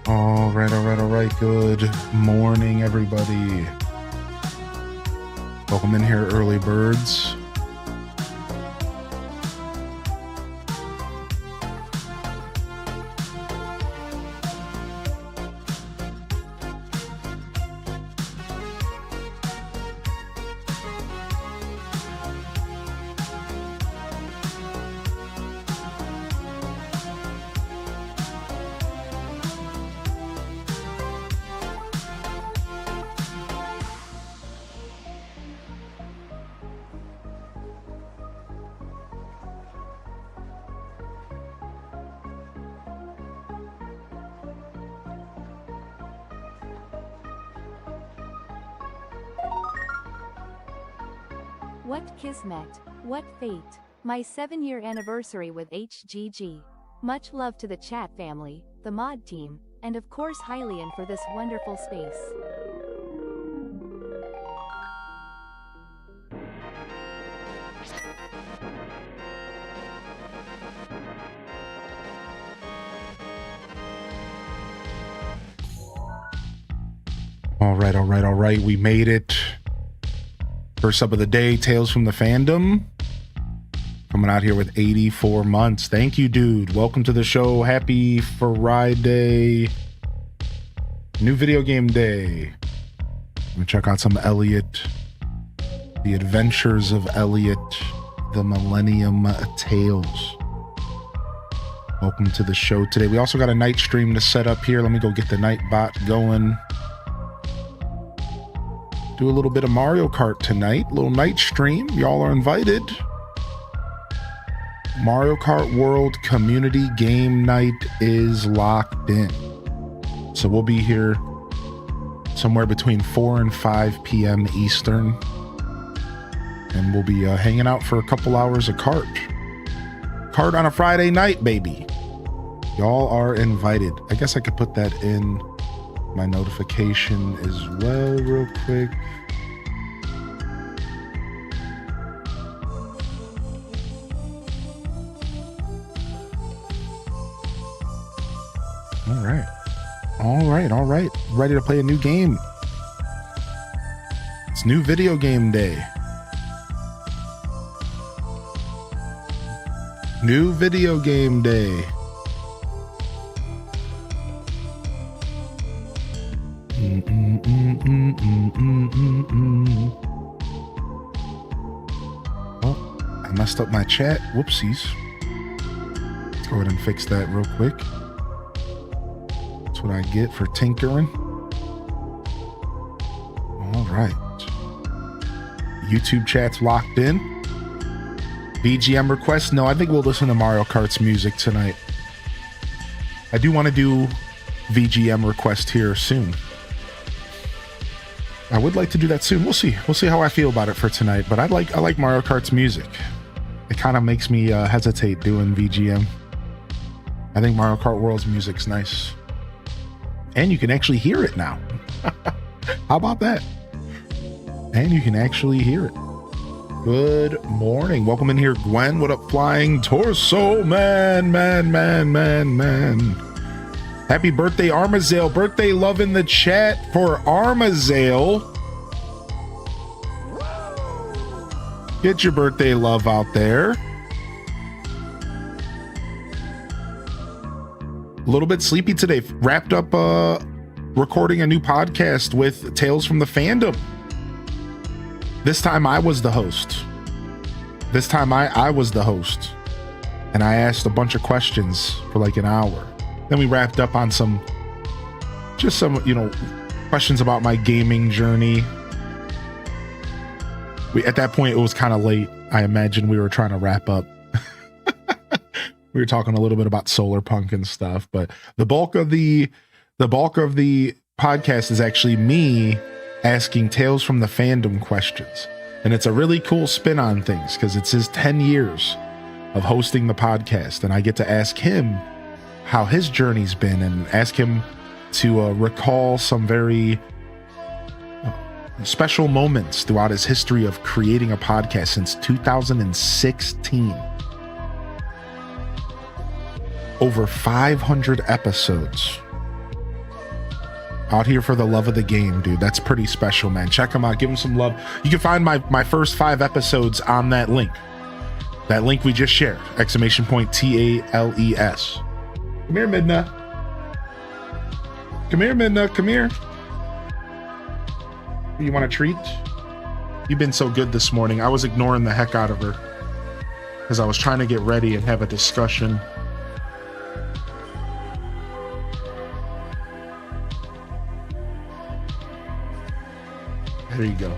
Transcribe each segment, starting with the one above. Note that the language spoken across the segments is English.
All right. Good morning, everybody. Welcome in here, early birds. What kismet, what fate. My 7-year anniversary with HGG. Much love to the chat family, the mod team, and of course Hylian for this wonderful space. All right. We made it. First up of the day, Tales from the Fandom. Coming out here with 84 months. Thank you, dude. Welcome to the show. Happy Friday. New video game day. I'm gonna check out some Elliot. The Adventures of Elliot. The Millennium Tales. Welcome to the show today. We also got a night stream to set up here. Let me go get the night bot going. Do a little bit of Mario Kart tonight, little night stream. Y'all are invited. Mario Kart World Community Game Night is locked in. So we'll be here somewhere between 4 and 5 p.m. Eastern. And we'll be hanging out for a couple hours of kart. Kart on a Friday night, baby. Y'all are invited. I guess I could put that in my notification as well real quick. All right. Ready to play a new game. It's new video game day. New video game day. Oh, I messed up my chat. Whoopsies. Let's go ahead and fix that real quick. That's what I get for tinkering. All right. YouTube chat's locked in. BGM request? No, I think we'll listen to Mario Kart's music tonight. I do want to do VGM request here soon. I would like to do that soon. We'll see. We'll see how I feel about it for tonight. But I like Mario Kart's music. It kind of makes me hesitate doing VGM. I think Mario Kart World's music's nice. And you can actually hear it now. How about that? And you can actually hear it. Good morning. Welcome in here, Gwen. What up, Flying Torso? Man. Happy birthday, Armazale. Birthday love in the chat for Armazale. Get your birthday love out there. A little bit sleepy today. Wrapped up recording a new podcast with Tales from the Fandom. This time I was the host. I was the host. And I asked a bunch of questions for like an hour. Then we wrapped up on some questions about my gaming journey. At that point, it was kind of late. I imagine we were trying to wrap up. We were talking a little bit about solar punk and stuff, but the bulk of the podcast is actually me asking Tales from the Fandom questions. And it's a really cool spin on things because it's his 10 years of hosting the podcast. And I get to ask him how his journey's been and ask him to recall some very special moments throughout his history of creating a podcast since 2016. Over 500 episodes. Out here for the love of the game, dude. That's pretty special, man. Check them out. Give them some love. You can find my first 5 episodes on that link. That link we just shared. Exclamation point TALES. Come here, Midna. Come here, Midna. Come here. You want a treat? You've been so good this morning. I was ignoring the heck out of her because I was trying to get ready and have a discussion. There you go.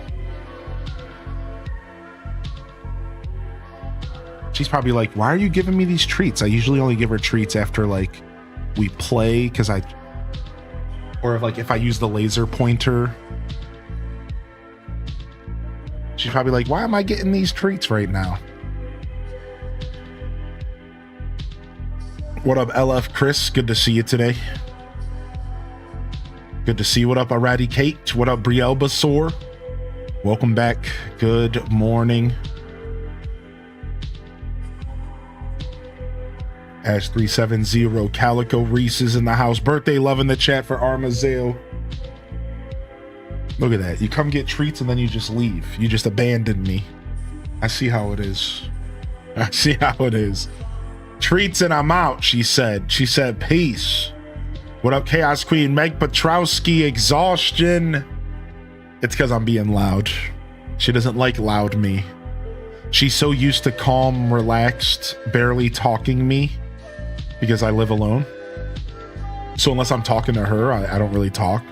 She's probably like, why are you giving me these treats? I usually only give her treats after like we play, or if I use the laser pointer. She's probably like, why am I getting these treats right now? What up, LF Chris? Good to see you today. Good to see you. What up, Eradicate? What up, Brielbasaur? Welcome back. Good morning. Ash 370 Calico Reese is in the house. Birthday love in the chat for Armazel. Look at that. You come get treats and then you just leave. You just abandon me. I see how it is. I see how it is. Treats and I'm out, she said. She said, peace. What up, Chaos Queen? Meg Petrowski, exhaustion. It's because I'm being loud. She doesn't like loud me. She's so used to calm, relaxed, barely talking me because I live alone. So unless I'm talking to her, I don't really talk.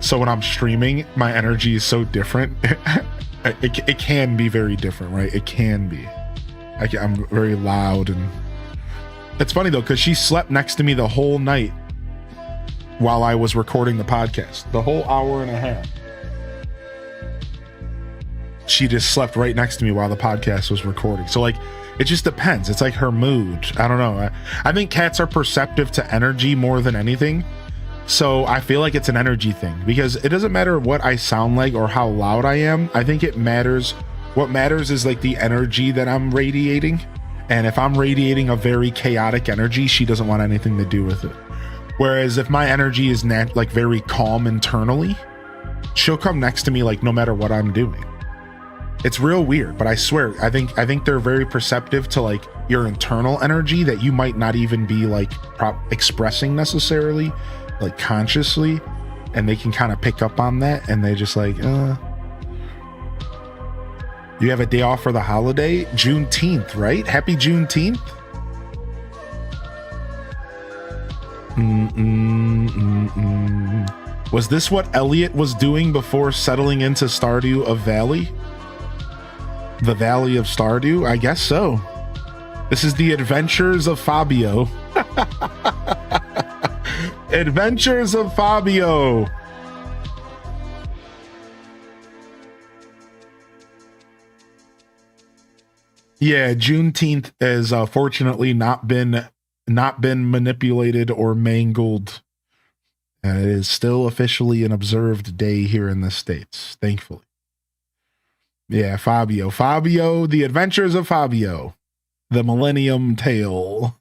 So when I'm streaming, my energy is so different. It can be very different, right? It can be. I'm very loud. And it's funny though, because she slept next to me the whole night while I was recording the podcast. The whole hour and a half. She just slept right next to me while the podcast was recording. So like, it just depends. It's like her mood. I don't know. I think cats are perceptive to energy more than anything. So I feel like it's an energy thing because it doesn't matter what I sound like or how loud I am. I think it matters. What matters is like the energy that I'm radiating. And if I'm radiating a very chaotic energy, she doesn't want anything to do with it. Whereas if my energy is like very calm internally, she'll come next to me like no matter what I'm doing. It's real weird, but I swear, I think they're very perceptive to like your internal energy that you might not even be like expressing necessarily, like consciously, and they can kind of pick up on that, and they just like, You have a day off for the holiday? Juneteenth, right? Happy Juneteenth. Was this what Elliot was doing before settling into Stardew of Valley? The Valley of Stardew? I guess so. This is the Adventures of Fabio. Adventures of Fabio. Yeah, Juneteenth has fortunately not been manipulated or mangled. It is still officially an observed day here in the States, thankfully. Yeah, Fabio, The Adventures of Fabio, the Millennium Tale.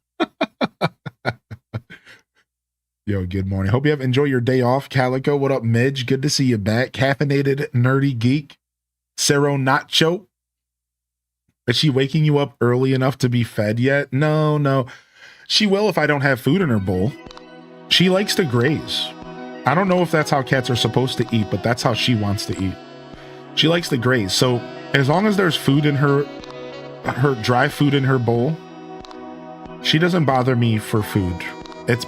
Yo, good morning. Hope you have enjoyed your day off. Calico, what up, Midge? Good to see you back. Caffeinated Nerdy Geek. Cero Nacho. Is she waking you up early enough to be fed yet? No. She will if I don't have food in her bowl. She likes to graze. I don't know if that's how cats are supposed to eat, but that's how she wants to eat. She likes to graze. So as long as there's food in her dry food in her bowl, she doesn't bother me for food.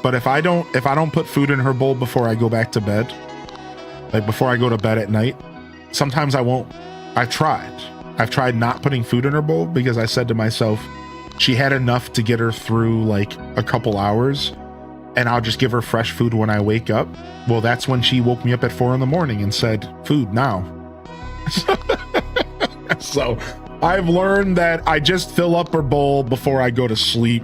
But if I don't put food in her bowl before I go back to bed, like before I go to bed at night, sometimes I won't. I've tried not putting food in her bowl because I said to myself, she had enough to get her through like a couple hours, and I'll just give her fresh food when I wake up. Well, that's when she woke me up at 4 a.m. and said, food now. So I've learned that I just fill up her bowl before I go to sleep,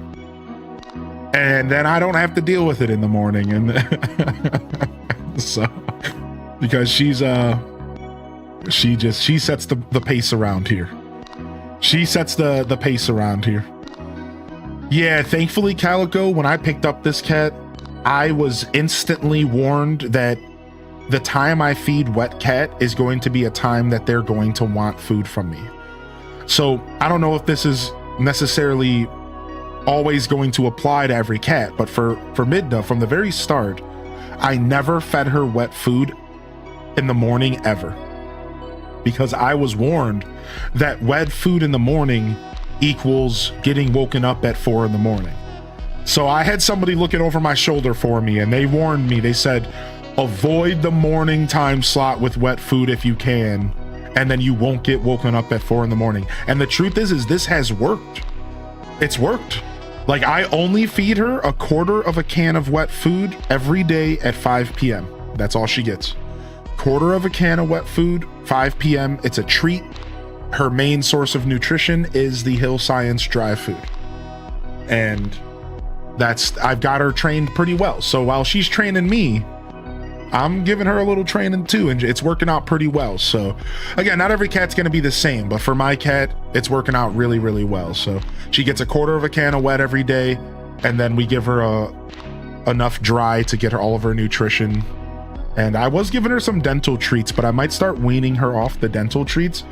and then I don't have to deal with it in the morning. And so because she sets the pace around here. She sets the pace around here. Yeah, thankfully, Calico, when I picked up this cat, I was instantly warned that the time I feed wet cat is going to be a time that they're going to want food from me. So I don't know if this is necessarily always going to apply to every cat, but for Midna, from the very start, I never fed her wet food in the morning ever, because I was warned that wet food in the morning equals getting woken up at 4 in the morning. So I had somebody looking over my shoulder for me, and they warned me. They said, avoid the morning time slot with wet food if you can, and then you won't get woken up at 4 in the morning. And the truth is this has worked. It's worked. Like, I only feed her a quarter of a can of wet food every day at 5 p.m. That's all she gets. Quarter of a can of wet food, 5 p.m. It's a treat. Her main source of nutrition is the Hill Science dry food. And I've got her trained pretty well. So while she's training me, I'm giving her a little training too, and it's working out pretty well. So again, not every cat's going to be the same, but for my cat, it's working out really, really well. So she gets a quarter of a can of wet every day, and then we give her enough dry to get her all of her nutrition. And I was giving her some dental treats, but I might start weaning her off the dental treats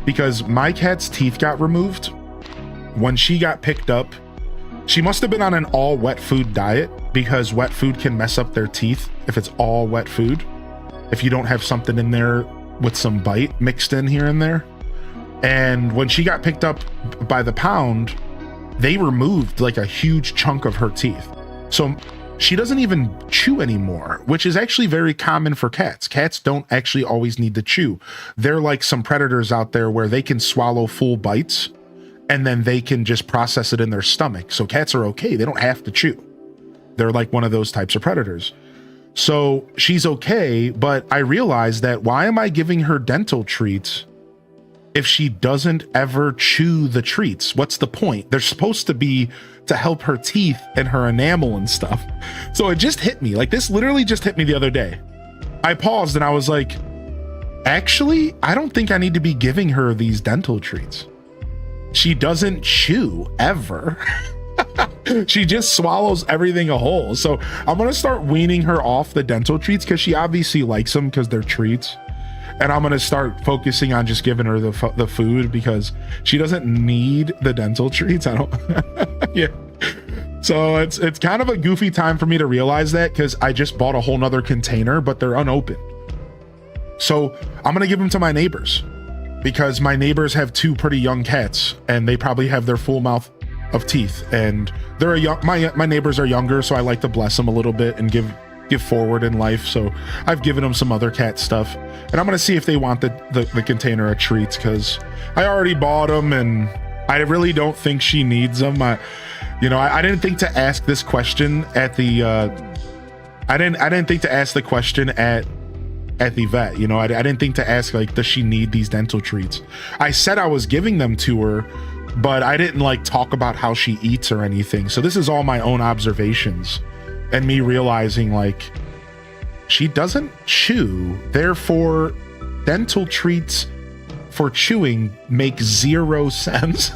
because my cat's teeth got removed when she got picked up. She must have been on an all wet food diet, because wet food can mess up their teeth if it's all wet food, if you don't have something in there with some bite mixed in here and there. And when she got picked up by the pound, they removed like a huge chunk of her teeth. So she doesn't even chew anymore, which is actually very common for cats. Cats don't actually always need to chew. They're like some predators out there where they can swallow full bites and then they can just process it in their stomach. So cats are okay. They don't have to chew. They're like one of those types of predators. So she's okay, but I realized that why am I giving her dental treats if she doesn't ever chew the treats? What's the point? They're supposed to be to help her teeth and her enamel and stuff. So it just hit me. Like, this literally just hit me the other day. I paused and I was like, actually, I don't think I need to be giving her these dental treats. She doesn't chew ever. She just swallows everything whole. So I'm going to start weaning her off the dental treats because she obviously likes them because they're treats. And I'm going to start focusing on just giving her the food because she doesn't need the dental treats. I don't. Yeah. So it's kind of a goofy time for me to realize that because I just bought a whole nother container, but they're unopened. So I'm going to give them to my neighbors because my neighbors have 2 pretty young cats and they probably have their full mouth of teeth, and they're my neighbors are younger, so I like to bless them a little bit and give forward in life. So I've given them some other cat stuff, and I'm gonna see if they want the container of treats because I already bought them and I really don't think she needs them. I didn't think to ask this question at the I didn't think to ask the question at the vet. I didn't think to ask, like, does she need these dental treats? I said I was giving them to her, but I didn't like talk about how she eats or anything. So this is all my own observations and me realizing, like, she doesn't chew. Therefore, dental treats for chewing make 0 sense.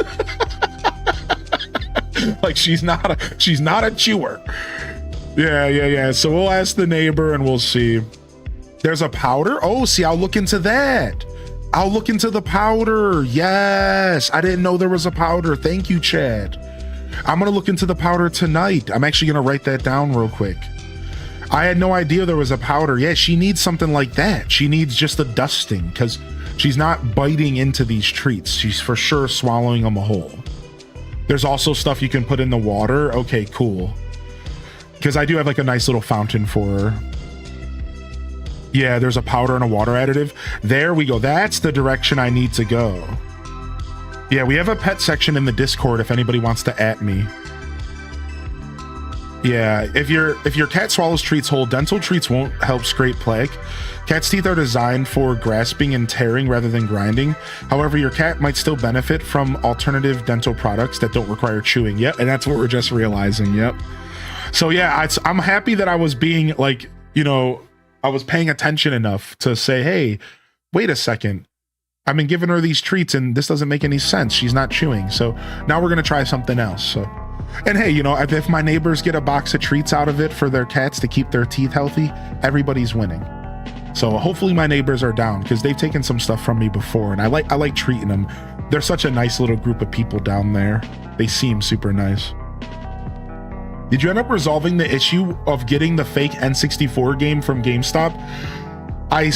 Like, she's not a chewer. Yeah. So we'll ask the neighbor and we'll see. There's a powder. Oh, see, I'll look into that. I'll look into the powder. Yes. I didn't know there was a powder. Thank you, Chad. I'm going to look into the powder tonight. I'm actually going to write that down real quick. I had no idea there was a powder. Yeah, she needs something like that. She needs just a dusting because she's not biting into these treats. She's for sure swallowing them whole. There's also stuff you can put in the water. Okay, cool. Because I do have like a nice little fountain for her. Yeah, there's a powder and a water additive. There we go. That's the direction I need to go. Yeah, we have a pet section in the Discord if anybody wants to @me. Yeah, if your cat swallows treats whole, dental treats won't help scrape plaque. Cat's teeth are designed for grasping and tearing rather than grinding. However, your cat might still benefit from alternative dental products that don't require chewing. Yep, and that's what we're just realizing. Yep. So yeah, I'm happy that I was being like, I was paying attention enough to say, hey, wait a second. I've been giving her these treats and this doesn't make any sense. She's not chewing. So now we're going to try something else. So And hey, you know, if my neighbors get a box of treats out of it for their cats to keep their teeth healthy, everybody's winning. So hopefully my neighbors are down, because they've taken some stuff from me before, and I like treating them. They're such a nice little group of people down there. They seem super nice. Did you end up resolving the issue of getting the fake N64 game from GameStop? I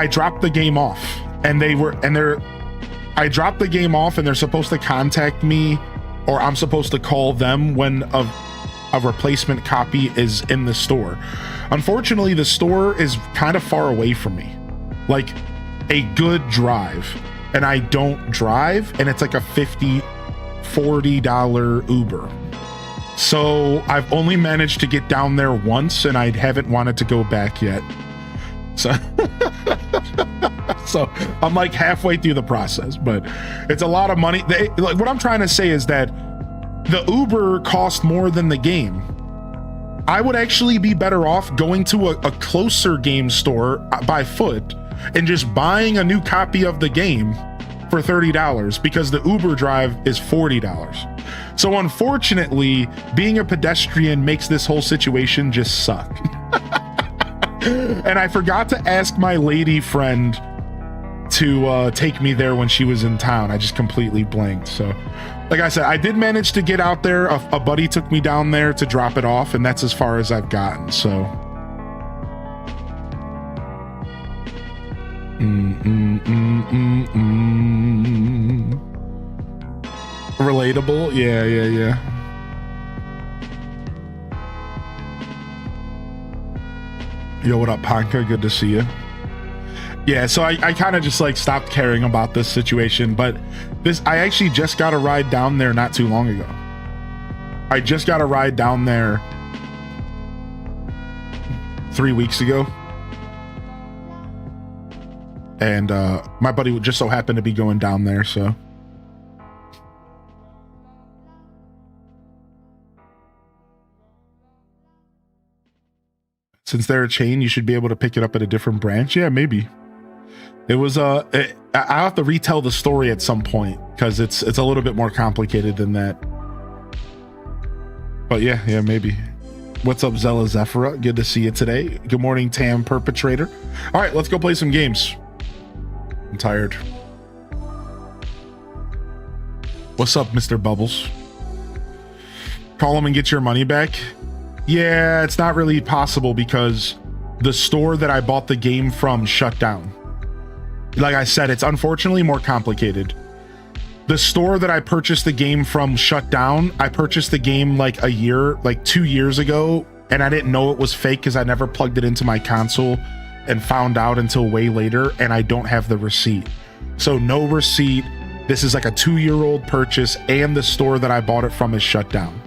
dropped the game off, and I dropped the game off, and they're supposed to contact me, or I'm supposed to call them when a replacement copy is in the store. Unfortunately, the store is kind of far away from me, like a good drive, and I don't drive, and it's like a $40 Uber. So I've only managed to get down there once, and I haven't wanted to go back yet. So I'm like halfway through the process, but it's a lot of money. Like, what I'm trying to say is that the Uber cost more than the game. I would actually be better off going to a closer game store by foot and just buying a new copy of the game for $30, because the Uber drive is $40. So unfortunately, being a pedestrian makes this whole situation just suck. And I forgot to ask my lady friend to take me there when she was in town. I just completely blanked. So like I said, I did manage to get out there. A buddy took me down there to drop it off, and that's as far as I've gotten. So relatable. Yeah. Yo, what up, Panka? Good to see you. Yeah, so I kind of just like stopped caring about this situation, but I actually just got a ride down there not too long ago. I just got a ride down there 3 weeks ago. And my buddy just so happened to be going down there, so. Since they're a chain, you should be able to pick it up at a different branch. Yeah, maybe. It was I'll have to retell the story at some point, because it's a little bit more complicated than that. But yeah, maybe. What's up, Zella Zephira? Good to see you today. Good morning, Tam Perpetrator. All right, let's go play some games. I'm tired. What's up, Mr. Bubbles? Call him and get your money back. Yeah, it's not really possible because the store that I bought the game from shut down. Like I said, it's unfortunately more complicated. The store that I purchased the game from shut down. I purchased the game like 2 years ago, and I didn't know it was fake because I never plugged it into my console and found out until way later, and I don't have the receipt. So no receipt. This is like a 2-year-old purchase, and the store that I bought it from is shut down.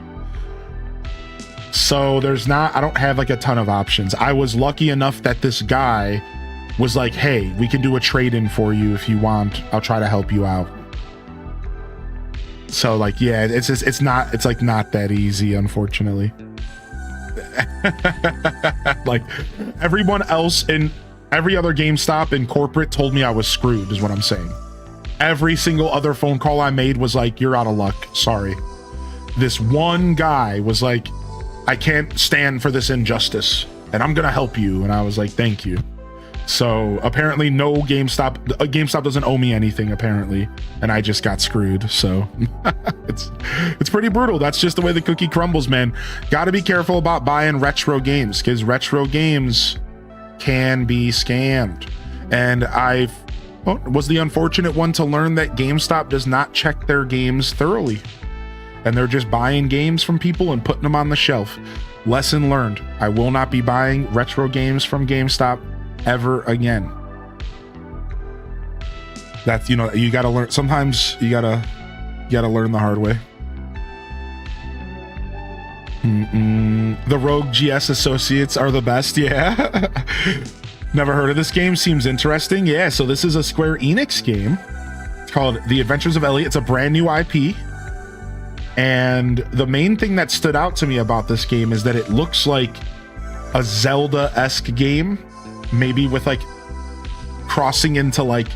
So I don't have like a ton of options. I was lucky enough that this guy was like, hey, we can do a trade-in for you if you want. I'll try to help you out. So like, yeah, it's not that easy, unfortunately. Like everyone else in every other GameStop in corporate told me I was screwed, is what I'm saying. Every single other phone call I made was like, you're out of luck. Sorry. This one guy was like, I can't stand for this injustice, and I'm gonna help you. And I was like, thank you. So apparently no GameStop doesn't owe me anything apparently, and I just got screwed. So it's pretty brutal. That's just the way the cookie crumbles, man. Got to be careful about buying retro games, because retro games can be scammed. And I was the unfortunate one to learn that GameStop does not check their games thoroughly, and they're just buying games from people and putting them on the shelf. Lesson learned. I will not be buying retro games from GameStop ever again. That's, you know, you gotta learn. Sometimes you gotta learn the hard way. The Rogue GS Associates are the best. Yeah. Never heard of this game. Seems interesting. Yeah, so this is a Square Enix game. It's called The Adventures of Elliot. It's a brand new IP. And the main thing that stood out to me about this game is that it looks like a Zelda-esque game, maybe with like crossing into like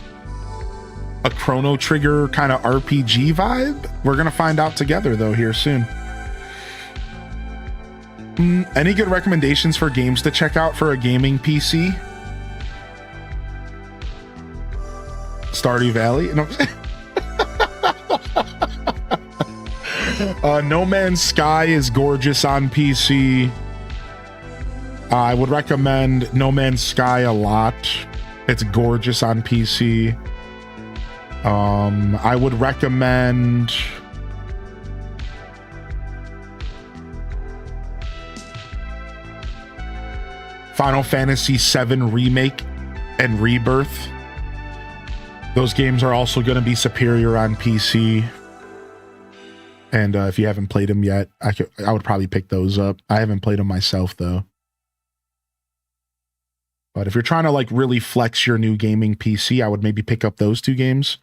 a Chrono Trigger kind of RPG vibe? We're gonna find out together though here soon. Any good recommendations for games to check out for a gaming PC? Stardew Valley? No. No Man's Sky is gorgeous on PC. I would recommend No Man's Sky a lot. It's gorgeous on PC. I would recommend Final Fantasy VII Remake and Rebirth. Those games are also going to be superior on PC. And if you haven't played them yet, I would probably pick those up. I haven't played them myself though. But if you're trying to like really flex your new gaming PC, I would maybe pick up those two games,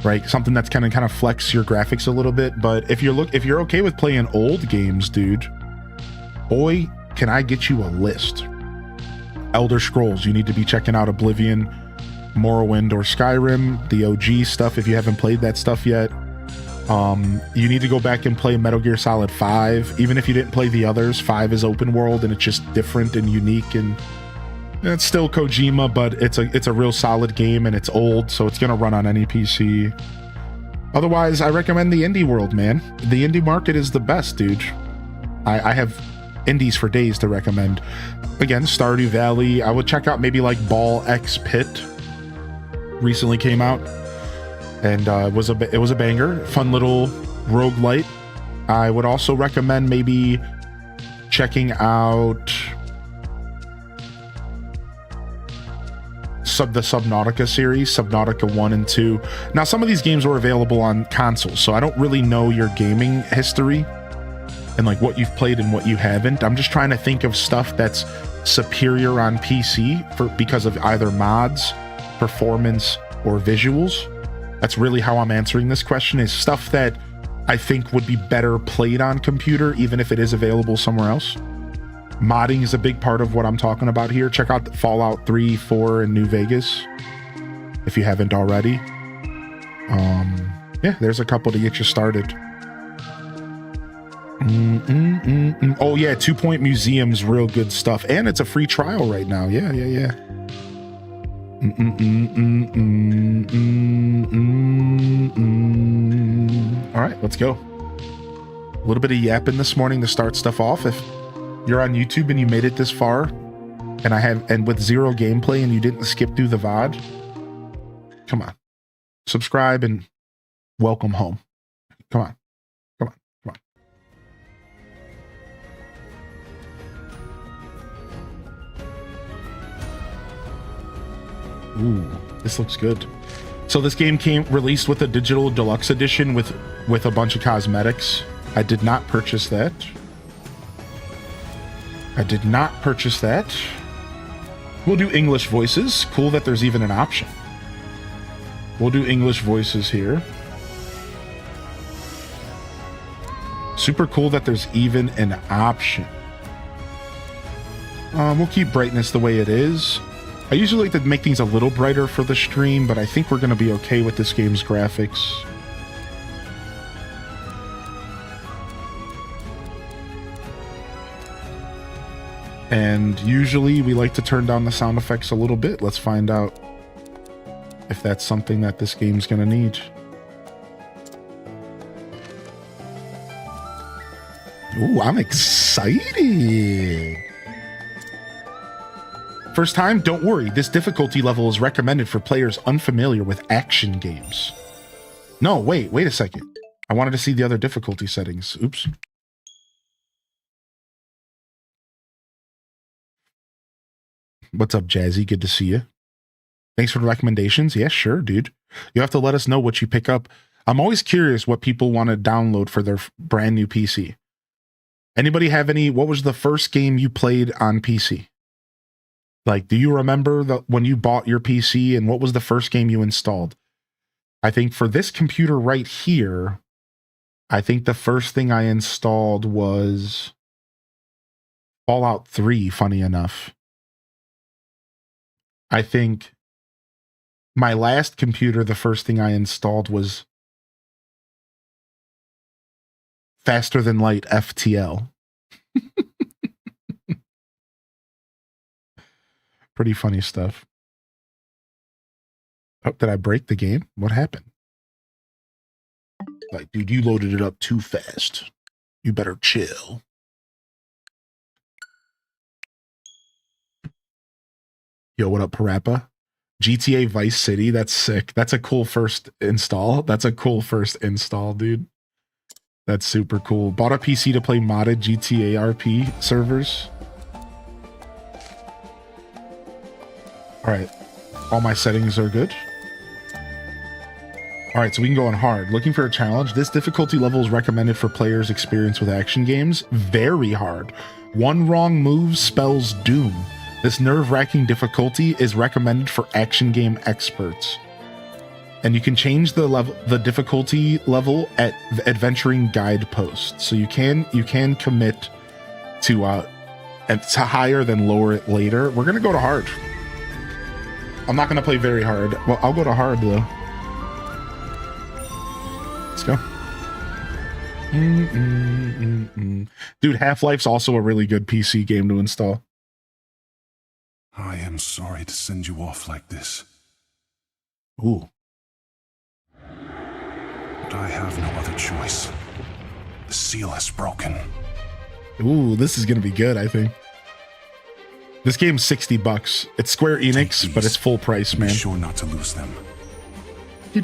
right? Something that's kind of flex your graphics a little bit. But if you're okay with playing old games, dude, boy, can I get you a list. Elder Scrolls, you need to be checking out Oblivion, Morrowind, or Skyrim, the OG stuff if you haven't played that stuff yet. You need to go back and play Metal Gear Solid 5. Even if you didn't play the others, 5 is open world and it's just different and unique, and it's still Kojima, but it's a real solid game, and it's old, so it's gonna run on any PC. Otherwise, I recommend the indie world, man. The indie market is the best, dude. I have indies for days to recommend. Again, Stardew Valley. I would check out maybe like Ball X Pit. Recently came out, and it was a banger. Fun little roguelite. I would also recommend maybe checking out the Subnautica series, Subnautica 1 and 2. Now, some of these games were available on consoles, so I don't really know your gaming history and like what you've played and what you haven't. I'm just trying to think of stuff that's superior on PC because of either mods, performance, or visuals. That's really how I'm answering this question, is stuff that I think would be better played on computer, even if it is available somewhere else. Modding is a big part of what I'm talking about here. Check out Fallout 3, 4, and New Vegas if you haven't already. Yeah, there's a couple to get you started. Oh yeah, 2 Point Museum's real good stuff, and it's a free trial right now. Yeah. All right, let's go. A little bit of yapping this morning to start stuff off. If you're on YouTube and you made it this far, and with zero gameplay and you didn't skip through the VOD, come on, subscribe and welcome home. Come on. Ooh, this looks good. So this game released with a digital deluxe edition with a bunch of cosmetics. I did not purchase that. We'll do English voices. Cool that there's even an option. We'll do English voices here. Super cool that there's even an option. We'll keep brightness the way it is. I usually like to make things a little brighter for the stream, but I think we're going to be okay with this game's graphics. And usually we like to turn down the sound effects a little bit. Let's find out if that's something that this game's going to need. Ooh, I'm excited. First time? Don't worry. This difficulty level is recommended for players unfamiliar with action games. No, wait a second. I wanted to see the other difficulty settings. Oops. What's up, Jazzy? Good to see you. Thanks for the recommendations. Yeah, sure, dude. You have to let us know what you pick up. I'm always curious what people want to download for their brand new PC. Anybody have what was the first game you played on PC? Like, do you remember when you bought your PC and what was the first game you installed? I think for this computer right here, I think the first thing I installed was Fallout 3, funny enough. I think My last computer, the first thing I installed was Faster Than Light FTL. Pretty funny stuff. Oh, did I break the game? What happened? Like, dude, you loaded it up too fast. You better chill. Yo, what up, Parappa? GTA Vice City, that's sick. That's a cool first install. That's a cool first install, dude. That's super cool. Bought a PC to play modded GTA RP servers. All right, all my settings are good. All right, so we can go on hard. Looking for a challenge. This difficulty level is recommended for players experienced with action games. Very hard. One wrong move spells doom. This nerve-wracking difficulty is recommended for action game experts. And you can change the difficulty level at the adventuring guide posts. So you can commit to higher then lower it later. We're gonna go to hard. I'm not gonna play very hard. Well, I'll go to hard though. Let's go. Dude, Half-Life's also a really good PC game to install. I am sorry to send you off like this. Ooh. But I have no other choice. The seal has broken. Ooh, this is gonna be good, I think. This game's $60. It's Square Enix, but it's full price, man. Be sure not to lose them. So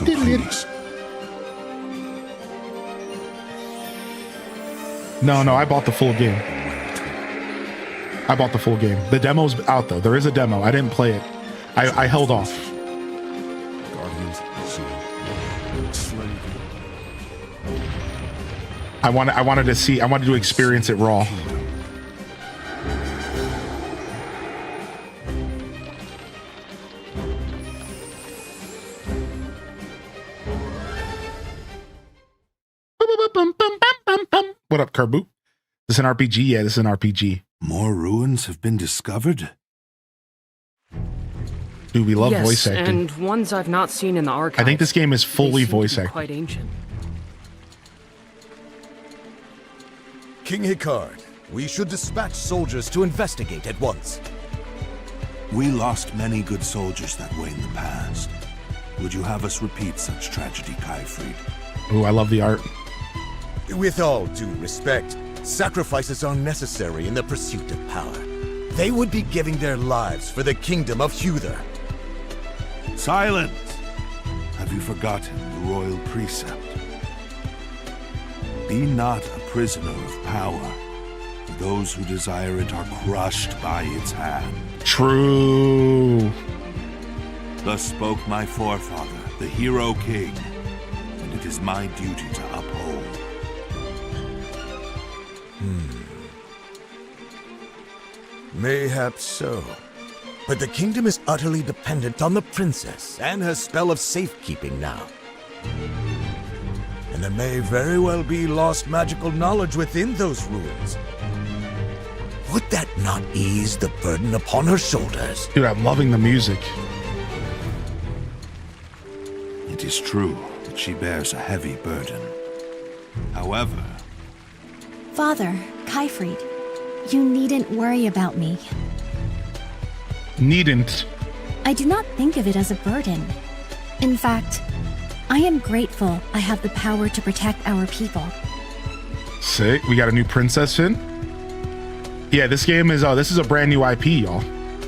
please. No, I bought the full game. I bought the full game. The demo's out though. There is a demo. I didn't play it. I held off. Guardians I wanted to experience it raw. What up, Carboot? This is an RPG? Yeah, this is an RPG. More ruins have been discovered? Dude, we love voice acting. And ones I've not seen in the archives. I think this game is fully They seem voice to be acting. quite ancient. King Hicard, we should dispatch soldiers to investigate at once. We lost many good soldiers that way in the past. Would you have us repeat such tragedy, Kaifried? Ooh, I love the art. With all due respect, sacrifices are necessary in the pursuit of power. They would be giving their lives for the kingdom of Huther. Silence! Have you forgotten the royal precept? Be not a prisoner of power. Those who desire it are crushed by its hand. True. Thus spoke my forefather, the hero king, and it is my duty to uphold. Mayhaps so. But the kingdom is utterly dependent on the princess and her spell of safekeeping now. And there may very well be lost magical knowledge within those ruins. Would that not ease the burden upon her shoulders? Dude, I'm loving the music. It is true that she bears a heavy burden. However, Father, Kaifried, you needn't worry about me. Needn't. I do not think of it as a burden. In fact, I am grateful I have the power to protect our people. Sick. We got a new princess in. Yeah, this game is this is a brand new IP, y'all,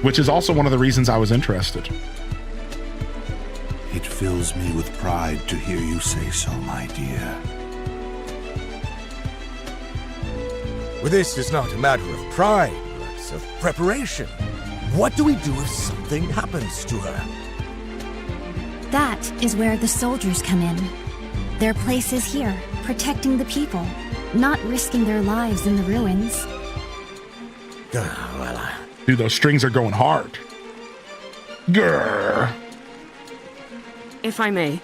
which is also one of the reasons I was interested. it fills me with pride to hear you say so, my dear. Well, this is not a matter of pride, but of preparation. What do we do if something happens to her? That is where the soldiers come in. Their place is here, protecting the people, not risking their lives in the ruins. Dude, those strings are going hard. Grr. If I may,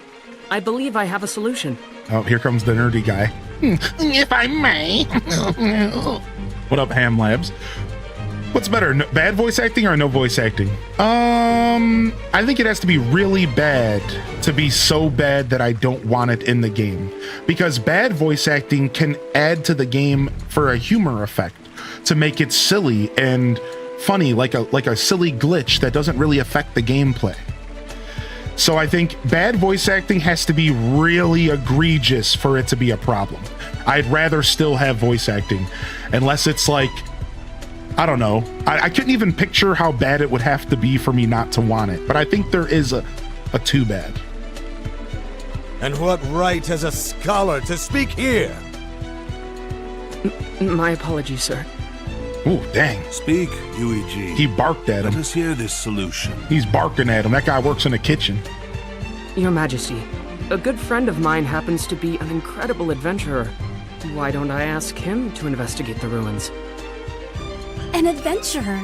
I believe I have a solution. Oh, here comes the nerdy guy. If I may. What up, Ham Labs? What's better, bad voice acting or no voice acting? I think it has to be really bad to be so bad that I don't want it in the game. Because bad voice acting can add to the game for a humor effect, to make it silly and funny, like a silly glitch that doesn't really affect the gameplay. So I think bad voice acting has to be really egregious for it to be a problem. I'd rather still have voice acting, unless it's like, I don't know. I couldn't even picture how bad it would have to be for me not to want it, but I think there is a too bad. And what right has a scholar to speak here? My apologies, sir. Ooh, dang. Speak, UEG. He barked at Let him. us hear this solution. He's barking at him. That guy works in the kitchen. Your Majesty, a good friend of mine happens to be an incredible adventurer. Why don't I ask him to investigate the ruins? An adventurer?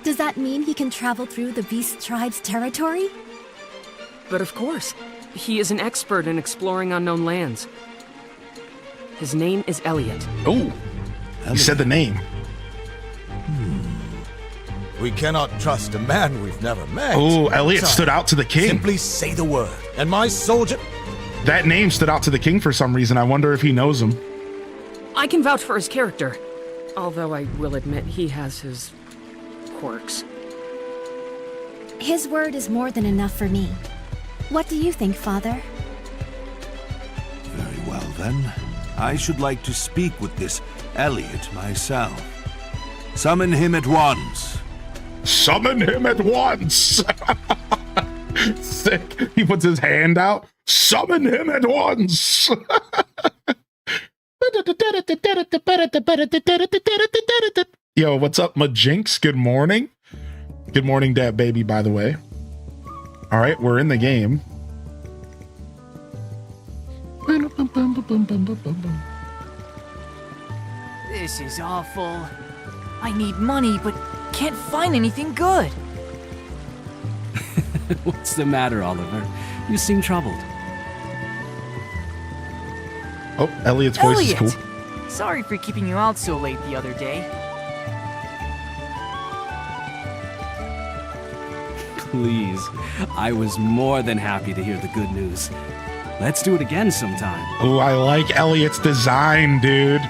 Does that mean he can travel through the Beast Tribe's territory? But of course, he is an expert in exploring unknown lands. His name is Elliot. Oh, he said the name. We cannot trust a man we've never met. Oh, Elliot Son, stood out to the king. Simply say the word, and my soldier... That name stood out to the king for some reason. I wonder if he knows him. I can vouch for his character, although I will admit he has his quirks. His word is more than enough for me. What do you think, Father? Very well, then. I should like to speak with this Elliot myself. Summon him at once. Summon him at once. Sick. He puts his hand out. Summon him at once. Yo, what's up, Majinx? Good morning. Good morning, Dad Baby, by the way. All right, we're in the game. This is awful. I need money, but can't find anything good. What's the matter, Oliver? You seem troubled. Oh, Elliot's voice Elliot! is cool. Sorry for keeping you out so late the other day. Please, I was more than happy to hear the good news. Let's do it again sometime. Oh, I like Elliot's design, dude.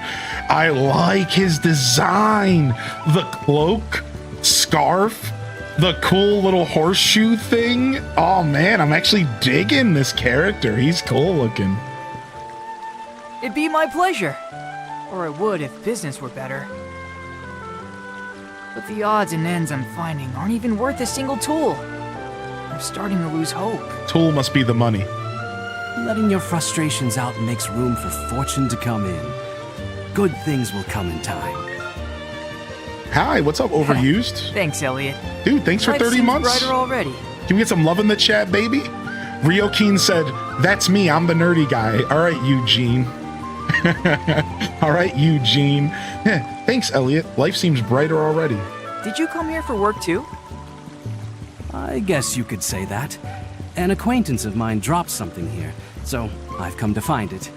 I like his design. The cloak, scarf, the cool little horseshoe thing. Oh man, I'm actually digging this character. He's cool looking. It'd be my pleasure. Or it would if business were better. But the odds and ends I'm finding aren't even worth a single tool. I'm starting to lose hope. Tool must be the money. Letting your frustrations out makes room for fortune to come in. Good things will come in time. Hi, what's up, Overused? Thanks, Elliot. Dude, thanks for Life 30 seems months. brighter already. Can we get some love in the chat, baby? Rio Keen said, that's me, I'm the nerdy guy. All right, Eugene. All right, Eugene. Yeah, thanks, Elliot. Life seems brighter already. Did you come here for work too? I guess you could say that. An acquaintance of mine dropped something here, so I've come to find it.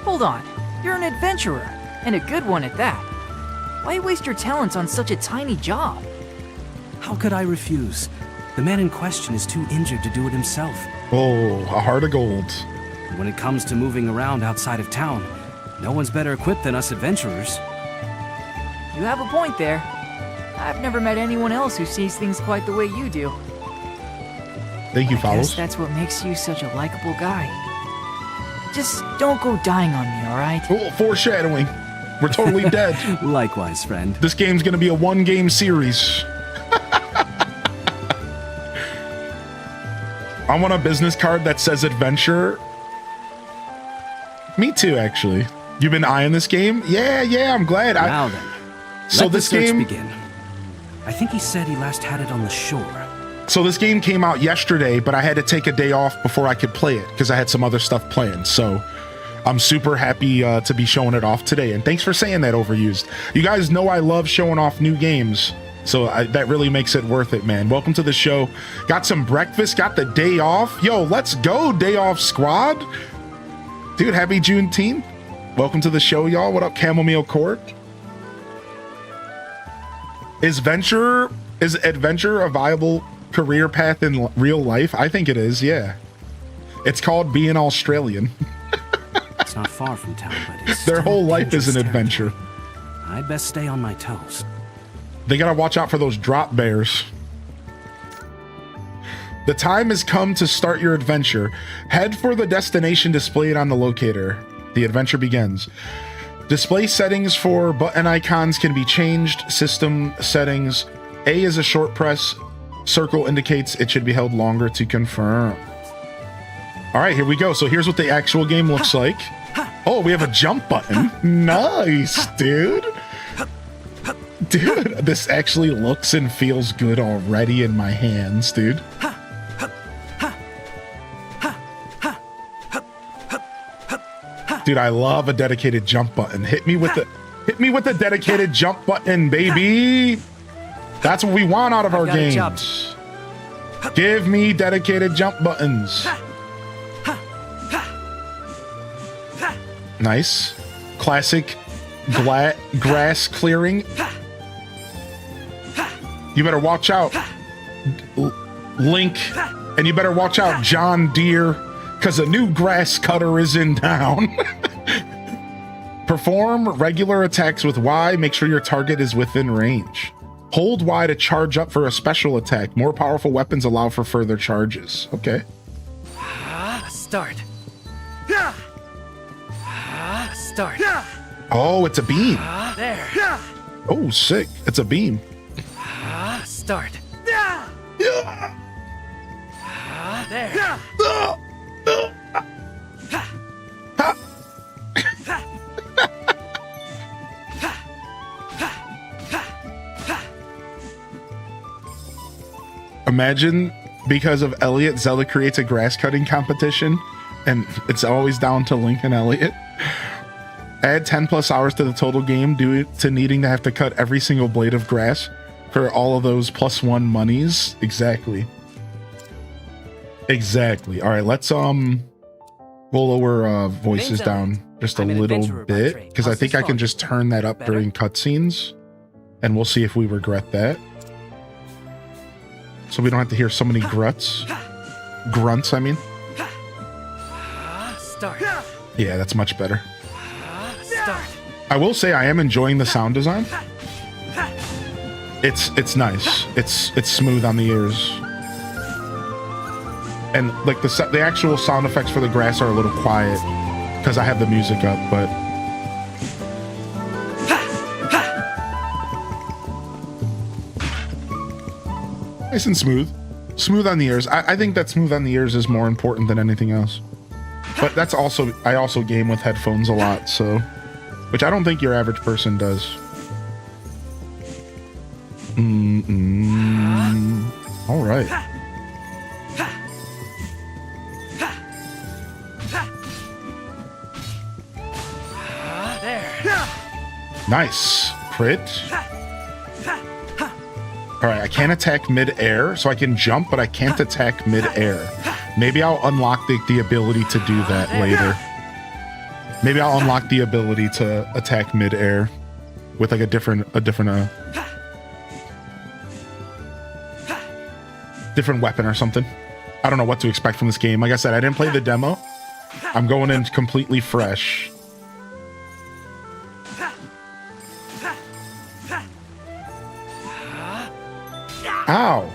Hold on. You're an adventurer, and a good one at that. Why waste your talents on such a tiny job? How could I refuse? The man in question is too injured to do it himself. Oh, a heart of gold. When it comes to moving around outside of town, no one's better equipped than us adventurers. You have a point there. I've never met anyone else who sees things quite the way you do. Thank you, I Follows. guess that's what makes you such a likable guy. Just don't go dying on me, alright? Oh, foreshadowing. We're totally dead. Likewise, friend. This game's gonna be a one-game series. I want a business card that says adventure. Me too, actually. You've been eyeing this game? Yeah, I'm glad. Now then, So let this the search game begin. I think he said he last had it on the shore. So this game came out yesterday, but I had to take a day off before I could play it because I had some other stuff planned. So I'm super happy to be showing it off today. And thanks for saying that, Overused. You guys know I love showing off new games. So that really makes it worth it, man. Welcome to the show. Got some breakfast, got the day off. Yo, let's go, day off squad. Dude, happy Juneteenth. Welcome to the show, y'all. What up, Chamomile Court? Is adventure a viable career path in real life? I think it is, yeah. It's called being Australian. It's not far from town, but it's Their whole still life is an dangerous adventure. territory. I'd best stay on my toes. They gotta watch out for those drop bears. The time has come to start your adventure. Head for the destination displayed on the locator. The adventure begins. Display settings for button icons can be changed. System settings. A is a short press. Circle indicates it should be held longer to confirm. All right, here we go. So here's what the actual game looks like. Oh, we have a jump button. Nice, dude. Dude, this actually looks and feels good already in my hands, dude. Dude, I love a dedicated jump button. Hit me with the dedicated jump button, baby. That's what we want out of our games. Give me dedicated jump buttons. Nice. Classic grass clearing. You better watch out, Link, and you better watch out, John Deere, because a new grass cutter is in town. Perform regular attacks with Y. Make sure your target is within range. Hold Y to charge up for a special attack. More powerful weapons allow for further charges. Okay. Start. Start. Oh, it's a beam. There. Oh, sick. It's a beam. Start. Yeah. There. Imagine because of Elliot, Zelda creates a grass cutting competition and it's always down to Link and Elliot. Add 10 plus hours to the total game due to needing to have to cut every single blade of grass for all of those +1 monies. Exactly. All right, let's we'll lower voices down just a little bit because I think I can just turn that up during cutscenes and we'll see if we regret that. So we don't have to hear so many grunts, I mean. Start. Yeah, that's much better. Start. I will say I am enjoying the sound design. It's nice. It's smooth on the ears. And like the actual sound effects for the grass are a little quiet because I have the music up, but nice and smooth on the ears. I think that smooth on the ears is more important than anything else. But that's also, I also game with headphones a lot, so, which I don't think your average person does. All right. Nice. Crit. All right, I can't attack mid-air, so I can jump, but I can't attack mid-air. Maybe I'll unlock the ability to do that later. Maybe I'll unlock the ability to attack mid-air with like a different weapon or something. I don't know what to expect from this game. Like I said, I didn't play the demo. I'm going in completely fresh. Ow.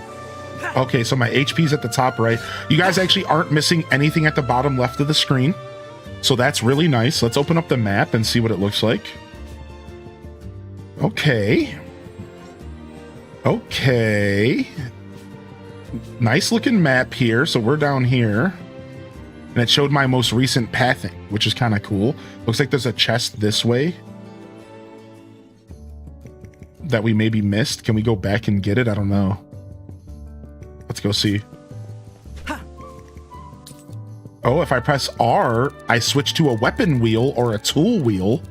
Okay, so my HP's at the top right. You guys actually aren't missing anything at the bottom left of the screen. So that's really nice. Let's open up the map and see what it looks like. Okay. Nice looking map here. So we're down here. And it showed my most recent pathing, which is kind of cool. Looks like there's a chest this way that we maybe missed. Can we go back and get it? I don't know. Let's go see. Oh, if I press R, I switch to a weapon wheel or a tool wheel.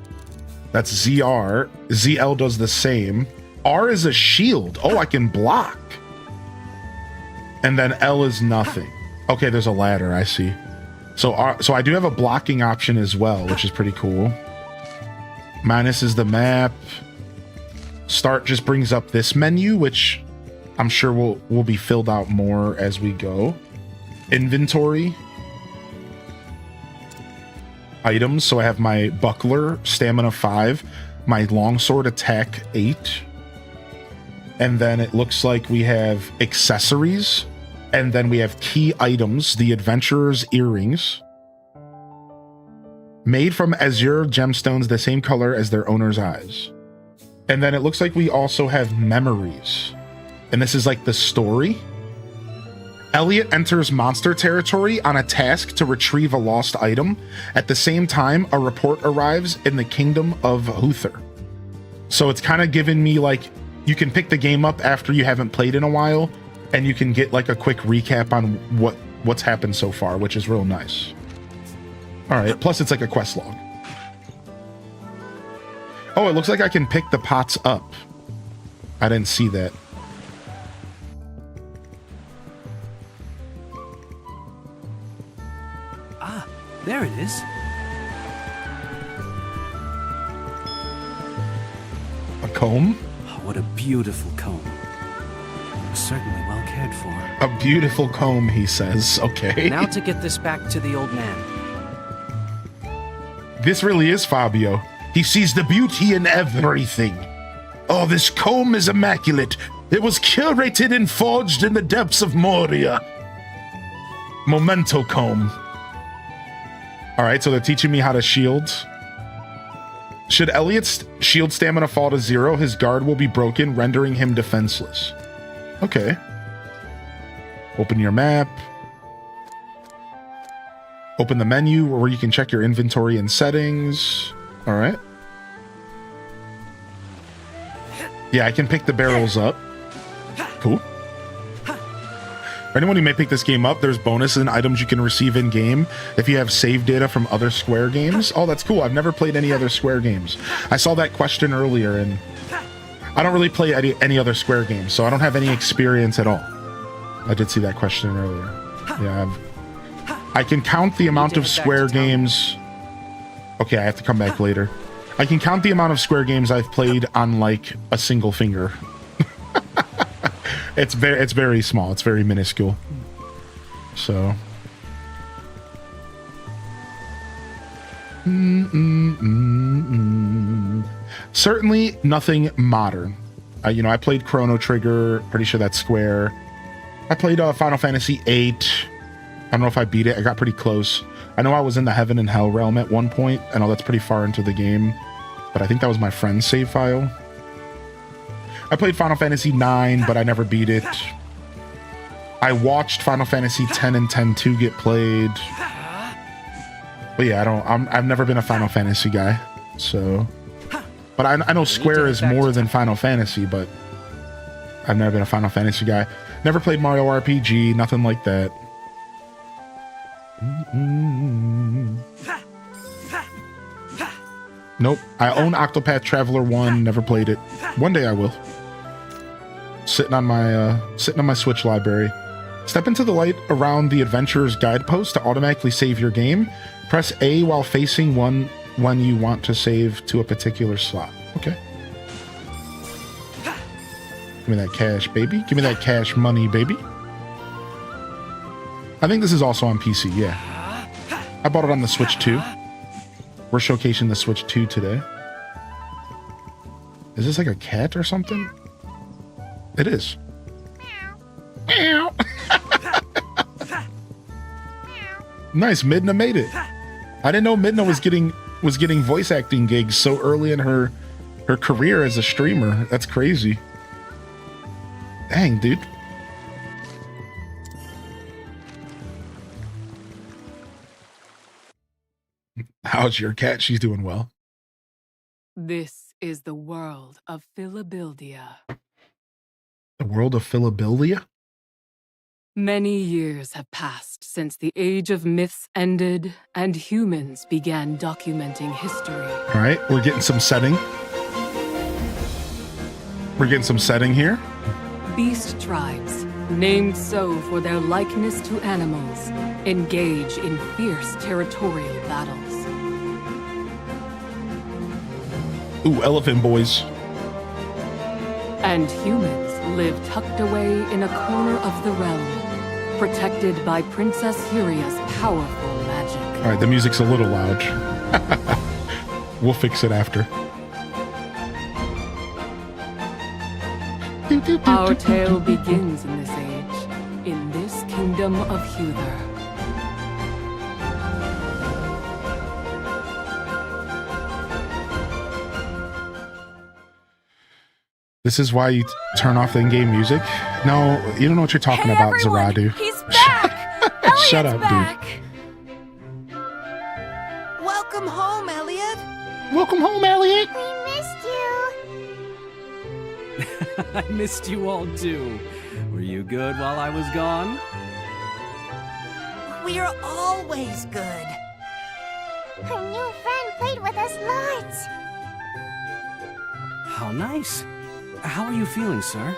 That's ZR. ZL does the same. R is a shield. Oh, I can block. And then L is nothing. Okay, there's a ladder. I see. So I do have a blocking option as well, which is pretty cool. Minus is the map. Start just brings up this menu, which I'm sure will be filled out more as we go. Inventory. Items. So I have my buckler, stamina 5, my longsword, attack 8. And then it looks like we have accessories. And then we have key items, the adventurer's earrings. Made from azure gemstones, the same color as their owner's eyes. And then it looks like we also have memories. And this is like the story. Elliot enters monster territory on a task to retrieve a lost item. At the same time, a report arrives in the kingdom of Huther. So it's kind of giving me like, you can pick the game up after you haven't played in a while, and you can get like a quick recap on what's happened so far, which is real nice. All right, plus it's like a quest log. Oh, it looks like I can pick the pots up. I didn't see that. Ah, there it is. A comb? Oh, what a beautiful comb. Certainly well cared for. A beautiful comb, he says. Okay. Now to get this back to the old man. This really is Fabio. He sees the beauty in everything. Oh, this comb is immaculate. It was curated and forged in the depths of Moria. Memento comb. All right, so they're teaching me how to shield. Should Elliot's shield stamina fall to 0, his guard will be broken, rendering him defenseless. Okay. Open your map. Open the menu where you can check your inventory and settings. All right. Yeah, I can pick the barrels up. Cool. For anyone who may pick this game up, there's bonuses and items you can receive in game if you have save data from other Square games. Oh, that's cool. I've never played any other Square games. I saw that question earlier, and I don't really play any other Square games, so I don't have any experience at all. I did see that question earlier. Yeah, I can count the amount of Square games. Okay, I have to come back later. I can count the amount of Square games I've played on like a single finger. It's very small. It's very minuscule. So. Certainly nothing modern. I played Chrono Trigger. Pretty sure that's Square. I played Final Fantasy VIII. I don't know if I beat it. I got pretty close. I know I was in the Heaven and Hell realm at one point. I know that's pretty far into the game, but I think that was my friend's save file. I played Final Fantasy IX, but I never beat it. I watched Final Fantasy X and X-2 get played. But yeah, I've never been a Final Fantasy guy, so. But I know Square is more than Final Fantasy, but I've never been a Final Fantasy guy. Never played Mario RPG, nothing like that. Nope. I own Octopath Traveler 1, never played it. One day I will. Sitting on my Switch library. Step into the light around the Adventurer's Guidepost to automatically save your game. Press A while facing one when you want to save to a particular slot. Okay. Give me that cash, baby. Give me that cash money, baby. I think this is also on PC, yeah. I bought it on the Switch 2. We're showcasing the Switch 2 today. Is this like a cat or something? It is. Meow. Nice, Midna made it. I didn't know Midna was getting voice acting gigs so early in her career as a streamer. That's crazy. Dang, dude. How's your cat? She's doing well. This is the world of Philabildia. The world of Philabildia? Many years have passed since the age of myths ended and humans began documenting history. All right, we're getting some setting. We're getting some setting here. Beast tribes, named so for their likeness to animals, engage in fierce territorial battles. Ooh, elephant boys. And humans live tucked away in a corner of the realm, protected by Princess Huria's powerful magic. All right, the music's a little loud. We'll fix it after. Our tale begins in this age, in this kingdom of Huther. This is why you turn off the in-game music? No, you don't know what you're talking about, everyone, Zaradu. He's back! Shut up, back. dude. Welcome home, Elliot. Welcome home, Elliot. We missed you. I missed you all too. Were you good while I was gone? We're always good. Our new friend played with us lots. How nice. How are you feeling, sir?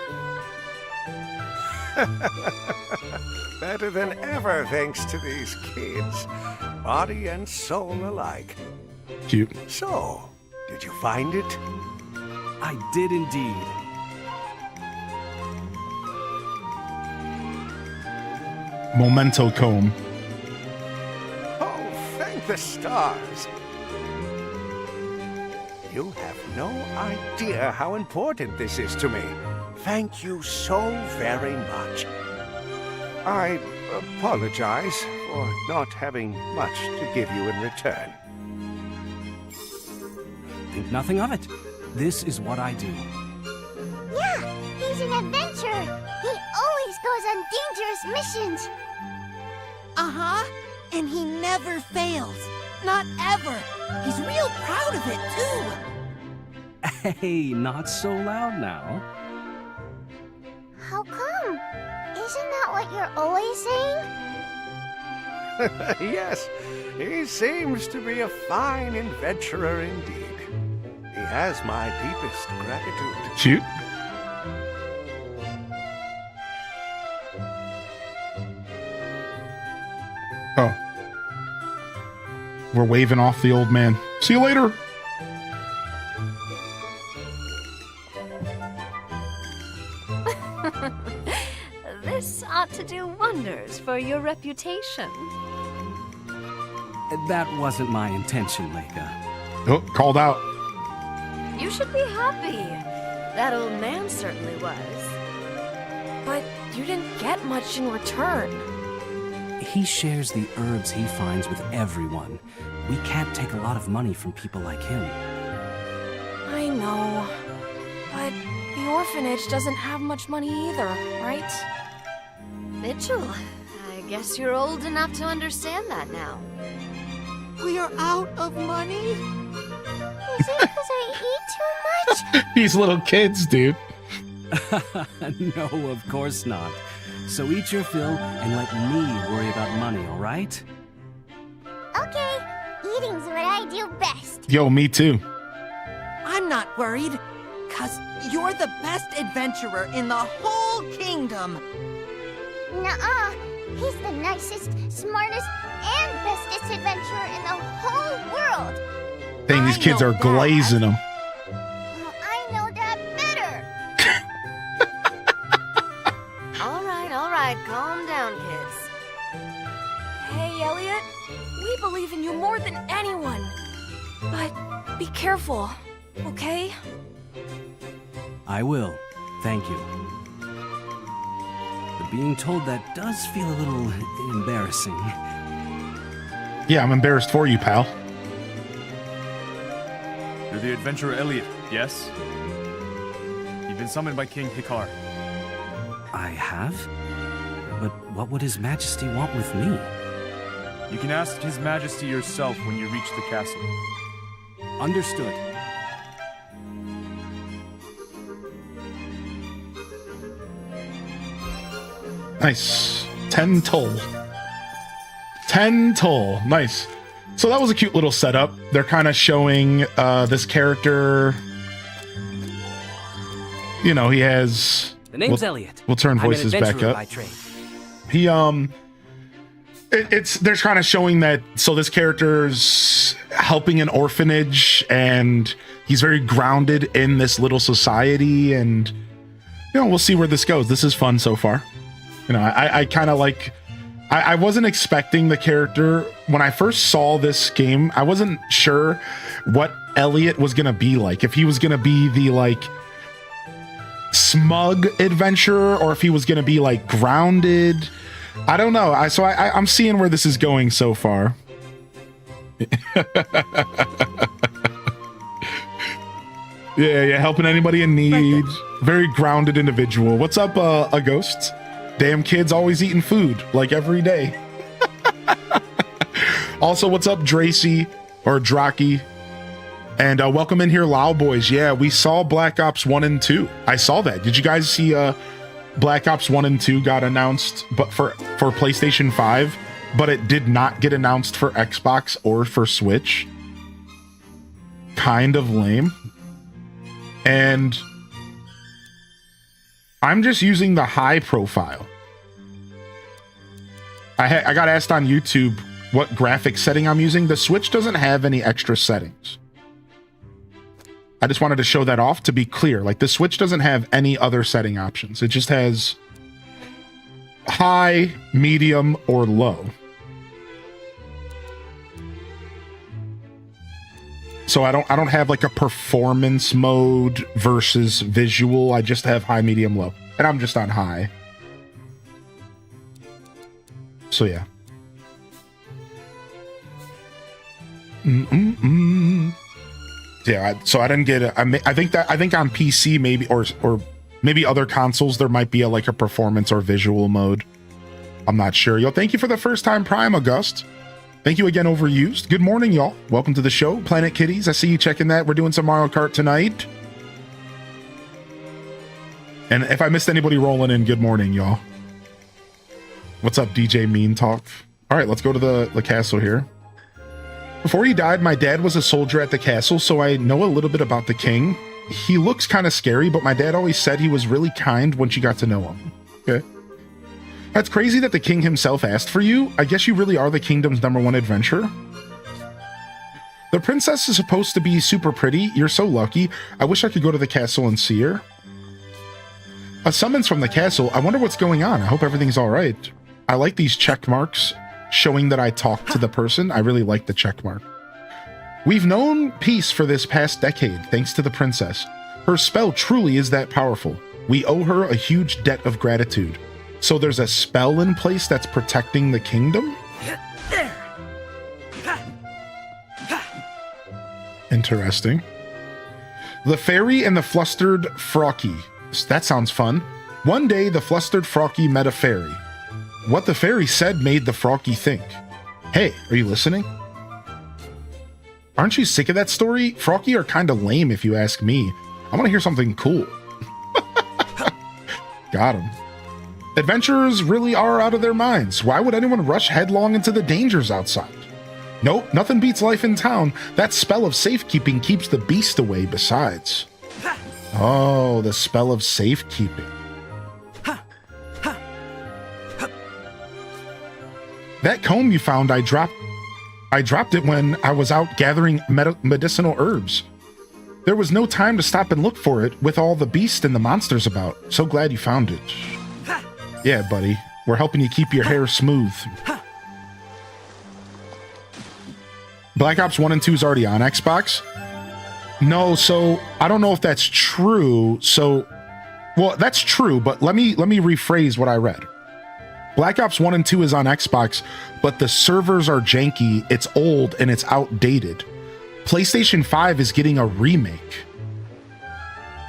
Better than ever, thanks to these kids. Body and soul alike. Cute. So, did you find it? I did indeed. Memento comb. Oh, thank the stars. You have no idea how important this is to me. Thank you so very much. I apologize for not having much to give you in return. Think nothing of it. This is what I do. Yeah, he's an adventurer. He always goes on dangerous missions. Uh-huh. And he never fails. Not ever. He's real proud of it, too. Hey, not so loud now. How come? Isn't that what you're always saying? Yes, he seems to be a fine adventurer indeed. He has my deepest gratitude. Cute. Oh. We're waving off the old man. See you later. This ought to do wonders for your reputation. That wasn't my intention, Leica. Oh, called out. You should be happy. That old man certainly was. But you didn't get much in return. He shares the herbs he finds with everyone. We can't take a lot of money from people like him. I know. But the orphanage doesn't have much money either, right? Mitchell, I guess you're old enough to understand that now. We are out of money? Is it because I eat too much? These little kids, dude. No, of course not. So eat your fill and let me worry about money, all right? Okay, eating's what I do best. Yo, me too. I'm not worried, 'cause you're the best adventurer in the whole kingdom. Nuh-uh. He's the nicest, smartest, and bestest adventurer in the whole world. Dang, these kids are glazing them. Well, I know that better. All right, calm down, kids. Hey, Elliot, we believe in you more than anyone. But be careful, okay? I will. Thank you. But being told that does feel a little embarrassing. Yeah, I'm embarrassed for you, pal. You're the adventurer Elliot, yes? You've been summoned by King Hikar. I have? But what would His Majesty want with me? You can ask His Majesty yourself when you reach the castle. Understood. Nice. 10 toll. 10 toll. Nice. So that was a cute little setup. They're kind of showing this character. You know, he has... The name's Elliot. We'll turn voices back up. By trade. He, they're kind of showing that, so this character's helping an orphanage, and he's very grounded in this little society, and You know, we'll see where this goes. This is fun so far. You know, I kind of like, I wasn't expecting the character. When I first saw this game, I wasn't sure what Elliot was going to be like. If he was going to be the like smug adventurer or if he was going to be like grounded. I don't know. I'm seeing where this is going so far. Yeah, helping anybody in need. Very grounded individual. What's up, a ghost? Damn kids always eating food, like every day. Also, what's up, Dracy or Draki? And welcome in here, Lao Boys. Yeah, we saw Black Ops 1 and 2. I saw that. Did you guys see Black Ops 1 and 2 got announced but for PlayStation 5, but it did not get announced for Xbox or for Switch? Kind of lame. And I'm just using the high profile. I got asked on YouTube what graphic setting I'm using. The Switch doesn't have any extra settings. I just wanted to show that off to be clear. Like, the Switch doesn't have any other setting options. It just has high, medium, or low. So I don't have like a performance mode versus visual. I just have high, medium, low. And I'm just on high. So yeah. Yeah, so I didn't get it. I think on PC maybe or maybe other consoles there might be like a performance or visual mode. I'm not sure. Yo, thank you for the first time Prime, August. Thank you again, Overused. Good morning, y'all. Welcome to the show, Planet Kitties. I see you checking that. We're doing some Mario Kart tonight. And if I missed anybody rolling in, good morning, y'all. What's up, DJ Mean Talk? All right, let's go to the castle here. Before he died, my dad was a soldier at the castle, so I know a little bit about the king. He looks kind of scary, but my dad always said he was really kind once you got to know him. Okay. That's crazy that the king himself asked for you. I guess you really are the kingdom's #1 adventurer. The princess is supposed to be super pretty. You're so lucky. I wish I could go to the castle and see her. A summons from the castle. I wonder what's going on. I hope everything's all right. I like these check marks showing that I talked to the person. I really like the check mark. We've known peace for this past decade, thanks to the princess. Her spell truly is that powerful. We owe her a huge debt of gratitude. So there's a spell in place that's protecting the kingdom? Interesting. The fairy and the flustered Frocky. That sounds fun. One day, the flustered Frocky met a fairy. What the fairy said made the Frocky think. Hey, are you listening? Aren't you sick of that story? Frocky are kind of lame if you ask me. I want to hear something cool. Got him. Adventurers really are out of their minds. Why would anyone rush headlong into the dangers outside? Nope, nothing beats life in town. That spell of safekeeping keeps the beast away besides. Oh, the spell of safekeeping. That comb you found, I dropped it when I was out gathering medicinal herbs. There was no time to stop and look for it with all the beasts and the monsters about. So glad you found it. Yeah, buddy. We're helping you keep your hair smooth. Black Ops 1 and 2 is already on Xbox? No, so I don't know if that's true. Well, that's true, but let me rephrase what I read. Black Ops 1 and 2 is on Xbox, but the servers are janky, it's old, and it's outdated. PlayStation 5 is getting a remake.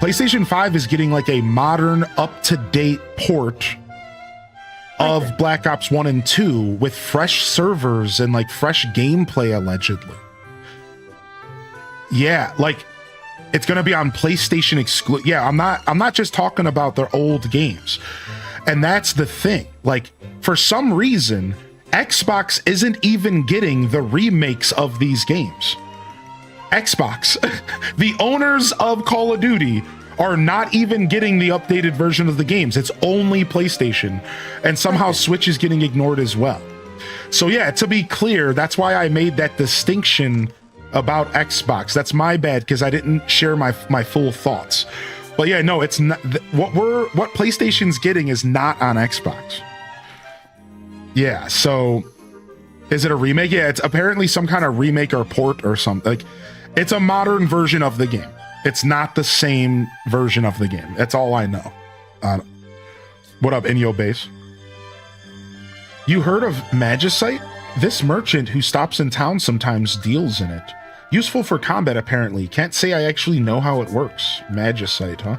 PlayStation 5 is getting like a modern, up-to-date port of Black Ops 1 and 2 with fresh servers and like fresh gameplay, allegedly. Yeah, like it's gonna be on PlayStation exclusive. Yeah, I'm not just talking about their old games. And that's the thing. Like, for some reason, Xbox isn't even getting the remakes of these games. Xbox, the owners of Call of Duty, are not even getting the updated version of the games. It's only PlayStation. And somehow Switch is getting ignored as well. So yeah, to be clear, that's why I made that distinction about Xbox. That's my bad, because I didn't share my full thoughts. But yeah, no, it's not what PlayStation's getting is not on Xbox. Yeah, so is it a remake? Yeah, it's apparently some kind of remake or port or something. Like, it's a modern version of the game. It's not the same version of the game. That's all I know. What up, Inyo Base? You heard of Magicite? This merchant who stops in town sometimes deals in it. Useful for combat, apparently. Can't say I actually know how it works. Magicite, huh?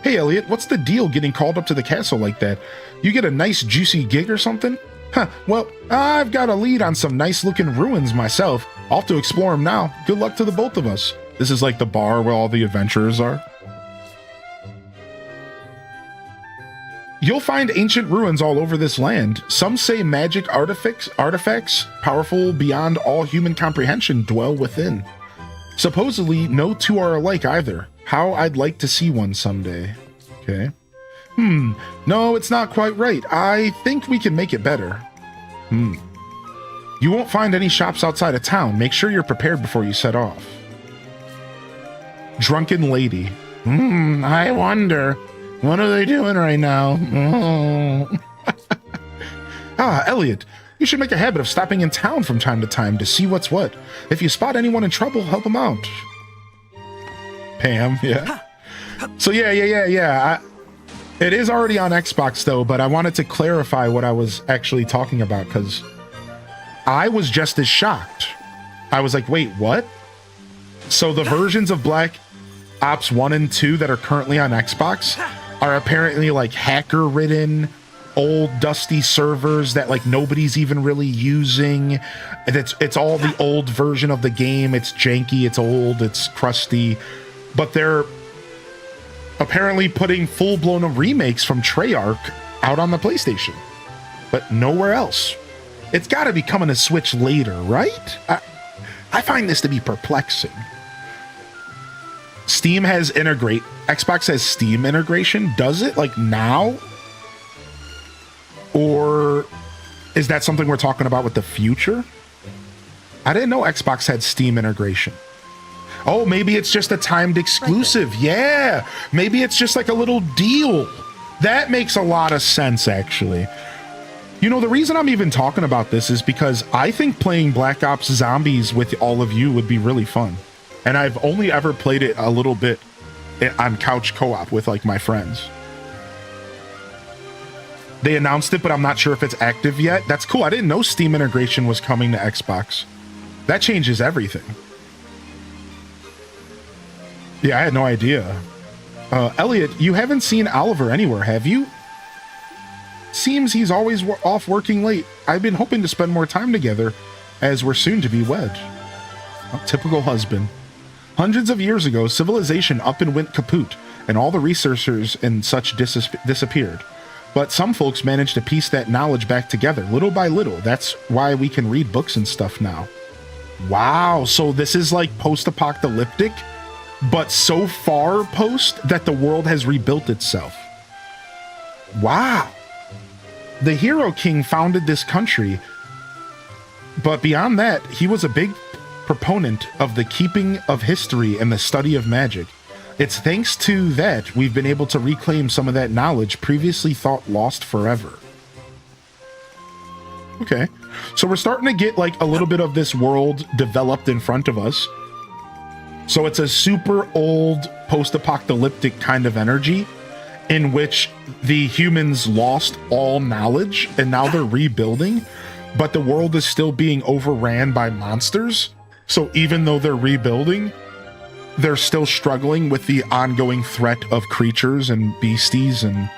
Hey, Elliot, what's the deal getting called up to the castle like that? You get a nice juicy gig or something? Huh, well, I've got a lead on some nice-looking ruins myself. I'll have to explore them now. Good luck to the both of us. This is like the bar where all the adventurers are. You'll find ancient ruins all over this land. Some say magic artifacts powerful beyond all human comprehension dwell within. Supposedly, no two are alike either. How I'd like to see one someday. Okay. No, it's not quite right. I think we can make it better. You won't find any shops outside of town. Make sure you're prepared before you set off. Drunken lady. I wonder. What are they doing right now? Elliot, you should make a habit of stopping in town from time to time to see what's what. If you spot anyone in trouble, help them out. Pam, yeah. So yeah. It is already on Xbox though, but I wanted to clarify what I was actually talking about because I was just as shocked. I was like, wait, what? So the versions of Black Ops 1 and 2 that are currently on Xbox are apparently like hacker-ridden, old dusty servers that like nobody's even really using. It's all the old version of the game. It's janky, it's old, it's crusty, but they're apparently putting full-blown remakes from Treyarch out on the PlayStation, but nowhere else. It's got to be coming to Switch later, right? I find this to be perplexing. Xbox has Steam integration. Does it like now? Or is that something we're talking about with the future? I didn't know Xbox had Steam integration. Oh, maybe it's just a timed exclusive. Yeah, maybe it's just like a little deal. That makes a lot of sense, actually. You know, the reason I'm even talking about this is because I think playing Black Ops Zombies with all of you would be really fun. And I've only ever played it a little bit on couch co-op with like my friends. They announced it, but I'm not sure if it's active yet. That's cool. I didn't know Steam integration was coming to Xbox. That changes everything. Yeah, I had no idea. Elliot, you haven't seen Oliver anywhere, have you? Seems he's always off working late. I've been hoping to spend more time together as we're soon to be wed. A typical husband. Hundreds of years ago, civilization up and went kaput, and all the researchers and such disappeared. But some folks managed to piece that knowledge back together, little by little. That's why we can read books and stuff now. Wow, so this is like post-apocalyptic, but so far post that the world has rebuilt itself. Wow. The Hero King founded this country, but beyond that, he was a big proponent of the keeping of history and the study of magic. It's thanks to that we've been able to reclaim some of that knowledge previously thought lost forever. Okay, so we're starting to get like a little bit of this world developed in front of us. So it's a super old post-apocalyptic kind of energy in which the humans lost all knowledge and now they're rebuilding, but the world is still being overran by monsters. So even though they're rebuilding, they're still struggling with the ongoing threat of creatures and beasties. And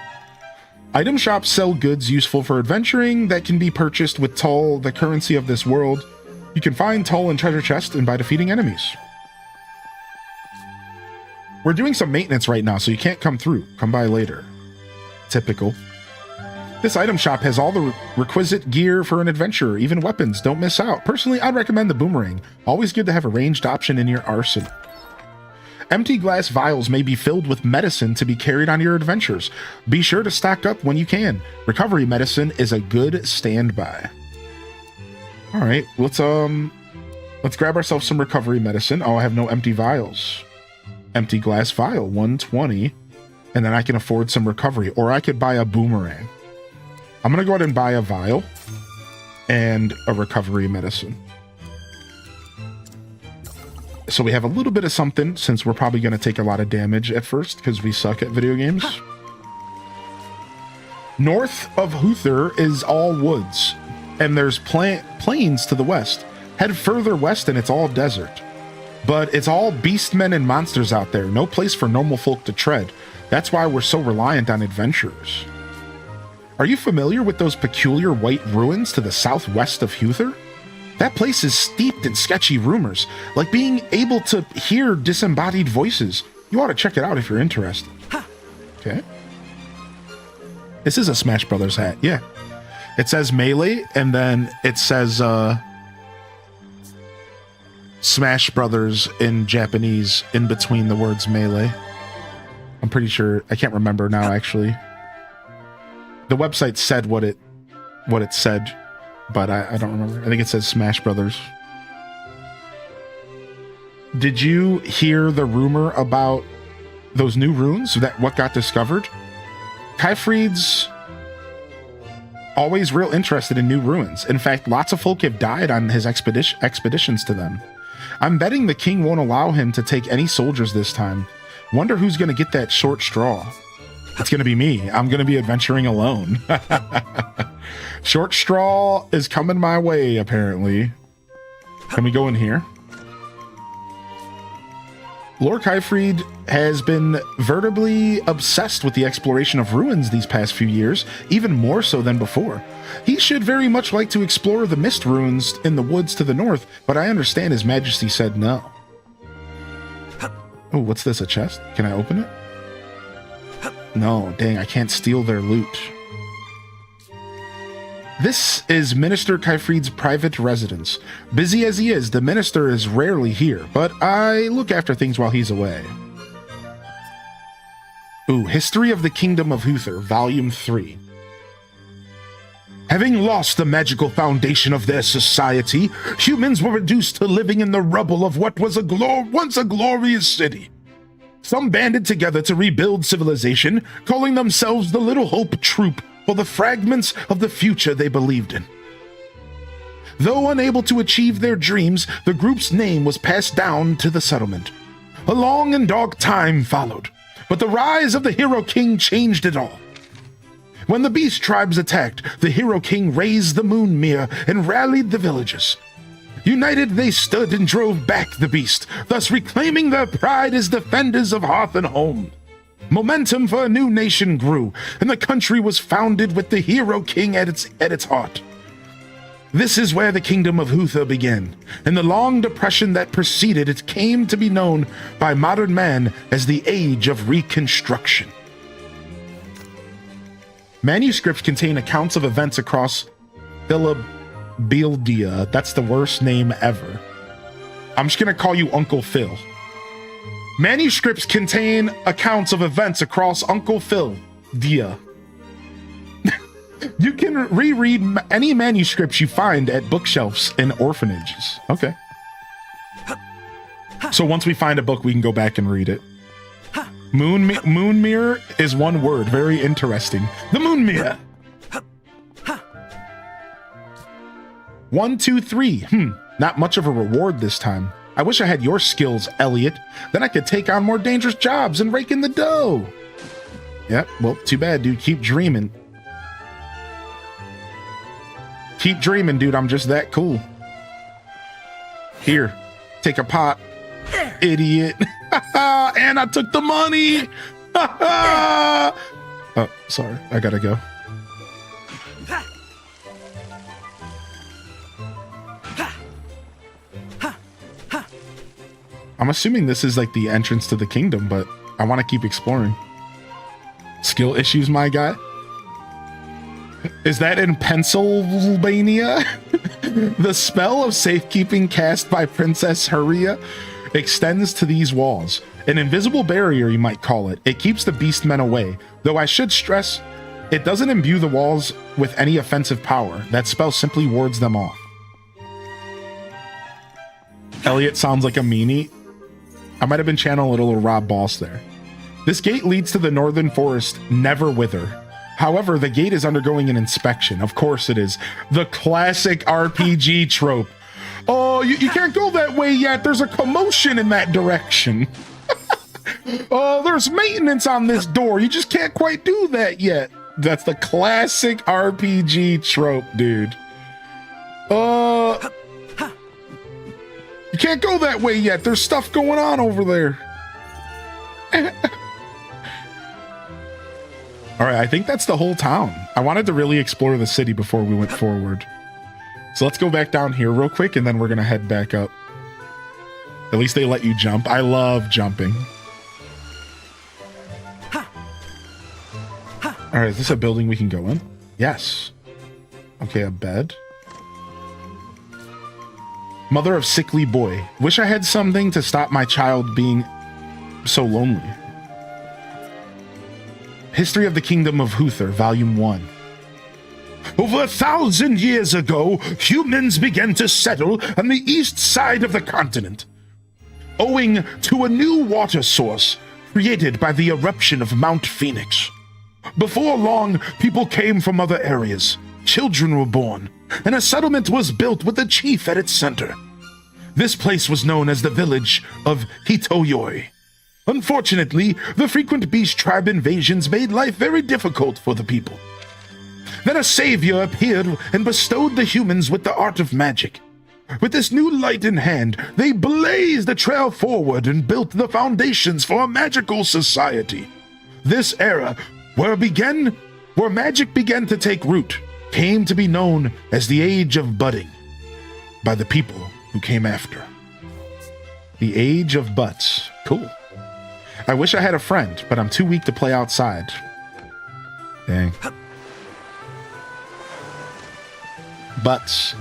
item shops sell goods useful for adventuring that can be purchased with Tull, the currency of this world. You can find Tull in treasure chests and by defeating enemies. We're doing some maintenance right now, so you can't come through. Come by later. Typical. This item shop has all the requisite gear for an adventurer, even weapons. Don't miss out. Personally, I'd recommend the boomerang. Always good to have a ranged option in your arsenal. Empty glass vials may be filled with medicine to be carried on your adventures. Be sure to stock up when you can. Recovery medicine is a good standby. All right, let's grab ourselves some recovery medicine. Oh, I have no empty vials. Empty glass vial, 120. and then I can afford some recovery, or I could buy a boomerang. I'm gonna go ahead and buy a vial and a recovery medicine. So we have a little bit of something, since we're probably gonna take a lot of damage at first because we suck at video games. North of Huther is all woods, and there's plains to the west. Head further west and it's all desert. But it's all beastmen and monsters out there, no place for normal folk to tread. That's why we're so reliant on adventurers. Are you familiar with those peculiar white ruins to the southwest of Huther? That place is steeped in sketchy rumors, like being able to hear disembodied voices. You ought to check it out if you're interested. Okay. This is a Smash Brothers hat, yeah. It says Melee, and then it says Smash Brothers in Japanese in between the words Melee. I'm pretty sure, I can't remember now actually. The website said what it said, but I don't remember. I think it says Smash Brothers. Did you hear the rumor about those new runes, that what got discovered? Kyfried's always real interested in new ruins. In fact, lots of folk have died on his expeditions to them. I'm betting the king won't allow him to take any soldiers this time. Wonder who's going to get that short straw. It's going to be me. I'm going to be adventuring alone. Short straw is coming my way, apparently. Can we go in here? Lord Kyfried has been vertibly obsessed with the exploration of ruins these past few years, even more so than before. He should very much like to explore the mist ruins in the woods to the north, but I understand His Majesty said no. Oh, what's this, a chest? Can I open it? No, dang, I can't steal their loot. This is Minister Kyfried's private residence. Busy as he is, the minister is rarely here, but I look after things while he's away. Ooh, History of the Kingdom of Huther, Volume 3. Having lost the magical foundation of their society, humans were reduced to living in the rubble of what was once a glorious city. Some banded together to rebuild civilization, calling themselves the Little Hope Troop, for the fragments of the future they believed in. Though unable to achieve their dreams, the group's name was passed down to the settlement. A long and dark time followed, but the rise of the Hero King changed it all. When the Beast Tribes attacked, the Hero King raised the Moonmere and rallied the villagers. United, they stood and drove back the Beast, thus reclaiming their pride as defenders of hearth and home. Momentum for a new nation grew, and the country was founded with the Hero King at its heart. This is where the Kingdom of Huther began, and the long depression that preceded it came to be known by modern man as the Age of Reconstruction. Manuscripts contain accounts of events across Philabilidia. That's the worst name ever. I'm just gonna call you Uncle Phil. Manuscripts contain accounts of events across Uncle Phil, Dia. You can reread any manuscripts you find at bookshelves and orphanages. Okay. So once we find a book, we can go back and read it. Moonmere is one word. Very interesting. The Moonmere. 1, 2, 3. Not much of a reward this time. I wish I had your skills, Elliot. Then I could take on more dangerous jobs and rake in the dough. Yep, well, too bad, dude. Keep dreaming. Keep dreaming, dude. I'm just that cool. Here, take a pot. Idiot. And I took the money. Oh, sorry. I gotta go. I'm assuming this is like the entrance to the kingdom, but I want to keep exploring. Skill issues, my guy? Is that in Pennsylvania? The spell of safekeeping cast by Princess Huria extends to these walls. An invisible barrier, you might call it. It keeps the beastmen away, though I should stress, it doesn't imbue the walls with any offensive power. That spell simply wards them off. Elliot sounds like a meanie. I might have been channeling a little Rob Boss there. This gate leads to the northern forest, Neverwither. However, the gate is undergoing an inspection. Of course it is. The classic RPG trope. Oh, you can't go that way yet. There's a commotion in that direction. Oh, there's maintenance on this door. You just can't quite do that yet. That's the classic RPG trope, dude. You can't go that way yet. There's stuff going on over there. All right, I think that's the whole town. I wanted to really explore the city before we went forward. So let's go back down here real quick, and then we're going to head back up. At least they let you jump. I love jumping. All right, is this a building we can go in? Yes. Okay, a bed. Mother of sickly boy. Wish I had something to stop my child being so lonely. History of the Kingdom of Huther, Volume 1. Over 1,000 years ago, humans began to settle on the east side of the continent, owing to a new water source created by the eruption of Mount Phoenix. Before long, people came from other areas, children were born, and a settlement was built with a chief at its center. This place was known as the village of Hitoyoi. Unfortunately, the frequent beast tribe invasions made life very difficult for the people. Then a savior appeared and bestowed the humans with the art of magic. With this new light in hand, they blazed a trail forward and built the foundations for a magical society. This era, where magic began to take root, came to be known as the Age of Budding by the people who came after. The Age of Butts. Cool. I wish I had a friend, but I'm too weak to play outside. Dang. Butts.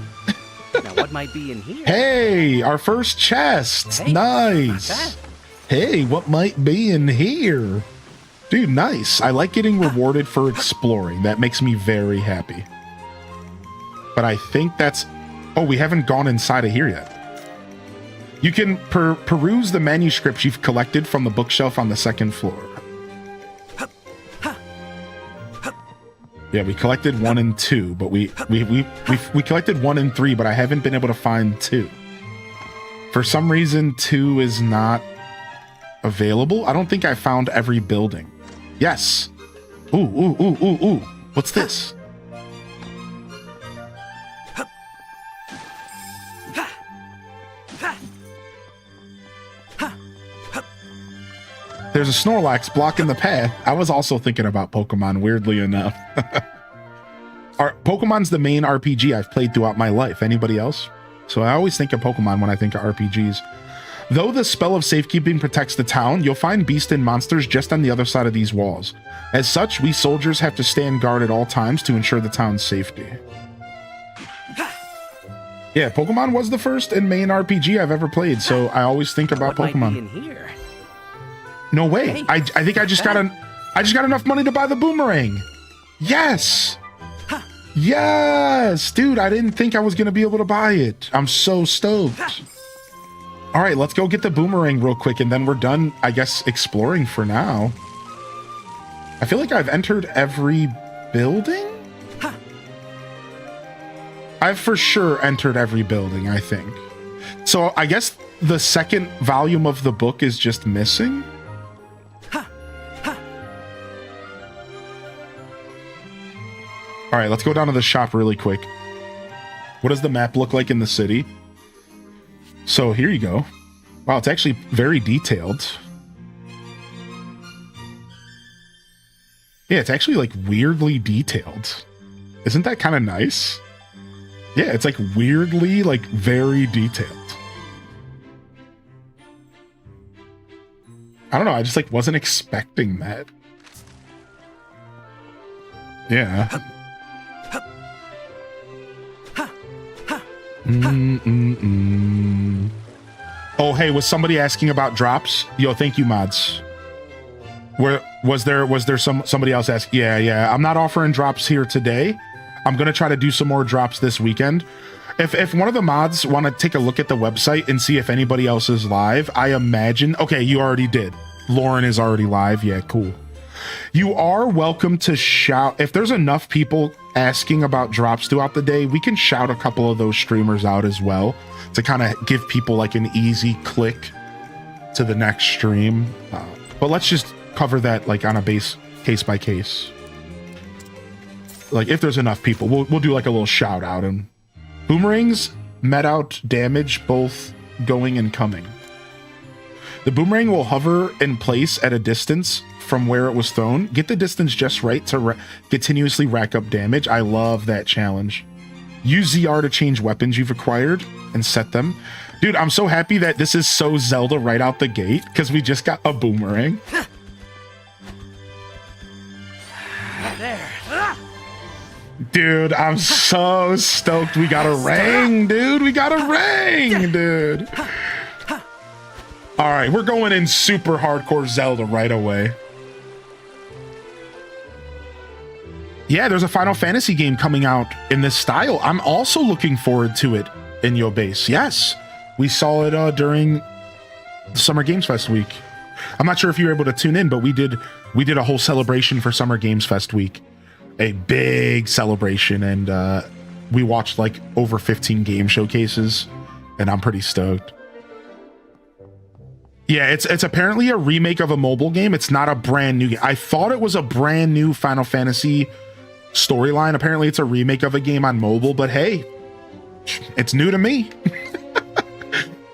Now what might be in here? Hey, our first chest. Hey, nice. Hey, what might be in here? Dude, nice. I like getting rewarded for exploring. That makes me very happy. But I think that's... Oh, we haven't gone inside of here yet. You can peruse the manuscripts you've collected from the bookshelf on the second floor. Yeah, we collected 1 and 2, but we collected 1 and 3, but I haven't been able to find 2. For some reason, 2 is not available. I don't think I found every building. Yes. Ooh. What's this? There's a Snorlax blocking the path. I was also thinking about Pokemon, weirdly enough. Pokemon's the main RPG I've played throughout my life. Anybody else? So I always think of Pokemon when I think of RPGs. Though the spell of safekeeping protects the town, you'll find beasts and monsters just on the other side of these walls. As such, we soldiers have to stand guard at all times to ensure the town's safety. Yeah, Pokemon was the first and main RPG I've ever played, so I always think about what Pokemon. Might be in here? No way. Hey, I think I just got enough money to buy the boomerang. Yes. Yes, dude, I didn't think I was going to be able to buy it. I'm so stoked. All right, let's go get the boomerang real quick and then we're done, I guess, exploring for now. I feel like I've entered every building. I've for sure entered every building, I think. So I guess the second volume of the book is just missing. All right, let's go down to the shop really quick. What does the map look like in the city? So here you go. Wow, it's actually very detailed. Yeah, it's actually like weirdly detailed. Isn't that kind of nice? Yeah, it's like weirdly, like very detailed. I don't know, I just like wasn't expecting that. Yeah. Oh, hey, was somebody asking about drops? Yo, thank you, mods. Where was there somebody else asking? Yeah. I'm not offering drops here today. I'm gonna try to do some more drops this weekend. If one of the mods want to take a look at the website and see if anybody else is live, I imagine. Okay, you already did. Lauren is already live. Yeah, cool. You are welcome to shout. If there's enough people asking about drops throughout the day, we can shout a couple of those streamers out as well to kind of give people like an easy click to the next stream. But let's just cover that like on a base case by case. Like if there's enough people, we'll do like a little shout out. And boomerangs met out damage both going and coming. The boomerang will hover in place at a distance from where it was thrown. Get the distance just right to continuously rack up damage. I love that challenge. Use ZR to change weapons you've acquired and set them. Dude, I'm so happy that this is so Zelda right out the gate because we just got a boomerang. There. Dude, I'm so stoked we got a ring, dude. We got a ring, dude. All right, we're going in super hardcore Zelda right away. Yeah, there's a Final Fantasy game coming out in this style. I'm also looking forward to it in your base. Yes, we saw it during the Summer Games Fest week. I'm not sure if you were able to tune in, but we did a whole celebration for Summer Games Fest week. A big celebration, and we watched like over 15 game showcases, and I'm pretty stoked. Yeah, it's apparently a remake of a mobile game. It's not a brand new game. I thought it was a brand new Final Fantasy storyline. Apparently it's a remake of a game on mobile, but hey, it's new to me.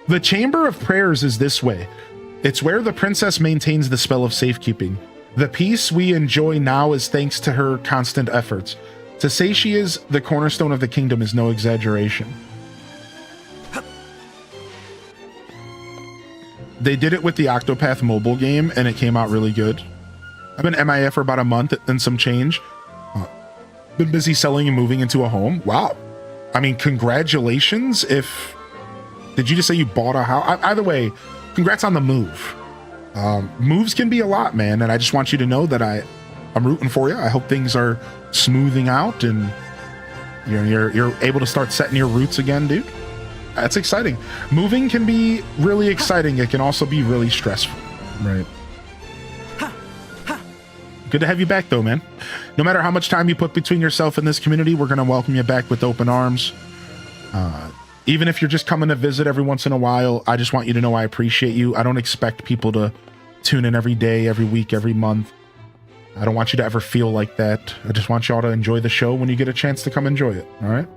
The Chamber of Prayers is this way. It's where the princess maintains the spell of safekeeping. The peace we enjoy now is thanks to her constant efforts. To say she is the cornerstone of the kingdom is no exaggeration. They did it with the Octopath mobile game, and it came out really good. I've been MIA for about a month and some change. Been busy selling and moving into a home. Wow. I mean, congratulations. Did you just say you bought a house? Either way, congrats on the move. Moves can be a lot, man, and I just want you to know that I'm rooting for you. I hope things are smoothing out and you're able to start setting your roots again, dude. That's exciting. Moving can be really exciting. It can also be really stressful. Right. Good to have you back, though, man. No matter how much time you put between yourself and this community, we're going to welcome you back with open arms. Even if you're just coming to visit every once in a while, I just want you to know I appreciate you. I don't expect people to tune in every day, every week, every month. I don't want you to ever feel like that. I just want y'all to enjoy the show when you get a chance to come enjoy it. All right?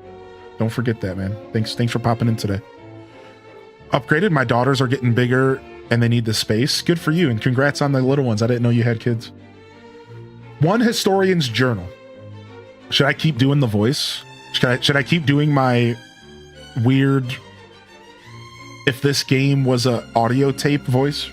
Don't forget that, man. Thanks for popping in today. Upgraded. My daughters are getting bigger and they need the space. Good for you. And congrats on the little ones. I didn't know you had kids. One historian's journal. Should I keep doing the voice? Should I keep doing my weird if this game was a audio tape voice?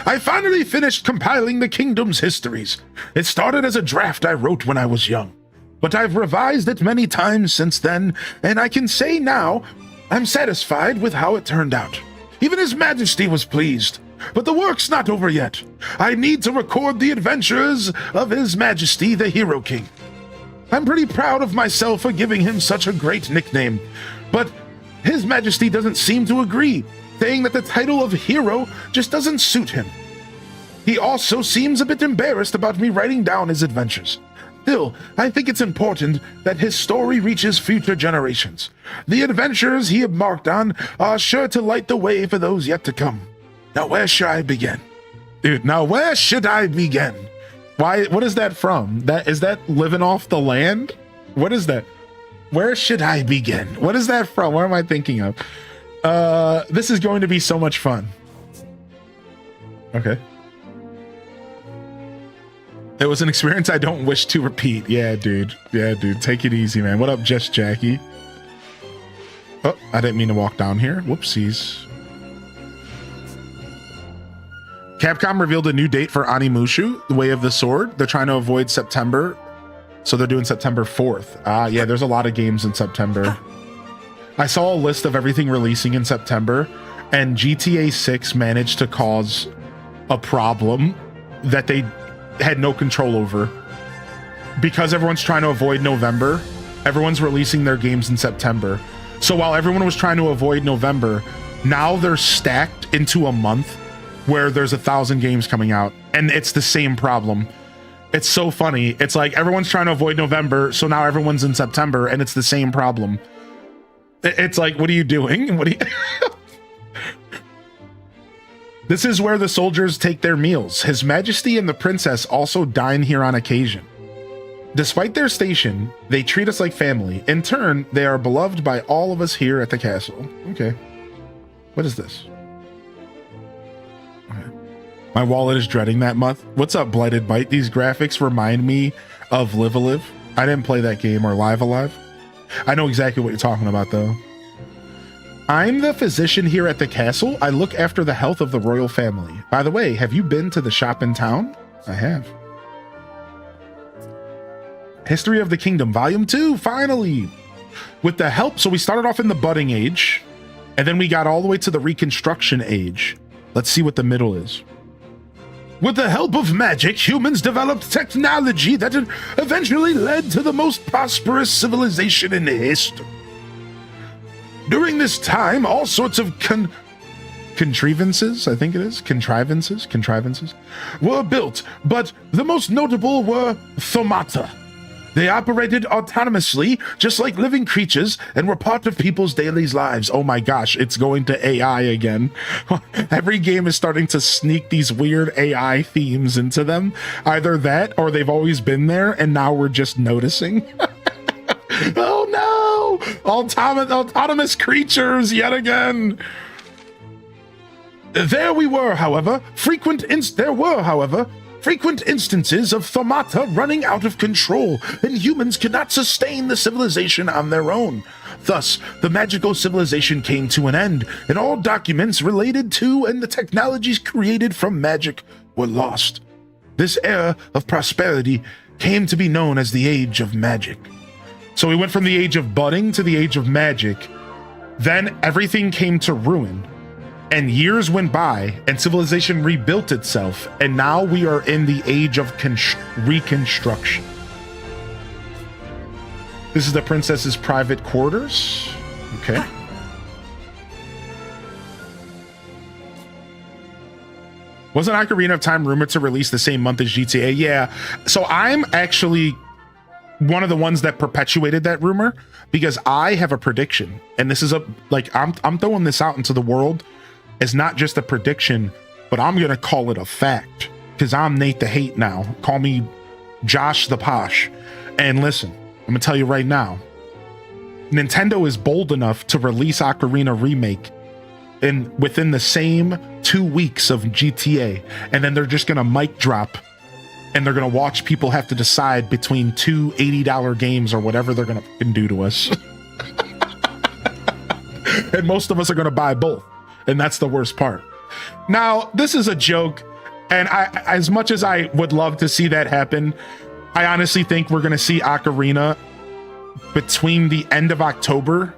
I finally finished compiling the kingdom's histories. It started as a draft I wrote when I was young, but I've revised it many times since then, and I can say now I'm satisfied with how it turned out. Even His Majesty was pleased. But the work's not over yet. I need to record the adventures of His Majesty the Hero King. I'm pretty proud of myself for giving him such a great nickname, but His Majesty doesn't seem to agree, saying that the title of hero just doesn't suit him. He also seems a bit embarrassed about me writing down his adventures. Still, I think it's important that his story reaches future generations. The adventures he embarked on are sure to light the way for those yet to come. Now where should I begin? Dude, now where should I begin? Why, what is that from? Is that Living Off the Land? What is that? Where should I begin? What is that from? What am I thinking of? This is going to be so much fun. Okay. It was an experience I don't wish to repeat. Yeah, dude. Yeah, dude. Take it easy, man. What up, Just Jackie? Oh, I didn't mean to walk down here. Whoopsies. Capcom revealed a new date for Onimusha, The Way of the Sword. They're trying to avoid September, so they're doing September 4th. Yeah, there's a lot of games in September. I saw a list of everything releasing in September, and GTA 6 managed to cause a problem that they had no control over. Because everyone's trying to avoid November, everyone's releasing their games in September. So while everyone was trying to avoid November, now they're stacked into a month where there's 1,000 games coming out, and it's the same problem. It's so funny. It's like everyone's trying to avoid November, so now everyone's in September, and it's the same problem. It's like, what are you doing? What are you... This is where the soldiers take their meals. His Majesty and the princess also dine here on occasion. Despite their station, they treat us like family. In turn, they are beloved by all of us here at the castle. Okay. What is this? Okay. My wallet is dreading that month. What's up, Blighted Bite? These graphics remind me of Live a Live. I didn't play that game, or Live Alive. I know exactly what you're talking about, though. I'm the physician here at the castle. I look after the health of the royal family. By the way, have you been to the shop in town? I have. History of the Kingdom, Volume 2, finally! With the help, so we started off in the budding age, and then we got all the way to the Reconstruction age. Let's see what the middle is. With the help of magic, humans developed technology that eventually led to the most prosperous civilization in history. During this time, all sorts of contrivances, I think it is, contrivances, were built, but the most notable were thomata. They operated autonomously, just like living creatures, and were part of people's daily lives. Oh my gosh, it's going to AI again. Every game is starting to sneak these weird AI themes into them. Either that, or they've always been there, and now we're just noticing. Oh no! Autonomous creatures yet again! There were, however, frequent instances of thomata running out of control, and humans could not sustain the civilization on their own. Thus, the magical civilization came to an end, and all documents related to and the technologies created from magic were lost. This era of prosperity came to be known as the Age of Magic. So we went from the Age of Budding to the Age of Magic. Then everything came to ruin. And years went by, and civilization rebuilt itself, and now we are in the age of reconstruction. This is the princess's private quarters. Okay. Wasn't Ocarina of Time rumored to release the same month as GTA? Yeah. So I'm actually one of the ones that perpetuated that rumor, because I have a prediction, and this is I'm throwing this out into the world. It's not just a prediction, but I'm going to call it a fact, because I'm Nate the Hate now. Call me Josh the Posh. And listen, I'm going to tell you right now, Nintendo is bold enough to release Ocarina Remake within the same 2 weeks of GTA. And then they're just going to mic drop, and they're going to watch people have to decide between two $80 games or whatever they're going to do to us. And most of us are going to buy both. And that's the worst part. Now, this is a joke, and as much as I would love to see that happen, I honestly think we're going to see Ocarina between the end of October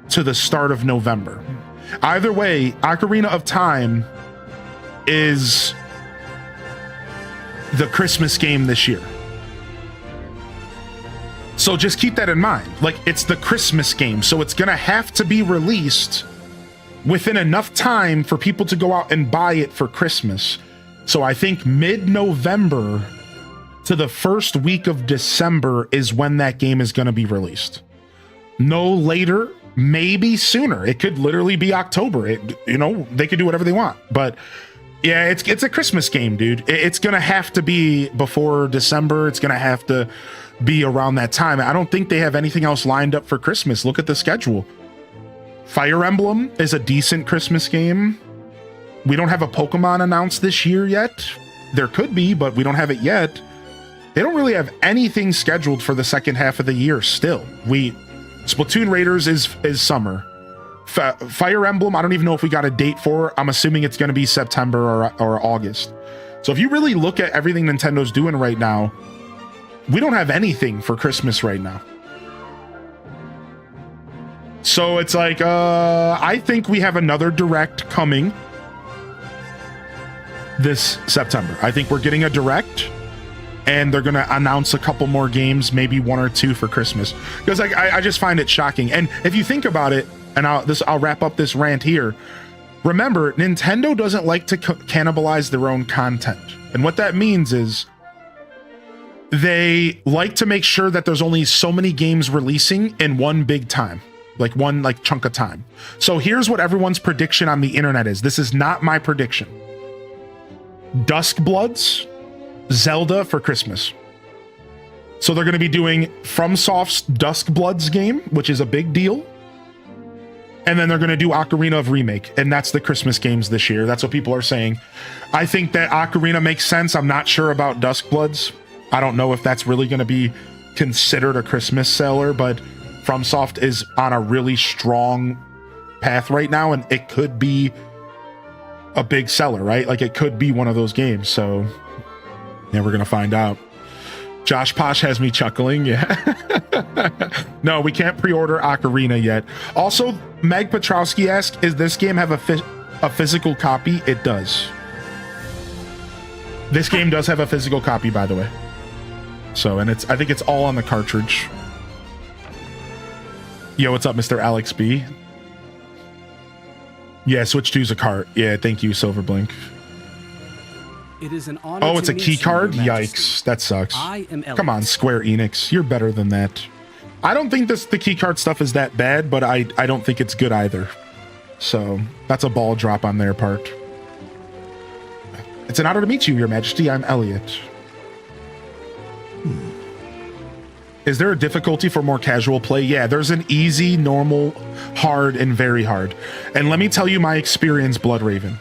to the start of November. Either way, Ocarina of Time is the Christmas game this year. So just keep that in mind. Like, it's the Christmas game, so it's going to have to be released within enough time for people to go out and buy it for Christmas. So I think mid-November to the first week of December is when that game is going to be released. No later, maybe sooner. It could literally be October. They could do whatever they want. But yeah, it's a Christmas game, dude. It's going to have to be before December. It's going to have to be around that time. I don't think they have anything else lined up for Christmas. Look at the schedule. Fire Emblem is a decent Christmas game. We don't have a Pokemon announced this year yet. There could be, but we don't have it yet. They don't really have anything scheduled for the second half of the year still. Splatoon Raiders is summer. Fire Emblem, I don't even know if we got a date for. I'm assuming it's going to be September or August. So if you really look at everything Nintendo's doing right now, we don't have anything for Christmas right now. So it's like, I think we have another Direct coming this September. I think we're getting a Direct, and they're going to announce a couple more games, maybe one or two for Christmas. Because I just find it shocking. And if you think about it, and I'll wrap up this rant here, Remember, Nintendo doesn't like to cannibalize their own content. And what that means is they like to make sure that there's only so many games releasing in one big time, like one like chunk of time. So here's what everyone's prediction on the internet is. This is not my prediction. Duskbloods, Zelda for Christmas. So they're going to be doing FromSoft's Duskbloods game, which is a big deal. And then they're going to do Ocarina of Remake, and that's the Christmas games this year. That's what people are saying. I think that Ocarina makes sense. I'm not sure about Duskbloods. I don't know if that's really going to be considered a Christmas seller, but FromSoft is on a really strong path right now, and it could be a big seller, right? Like, it could be one of those games. So, yeah, we're going to find out. Josh Posh has me chuckling. Yeah. No, we can't pre-order Ocarina yet. Also, Meg Petrowski asked, "Is this game have a physical copy?" It does. This game does have a physical copy, by the way. So, and I think it's all on the cartridge. Yo, what's up, Mr. Alex B? Yeah, Switch 2's a cart. Yeah, thank you, Silverblink. It is an honor. Oh, it's a key card? Yikes, that sucks. I am Elliot. Come on, Square Enix, you're better than that. I don't think the key card stuff is that bad, but I don't think it's good either. So that's a ball drop on their part. It's an honor to meet you, Your Majesty. I'm Elliot. Is there a difficulty for more casual play? Yeah, there's an easy, normal, hard, and very hard. And let me tell you my experience, Bloodraven.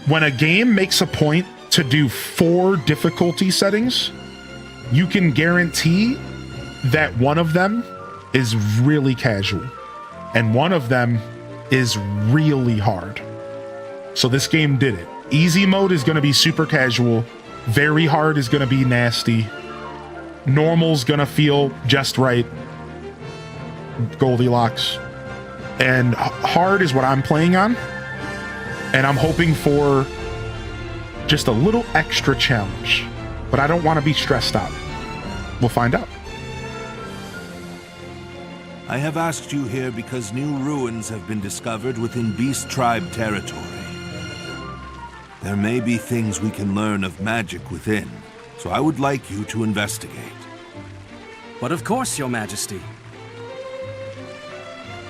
When a game makes a point to do 4 difficulty settings, you can guarantee that one of them is really casual and one of them is really hard. So this game did it. Easy mode is going to be super casual. Very hard is going to be nasty. Normal's going to feel just right. Goldilocks. And hard is what I'm playing on. And I'm hoping for just a little extra challenge. But I don't want to be stressed out. We'll find out. I have asked you here because new ruins have been discovered within Beast Tribe territory. There may be things we can learn of magic within, so I would like you to investigate. But of course, Your Majesty.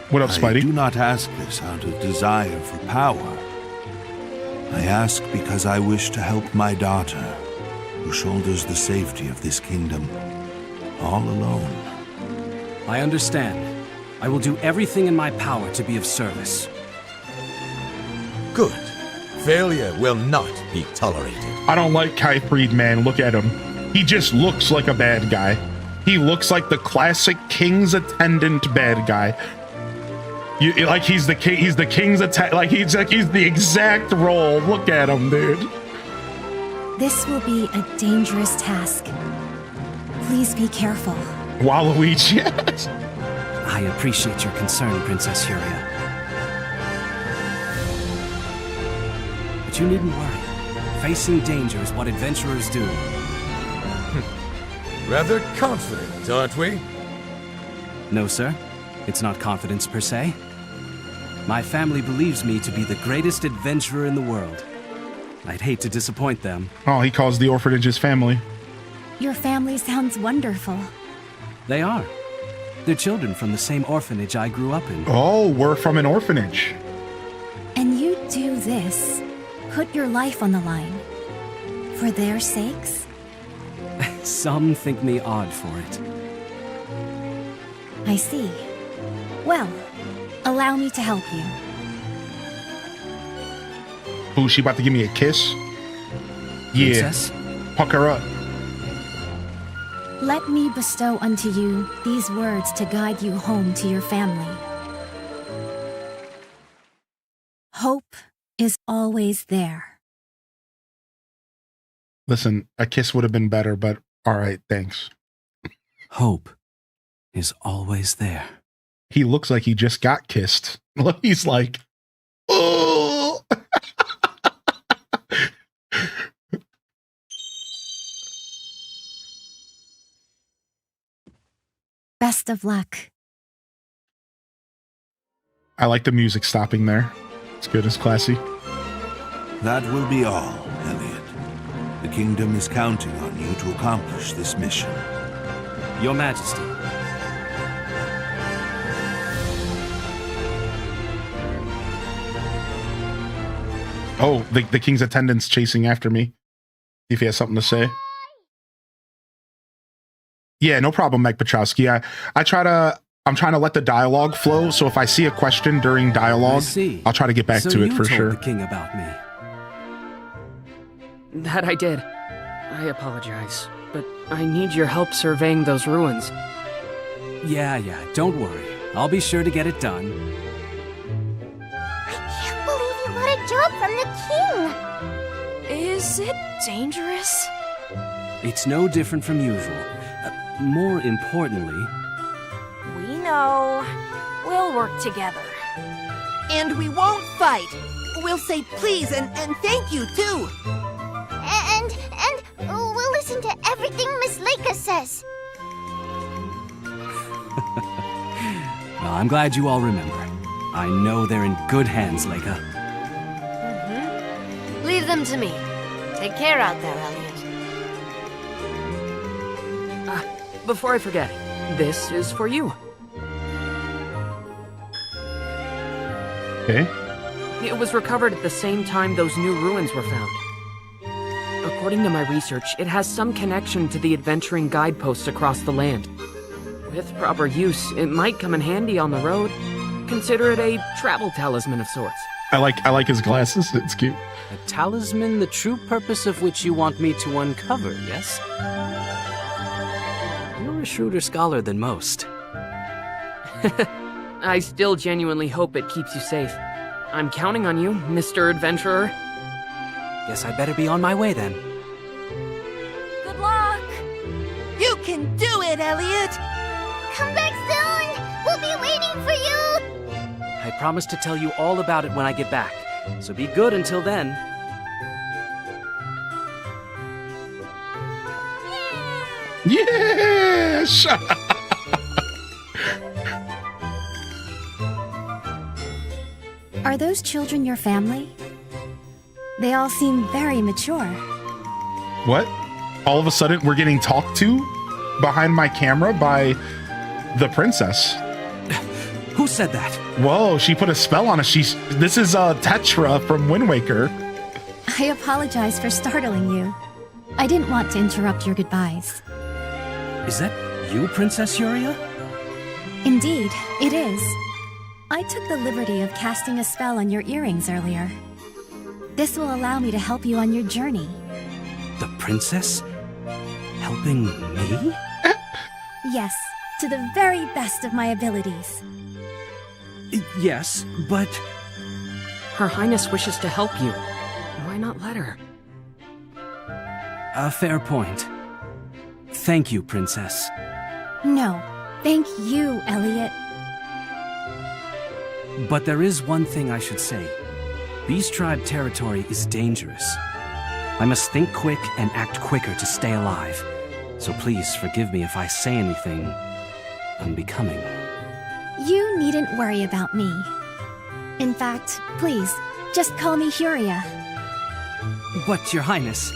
What up, Spidey? I do not ask this out of desire for power. I ask because I wish to help my daughter, who shoulders the safety of this kingdom, all alone. I understand. I will do everything in my power to be of service. Good. Failure will not be tolerated. I don't like Kyfried, man. Look at him. He just looks like a bad guy. He looks like the classic King's Attendant bad guy. Like he's the king. He's the King's attendant. Like he's the exact role. Look at him, dude. This will be a dangerous task. Please be careful. Waluigi, yes. I appreciate your concern, Princess Huria. But you needn't worry. Facing danger is what adventurers do. Rather confident, aren't we? No, sir. It's not confidence per se. My family believes me to be the greatest adventurer in the world. I'd hate to disappoint them. Oh, he calls the orphanage his family. Your family sounds wonderful. They are. They're children from the same orphanage I grew up in. Oh, we're from an orphanage. And you do this. Put your life on the line. For their sakes? Some think me odd for it. I see. Well, allow me to help you. Ooh, she about to give me a kiss? Princess? Yeah. Puck her up. Let me bestow unto you these words to guide you home to your family. Hope is always there. Listen, a kiss would have been better, but all right, thanks. Hope is always there. He looks like he just got kissed. He's like, oh. Best of luck. I like the music stopping there. It's good, it's classy. That will be all, Elliot. The kingdom is counting on you to accomplish this mission. Your Majesty. Oh, the king's attendant's chasing after me. See if he has something to say. Yeah, no problem, Meg Petrowski. I'm trying to let the dialogue flow, so if I see a question during dialogue, I'll try to get back to it for sure. So you told the king about me. That I did. I apologize, but I need your help surveying those ruins. Yeah, don't worry. I'll be sure to get it done. I can't believe you got a job from the king! Is it dangerous? It's no different from usual. More importantly... We know. We'll work together. And we won't fight. We'll say please and thank you, too. And we'll listen to everything Miss Leica says. Well, I'm glad you all remember. I know they're in good hands, Leica. Leave them to me. Take care out there, Elliot. Before I forget, this is for you. Okay. It was recovered at the same time those new ruins were found. According to my research, it has some connection to the adventuring guideposts across the land. With proper use, it might come in handy on the road. Consider it a travel talisman of sorts. I like his glasses. It's cute. A talisman, the true purpose of which you want me to uncover, yes? You're a shrewder scholar than most. I still genuinely hope it keeps you safe. I'm counting on you, Mr. Adventurer. Guess I better be on my way then. Good luck! You can do it, Elliot! Come back soon! We'll be waiting for you! I promise to tell you all about it when I get back, so be good until then. Yes! Are those children your family? They all seem very mature. What? All of a sudden, we're getting talked to behind my camera by the princess. Who said that? Whoa, she put a spell on us. This is Tetra from Wind Waker. I apologize for startling you. I didn't want to interrupt your goodbyes. Is that you, Princess Yuria? Indeed, it is. I took the liberty of casting a spell on your earrings earlier. This will allow me to help you on your journey. The princess? Helping me? Yes, to the very best of my abilities. Yes, but... Her Highness wishes to help you. Why not let her? A fair point. Thank you, Princess. No, thank you, Elliot. But there is one thing I should say. Beast Tribe territory is dangerous. I must think quick and act quicker to stay alive. So please forgive me if I say anything unbecoming. You needn't worry about me. In fact, please, just call me Huria. But, Your Highness...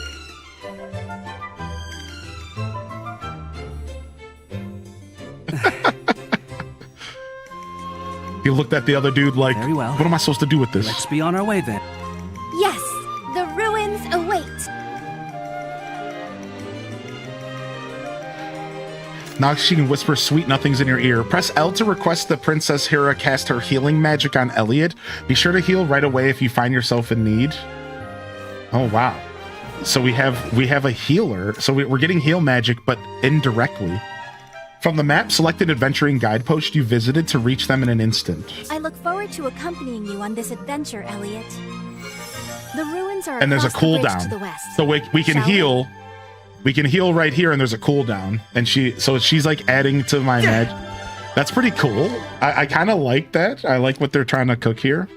He looked at the other dude like, very well. What am I supposed to do with this? Let's be on our way then. Yes, the ruins await. Now she can whisper sweet nothings in your ear. Press L to request that Princess Hera cast her healing magic on Elliot. Be sure to heal right away if you find yourself in need. Oh, wow. So we have a healer. So we're getting heal magic, but indirectly. From the map, select an adventuring guidepost you visited to reach them in an instant. I look forward to accompanying you on this adventure, Elliot. The ruins are and there's a across the bridge cooldown. to the west. So we can heal. We can heal right here, and there's a cooldown. And she's like adding to my magic. That's pretty cool. I kind of like that. I like what they're trying to cook here.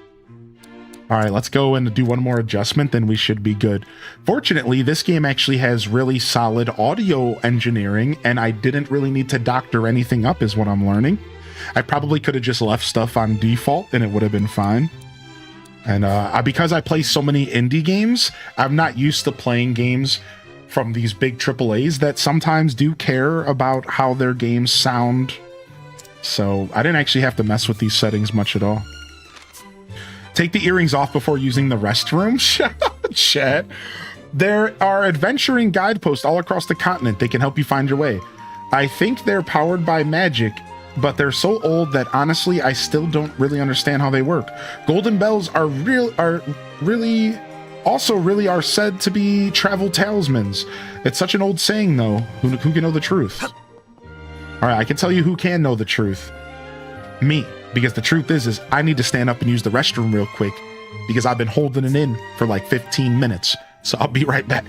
All right, let's go and do one more adjustment, then we should be good. Fortunately, this game actually has really solid audio engineering, and I didn't really need to doctor anything up, is what I'm learning. I probably could have just left stuff on default, and it would have been fine. And because I play so many indie games, I'm not used to playing games from these big AAAs that sometimes do care about how their games sound. So I didn't actually have to mess with these settings much at all. Take the earrings off before using the restroom. Chat. There are adventuring guideposts all across the continent. They can help you find your way. I think they're powered by magic, but they're so old that honestly, I still don't really understand how they work. Golden bells are really said to be travel talismans. It's such an old saying, though. Who can know the truth? All right, I can tell you who can know the truth. Me. Because the truth is I need to stand up and use the restroom real quick because I've been holding it in for like 15 minutes. So I'll be right back.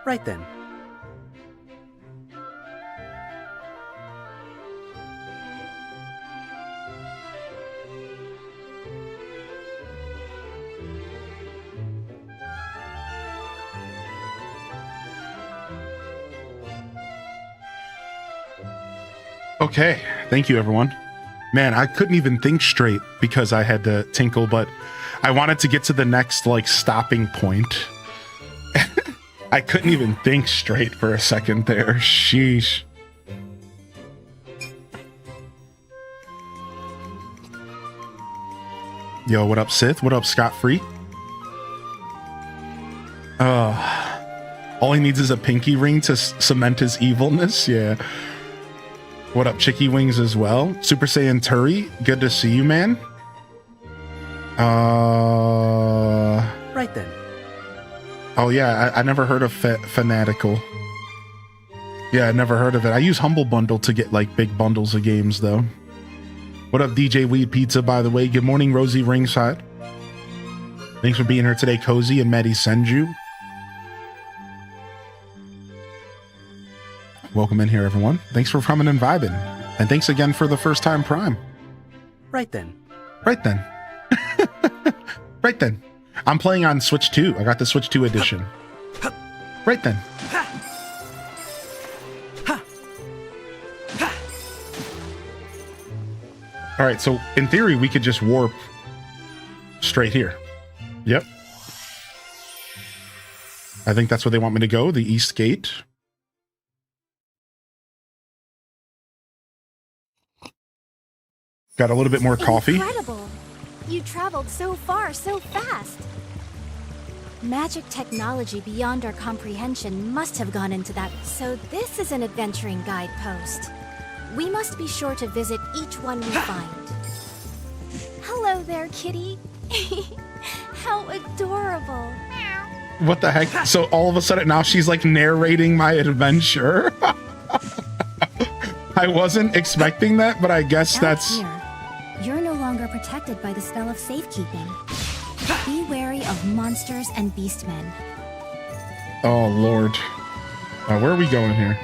Right then. Okay, thank you everyone. Man, I couldn't even think straight because I had to tinkle, but I wanted to get to the next like stopping point. I couldn't even think straight for a second there. Sheesh. Yo, what up, Sith? What up, Scott Free? All he needs is a pinky ring to cement his evilness. Yeah. What up, Chicky Wings as well? Super Saiyan Turi, good to see you, man. Right then. Oh yeah, I never heard of Fanatical. Yeah, I never heard of it. I use Humble Bundle to get like big bundles of games though. What up, DJ Weed Pizza, by the way? Good morning, Rosie Ringside. Thanks for being here today, Cozy and Maddie Senju. Welcome in here, everyone. Thanks for coming and vibing. And thanks again for the first time Prime. Right then. Right then. Right then. I'm playing on Switch 2. I got the Switch 2 edition. Right then. All right, so in theory, we could just warp straight here. Yep. I think that's where they want me to go, the East Gate. Got a little bit more coffee. Incredible! You traveled so far, so fast. Magic technology beyond our comprehension must have gone into that. So this is an adventuring guidepost. We must be sure to visit each one we find. Hello there, kitty. How adorable. What the heck? So all of a sudden now she's like narrating my adventure. I wasn't expecting that, but I guess that's... You're no longer protected by the spell of safekeeping. Be wary of monsters and beastmen. Oh, Lord. Where are we going here?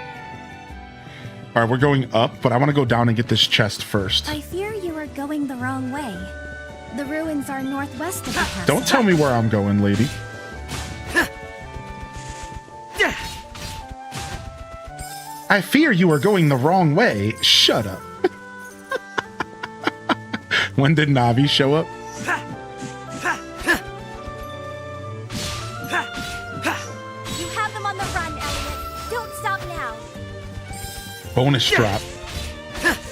All right, we're going up, but I want to go down and get this chest first. I fear you are going the wrong way. The ruins are northwest of the castle. Don't tell me where I'm going, lady. I fear you are going the wrong way. Shut up. When did Navi show up? You have them on the run, Elliot. Don't stop now. Bonus drop.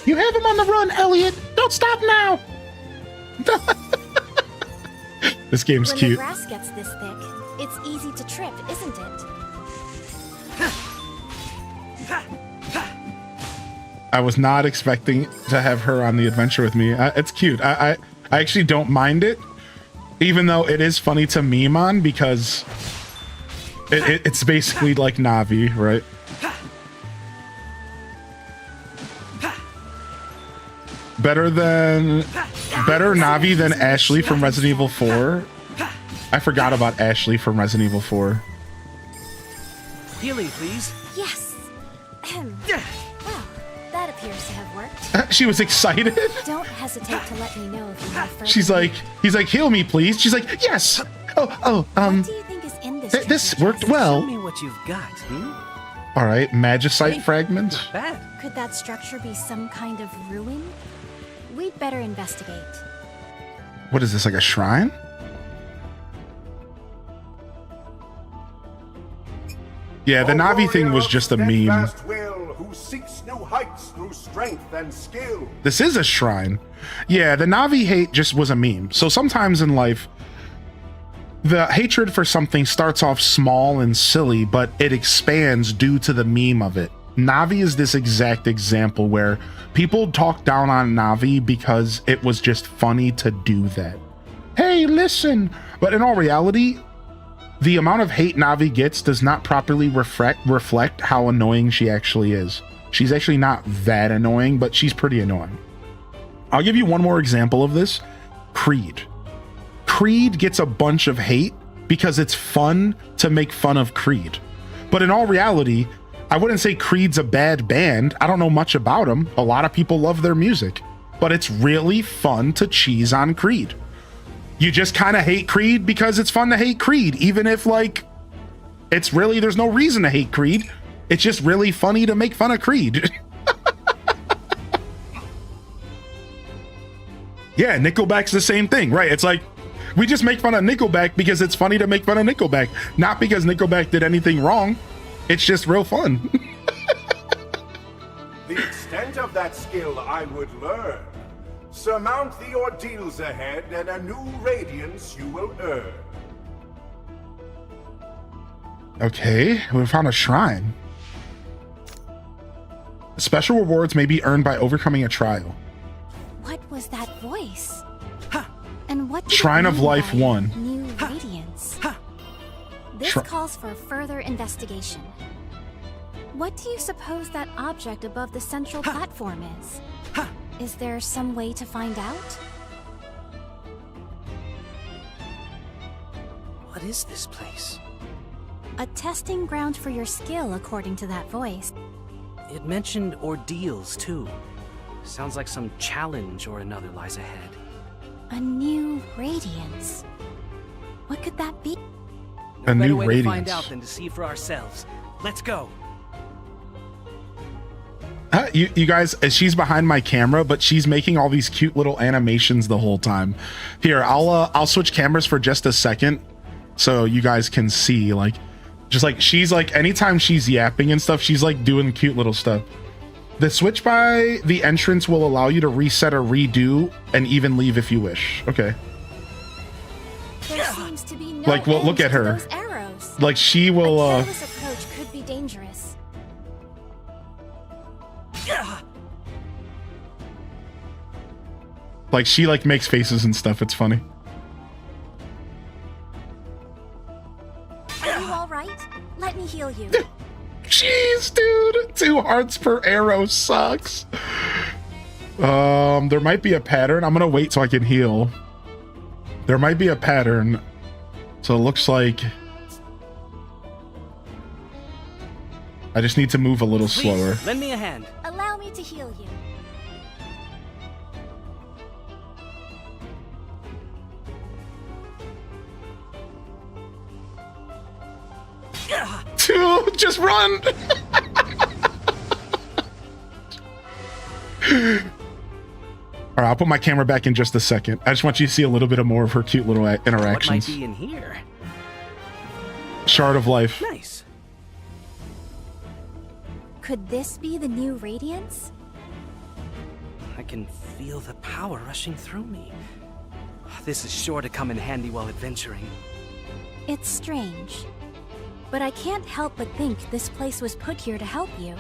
You have him on the run, Elliot. Don't stop now. This game's cute. When the grass gets this thick, it's easy to trip, isn't it? I was not expecting to have her on the adventure with me. It's cute. I actually don't mind it, even though it is funny to meme on because it's basically like Navi, right? Better Navi than Ashley from Resident Evil 4. I forgot about Ashley from Resident Evil 4. Healing, please. Yes. Well, that appears to have worked. She was excited. Don't hesitate to let me know if you have further. He's like, heal me, please. She's like, yes. What do you think is in this? This worked well. Show me what you've got. All right, magicite fragment. Not bad. Could that structure be some kind of ruin? We'd better investigate. What is this, like a shrine? Yeah, the Navi thing was just a meme. Who seeks new heights through strength and skill. This is a shrine. Yeah, the Navi hate just was a meme. So sometimes in life, the hatred for something starts off small and silly, but it expands due to the meme of it. Navi is this exact example where people talk down on Navi because it was just funny to do that. Hey, listen. But in all reality, the amount of hate Navi gets does not properly reflect how annoying she actually is. She's actually not that annoying, but she's pretty annoying. I'll give you one more example of this. Creed. Creed gets a bunch of hate because it's fun to make fun of Creed. But in all reality, I wouldn't say Creed's a bad band. I don't know much about them. A lot of people love their music, but it's really fun to cheese on Creed. You just kind of hate Creed because it's fun to hate Creed, even if like it's really, there's no reason to hate Creed. It's just really funny to make fun of Creed. Yeah, Nickelback's the same thing, right? It's like we just make fun of Nickelback because it's funny to make fun of Nickelback, not because Nickelback did anything wrong. It's just real fun. The extent of that skill I would learn. Surmount the ordeals ahead and a new radiance you will earn. Okay, we found a shrine. Special rewards may be earned by overcoming a trial. What was that voice? And what did Shrine it of mean Life by 1. New radiance. This calls for further investigation. What do you suppose that object above the central platform is? Is there some way to find out? What is this place? A testing ground for your skill, according to that voice. It mentioned ordeals, too. Sounds like some challenge or another lies ahead. A new radiance. What could that be? A No better new way radiance. to find out than to see for ourselves. Let's go. You guys, she's behind my camera, but she's making all these cute little animations the whole time. Here, I'll switch cameras for just a second so you guys can see, like, just like she's like, anytime she's yapping and stuff, she's like doing cute little stuff. The switch by the entrance will allow you to reset or redo and even leave if you wish. Okay. There seems to be no Like, well, look end at to her. those arrows. Like, she will, A careless approach could be dangerous. like, she, like, makes faces and stuff. It's funny. Are you all right? Let me heal you. Jeez, dude. 2 hearts per arrow sucks. There might be a pattern. I'm gonna wait so I can heal. There might be a pattern. So it looks like I just need to move a little slower. Lend me a hand. Allow me to heal you. Just run. All right, I'll put my camera back in just a second. I just want you to see a little bit of more of her cute little interactions. What might be in here? Shard of life. Nice. Could this be the new Radiance? I can feel the power rushing through me. This is sure to come in handy while adventuring. It's strange. But I can't help but think this place was put here to help you.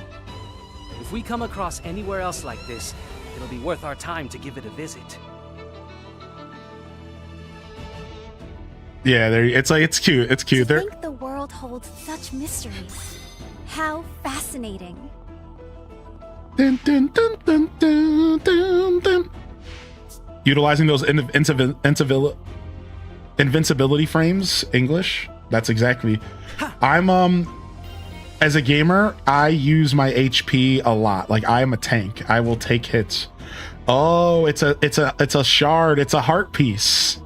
If we come across anywhere else like this, it'll be worth our time to give it a visit. Yeah, there. It's like it's cute. It's cute. To think the world holds such mysteries. How fascinating. Dun, dun, dun, dun, dun, dun, dun. Utilizing those invincibility frames, English. That's exactly. I'm as a gamer, I use my HP a lot. Like I am a tank. I will take hits. Oh, it's a shard. It's a heart piece.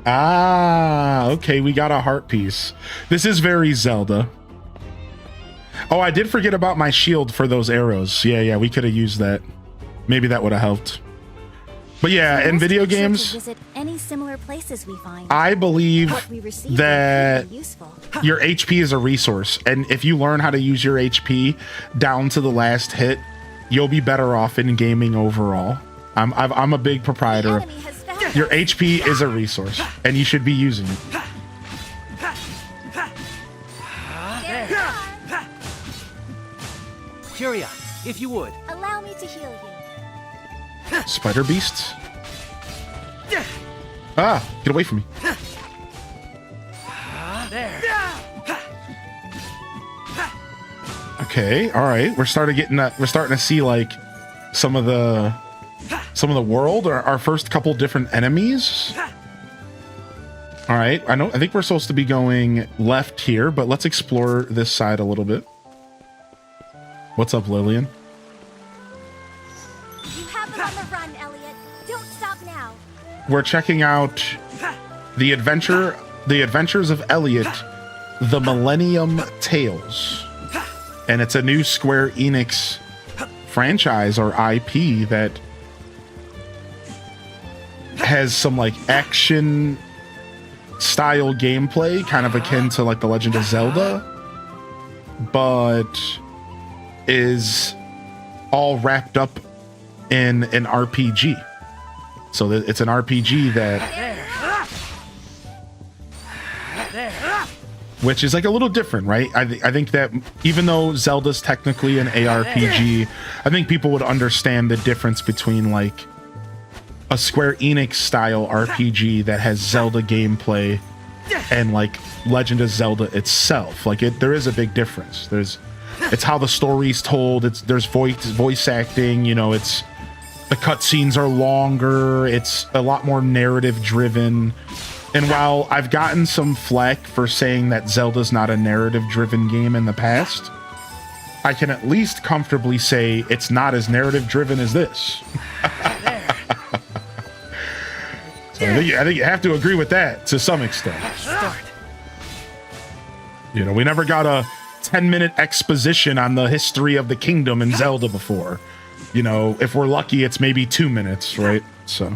Ah, okay, we got a heart piece. This is very Zelda. Oh, I did forget about my shield for those arrows. Yeah, we could have used that. Maybe that would have helped. But yeah, in video games, visit any similar places we find. I believe that your HP is a resource, and if you learn how to use your HP down to the last hit, you'll be better off in gaming overall. I'm a big proprietor of your HP is a resource, and you should be using it. Curia, if you would. Allow me to heal you. Spider beasts? Ah, get away from me. Okay, all right. We're starting to see like some of the world, or our first couple different enemies. All right, I think we're supposed to be going left here, but let's explore this side a little bit. What's up, Lillian? You have them on the run, Elliot. Don't stop now. We're checking out the adventures of Elliot, the Millennium Tales. And it's a new Square Enix franchise or IP that has some like action style gameplay, kind of akin to like The Legend of Zelda, but is all wrapped up in an RPG. So it's an RPG which is like a little different, right? I think that even though Zelda's technically an ARPG, I think people would understand the difference between like a Square Enix style RPG that has Zelda gameplay and like Legend of Zelda itself. Like there is a big difference. It's how the story's told. There's voice acting. You know, the cutscenes are longer. It's a lot more narrative driven. And while I've gotten some flack for saying that Zelda's not a narrative driven game in the past, I can at least comfortably say it's not as narrative driven as this. So I think you have to agree with that to some extent. You know, we never got a 10-minute exposition on the history of the kingdom in Zelda before. You know, if we're lucky, it's maybe 2 minutes, right? So.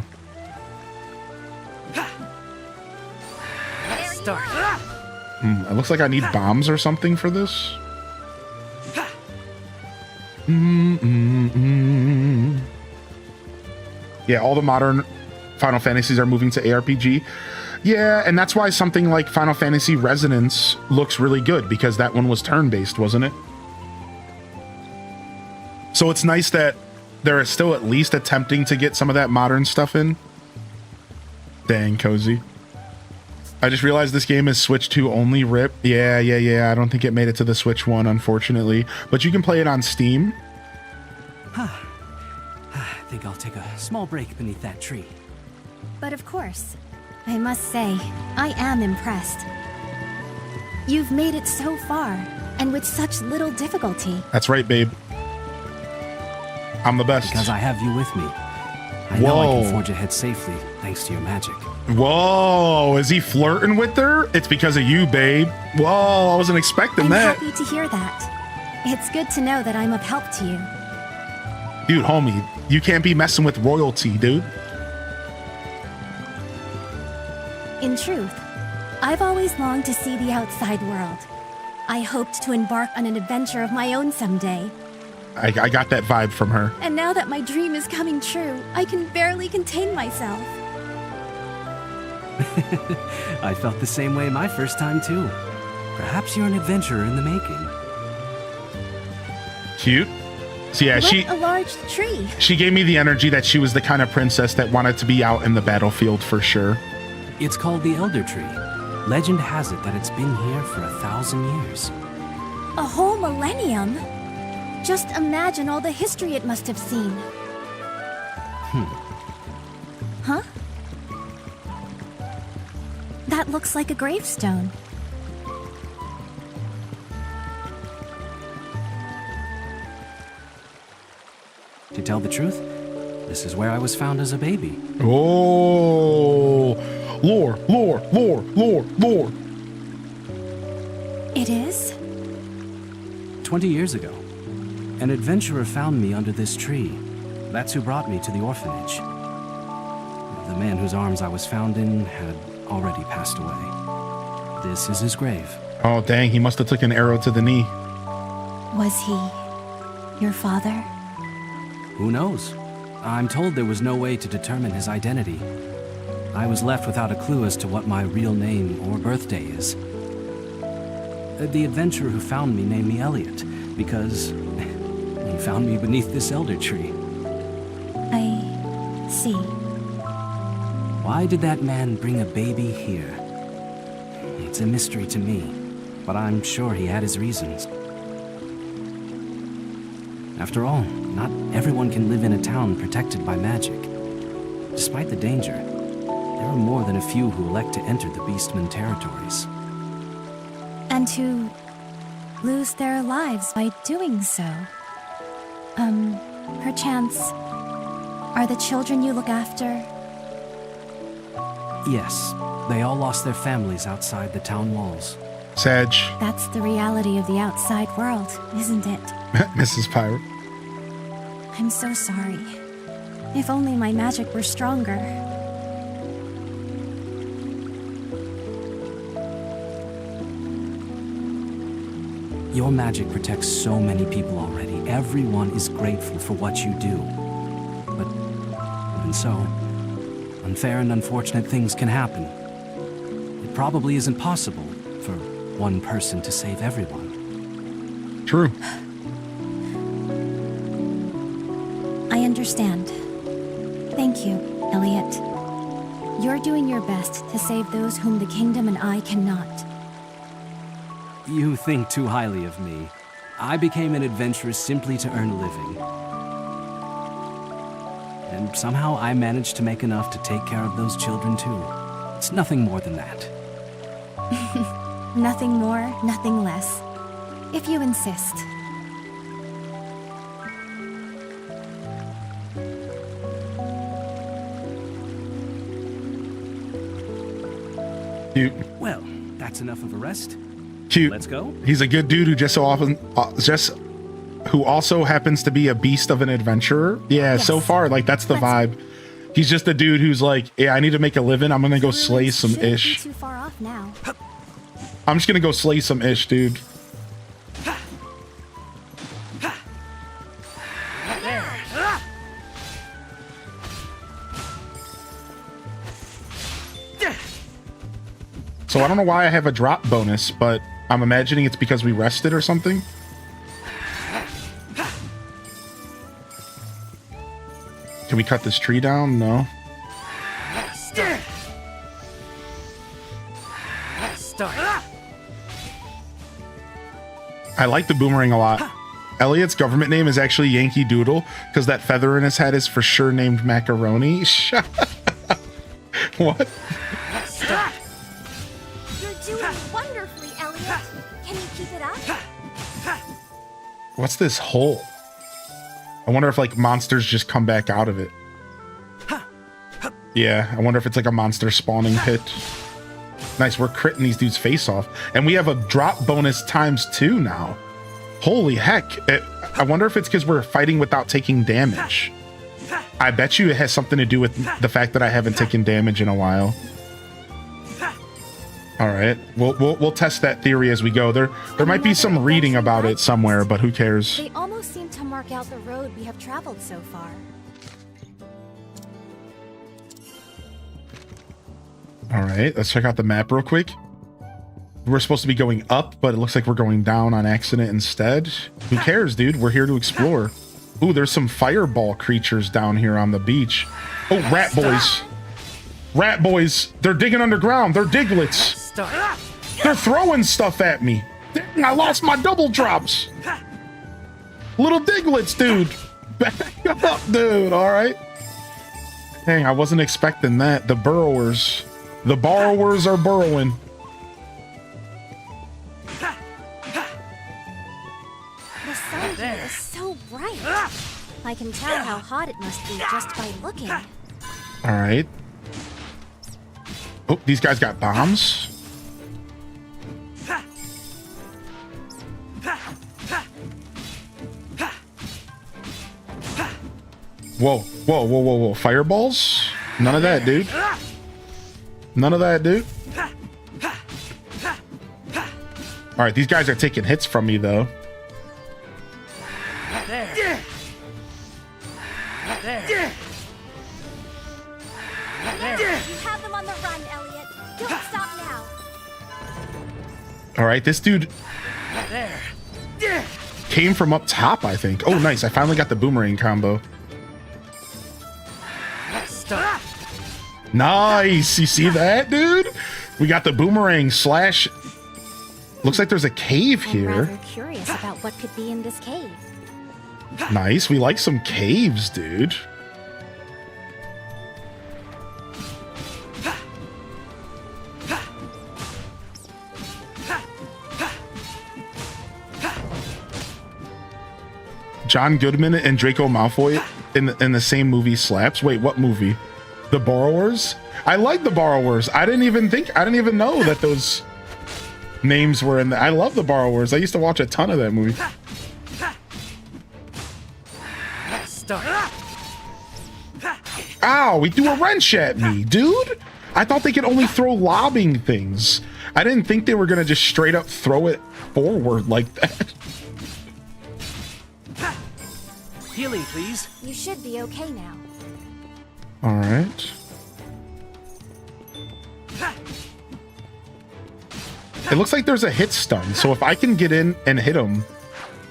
It looks like I need bombs or something for this. Yeah, all the modern Final Fantasies are moving to ARPG. Yeah, and that's why something like Final Fantasy Resonance looks really good, because that one was turn-based, wasn't it? So it's nice that they're still at least attempting to get some of that modern stuff in. Dang, Cozy. I just realized this game is Switch 2 only. RIP. Yeah. I don't think it made it to the Switch 1, unfortunately. But you can play it on Steam. I think I'll take a small break beneath that tree. But of course, I must say, I am impressed. You've made it so far, and with such little difficulty. That's right, babe. I'm the best. Because I have you with me. I know I can forge ahead safely, thanks to your magic. Whoa, is he flirting with her? It's because of you, babe. Whoa, I wasn't expecting that. I'm happy to hear that. It's good to know that I'm of help to you. Dude, homie, you can't be messing with royalty, dude. In truth, I've always longed to see the outside world. I hoped to embark on an adventure of my own someday. I got that vibe from her. And now that my dream is coming true, I can barely contain myself. I felt the same way my first time too. Perhaps you're an adventurer in the making. Cute. So yeah, What a large tree. she gave me the energy that she was the kind of princess that wanted to be out in the battlefield for sure. It's called the Elder Tree. Legend has it that it's been here for 1,000 years. A whole millennium? Just imagine all the history it must have seen. Huh? That looks like a gravestone. To tell the truth, this is where I was found as a baby. Oh, lore. It is? 20 years ago, an adventurer found me under this tree. That's who brought me to the orphanage. The man whose arms I was found in had already passed away. This is his grave. Oh, dang, he must have took an arrow to the knee. Was he your father? Who knows? I'm told there was no way to determine his identity. I was left without a clue as to what my real name or birthday is. The adventurer who found me named me Elliot because he found me beneath this elder tree. I see. Why did that man bring a baby here? It's a mystery to me, but I'm sure he had his reasons. After all, not everyone can live in a town protected by magic. Despite the danger, there are more than a few who elect to enter the Beastman territories. And who lose their lives by doing so. Perchance, are the children you look after? Yes, they all lost their families outside the town walls. Sag. That's the reality of the outside world, isn't it? Mrs. Pirate. I'm so sorry. If only my magic were stronger. Your magic protects so many people already. Everyone is grateful for what you do. But even so, unfair and unfortunate things can happen. It probably isn't possible for one person to save everyone. True. I understand. Thank you, Elliot. You're doing your best to save those whom the kingdom and I cannot. You think too highly of me. I became an adventurer simply to earn a living. And somehow I managed to make enough to take care of those children too. It's nothing more than that. Nothing more, nothing less. If you insist. Cute. Well, that's enough of a rest. Cute. Let's go. He's a good dude who just so often, who also happens to be a beast of an adventurer. Yeah, yes. So far, like that's the vibe. He's just a dude who's like, yeah, I need to make a living. I'm gonna go slay some ish. Too far off now. I'm just gonna go slay some ish, dude. So I don't know why I have a drop bonus, but I'm imagining it's because we rested or something. Can we cut this tree down? No. I like the boomerang a lot. Elliot's government name is actually Yankee Doodle because that feather in his head is for sure named Macaroni. What? You're doing wonderfully, Elliot. What's this hole? I wonder if like monsters just come back out of it. Yeah, I wonder if it's like a monster spawning pit. Nice, we're critting these dudes face off. And we have a drop bonus ×2 now. Holy heck. I wonder if it's because we're fighting without taking damage. I bet you it has something to do with the fact that I haven't taken damage in a while. All right, we'll test that theory as we go. There might be some reading about it somewhere, but who cares? They almost seem to mark out the road we have traveled so far. All right, let's check out the map real quick. We're supposed to be going up, but it looks like we're going down on accident instead. Who cares, dude? We're here to explore. Ooh, there's some fireball creatures down here on the beach. Oh, rat boys. Rat boys. They're digging underground. They're diglets. They're throwing stuff at me. Dang, I lost my double drops. Little diglets, dude. Back up, dude. All right. Dang, I wasn't expecting that. The burrowers. The borrowers are burrowing. The sun here is so bright. I can tell how hot it must be just by looking. All right. Oh, these guys got bombs. Whoa, whoa, whoa, whoa, whoa. Fireballs? None of that, dude. None of that, dude. All right, these guys are taking hits from me, though. There. There. You have them on the run, Elliot. Don't stop now. All right, this dude came from up top, I think. Oh, nice. I finally got the boomerang combo. Nice. You see that, dude? We got the boomerang slash. Looks like there's a cave here. I'm rather curious about what could be in this cave. Nice. We like some caves, dude. John Goodman and Draco Malfoy in the same movie slaps. Wait, what movie? The Borrowers? I like The Borrowers. I didn't even know that those names were in the. I love The Borrowers. I used to watch a ton of that movie. Ow, he threw a wrench at me, dude. I thought they could only throw lobbing things. I didn't think they were gonna just straight up throw it forward like that. Healing, please. You should be okay now. All right. It looks like there's a hit stun, so if I can get in and hit them,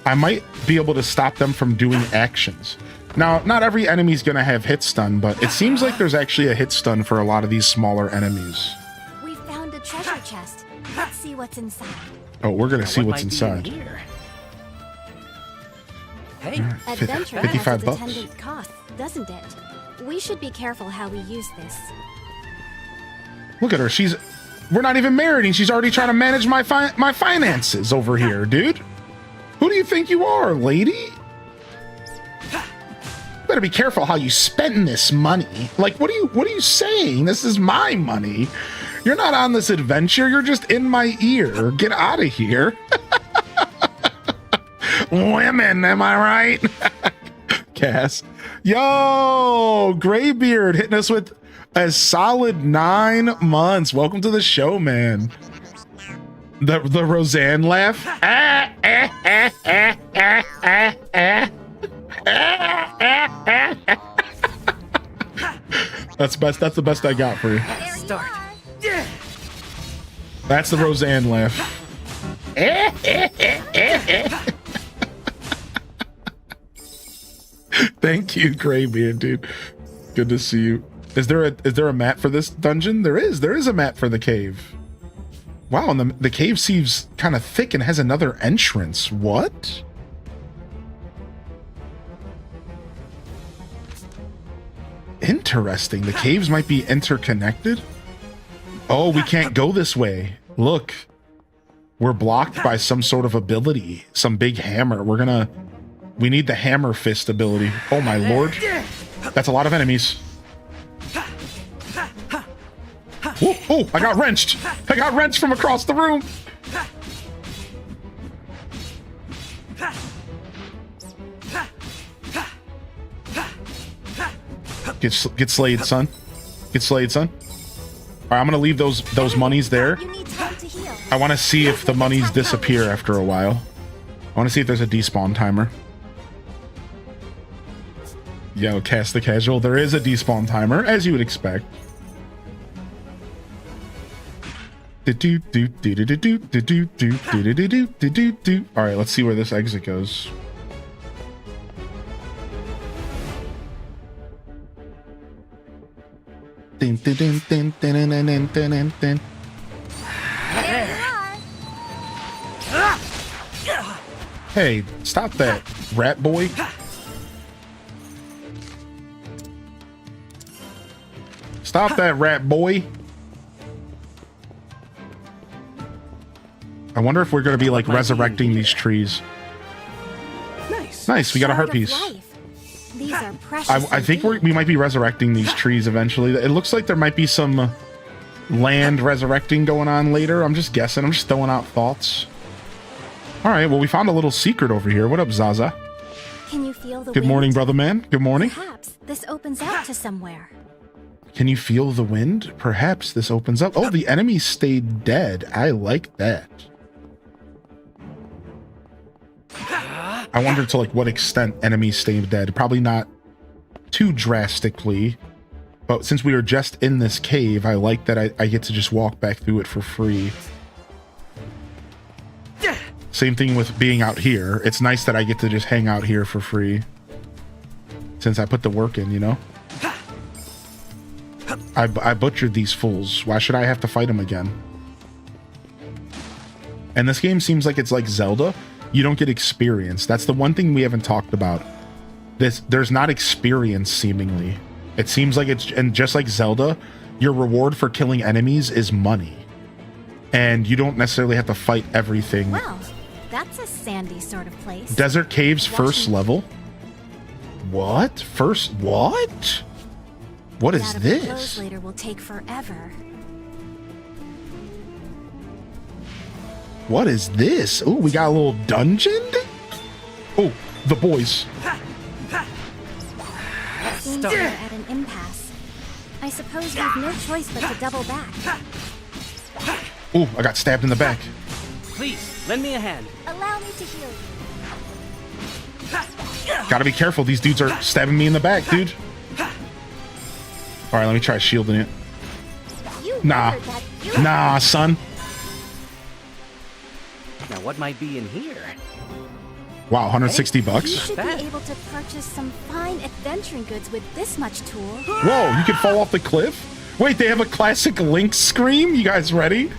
I might be able to stop them from doing actions. Now, not every enemy's gonna have hit stun, but it seems like there's actually a hit stun for a lot of these smaller enemies. We found a treasure chest. Let's see what's inside. Oh, we're gonna see what's inside. Hey, adventure 55 has its bucks. attendant costs, doesn't it? We should be careful how we use this. Look at her. We're not even married, and she's already trying to manage my finances over here, dude. Who do you think you are, lady? Better be careful how you spend this money. Like, what are you saying? This is my money. You're not on this adventure. You're just in my ear. Get out of here. Women, am I right? Cass. Yo, Graybeard hitting us with a solid 9 months. Welcome to the show, man. The Roseanne laugh. That's best. That's the best I got for you. Start. That's the Roseanne laugh. Thank you, Graybeard, dude. Good to see you. Is there a map for this dungeon? There is a map for the cave. Wow, and the cave seems kind of thick and has another entrance. What? Interesting. The caves might be interconnected. Oh, we can't go this way. Look. We're blocked by some sort of ability, some big hammer. We need the hammer fist ability. Oh my lord. That's a lot of enemies. Oh, I got wrenched. I got wrenched from across the room. Get slayed, son. Get slayed, son. All right, I'm gonna leave those monies there. I want to see if the monies disappear after a while. I want to see if there's a despawn timer. Yo, cast the casual. There is a despawn timer, as you would expect. All right, let's see where this exit goes. Hey, stop that, rat boy. Stop that, rat boy. I wonder if we're going to be like resurrecting these trees. Nice, we got a heart piece. These are precious. I think we might be resurrecting these trees eventually. It looks like there might be some land resurrecting going on later. I'm just guessing. I'm just throwing out thoughts. All right, well, we found a little secret over here. What up, Zaza? Can you feel the Good wind? morning, brother man. Good morning. Perhaps this opens out to somewhere. Can you feel the wind? Perhaps this opens up. Oh, the enemy stayed dead. I like that. I wonder to like what extent enemies stay dead. Probably not too drastically. But since we were just in this cave, I like that I get to just walk back through it for free. Same thing with being out here. It's nice that I get to just hang out here for free. Since I put the work in, you know? I butchered these fools. Why should I have to fight them again? And this game seems like it's like Zelda. You don't get experience. That's the one thing we haven't talked about. There's not experience, seemingly. It seems like it's, and just like Zelda, your reward for killing enemies is money. And you don't necessarily have to fight everything. Well, that's a sandy sort of place. Desert Caves first level? What? First, what? What is this? Later will take forever. What is this? Oh, we got a little dungeon? Oh, the boys. Seems we're at an impasse. I suppose we've no choice but to double back. Oh, I got stabbed in the back. Please, lend me a hand. Allow me to heal you. Gotta be careful. These dudes are stabbing me in the back, dude. All right, let me try shielding it. Nah. Nah, son. Now, what might be in here? Wow, 160 You bucks? should be able to purchase some fine adventuring goods with this much tool. Whoa, you could fall off the cliff? Wait, they have a classic Link scream? You guys ready?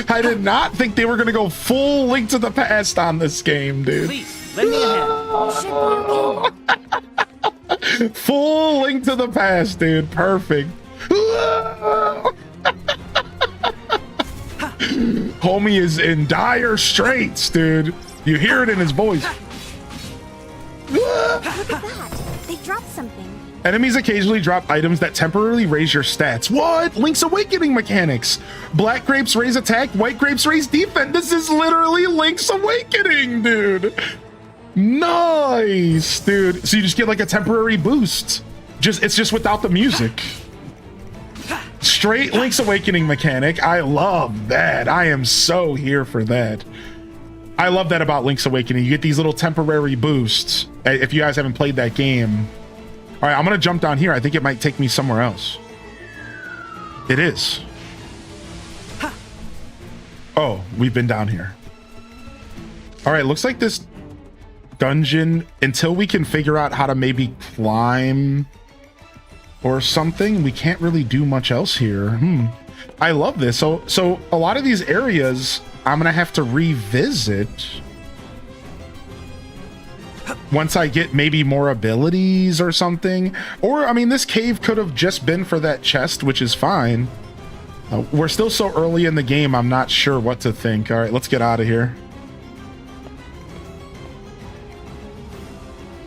I did not think they were going to go full Link to the Past on this game, dude. Please, lend me a hand. Full Link to the Past, dude. Perfect. Homie is in dire straits, dude. You hear it in his voice. Look at that. They dropped something. Enemies occasionally drop items that temporarily raise your stats. What? Link's Awakening mechanics. Black grapes raise attack, white grapes raise defense. This is literally Link's Awakening, dude. Nice, dude. So you just get like a temporary boost. It's just without the music. Straight Link's Awakening mechanic. I love that. I am so here for that. I love that about Link's Awakening. You get these little temporary boosts. If you guys haven't played that game. All right, I'm going to jump down here. I think it might take me somewhere else. It is. Oh, we've been down here. All right, looks like this dungeon, until we can figure out how to maybe climb or something, we can't really do much else here. I love this. So a lot of these areas I'm gonna have to revisit once I get maybe more abilities or something. Or I mean, this cave could have just been for that chest, which is fine. We're still so early in the game, I'm not sure what to think. All right, let's get out of here.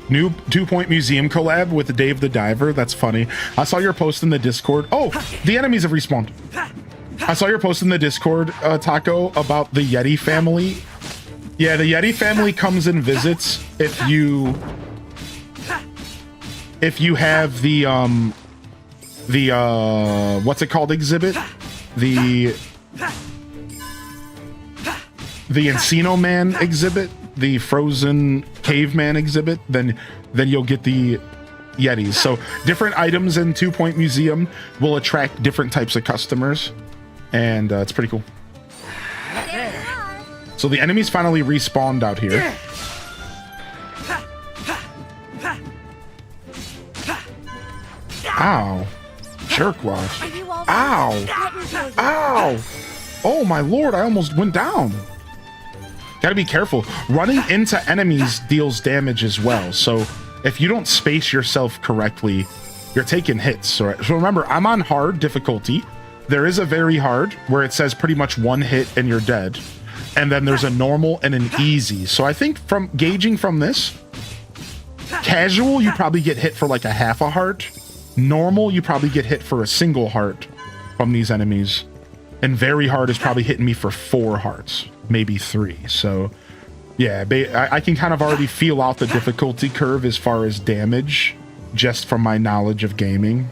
New 2 Point Museum collab with Dave the Diver. That's funny. I saw your post in the Discord. Oh, the enemies have respawned. I saw your post in the Discord, Taco, about the Yeti family. Yeah, the Yeti family comes and visits if you have the what's it called exhibit? The Encino Man exhibit, the Frozen Caveman exhibit, then you'll get the Yetis. So different items in 2 Point Museum will attract different types of customers, and it's pretty cool. So the enemies finally respawned out here. Ow. Jerkwash. Ow. Ow. Oh my lord, I almost went down. Gotta be careful. Running into enemies deals damage as well. So if you don't space yourself correctly, you're taking hits. So remember, I'm on hard difficulty. There is a very hard where it says pretty much one hit and you're dead. And then there's a normal and an easy. So I think from gauging from this, casual, you probably get hit for like a half a heart. Normal, you probably get hit for a single heart from these enemies. And very hard is probably hitting me for 4 hearts, maybe 3. So yeah, I can kind of already feel out the difficulty curve as far as damage, just from my knowledge of gaming.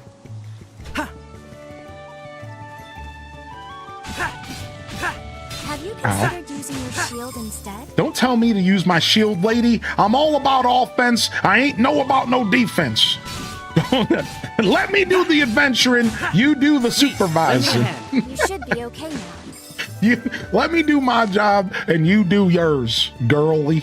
Have you considered using your shield instead? Don't tell me to use my shield, lady. I'm all about offense. I ain't know about no defense. Let me do the adventuring. You do the supervising. You should be okay now. You let me do my job and you do yours, girly.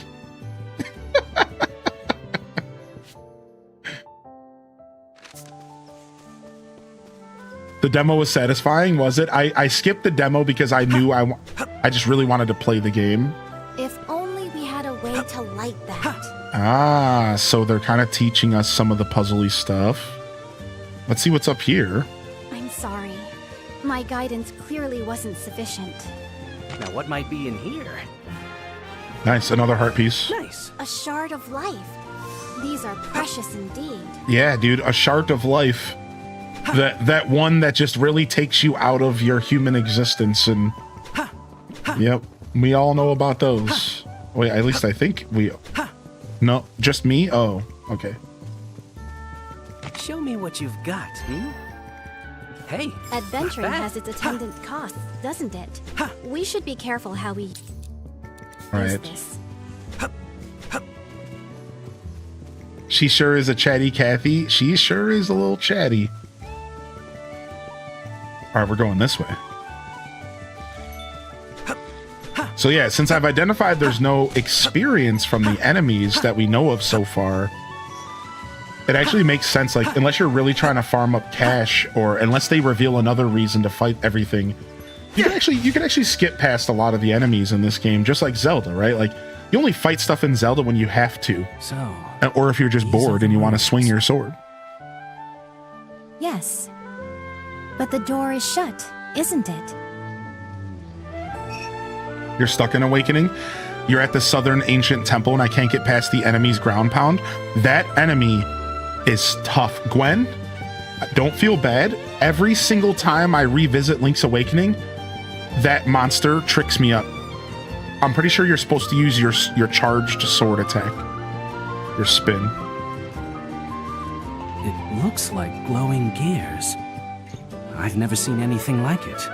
The demo was satisfying, was it? I skipped the demo because I knew I just really wanted to play the game. If only we had a way to light that. Ah, so they're kind of teaching us some of the puzzly stuff. Let's see what's up here. I'm sorry. My guidance clearly wasn't sufficient. Now what might be in here? Nice, another heart piece. Nice. A shard of life. These are precious indeed. Yeah, dude, a shard of life. That one that just really takes you out of your human existence. And yep, we all know about those. Wait, at least I think we... No, just me? Oh, okay. Show me what you've got, hmm? Hey, adventuring has its attendant costs, doesn't it? We should be careful how we use this. She sure is a chatty Kathy. She sure is a little chatty. All right, we're going this way. So yeah, since I've identified there's no experience from the enemies that we know of so far, it actually makes sense, like, unless you're really trying to farm up cash, or unless they reveal another reason to fight everything, you can actually skip past a lot of the enemies in this game, just like Zelda, right? Like, you only fight stuff in Zelda when you have to. So, or if you're just bored and you want to swing your sword. Yes. But the door is shut, isn't it? You're stuck in Awakening. You're at the Southern Ancient Temple and I can't get past the enemy's ground pound. That enemy is tough. Gwen, don't feel bad. Every single time I revisit Link's Awakening, that monster tricks me up. I'm pretty sure you're supposed to use your charged sword attack. Your spin. It looks like glowing gears. I've never seen anything like it.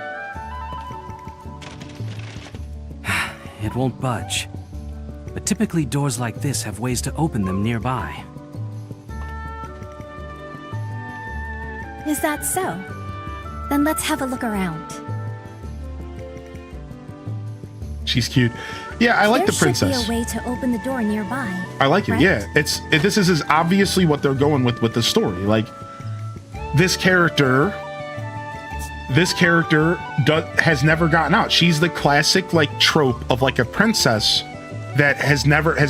It won't budge. But typically doors like this have ways to open them nearby. Is that so? Then let's have a look around. She's cute. Yeah, I like the princess. There should be a way to open the door nearby. I like it. Right? Yeah, this is obviously what they're going with the story. Like, this character has never gotten out. She's the classic like trope of like a princess that has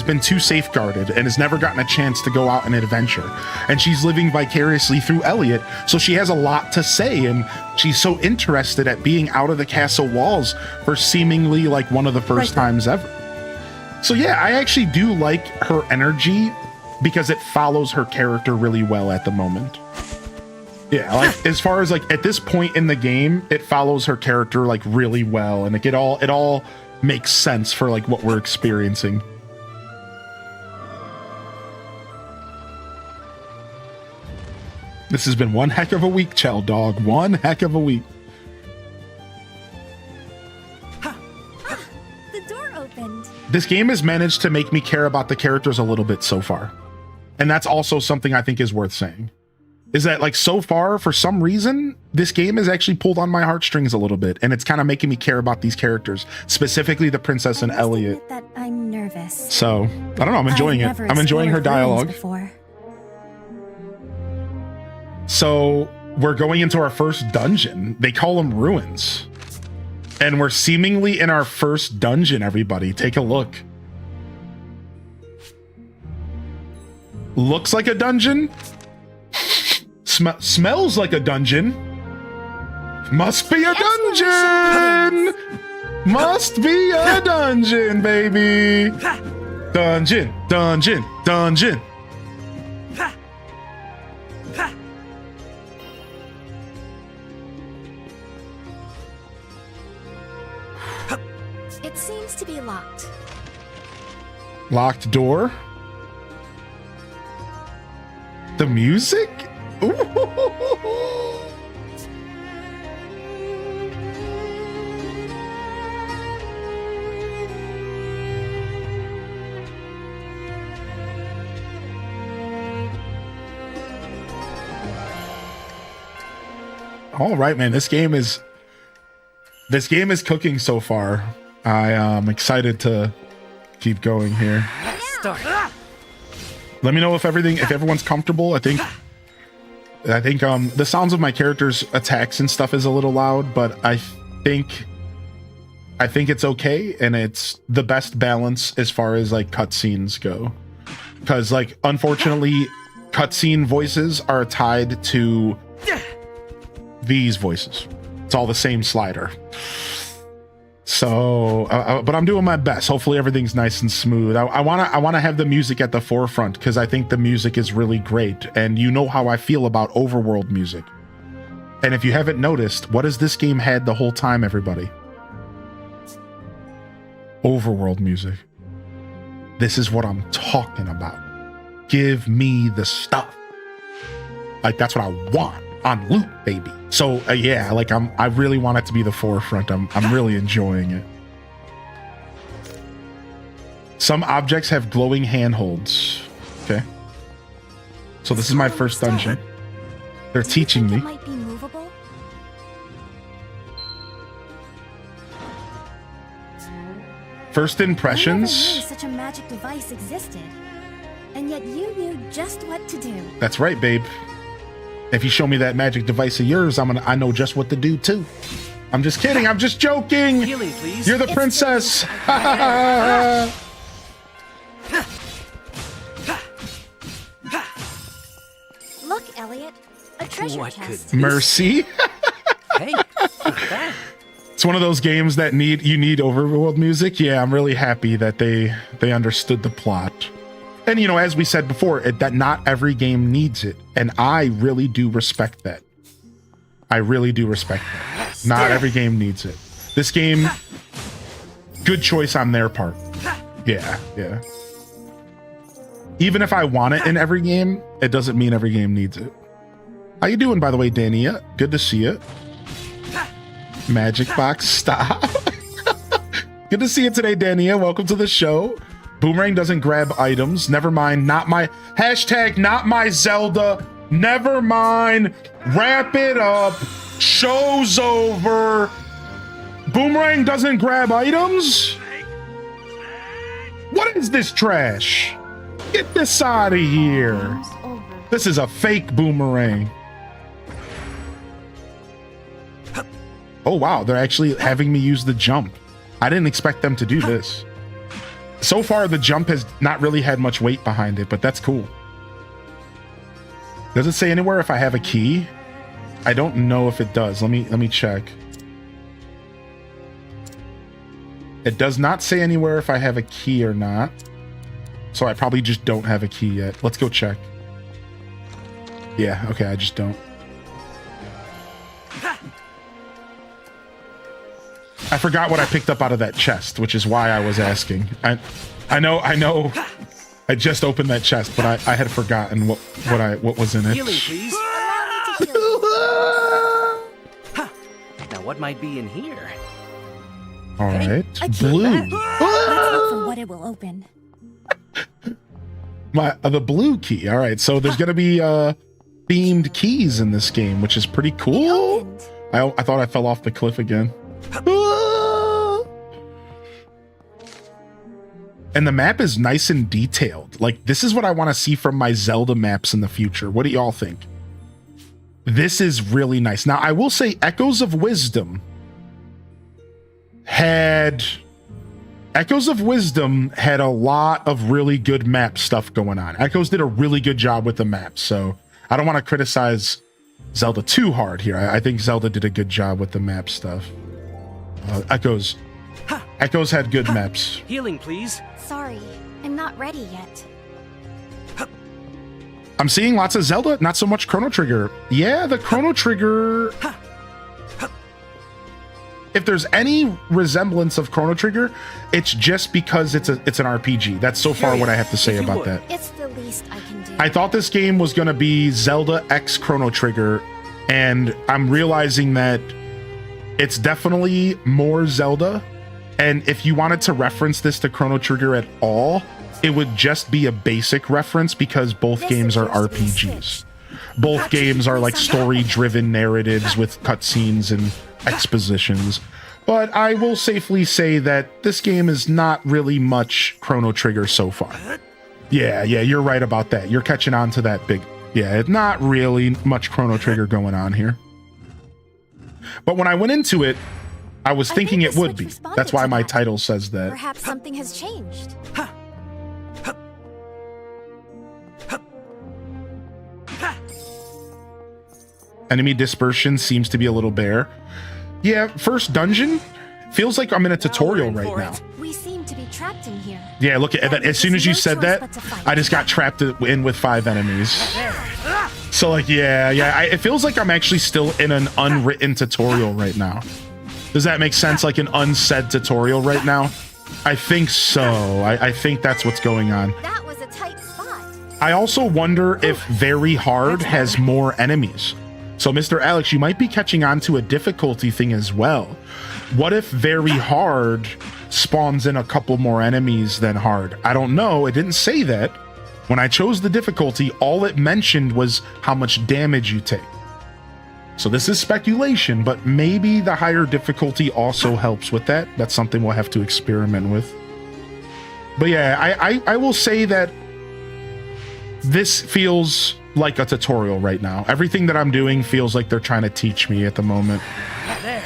been too safeguarded and has never gotten a chance to go out and adventure. And she's living vicariously through Elliot, so she has a lot to say, and she's so interested at being out of the castle walls for seemingly like one of the first times ever. So yeah, I actually do like her energy because it follows her character really well at the moment. Yeah, like as far as like at this point in the game, it follows her character like really well, and like it all makes sense for like what we're experiencing. This has been one heck of a week, Chell Dog. One heck of a week. The door opened. This game has managed to make me care about the characters a little bit so far. And that's also something I think is worth saying. Is that like so far, for some reason, this game has actually pulled on my heartstrings a little bit, and it's kind of making me care about these characters, specifically the princess and Elliot. That I'm nervous. So I don't know. I'm enjoying it. I'm enjoying her dialogue. So we're going into our first dungeon. They call them ruins, and we're seemingly in our first dungeon. Everybody, take a look. Looks like a dungeon. Smells like a dungeon. Must be a dungeon. Must be a dungeon, baby. Dungeon, dungeon, dungeon. It seems to be locked. Locked door. The music? Ooh. All right, man. This game is cooking so far. I am excited to keep going here. Start. Let me know if everyone's comfortable. I think the sounds of my character's attacks and stuff is a little loud, but I think it's okay, and it's the best balance as far as like cutscenes go. Because like unfortunately, cutscene voices are tied to these voices. It's all the same slider. So, but I'm doing my best. Hopefully everything's nice and smooth. I want to have the music at the forefront because I think the music is really great. And you know how I feel about overworld music. And if you haven't noticed, what has this game had the whole time, everybody? Overworld music. This is what I'm talking about. Give me the stuff. Like that's what I want on loop, baby. So yeah, like I really want it to be the forefront. I'm really enjoying it. Some objects have glowing handholds. Okay. So this is my first dungeon. They're teaching me. It might be movable. First impressions. I never knew such a magic device existed, and yet you knew just what to do. That's right, babe. If you show me that magic device of yours, I know just what to do too. I'm just kidding. I'm just joking. Healing, please. You're the princess. Look, Elliot, a treasure chest. Mercy. Hey, that. It's one of those games that you need overworld music. Yeah, I'm really happy that they understood the plot. And, you know, as we said before, that not every game needs it. And I really do respect that. I really do respect that. Not every game needs it. This game, good choice on their part. Yeah, yeah. Even if I want it in every game, it doesn't mean every game needs it. How you doing, by the way, Dania? Good to see you. Magic Box, stop. Good to see you today, Dania. Welcome to the show. Boomerang doesn't grab items. Never mind. Not my hashtag. Not my Zelda. Never mind. Wrap it up. Show's over. Boomerang doesn't grab items? What is this trash? Get this out of here. This is a fake Boomerang. Oh wow, they're actually having me use the jump. I didn't expect them to do this. so far the jump has not really had much weight behind it, but that's cool. Does it say anywhere if I have a key? I don't know if it does. Let me check. It does not say anywhere if I have a key or not. So I probably just don't have a key yet. Let's go check. Yeah, okay, I just don't. I forgot what I picked up out of that chest, which is why I was asking. I know. I just opened that chest, but I had forgotten what was in it. Healing, please. Now, what might be in here? All right, blue. Let's look for what it will open. The blue key. All right, so there's gonna be themed keys in this game, which is pretty cool. I thought I fell off the cliff again. And the map is nice and detailed. Like, this is what I want to see from my Zelda maps in the future. What do y'all think? This is really nice. Now, I will say Echoes of Wisdom had a lot of really good map stuff going on. Echoes did a really good job with the maps, so I don't want to criticize Zelda too hard here. I think Zelda did a good job with the map stuff. Echoes had good maps. Healing, please. Sorry, I'm not ready yet. I'm seeing lots of Zelda, not so much Chrono Trigger. Yeah, the Chrono Trigger... If there's any resemblance of Chrono Trigger, it's just because it's an RPG. That's so far what I have to say about that. It's the least I can do. I thought this game was going to be Zelda X Chrono Trigger, and I'm realizing that it's definitely more Zelda. And if you wanted to reference this to Chrono Trigger at all, it would just be a basic reference because both games are RPGs. Both games are like story-driven narratives with cutscenes and expositions. But I will safely say that this game is not really much Chrono Trigger so far. Yeah, you're right about that. You're catching on to that big... Yeah, it's not really much Chrono Trigger going on here. But when I went into it, I was thinking it would be. That's why my title says that. Perhaps something has changed. Enemy dispersion seems to be a little bare. Yeah, first dungeon feels like I'm in a tutorial right now. We seem to be trapped in here. Yeah, look at that. As soon as you said that, I just got trapped in with 5 enemies. So like, yeah, it feels like I'm actually still in an unwritten tutorial right now. Does that make sense? Like an unsaid tutorial right now? I think so. I think that's what's going on. That was a tight spot. I also wonder if Very Hard has more enemies. So, Mr. Alex, you might be catching on to a difficulty thing as well. What if Very Hard spawns in a couple more enemies than Hard? I don't know. It didn't say that. When I chose the difficulty, all it mentioned was how much damage you take. So this is speculation, but maybe the higher difficulty also helps with that. That's something we'll have to experiment with. But yeah, I will say that this feels like a tutorial right now. Everything that I'm doing feels like they're trying to teach me at the moment. There.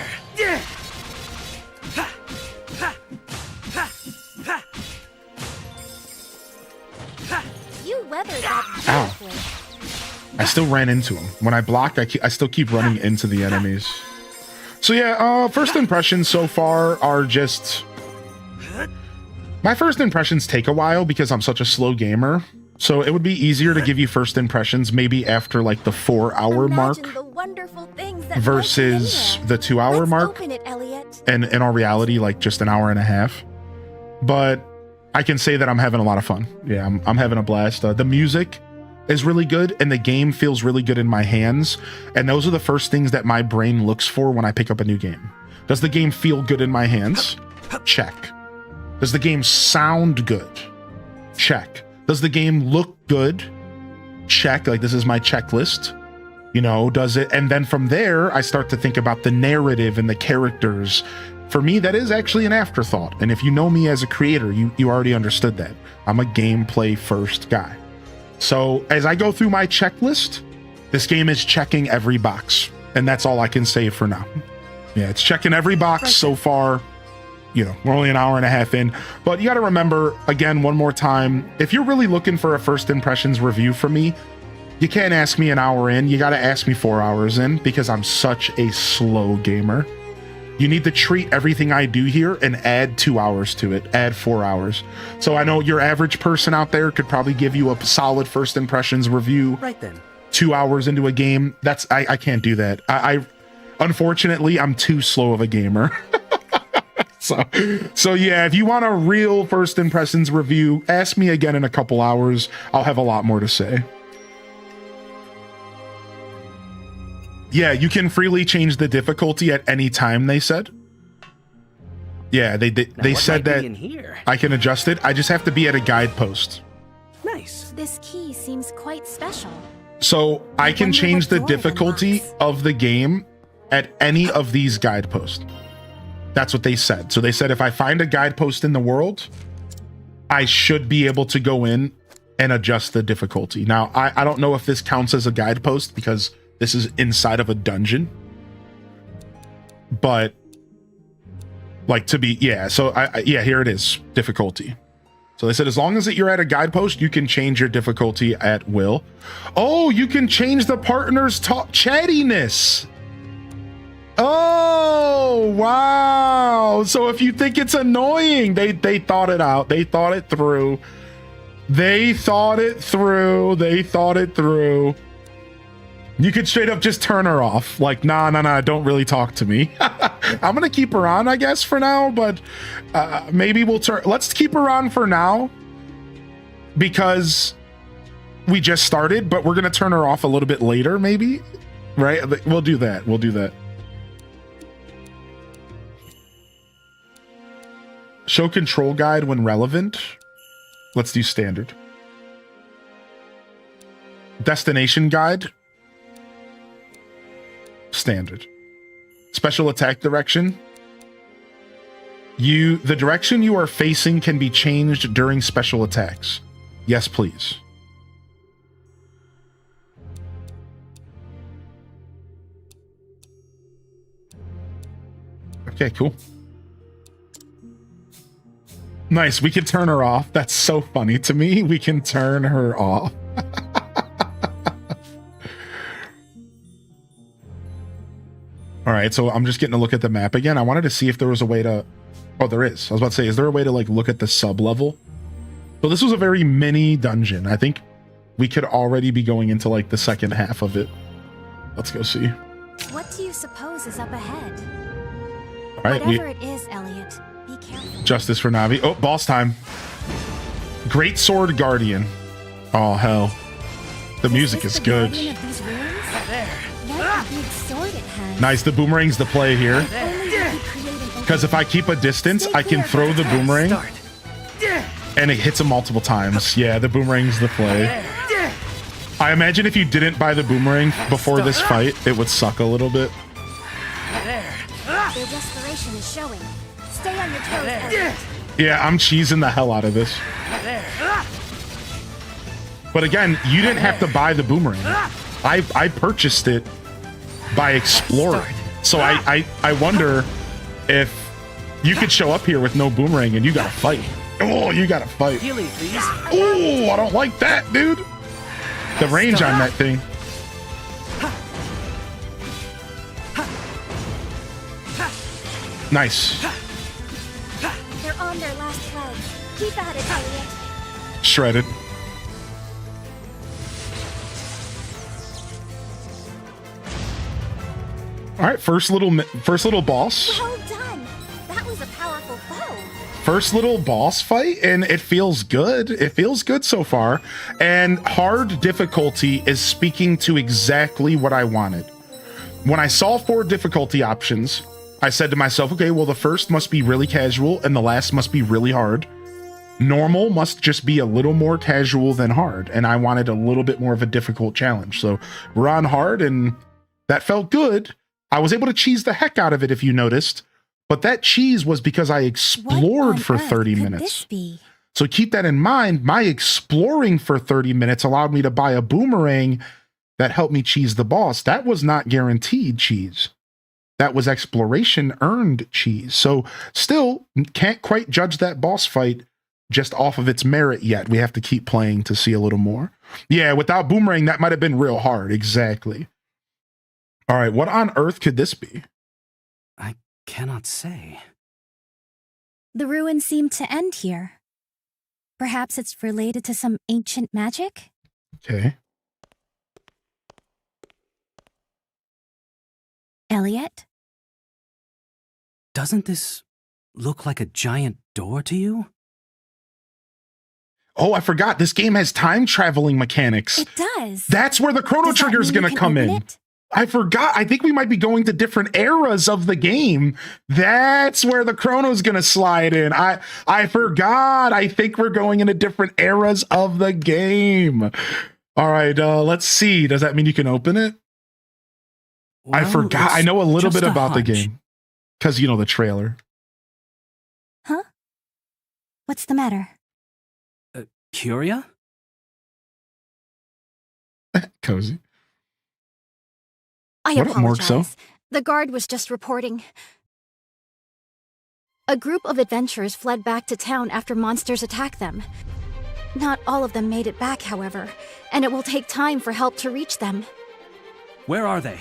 You weathered that beautifully. I still ran into him. When I block, I still keep running into the enemies. So yeah, first impressions so far are just... My first impressions take a while because I'm such a slow gamer. So it would be easier to give you first impressions maybe after like the 4-hour mark versus the 2-hour mark. Open it, Elliot. And in all reality, like just an hour and a half. But I can say that I'm having a lot of fun. Yeah, I'm having a blast. The music is really good and the game feels really good in my hands. And those are the first things that my brain looks for when I pick up a new game. Does the game feel good in my hands? Check. Does the game sound good? Check. Does the game look good? Check. Like, this is my checklist. You know, does it? And then from there, I start to think about the narrative and the characters. For me, that is actually an afterthought. And if you know me as a creator, you already understood that. I'm a gameplay first guy. So as I go through my checklist, this game is checking every box. And that's all I can say for now. Yeah, it's checking every box so far. you know, we're only an hour and a half in, but you got to remember, again, one more time, if you're really looking for a first impressions review from me, you can't ask me an hour in. You got to ask me 4 hours in, because I'm such a slow gamer. You need to treat everything I do here and add 2 hours to it, add 4 hours. So I know your average person out there could probably give you a solid first impressions review. Right then. 2 hours into a game. I can't do that. I unfortunately, I'm too slow of a gamer. So yeah, if you want a real first impressions review, ask me again in a couple hours. I'll have a lot more to say. Yeah, you can freely change the difficulty at any time, they said. Yeah, they said that I can adjust it. I just have to be at a guidepost. Nice. This key seems quite special. So I can change the difficulty of the game at any of these guideposts. That's what they said. So they said if I find a guidepost in the world, I should be able to go in and adjust the difficulty. Now, I don't know if this counts as a guidepost because this is inside of a dungeon. But like to be, yeah. So yeah, here it is, difficulty. So they said as long as you're at a guidepost, you can change your difficulty at will. Oh, you can change the partner's chattiness. Oh, wow. So if you think it's annoying, they thought it out. They thought it through. They thought it through. They thought it through. You could straight up just turn her off. Like, nah, don't really talk to me. I'm going to keep her on, I guess, for now. But maybe let's keep her on for now. Because we just started, but we're going to turn her off a little bit later, maybe. Right? We'll do that. We'll do that. Show control guide when relevant. Let's do standard. Destination guide. Standard. Special attack direction. The direction you are facing can be changed during special attacks. Yes, please. Okay, cool. Nice, we can turn her off. That's so funny to me. We can turn her off. All right, so I'm just getting a look at the map again. I wanted to see if there was a way to... Oh, there is. I was about to say, is there a way to like look at the sub-level? So this was a very mini dungeon. I think we could already be going into like the second half of it. Let's go see. What do you suppose is up ahead? All right, whatever it is, Elliot, be careful. Justice for Navi. Oh, boss time. Great Sword Guardian. Oh, hell. The music is good. Nice, the boomerang's the play here. Because if I keep a distance, I can throw the boomerang and it hits him multiple times. Yeah, the boomerang's the play. I imagine if you didn't buy the boomerang before this fight, it would suck a little bit. Their desperation is showing. Stay on your toes, Elliot. Yeah, I'm cheesing the hell out of this. But again, you didn't have to buy the boomerang. I purchased it by exploring. So I wonder if you could show up here with no boomerang and you gotta fight. Oh, you gotta fight. Oh, I don't like that, dude. The range on that thing. Nice. They're on their last leg. Keep at it, Elliot. Shredded. All right, first little boss. Well done. That was a powerful foe. First little boss fight, and it feels good. It feels good so far. And hard difficulty is speaking to exactly what I wanted. When I saw 4 difficulty options, I said to myself, okay, well, the first must be really casual and the last must be really hard. Normal must just be a little more casual than hard. And I wanted a little bit more of a difficult challenge. So we're on hard and that felt good. I was able to cheese the heck out of it, if you noticed. But that cheese was because I explored for 30 minutes. So keep that in mind. My exploring for 30 minutes allowed me to buy a boomerang that helped me cheese the boss. That was not guaranteed cheese. that was exploration earned cheese. So still can't quite judge that boss fight just off of its merit yet. We have to keep playing to see a little more. Yeah, without Boomerang, that might have been real hard. Exactly. All right, what on earth could this be? I cannot say. The ruins seem to end here. Perhaps it's related to some ancient magic? Okay. Elliot? Doesn't this look like a giant door to you? Oh, I forgot. This game has time traveling mechanics. It does. That's where the chrono trigger is going to come in. I forgot. I think we might be going to different eras of the game. That's where the chrono's going to slide in. I forgot. I think we're going into different eras of the game. All right, let's see. Does that mean you can open it? Well, I forgot. I know a little bit about the game because you know the trailer. Huh? What's the matter? Curia? Cozy. I What up, apologize. Morkso? The guard was just reporting. A group of adventurers fled back to town after monsters attacked them. Not all of them made it back, however, and it will take time for help to reach them. Where are they?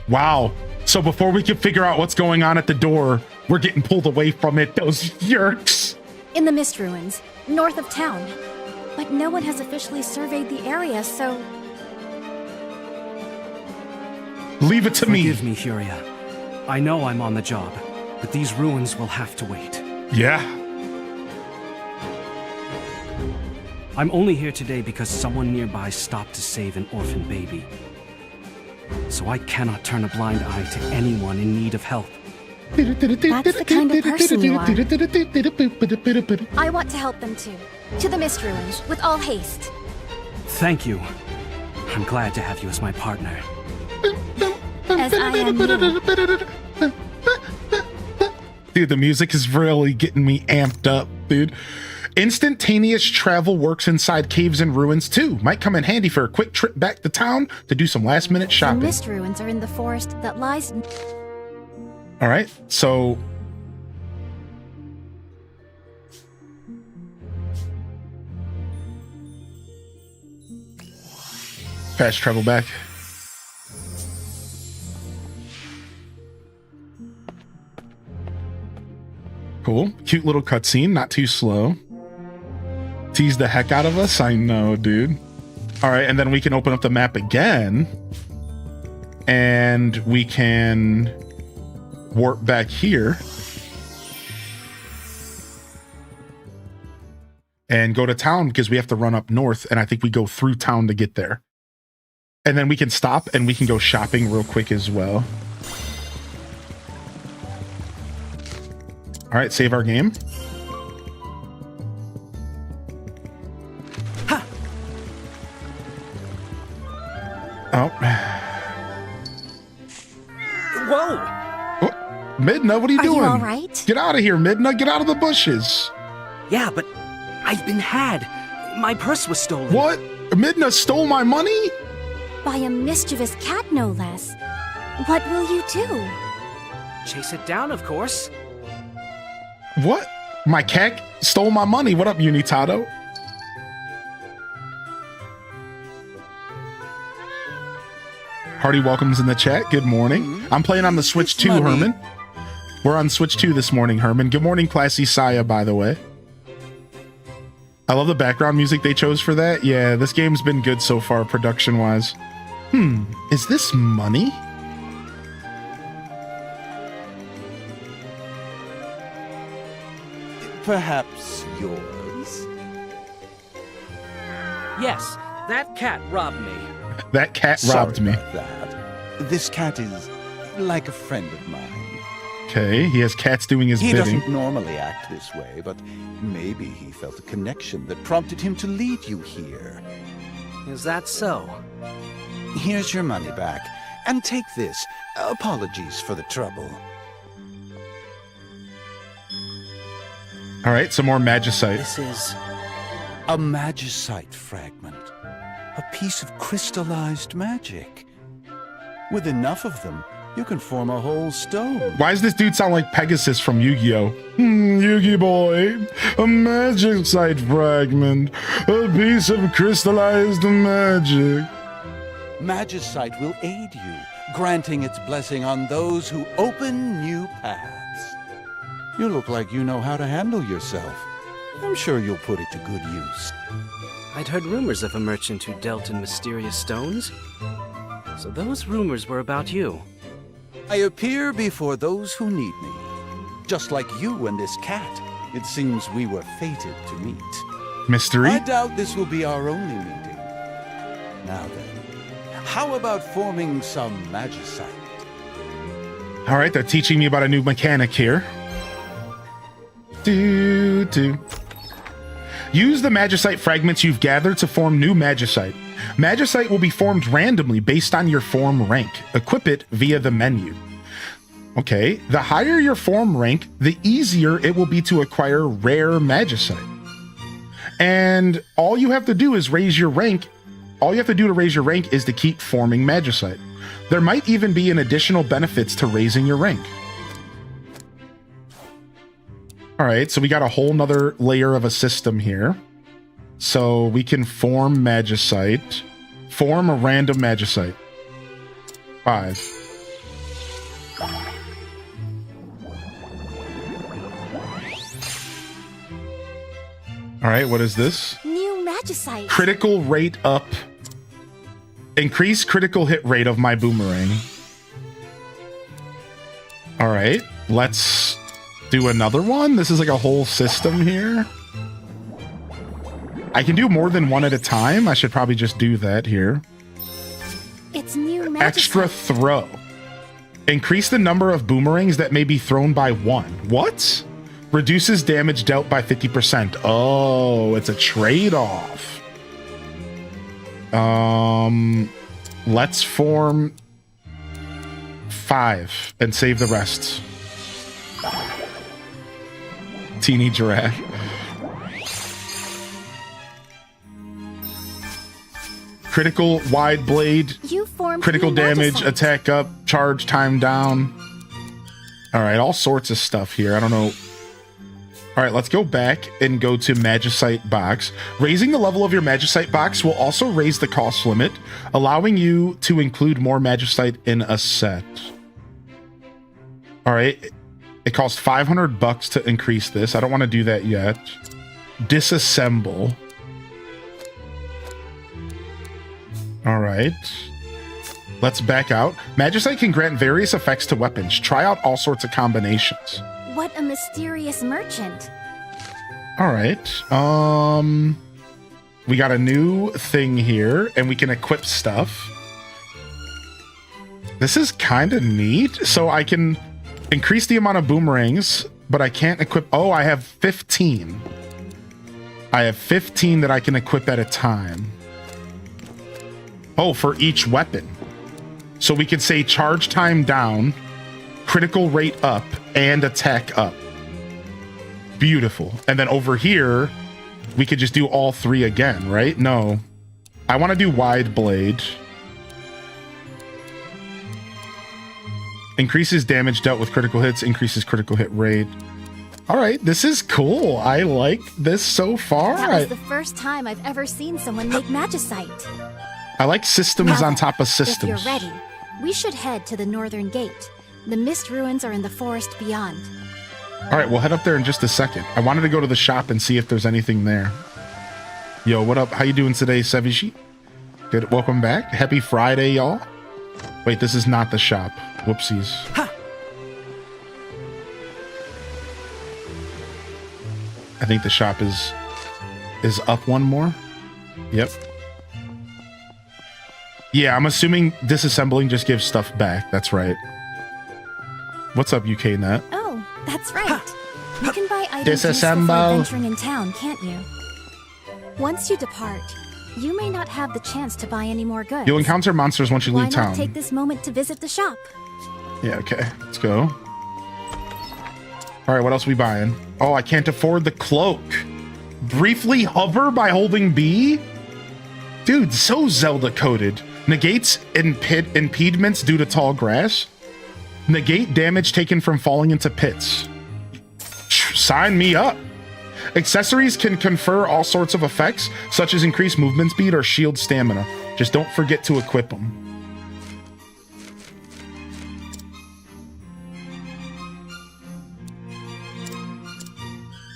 Wow. So before we can figure out what's going on at the door, we're getting pulled away from it. Those yerks. In the Mist Ruins, north of town. But no one has officially surveyed the area, so... Leave it to me. Forgive me, Curia. I know I'm on the job, but these ruins will have to wait. Yeah. I'm only here today because someone nearby stopped to save an orphan baby. So I cannot turn a blind eye to anyone in need of help. That's the kind of person you are. I want to help them too. To the Mist Ruins, with all haste. Thank you. I'm glad to have you as my partner. As I am you. Dude, the music is really getting me amped up, dude. Instantaneous travel works inside caves and ruins too. Might come in handy for a quick trip back to town to do some last minute The shopping. Mist Ruins are in the forest that lies... All right, so... Fast travel back. Cool. Cute little cutscene, not too slow. Tease the heck out of us? I know, dude. All right, and then we can open up the map again. And we can warp back here. And go to town because we have to run up north. And I think we go through town to get there. And then we can stop and we can go shopping real quick as well. All right, save our game. Ha! Oh. Whoa! Oh, Midna, what are you doing? you all right? Get out of here, Midna. Get out of the bushes. Yeah, but I've been had. My purse was stolen. What? Midna stole my money? By a mischievous cat, no less. What will you do? Chase it down, of course. What? My cat stole my money. What up, Unitato? Hearty welcomes in the chat. Good morning. I'm playing on the Switch 2, Herman. We're on Switch 2 this morning, Herman. Good morning, Classy Saya, by the way. I love the background music they chose for that. Yeah, this game's been good so far, production-wise. Is this money? Perhaps yours? Yes, that cat robbed me. That cat robbed me. That. This cat is like a friend of mine. Okay, he has cats doing his He bidding. doesn't normally act this way, but maybe he felt a connection that prompted him to lead you here. Is that so? Here's your money back. And take this. Apologies for the trouble. All right, some more magicite. This is a magicite fragment. A piece of crystallized magic. With enough of them, You can form a whole stone. Why does this dude sound like Pegasus from Yu-Gi-Oh? Yu-Gi boy, a magicite fragment, a piece of crystallized magic. Magicite will aid you, granting its blessing on those who open new paths. You look like you know how to handle yourself. I'm sure you'll put it to good use. I'd heard rumors of a merchant who dealt in mysterious stones. So those rumors were about you. I appear before those who need me. Just like you and this cat. It seems we were fated to meet. Mystery? I doubt this will be our only meeting. Now then, how about forming some magicite? All right, they're teaching me about a new mechanic here. Use the magicite fragments you've gathered to form new magicite. Magicite will be formed randomly based on your form rank. Equip it via the menu. Okay, the higher your form rank, the easier it will be to acquire rare magicite. And all you have to do is raise your rank. All you have to do to raise your rank is to keep forming magicite. There might even be an additional benefits to raising your rank. All right, so we got a whole nother layer of a system here. So we can form magicite. Form a random magicite. 5. All right, what is this? New magicite. Critical rate up. Increase critical hit rate of my boomerang. All right, let's do another one. This is like a whole system here. I can do more than one at a time. I should probably just do that here. It's new magicite. Extra throw. Increase the number of boomerangs that may be thrown by 1. What? Reduces damage dealt by 50%. Oh, it's a trade-off. Let's form 5 and save the rest. Teeny giraffe. Critical wide blade. You formed critical damage, magicite. attack up, charge time down. All right, all sorts of stuff here. I don't know. All right, let's go back and go to Magicite box. Raising the level of your Magicite box will also raise the cost limit, allowing you to include more Magicite in a set. All right, it costs $500 to increase this. I don't want to do that yet. Disassemble. All right. Let's back out. Magicite can grant various effects to weapons. Try out all sorts of combinations. What a mysterious merchant. All right. We got a new thing here, and we can equip stuff. This is kind of neat. So I can increase the amount of boomerangs, but I can't equip. Oh, I have 15. I have 15 that I can equip at a time. Oh, for each weapon. So we could say charge time down, critical rate up, and attack up. Beautiful. And then over here, we could just do all 3 again, right? No. I want to do wide blade. Increases damage dealt with critical hits, increases critical hit rate. All right, this is cool. I like this so far. That was the first time I've ever seen someone make magicite. I like systems Now on then, top of systems. If you're ready, we should head to the northern gate. The mist ruins are in the forest beyond. All right, we'll head up there in just a second. I wanted to go to the shop and see if there's anything there. Yo, what up? How you doing today, Sevishi? Good. Welcome back. Happy Friday, y'all. Wait, this is not the shop. Whoopsies. Ha! I think the shop is up one more. Yep. Yeah, I'm assuming disassembling just gives stuff back. That's right. What's up, UK Net? Oh, that's right. You can buy items useful for Disassemble. adventuring in town, can't you? Once you depart, you may not have the chance to buy any more goods. You'll encounter monsters once you Why leave not town. take this moment to visit the shop? Yeah, okay. Let's go. All right, what else are we buying? Oh, I can't afford the cloak. Briefly hover by holding B? Dude, so Zelda coded. Negates impediments due to tall grass. Negate damage taken from falling into pits. Sign me up. Accessories can confer all sorts of effects, such as increased movement speed or shield stamina. Just don't forget to equip them.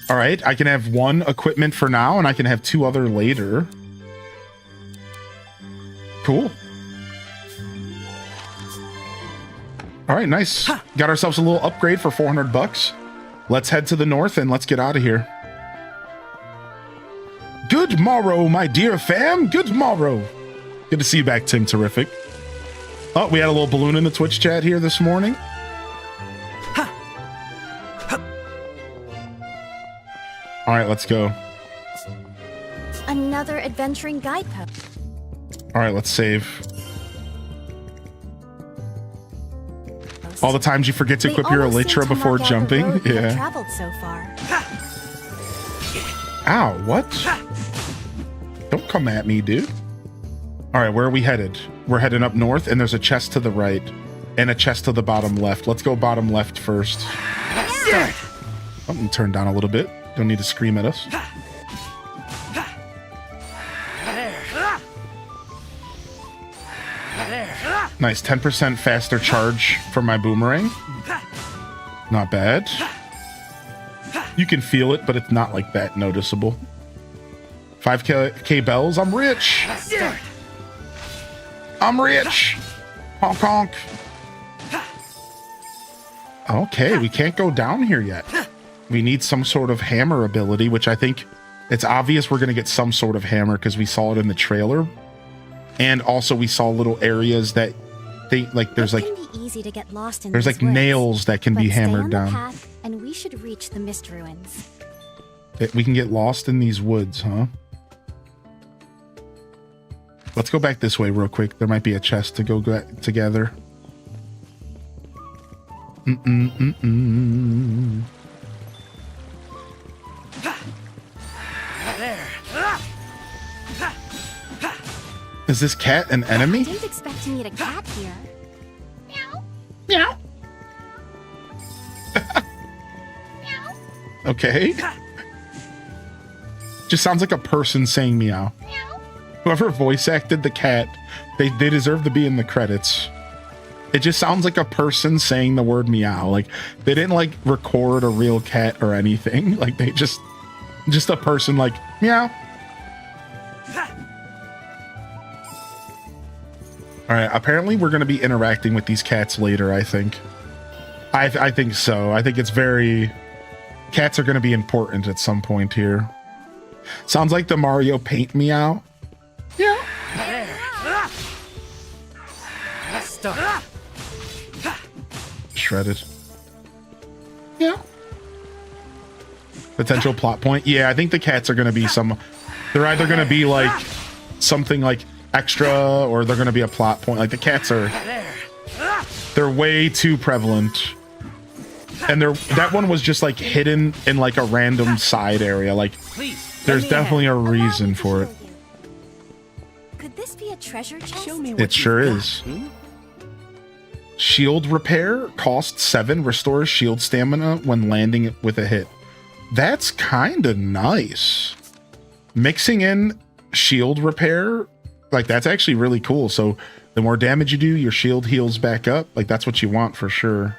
All right, I can have one equipment for now, and I can have 2 other later. Cool. All right, nice. Got ourselves a little upgrade for 400 bucks. Let's head to the north and let's get out of here. Good morrow, my dear fam. Good morrow. Good to see you back, Tim. Terrific. Oh, we had a little balloon in the Twitch chat here this morning. All right, let's go. Another adventuring guidepost. All right, let's save. All the times you forget to equip your elytra before jumping. Yeah. Traveled so far. Ow, what? Don't come at me, dude. All right, where are we headed? We're heading up north, and there's a chest to the right and a chest to the bottom left. Let's go bottom left first. Something turned down a little bit. Don't need to scream at us. Nice, 10% faster charge for my boomerang. Not bad. You can feel it, but it's not like that noticeable. 5K bells. I'm rich. I'm rich. Honk honk. Okay, we can't go down here yet. We need some sort of hammer ability, which I think it's obvious we're going to get some sort of hammer because we saw it in the trailer. And also we saw little areas that they like there's like easy to get lost in there's like woods, nails that can be hammered down. Path, and we should reach the mist ruins. We can get lost in these woods, huh? Let's go back this way real quick. There might be a chest to go together. Is this cat an enemy? I didn't expect to meet a cat here. Meow. Okay. Just sounds like a person saying meow. Whoever voice acted the cat, they deserve to be in the credits. It just sounds like a person saying the word meow. Like they didn't like record a real cat or anything. Like they just a person like meow. All right, apparently we're going to be interacting with these cats later, I think. I think so. I think it's very... Cats are going to be important at some point here. Sounds like the Mario Paint meow. Yeah. Stop. Shredded. Yeah. Potential plot point. Yeah, I think the cats are going to be some... They're either going to be like something like extra or they're going to be a plot point. Like the cats are... They're way too prevalent. And that one was just like hidden in like a random side area. Like there's definitely a reason for it. Could this be a treasure chest? It sure is. Shield repair, cost 7, restores shield stamina when landing with a hit. That's kind of nice. Mixing in shield repair, like that's actually really cool. So the more damage you do, your shield heals back up. Like that's what you want for sure.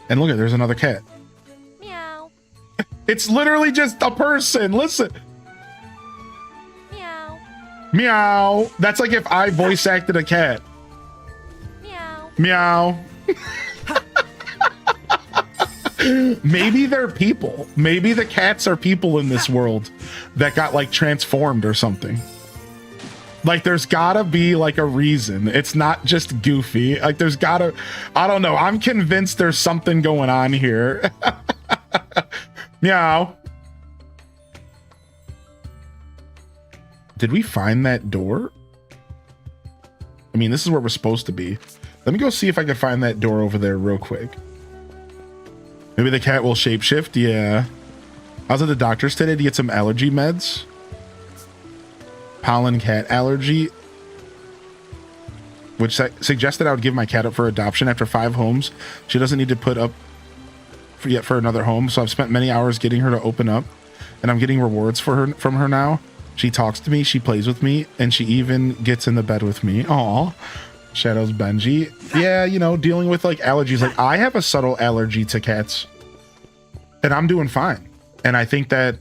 And look at, there's another cat. Meow. It's literally just a person. Listen. Meow. Meow. That's like if I voice acted a cat. Meow. Meow. Maybe they're people. Maybe the cats are people in this world that got like transformed or something. Like there's gotta be like a reason. It's not just Goofy. Like there's gotta, I don't know. I'm convinced there's something going on here. Meow. Did we find that door? I mean, this is where we're supposed to be. Let me go see if I can find that door over there real quick. Maybe the cat will shapeshift. Yeah. I was at the doctor's today to get some allergy meds. Pollen cat allergy. which suggested I would give my cat up for adoption after 5 homes. She doesn't need to put up for another home, so I've spent many hours getting her to open up, and I'm getting rewards from her now. She talks to me, she plays with me, and she even gets in the bed with me. Aw. Shadows Benji. Yeah, you know, dealing with like allergies. Like I have a subtle allergy to cats, and I'm doing fine. And I think that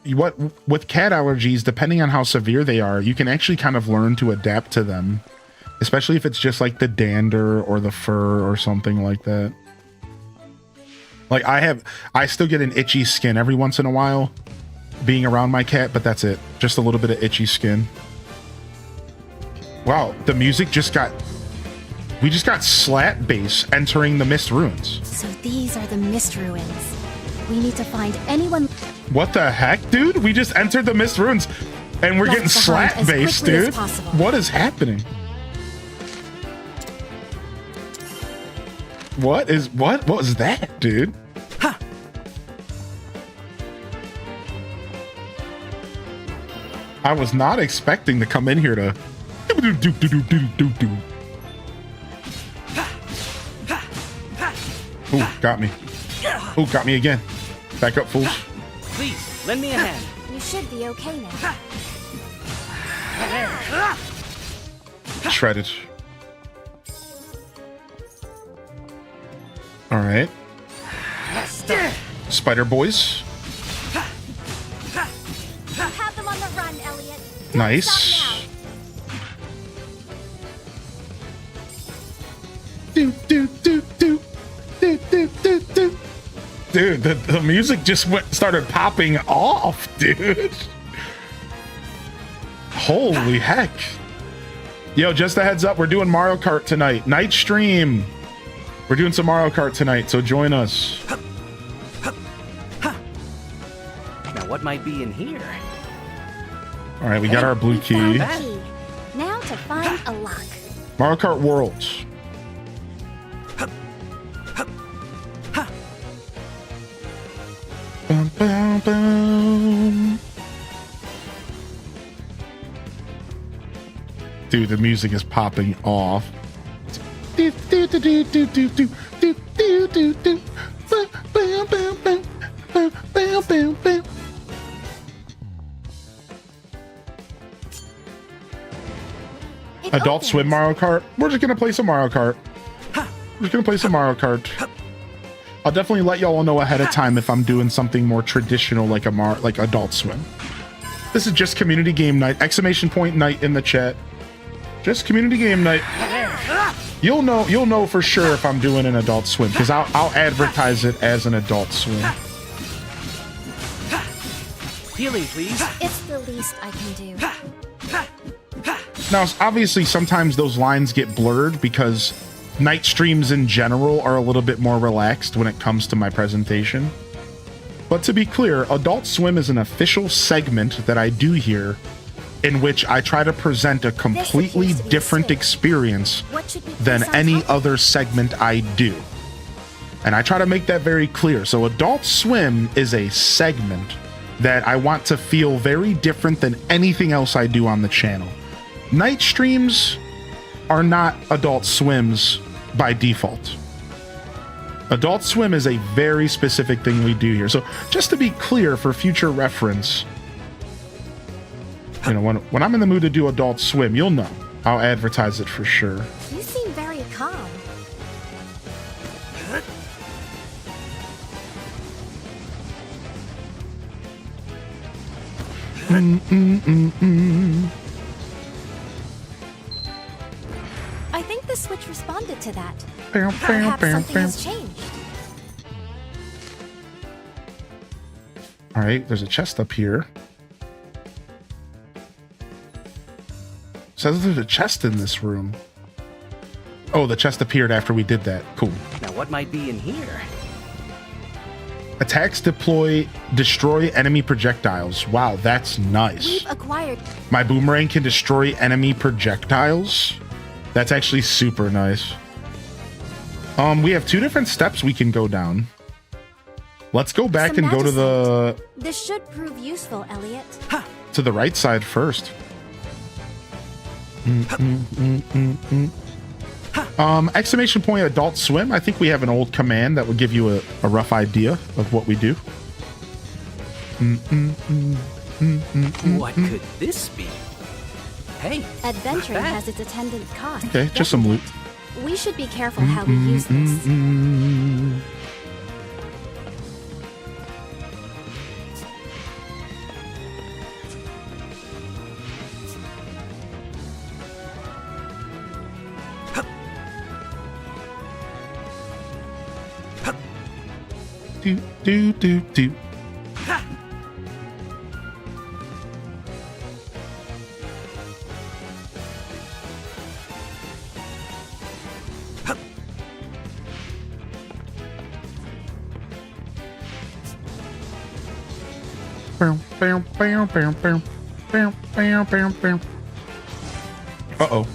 with cat allergies, depending on how severe they are, you can actually kind of learn to adapt to them, especially if it's just like the dander or the fur or something like that. Like I still get an itchy skin every once in a while being around my cat, but that's it. Just a little bit of itchy skin. Wow, the music we just got slat bass entering the Mist Ruins. So these are the Mist Ruins. We need to find anyone. What the heck, dude? We just entered the Mist Ruins and we're getting slat bass, dude. What is happening? What was that, dude? Huh. I was not expecting to come in here to Ooh, got me. Ooh, got me again. Back up, fools. Please, lend me a hand. You should be okay now. Shredded. All right. Spider boys. Have them on the run, Elliot. Nice. Dude, the music just started popping off, dude. Holy heck. Yo, just a heads up, we're doing Mario Kart tonight. Night stream. We're doing some Mario Kart tonight, so join us. Now what might be in here? All right, we got our blue key. Now to find a lock. Mario Kart Worlds. Bum, bum, bum. Dude, the music is popping off. Adult Swim Mario Kart. We're just gonna play some Mario Kart. We're just gonna play some Mario Kart. I'll definitely let y'all know ahead of time if I'm doing something more traditional like like Adult Swim. This is just community game night. Exclamation point night in the chat. Just community game night. You'll know for sure if I'm doing an Adult Swim because I'll advertise it as an Adult Swim. Healing, please. It's the least I can do. Now, obviously, sometimes those lines get blurred because night streams in general are a little bit more relaxed when it comes to my presentation. But to be clear, Adult Swim is an official segment that I do here in which I try to present a completely different experience than any other segment I do. And I try to make that very clear. So Adult Swim is a segment that I want to feel very different than anything else I do on the channel. Night streams are not Adult Swims by default. Adult Swim is a very specific thing we do here. So just to be clear for future reference, you know, when I'm in the mood to do Adult Swim, you'll know. I'll advertise it for sure. You seem very calm. I think the switch responded to that. Perhaps something has changed. All right, there's a chest up here. Says there's a chest in this room. Oh, the chest appeared after we did that. Cool. Now what might be in here? Attacks destroy enemy projectiles. Wow, that's nice. We've acquired. My boomerang can destroy enemy projectiles. That's actually super nice. We have 2 different steps we can go down. Let's go back and go to the... This should prove useful, Elliot. To the right side first. Exclamation point Adult Swim. I think we have an old command that would give you a rough idea of what we do. What could this be? Hey, Adventuring has its attendant cost. Okay, just some loot. We should be careful how we use this. Do. Uh-oh.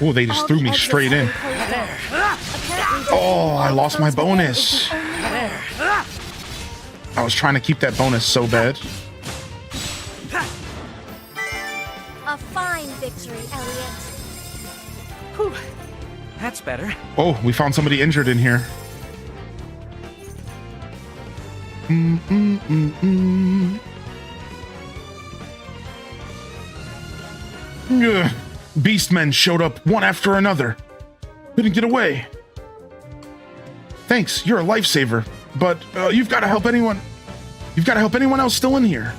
Oh, they just threw me straight in. Oh, I lost my bonus. I was trying to keep that bonus so bad. A fine victory, Elliot. Whew. That's better. Oh, we found somebody injured in here. Ugh. Beastmen showed up one after another. Couldn't get away. Thanks, you're a lifesaver, but you've got to help anyone. You've got to help anyone else still in here.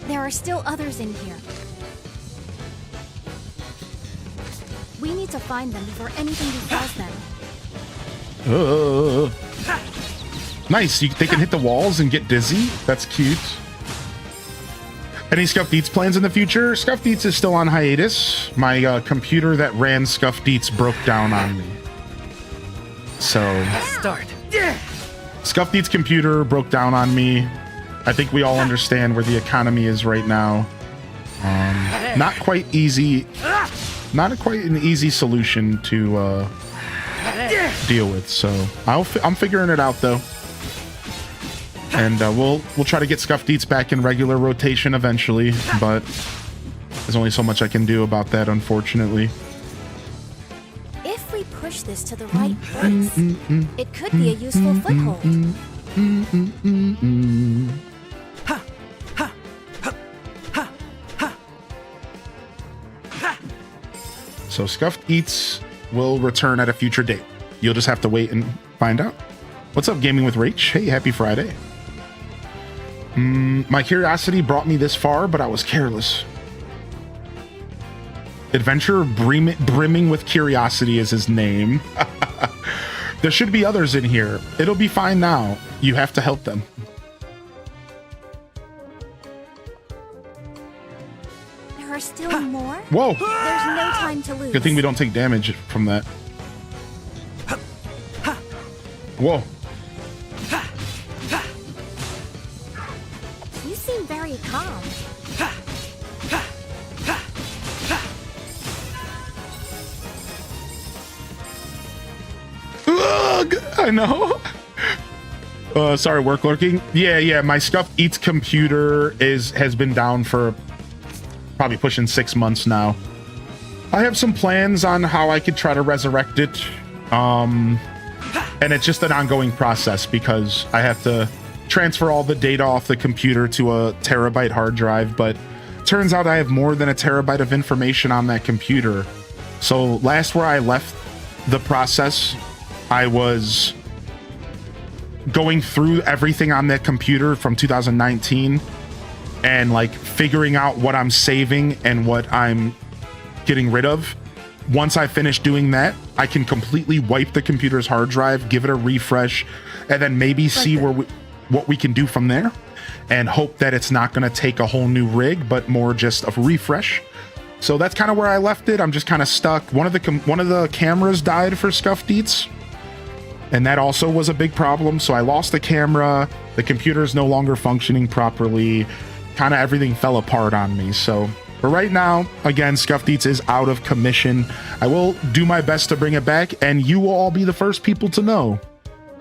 There are still others in here. We need to find them before anything befalls them. Nice, they can hit the walls and get dizzy. That's cute. Any Scuffed Eats plans in the future? Scuffed Eats is still on hiatus. My computer that ran Scuffed Eats broke down on me. So... Start. Scuffed Eats computer broke down on me. I think we all understand where the economy is right now. Not quite easy. Not quite an easy solution to deal with. So I'm figuring it out though. And we'll try to get Scuffed Eats back in regular rotation eventually, but there's only so much I can do about that, unfortunately. If we push this to the right place, it could be a useful foothold. So Scuffed Eats will return at a future date. You'll just have to wait and find out. What's up, Gaming with Rach? Hey, happy Friday. My curiosity brought me this far, but I was careless. Adventure brimming with curiosity is his name. There should be others in here. It'll be fine now. You have to help them. There are still more? Whoa! There's no time to lose. Good thing we don't take damage from that. Whoa. You seem very calm. Ugh, I know. Sorry, work lurking. Yeah. My Scuffed Eats computer has been down for probably pushing 6 months now. I have some plans on how I could try to resurrect it. And it's just an ongoing process because I have to transfer all the data off the computer to a terabyte hard drive, but turns out I have more than a terabyte of information on that computer. So last where I left the process, I was going through everything on that computer from 2019 and like figuring out what I'm saving and what I'm getting rid of. Once I finish doing that, I can completely wipe the computer's hard drive, give it a refresh, and then maybe see what we can do from there, and hope that it's not going to take a whole new rig, but more just a refresh. So that's kind of where I left it. I'm just kind of stuck. One of the cameras died for Scuffed Eats, and that also was a big problem. So I lost the camera. The computer is no longer functioning properly. Kind of everything fell apart on me. So. But right now, again, Scuffed Eats is out of commission. I will do my best to bring it back, and you will all be the first people to know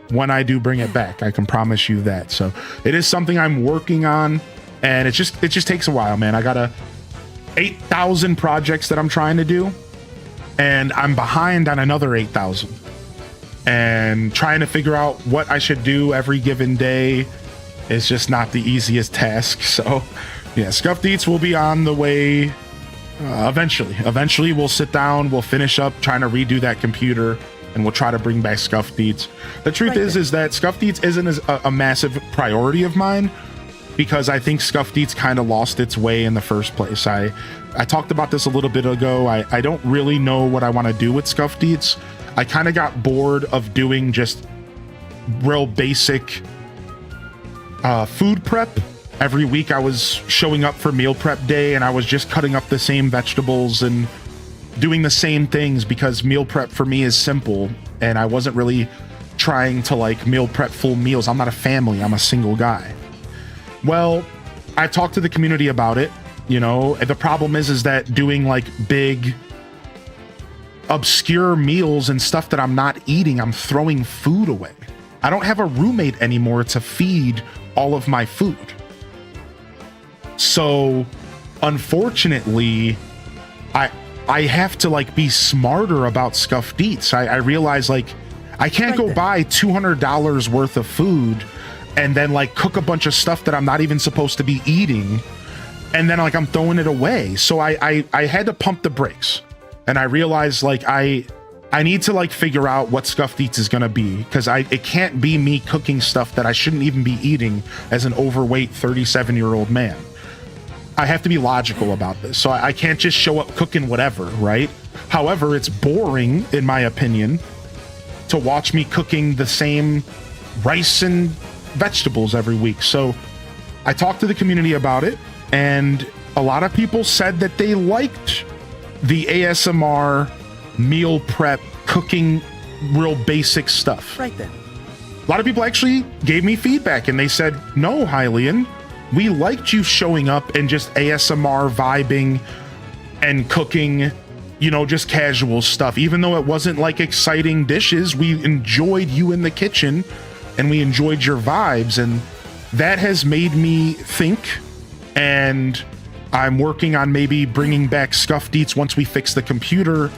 when I do bring it back. I can promise you that. So it is something I'm working on. And it just takes a while, man. I got 8,000 projects that I'm trying to do, and I'm behind on another 8,000. And trying to figure out what I should do every given day is just not the easiest task. So, yeah, Scuffed Eats will be on the way eventually. Eventually, we'll sit down, we'll finish up trying to redo that computer, and we'll try to bring back Scuffed Eats. The truth is that Scuffed Eats isn't a massive priority of mine, because I think Scuffed Eats kind of lost its way in the first place. I talked about this a little bit ago. I don't really know what I want to do with Scuffed Eats. I kind of got bored of doing just real basic food prep. Every week I was showing up for meal prep day and I was just cutting up the same vegetables and doing the same things, because meal prep for me is simple, and I wasn't really trying to like meal prep full meals. I'm not a family, I'm a single guy. Well, I talked to the community about it. You know, the problem is that doing like big obscure meals and stuff that I'm not eating, I'm throwing food away. I don't have a roommate anymore to feed all of my food. So unfortunately, I have to like be smarter about Scuffed Eats. I realize like I can't go buy $200 worth of food and then like cook a bunch of stuff that I'm not even supposed to be eating, and then like I'm throwing it away. So I had to pump the brakes, and I realized like I need to like figure out what Scuffed Eats is gonna be, because it can't be me cooking stuff that I shouldn't even be eating as an overweight 37-year-old man. I have to be logical about this. So I can't just show up cooking whatever, right? However, it's boring, in my opinion, to watch me cooking the same rice and vegetables every week. So I talked to the community about it, and a lot of people said that they liked the ASMR meal prep cooking real basic stuff. Right then. A lot of people actually gave me feedback, and they said, no, Hylian, we liked you showing up and just ASMR vibing and cooking, you know, just casual stuff. Even though it wasn't like exciting dishes, we enjoyed you in the kitchen and we enjoyed your vibes. And that has made me think, and I'm working on maybe bringing back Scuffed Eats once we fix the computer,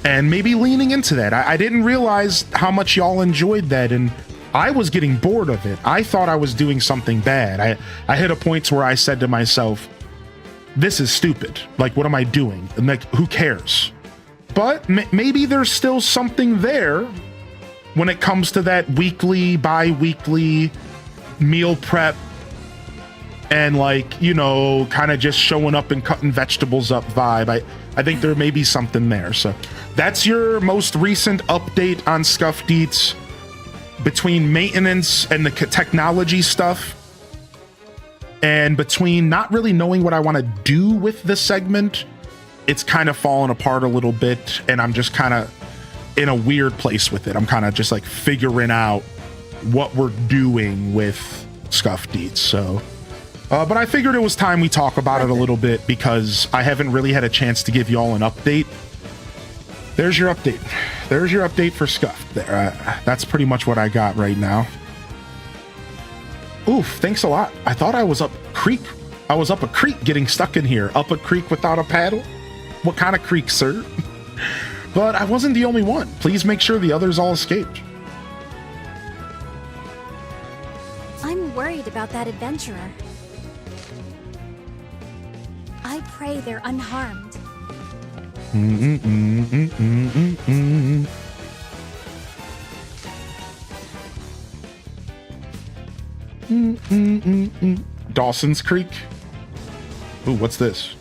and maybe leaning into that. I didn't realize how much y'all enjoyed that, and I was getting bored of it. I thought I was doing something bad. I hit a point where I said to myself, this is stupid. Like, what am I doing? And like, who cares? But maybe there's still something there when it comes to that weekly, bi-weekly meal prep and like, you know, kind of just showing up and cutting vegetables up vibe. I think there may be something there. So that's your most recent update on Scuffed Eats. Between maintenance and the technology stuff, and between not really knowing what I want to do with the segment, it's kind of fallen apart a little bit, and I'm just kind of in a weird place with it. I'm kind of just like figuring out what we're doing with Scuffed Eats. So, but I figured it was time we talk about it a little bit, because I haven't really had a chance to give y'all an update. There's your update. There's your update for Scuffed. That's pretty much what I got right now. Oof, thanks a lot. I thought I was up creek. I was up a creek getting stuck in here. Up a creek without a paddle? What kind of creek, sir? But I wasn't the only one. Please make sure the others all escaped. I'm worried about that adventurer. I pray they're unharmed. Dawson's Creek. Ooh, what's this?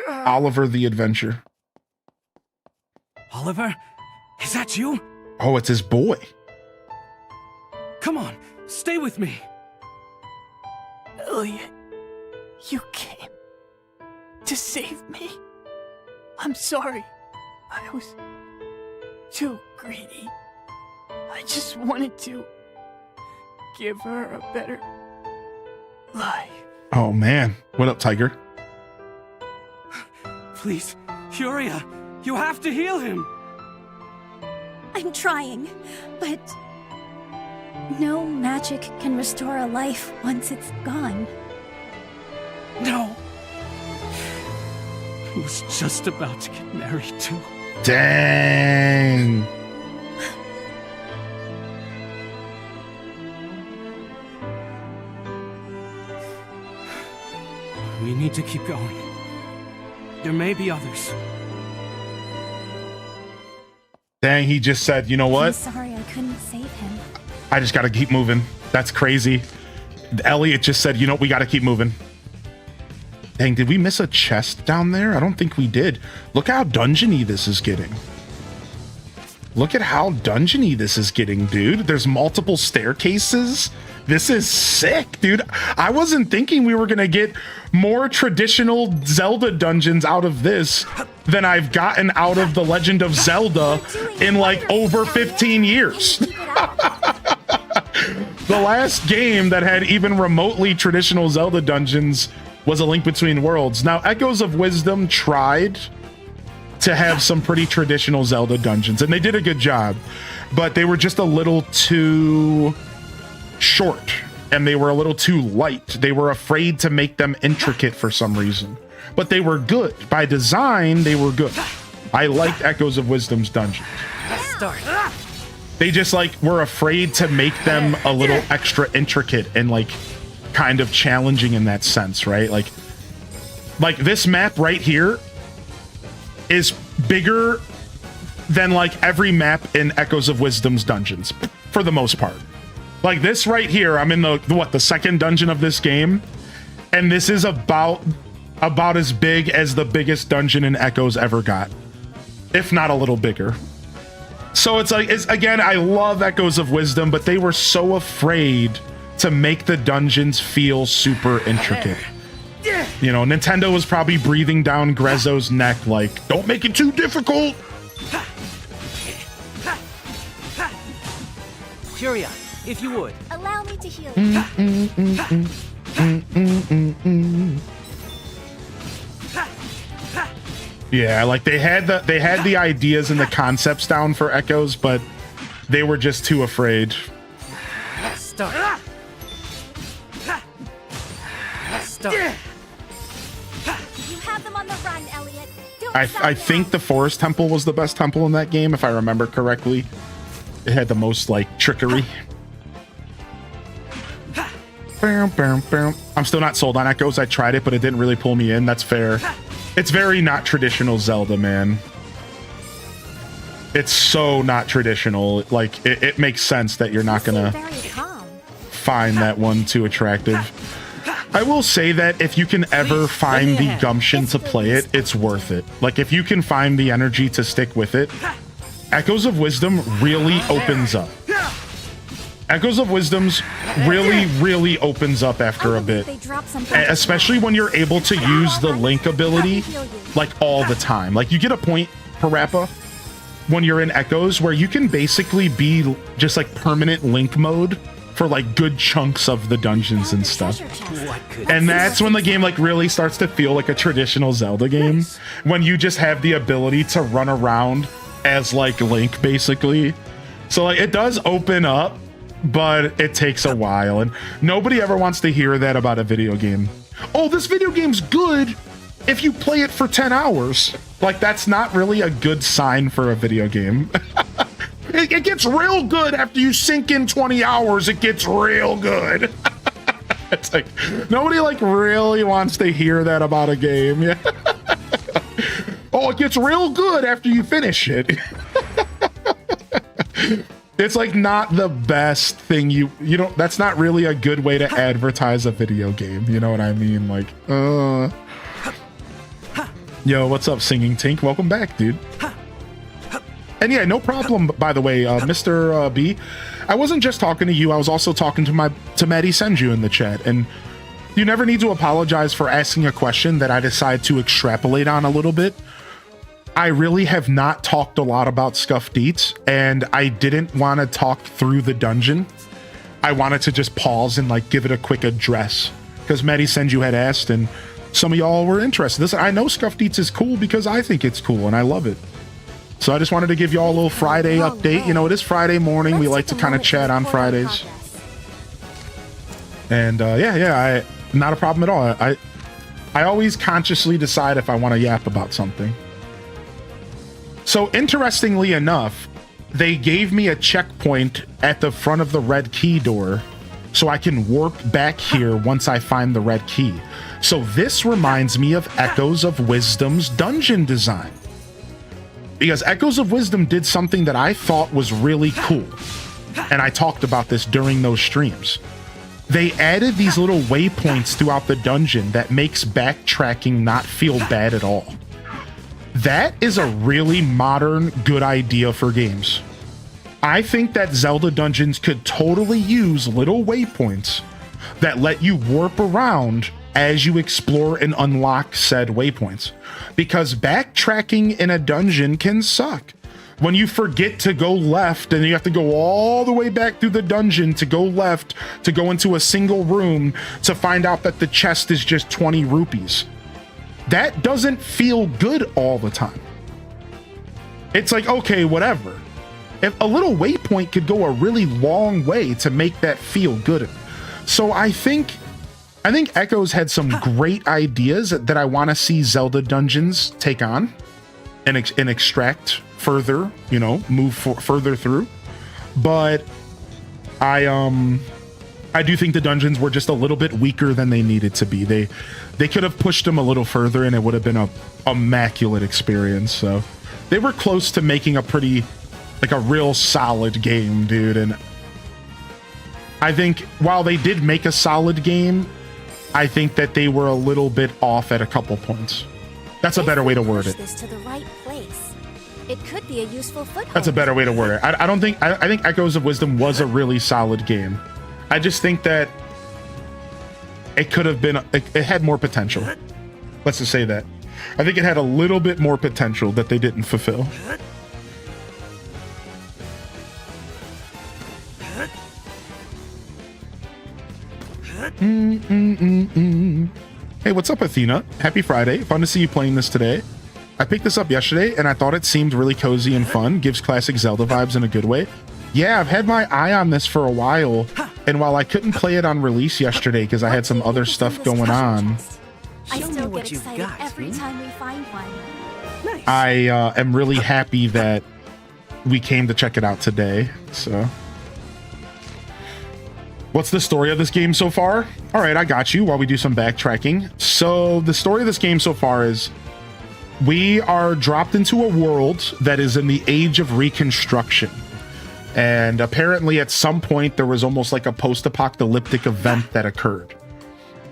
Oliver the Adventure. Oliver? Is that you? Oh, it's his boy. Come on, stay with me. Elliot, you came to save me. I'm sorry. I was too greedy. I just wanted to give her a better life. Oh man, what up, Tiger? Please, Furia, you have to heal him. I'm trying, but No magic can restore a life once it's gone. No. I was just about to get married too. Dang. We need to keep going. There may be others. Dang, he just said, you know I'm what? sorry I couldn't save him. I just gotta keep moving. That's crazy. Elliot just said, you know, we gotta keep moving. Dang, did we miss a chest down there? I don't think we did. Look how dungeony this is getting. Look at how dungeony this is getting, dude. There's multiple staircases. This is sick, dude. I wasn't thinking we were gonna get more traditional Zelda dungeons out of this than I've gotten out of The Legend of Zelda in like over 15 years. The last game that had even remotely traditional Zelda dungeons was A Link Between Worlds. Now, Echoes of Wisdom tried to have some pretty traditional Zelda dungeons, and they did a good job, but they were just a little too short, and they were a little too light. They were afraid to make them intricate for some reason, but they were good. By design, they were good. I liked Echoes of Wisdom's dungeons. Start. They just like were afraid to make them a little extra intricate and like kind of challenging in that sense, right? Like this map right here is bigger than like every map in Echoes of Wisdom's dungeons for the most part. Like this right here, I'm in the second dungeon of this game, and this is about as big as the biggest dungeon in Echoes ever got, if not a little bigger. So it's like, again, I love Echoes of Wisdom, but they were so afraid to make the dungeons feel super intricate. You know, Nintendo was probably breathing down Grezzo's neck like, don't make it too difficult. Curia, if you would. Allow me to heal you. Yeah, like they had the ideas and the concepts down for Echoes, but they were just too afraid. Start. Start. You have them on the run, Elliot. I think the Forest Temple was the best temple in that game, if I remember correctly. It had the most like trickery. I'm still not sold on Echoes. I tried it, but it didn't really pull me in. That's fair. It's very not traditional Zelda, man. It's so not traditional. Like, it makes sense that you're not gonna find that one too attractive. I will say that if you can ever find the gumption to play it, it's worth it. Like, if you can find the energy to stick with it, Echoes of Wisdom really opens up. Echoes of Wisdom's really opens up after a bit. Especially when you're able to use the Link ability, like, all the time. Like, you get a point, Parappa, when you're in Echoes, where you can basically be just, like, permanent Link mode for, like, good chunks of the dungeons and stuff. And that's when the game, like, really starts to feel like a traditional Zelda game. When you just have the ability to run around as, like, Link, basically. So, like, it does open up, but it takes a while, and nobody ever wants to hear that about a video game. Oh, this video game's good if you play it for 10 hours. Like, that's not really a good sign for a video game. It gets real good after you sink in 20 hours. It gets real good. It's like, nobody like really wants to hear that about a game. Yeah. Oh, it gets real good after you finish it. It's like not the best thing you don't, that's not really a good way to advertise a video game. You know what I mean? Like, yo, what's up, Singing Tink? Welcome back, dude. And yeah, no problem, by the way, Mr. B. I wasn't just talking to you, I was also talking to Maddie Senju in the chat, and you never need to apologize for asking a question that I decide to extrapolate on a little bit. I really have not talked a lot about Scuffed Eats, and I didn't want to talk through the dungeon. I wanted to just pause and like give it a quick address, because Maddie Senju had asked, and some of y'all were interested. Listen, I know Scuffed Eats is cool because I think it's cool, and I love it. So I just wanted to give you all a little Friday update. You know, it is Friday morning. We like to kind of chat on Fridays. And not a problem at all. I always consciously decide if I want to yap about something. So interestingly enough, they gave me a checkpoint at the front of the red key door so I can warp back here once I find the red key. So this reminds me of Echoes of Wisdom's dungeon design. Because Echoes of Wisdom did something that I thought was really cool. And I talked about this during those streams. They added these little waypoints throughout the dungeon that makes backtracking not feel bad at all. That is a really modern, good idea for games. I think that Zelda dungeons could totally use little waypoints that let you warp around as you explore and unlock said waypoints. Because backtracking in a dungeon can suck. When you forget to go left and you have to go all the way back through the dungeon to go left, to go into a single room to find out that the chest is just 20 rupees. That doesn't feel good all the time. It's like, okay, whatever. If a little waypoint could go a really long way to make that feel good. So I think Echoes had some great ideas that I want to see Zelda dungeons take on and extract further, you know, move further through. But I do think the dungeons were just a little bit weaker than they needed to be. They could have pushed them a little further and it would have been a immaculate experience. So they were close to making a pretty, like a real solid game, dude. And I think while they did make a solid game, I think that they were a little bit off at a couple points. That's a better way to word it. This to the right place. It could be a useful foothold. That's a better way to word it. I think Echoes of Wisdom was a really solid game. I just think that it could have been, it had more potential. Let's just say that. I think it had a little bit more potential that they didn't fulfill. Hey, what's up, Athena? Happy Friday. Fun to see you playing this today. I picked this up yesterday and I thought it seemed really cozy and fun. Gives classic Zelda vibes in a good way. Yeah, I've had my eye on this for a while, and while I couldn't play it on release yesterday because I had some other stuff going on, I still get excited every time we find one. I am really happy that we came to check it out today. So, what's the story of this game so far? All right, I got you while we do some backtracking. So the story of this game so far is we are dropped into a world that is in the age of Reconstruction. And apparently at some point there was almost like a post-apocalyptic event that occurred.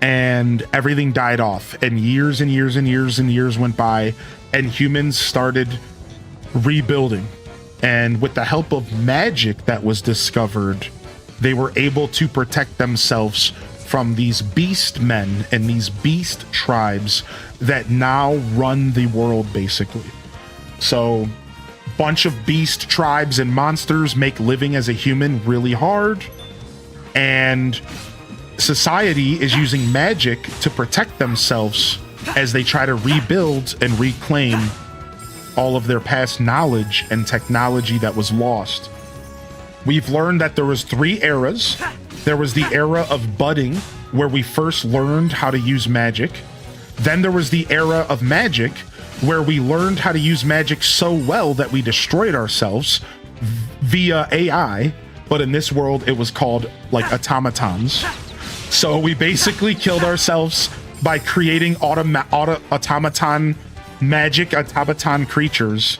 And everything died off, and years and years and years and years went by, and humans started rebuilding. And with the help of magic that was discovered, they were able to protect themselves from these beast men and these beast tribes that now run the world, basically. So bunch of beast tribes and monsters make living as a human really hard, and society is using magic to protect themselves as they try to rebuild and reclaim all of their past knowledge and technology that was lost. We've learned that there was 3 eras. There was the era of budding, where we first learned how to use magic. Then there was the era of magic, where we learned how to use magic so well that we destroyed ourselves via AI, but in this world it was called like automatons. So we basically killed ourselves by creating automaton magic automaton creatures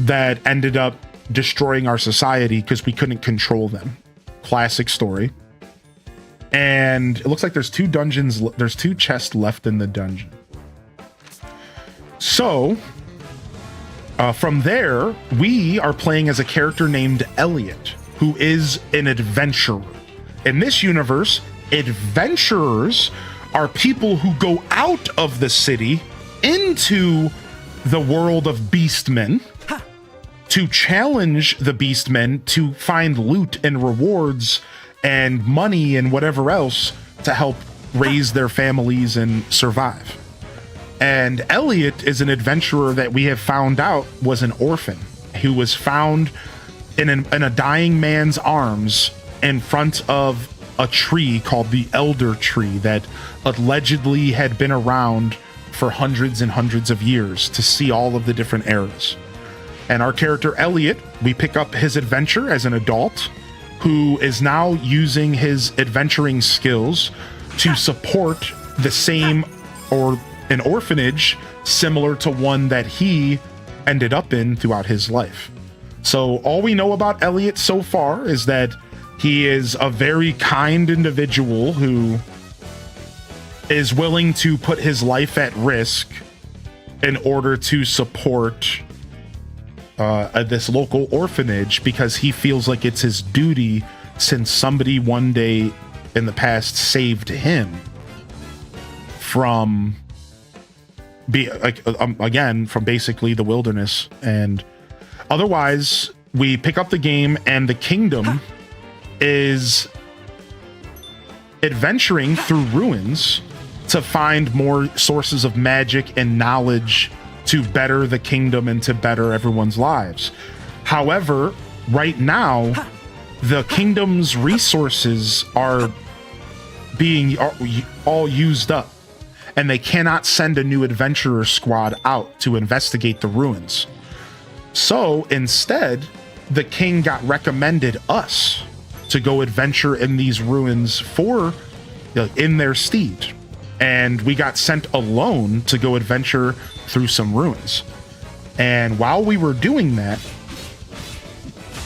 that ended up destroying our society because we couldn't control them. Classic story. And it looks like there's 2 dungeons, there's 2 chests left in the dungeon. So, from there, we are playing as a character named Elliot, who is an adventurer. In this universe, adventurers are people who go out of the city into the world of beastmen to challenge the beastmen to find loot and rewards and money and whatever else to help raise their families and survive. And Elliot is an adventurer that we have found out was an orphan. who was found in a dying man's arms in front of a tree called the Elder Tree that allegedly had been around for hundreds and hundreds of years to see all of the different eras. And our character Elliot, we pick up his adventure as an adult who is now using his adventuring skills to support the same or an orphanage similar to one that he ended up in throughout his life. So all we know about Elliot so far is that he is a very kind individual who is willing to put his life at risk in order to support this local orphanage because he feels like it's his duty since somebody one day in the past saved him from from basically the wilderness. And otherwise, we pick up the game and the kingdom is adventuring through ruins to find more sources of magic and knowledge to better the kingdom and to better everyone's lives. However, right now, the kingdom's resources are being all used up, and they cannot send a new adventurer squad out to investigate the ruins. So instead, the king got recommended us to go adventure in these ruins in their steed. And we got sent alone to go adventure through some ruins. And while we were doing that,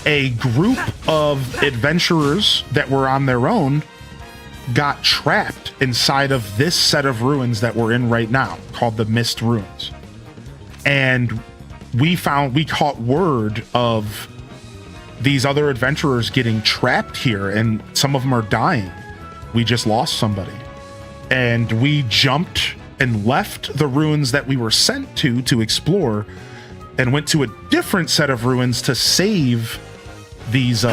a group of adventurers that were on their own got trapped inside of this set of ruins that we're in right now, called the Mist Ruins. And we caught word of these other adventurers getting trapped here, and some of them are dying. We just lost somebody. And we jumped and left the ruins that we were sent to explore and went to a different set of ruins to save these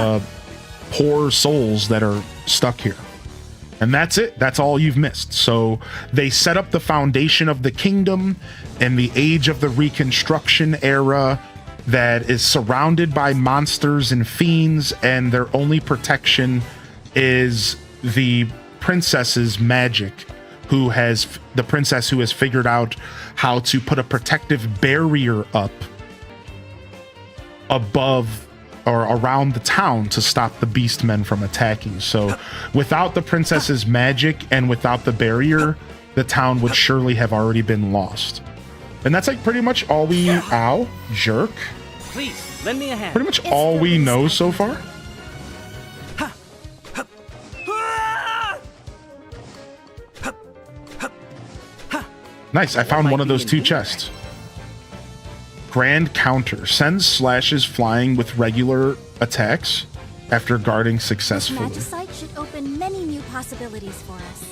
poor souls that are stuck here. And that's it. That's all you've missed. So they set up the foundation of the kingdom in the age of the Reconstruction era that is surrounded by monsters and fiends, and their only protection is the princess's magic, the princess who has figured out how to put a protective barrier up above or around the town to stop the beastmen from attacking. So without the princess's magic and without the barrier, the town would surely have already been lost. And that's like pretty much all we jerk. Please, lend me a hand. Pretty much all we know so far. Nice, I found one of those 2 chests. Grand Counter. Sends slashes flying with regular attacks after guarding successfully. This magicite should open many new possibilities for us.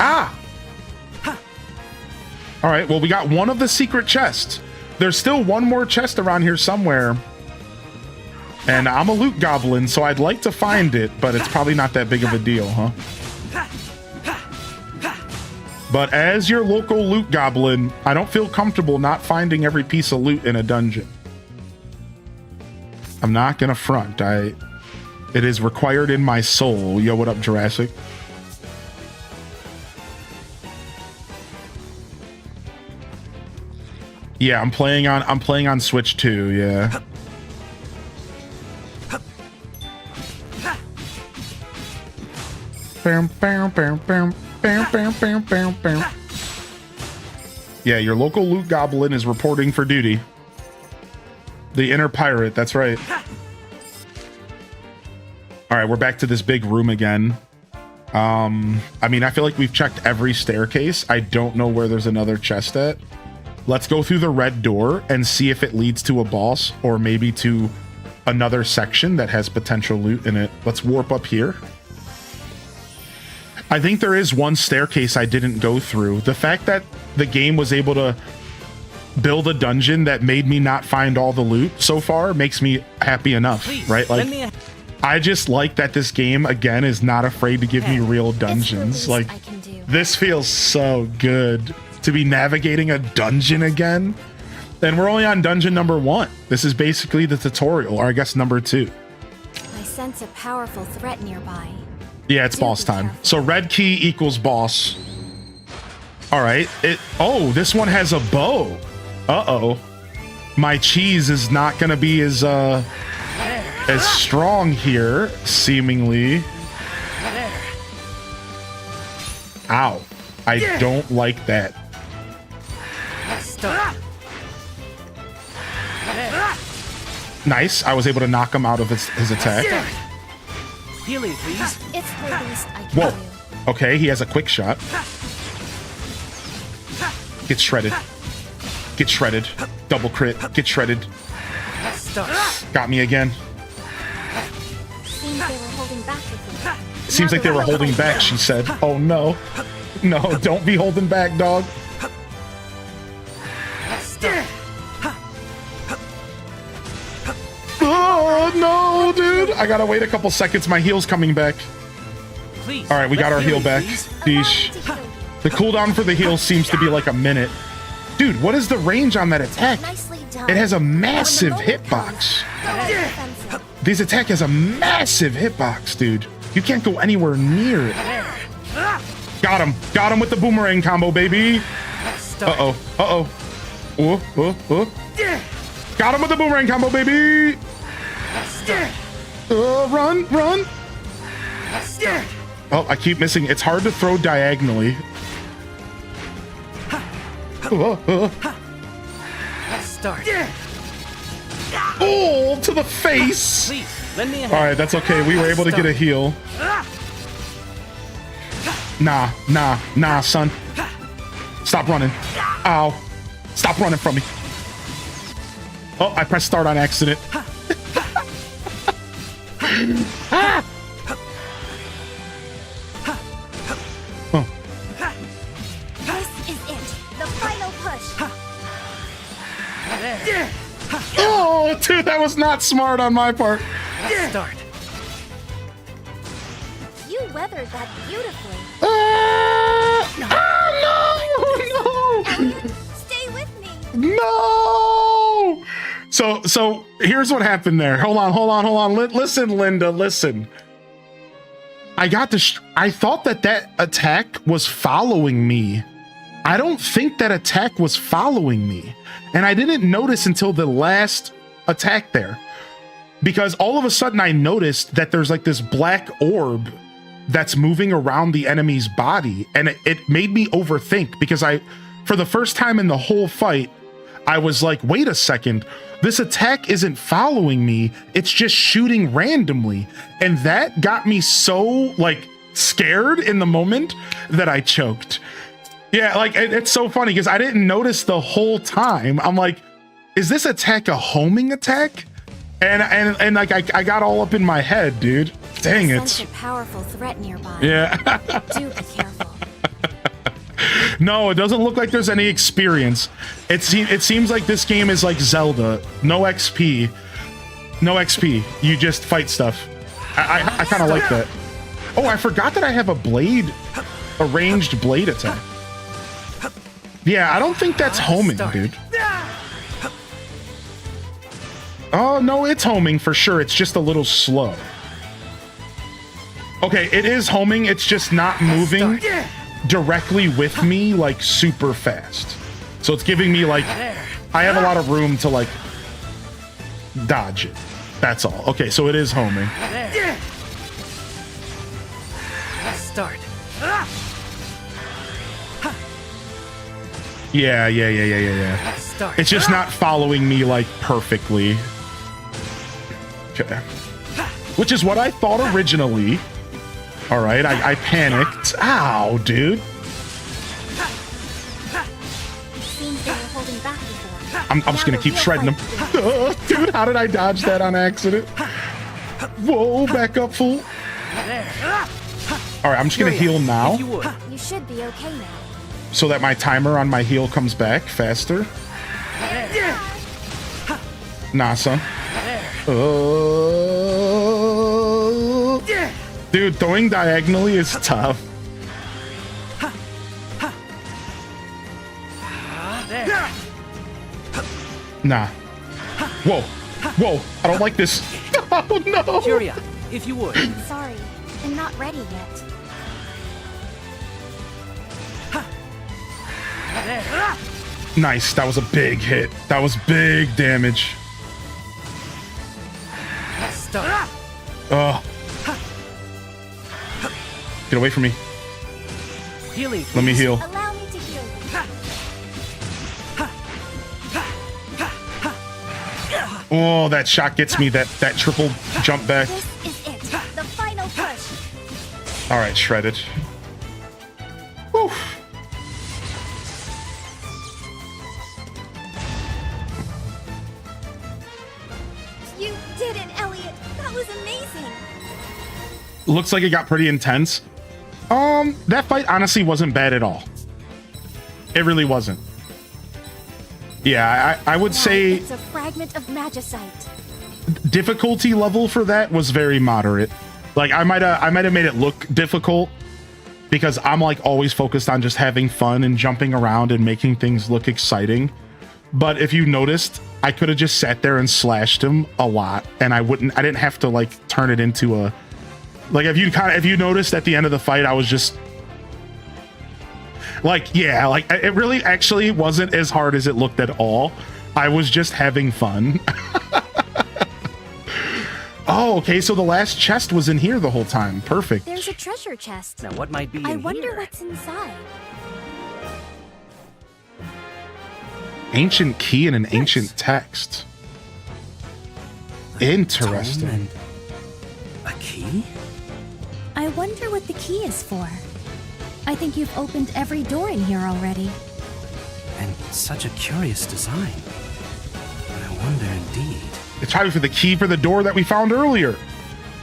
Ah! Alright, well, we got one of the secret chests. There's still one more chest around here somewhere. And I'm a loot goblin, so I'd like to find it, but it's probably not that big of a deal, huh? But as your local loot goblin, I don't feel comfortable not finding every piece of loot in a dungeon. I'm not gonna front. It is required in my soul. Yo, what up, Jurassic? Yeah, I'm playing on Switch too, yeah. Yeah, your local loot goblin is reporting for duty. The inner pirate, that's right. All right, we're back to this big room again. I mean, I feel like we've checked every staircase. I don't know where there's another chest at. Let's go through the red door and see if it leads to a boss or maybe to another section that has potential loot in it. Let's warp up here. I think there is one staircase I didn't go through. The fact that the game was able to build a dungeon that made me not find all the loot so far makes me happy enough, right? Like, I just like that this game, again, is not afraid to give me real dungeons. Like, This feels so good to be navigating a dungeon again. And we're only on dungeon number 1. This is basically the tutorial, or I guess number 2. I sense a powerful threat nearby. Yeah, it's boss time. So red key equals boss. All right. Oh, this one has a bow. Uh-oh. My cheese is not going to be as strong here, seemingly. Ow. I don't like that. Nice. I was able to knock him out of his attack. Healing, please. It's the least I can Whoa. do. Okay, he has a quick shot. Get shredded. Get shredded. Double crit. Get shredded. Got me again. Seems they were holding back before. Seems like they were holding back, she said. Oh no. No, don't be holding back, dog. Oh no, dude. I gotta wait a couple seconds. My heal's coming back. Please. All right, we got our heal back. Sheesh. The cooldown for the heal seems to be like a minute. Dude, what is the range on that attack? Nicely done. It has a massive hitbox. This attack has a massive hitbox, dude. You can't go anywhere near it. Got him. Got him with the boomerang combo, baby. Uh-oh. Uh-oh. Got him with the boomerang combo, baby. Run, run. Oh, I keep missing. It's hard to throw diagonally. Start. Oh, to the face. Please, lend me a hand. All right, that's okay. We were able to get a heal. Nah, son. Stop running. Ow. Stop running from me. Oh, I pressed start on accident. Ah! Oh. This is it. The final push. Oh, dude, that was not smart on my part. Start. You weathered that beautifully. No! Stay with me. No! So here's what happened there. Hold on. Listen, Linda, listen. I thought that attack was following me. I don't think that attack was following me. And I didn't notice until the last attack there. Because all of a sudden I noticed that there's like this black orb that's moving around the enemy's body. And it made me overthink because for the first time in the whole fight, I was like, wait a second, this attack isn't following me. It's just shooting randomly. And that got me so like scared in the moment that I choked. Yeah, like it's so funny because I didn't notice the whole time. I'm like, is this attack a homing attack? And like I got all up in my head, dude. Dang it. Sense a powerful threat nearby. Yeah. Do be careful. No, it doesn't look like there's any experience. It seems like this game is like Zelda. No XP. No XP. You just fight stuff. I kind of like that. Oh, I forgot that I have a ranged blade attack. Yeah, I don't think that's homing, dude. Oh, no, it's homing for sure. It's just a little slow. Okay, it is homing. It's just not moving directly with me like super fast. So it's giving me like, I have a lot of room to like dodge it. That's all. Okay, so it is homing. Start. Yeah. It's just not following me like perfectly. Okay. Which is what I thought originally. All right, I panicked. Ow, dude. Seems they were holding back before. I'm just gonna keep shredding them. Dude, how did I dodge that on accident? Whoa, back up, fool. All right, I'm just gonna heal now You should be okay now. so that my timer on my heal comes back faster. Nah, son. Dude, throwing diagonally is tough. Nah. Whoa. Whoa. I don't like this. Oh, no. Curia, if you would. Sorry, I'm not ready yet. Nice. That was a big hit. That was big damage. Stop. Oh. Get away from me. Healing. Let me heal. Allow me to heal you. Oh, that shot gets me. That triple jump back. This is it. The final push. All right, shredded. Whew. You did it, Elliot. That was amazing. Looks like it got pretty intense. That fight honestly wasn't bad at all. It really wasn't. Yeah, I would say It's a fragment of magicite. difficulty level for that was very moderate. Like I might have made it look difficult because I'm like always focused on just having fun and jumping around and making things look exciting. But if you noticed, I could have just sat there and slashed him a lot and I didn't have to like turn it into a, like if you noticed at the end of the fight, I was just like, yeah, like it really actually wasn't as hard as it looked at all. I was just having fun. Oh, okay, so the last chest was in here the whole time. Perfect. There's a treasure chest. Now what might be I in wonder here? what's inside. Ancient key and an ancient text. Interesting. Tome and a key? I wonder what the key is for. I think you've opened every door in here already. And such a curious design. I wonder indeed. It's probably for the key for the door that we found earlier.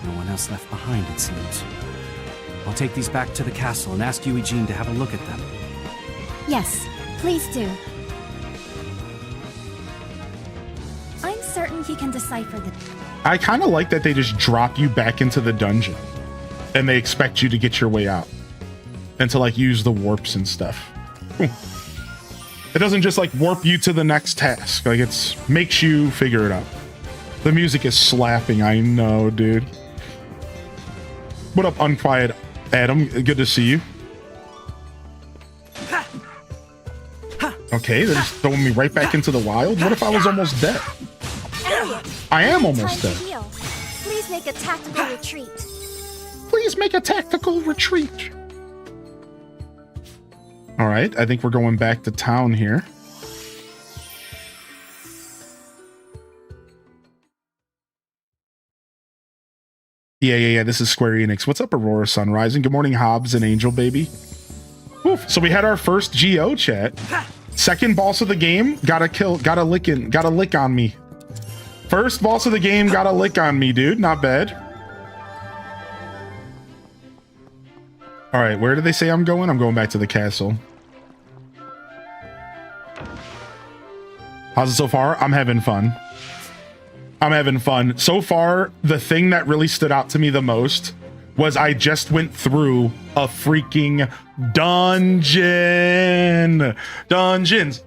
No one else left behind, it seems. I'll take these back to the castle and ask Eugene to have a look at them. Yes, please do. I'm certain he can decipher the... I kind of like that they just drop you back into the dungeon and they expect you to get your way out and to like use the warps and stuff. It doesn't just like warp you to the next task. Like makes you figure it out. The music is slapping. I know, dude. What up, Unquiet Adam? Good to see you. Okay, they're just throwing me right back into the wild. What if I was almost dead? Elliot, I am time almost to dead. heal. Please make a tactical retreat. Please make a tactical retreat. All right, I think we're going back to town here. Yeah. This is Square Enix. What's up, Aurora Sunrising? Good morning, Hobbs and Angel Baby. Oof. So we had our first GO chat. Second boss of the game, got a lick on me. First boss of the game, got a lick on me, dude. Not bad. All right, where did they say I'm going? I'm going back to the castle. How's it so far? I'm having fun. So far, the thing that really stood out to me the most was I just went through a freaking dungeon. Dungeons.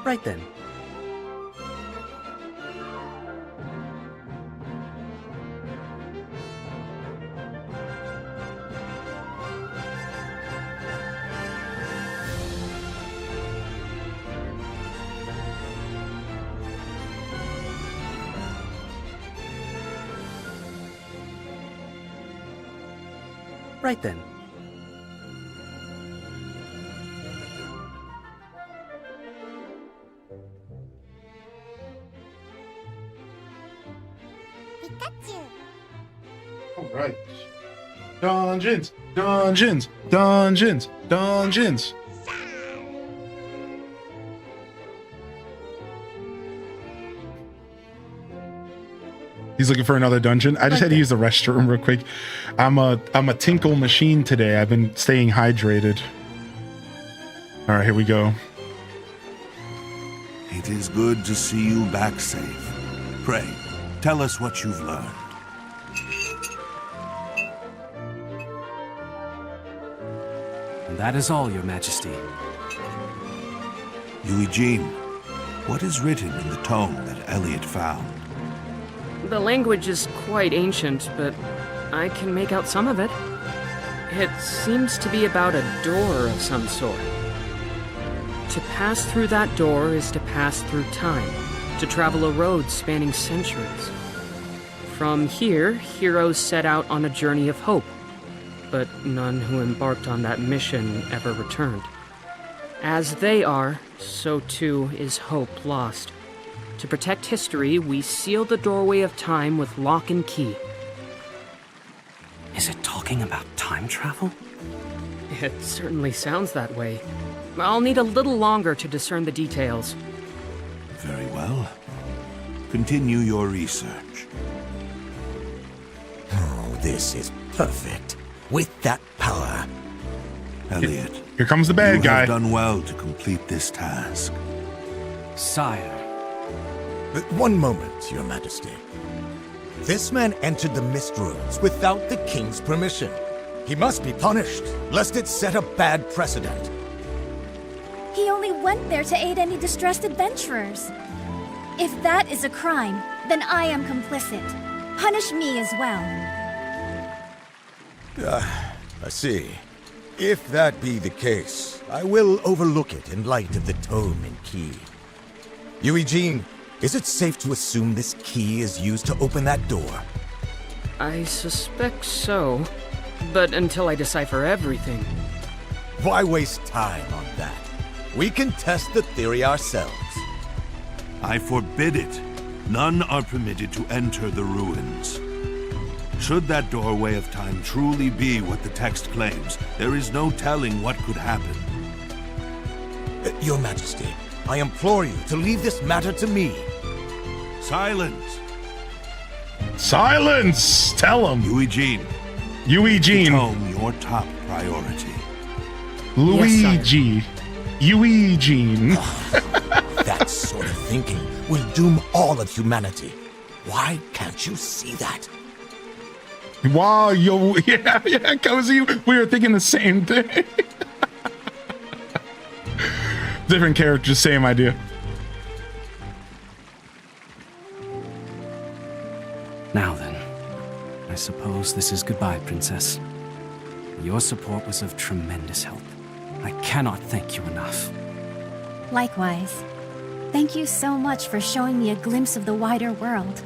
Right then. Right then. Pikachu. All right. Dungeons, dungeons, dungeons, dungeons. He's looking for another dungeon. I just had to use the restroom real quick. I'm a tinkle machine today. I've been staying hydrated. All right, here we go. It is good to see you back safe. Pray, tell us what you've learned. And that is all, Your Majesty. Eugene, what is written in the tome that Elliot found? The language is quite ancient, but I can make out some of it. It seems to be about a door of some sort. To pass through that door is to pass through time, to travel a road spanning centuries. From here, heroes set out on a journey of hope, but none who embarked on that mission ever returned. As they are, so too is hope lost. To protect history, we seal the doorway of time with lock and key. Is it talking about time travel? It certainly sounds that way. I'll need a little longer to discern the details. Very well. Continue your research. Oh, this is perfect. With that power. Elliot, here comes the bad guy. You have done well to complete this task. Sire. One moment, Your Majesty. This man entered the Mist Ruins without the king's permission. He must be punished, lest it set a bad precedent. He only went there to aid any distressed adventurers. If that is a crime, then I am complicit. Punish me as well. I see. If that be the case, I will overlook it in light of the tome and key. Eugene, is it safe to assume this key is used to open that door? I suspect so, but until I decipher everything. Why waste time on that? We can test the theory ourselves. I forbid it. None are permitted to enter the ruins. Should that doorway of time truly be what the text claims, there is no telling what could happen. Your Majesty, I implore you to leave this matter to me. Silence! Silence! Tell him. Eugene. Eugene. The tome your top priority. Luigi. Eugene. That sort of thinking will doom all of humanity. Why can't you see that? Wow, yo, yeah, Cozy, we were thinking the same thing. Different characters, same idea. Now then, I suppose this is goodbye, Princess. Your support was of tremendous help. I cannot thank you enough. Likewise. Thank you so much for showing me a glimpse of the wider world.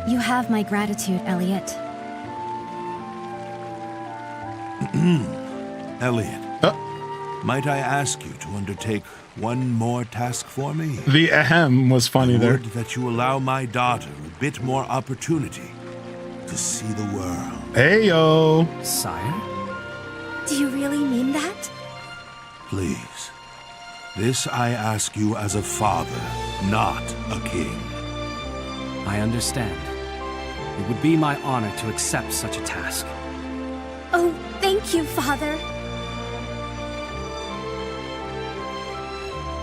You have my gratitude, Elliot. Elliot, might I ask you to undertake one more task for me? The ahem was funny there. That you allow my daughter a bit more opportunity to see the world. Heyo. Sire? Do you really mean that? Please. This I ask you as a father, not a king. I understand. It would be my honor to accept such a task. Oh, thank you, Father.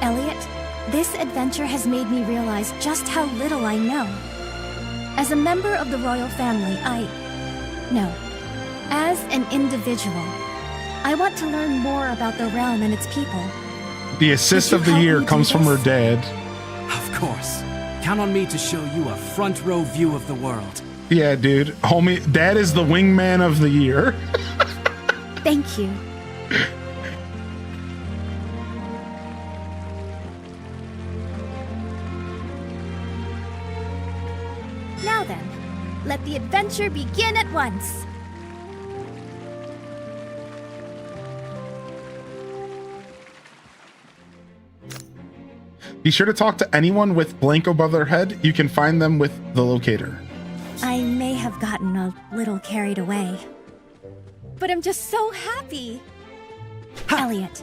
Elliot, this adventure has made me realize just how little I know. As a member of the royal family, as an individual, I want to learn more about the realm and its people. The assist of the year comes from her dad. Of course. Count on me to show you a front row view of the world. Yeah, dude. Homie, Dad is the wingman of the year. Thank you. Now then, let the adventure begin at once. Be sure to talk to anyone with blank above their head. You can find them with the locator. I may have gotten a little carried away. But I'm just so happy. Elliot,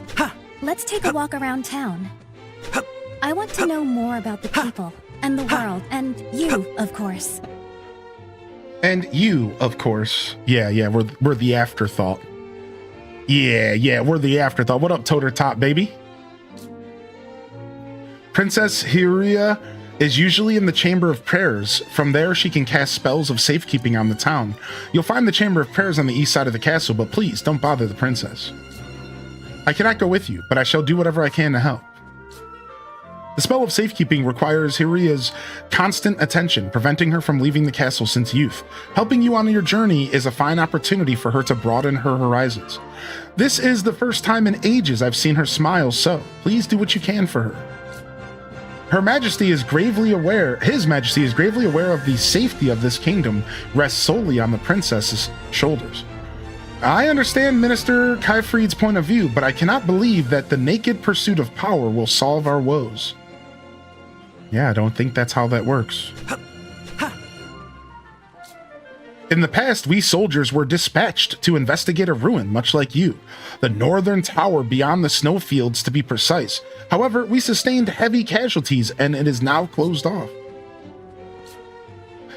let's take a walk around town. I want to know more about the people and the world and you, of course. And you, of course. Yeah, we're the afterthought. Yeah, we're the afterthought. What up, Toter Top, baby? Princess Hiria is usually in the Chamber of Prayers. From there, she can cast spells of safekeeping on the town. You'll find the Chamber of Prayers on the east side of the castle, but please don't bother the princess. I cannot go with you, but I shall do whatever I can to help. The spell of safekeeping requires Hiria's constant attention, preventing her from leaving the castle since youth. Helping you on your journey is a fine opportunity for her to broaden her horizons. This is the first time in ages I've seen her smile, so please do what you can for her. His Majesty is gravely aware of the safety of this kingdom rests solely on the princess's shoulders. I understand Minister Kyfried's point of view, but I cannot believe that the naked pursuit of power will solve our woes. Yeah, I don't think that's how that works. In the past, we soldiers were dispatched to investigate a ruin, much like you. The northern tower beyond the snowfields, to be precise. However, we sustained heavy casualties, and it is now closed off.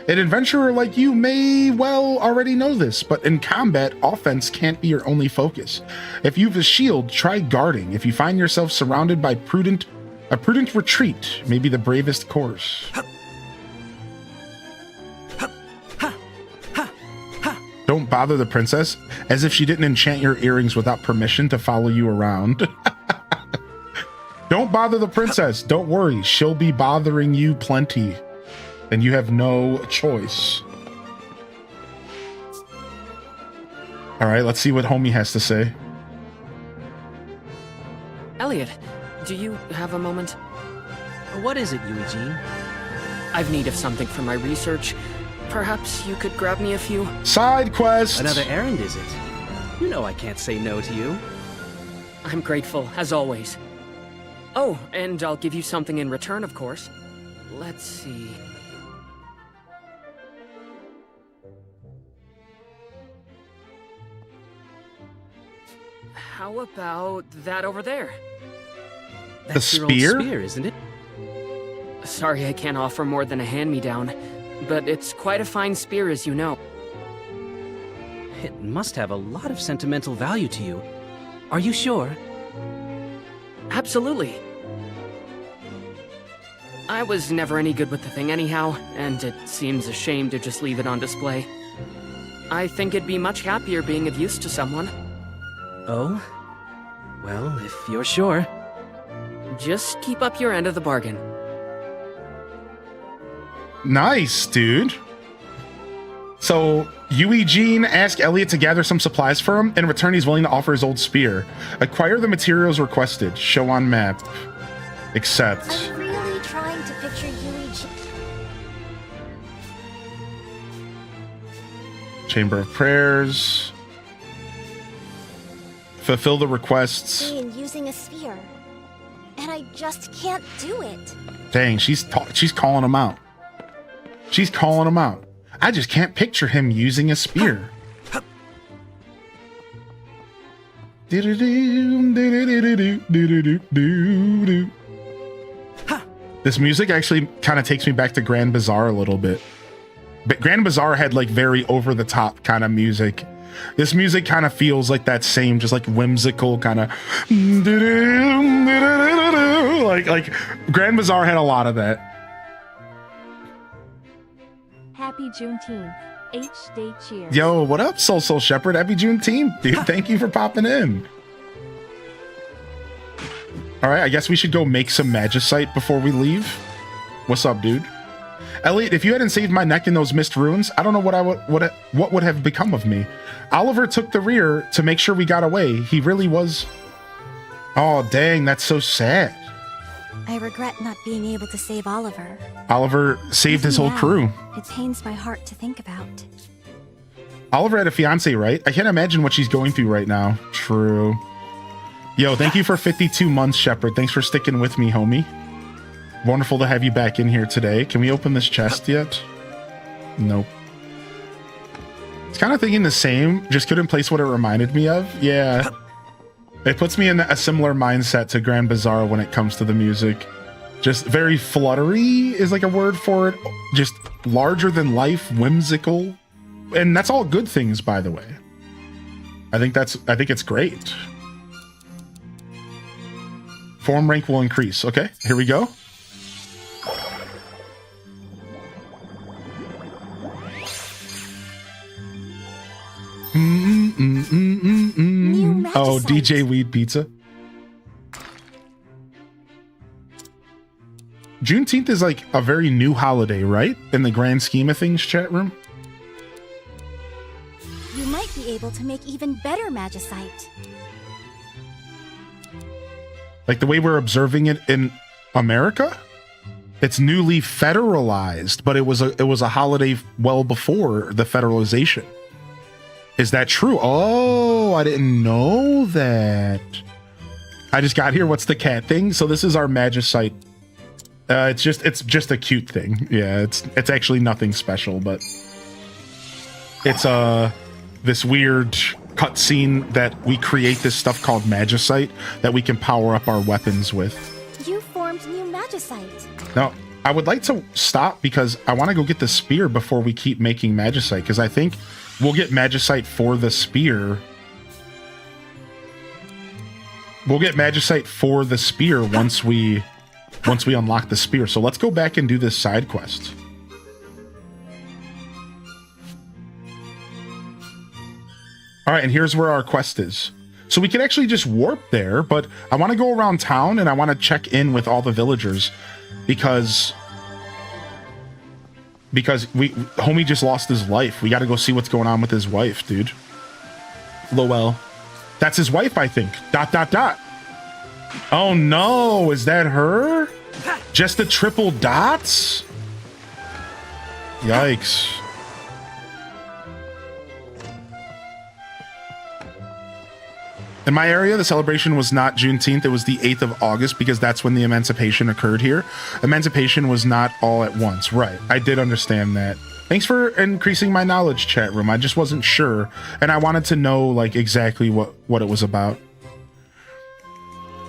An adventurer like you may well already know this, but in combat, offense can't be your only focus. If you've a shield, try guarding. If you find yourself surrounded by a prudent retreat may be the bravest course. Don't bother the princess, as if she didn't enchant your earrings without permission to follow you around. Don't bother the princess. Don't worry, she'll be bothering you plenty. And you have no choice. All right, let's see what homie has to say. Elliot, do you have a moment? What is it, Eugene? I've need of something for my research. Perhaps you could grab me a few? Side quests! Another errand, is it? You know I can't say no to you. I'm grateful, as always. Oh, and I'll give you something in return, of course. Let's see... How about that over there? That's the spear? Your old spear, isn't it? Sorry I can't offer more than a hand-me-down, but it's quite a fine spear, as you know. It must have a lot of sentimental value to you. Are you sure? Absolutely. I was never any good with the thing anyhow, and it seems a shame to just leave it on display. I think it'd be much happier being of use to someone. Oh? Well, if you're sure. Just keep up your end of the bargain. Nice, dude. So, Eugene asked Elliot to gather some supplies for him. In return, he's willing to offer his old spear. Acquire the materials requested. Show on map. Accept. I'm really trying to picture Eugene. Chamber of Prayers. Fulfill the requests. Using a spear. And I just can't do it. Dang, she's calling him out. She's calling him out. I just can't picture him using a spear. This music actually kind of takes me back to Grand Bazaar a little bit. But Grand Bazaar had like very over the top kind of music. This music kind of feels like that same, just like whimsical kind of like Grand Bazaar had a lot of that. Happy Juneteenth. H-Day cheers. Yo, what up, Soul Shepherd? Happy Juneteenth, dude. Thank you for popping in. All right, I guess we should go make some magicite before we leave. What's up, dude? Elliot, if you hadn't saved my neck in those mist ruins, I don't know what would have become of me. Oliver took the rear to make sure we got away. He really was... Oh, dang, that's so sad. I regret not being able to save Oliver. Oliver saved his whole crew. It pains my heart to think about. Oliver had a fiance, right? I can't imagine what she's going through right now. True. Yo, thank you for 52 months, Shepard. Thanks for sticking with me, homie. Wonderful to have you back in here today. Can we open this chest yet? Nope. It's kind of thinking the same, just couldn't place what it reminded me of. Yeah. It puts me in a similar mindset to Grand Bazaar when it comes to the music. Just very fluttery is like a word for it. Just larger than life, whimsical. And that's all good things, by the way. I think it's great. Form rank will increase. Okay, here we go. Oh, DJ Weed Pizza. Juneteenth is like a very new holiday, right? In the grand scheme of things, chat room. You might be able to make even better magicite. Like the way we're observing it in America? It's newly federalized, but it was a holiday well before the federalization. Is that true? Oh, I didn't know that. I just got here. What's the cat thing? So this is our magicite. It's just a cute thing. Yeah, it's actually nothing special, but it's this weird cutscene that we create this stuff called magicite that we can power up our weapons with. You formed new magicite. Now, I would like to stop because I want to go get the spear before we keep making magicite, because I think we'll get magicite for the spear. We'll get magicite for the spear once we unlock the spear. So let's go back and do this side quest. All right, and here's where our quest is. So we can actually just warp there, but I want to go around town and I want to check in with all the villagers because homie just lost his life. We got to go see what's going on with his wife, dude. Lowell. That's his wife, I think. ... Oh no, is that her? Just the triple dots? Yikes. In my area, the celebration was not Juneteenth, it was the 8th of August because that's when the emancipation occurred here. Emancipation was not all at once. Right, I did understand that. Thanks for increasing my knowledge, chat room. I just wasn't sure, and I wanted to know like exactly what it was about.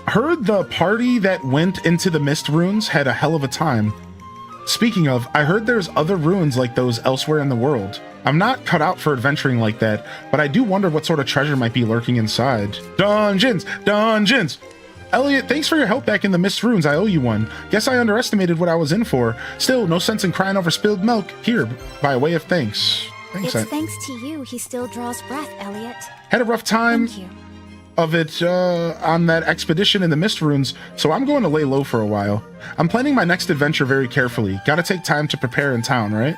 Heard the party that went into the Mist Ruins had a hell of a time. Speaking of, I heard there's other ruins like those elsewhere in the world. I'm not cut out for adventuring like that, but I do wonder what sort of treasure might be lurking inside. Dungeons! Dungeons! Elliot, thanks for your help back in the Mist Ruins. I owe you one. Guess I underestimated what I was in for. Still, no sense in crying over spilled milk. Here, by way of thanks. It's thanks to you he still draws breath, Elliot. Had a rough time of it on that expedition in the Mist Ruins, so I'm going to lay low for a while. I'm planning my next adventure very carefully. Gotta take time to prepare in town, right?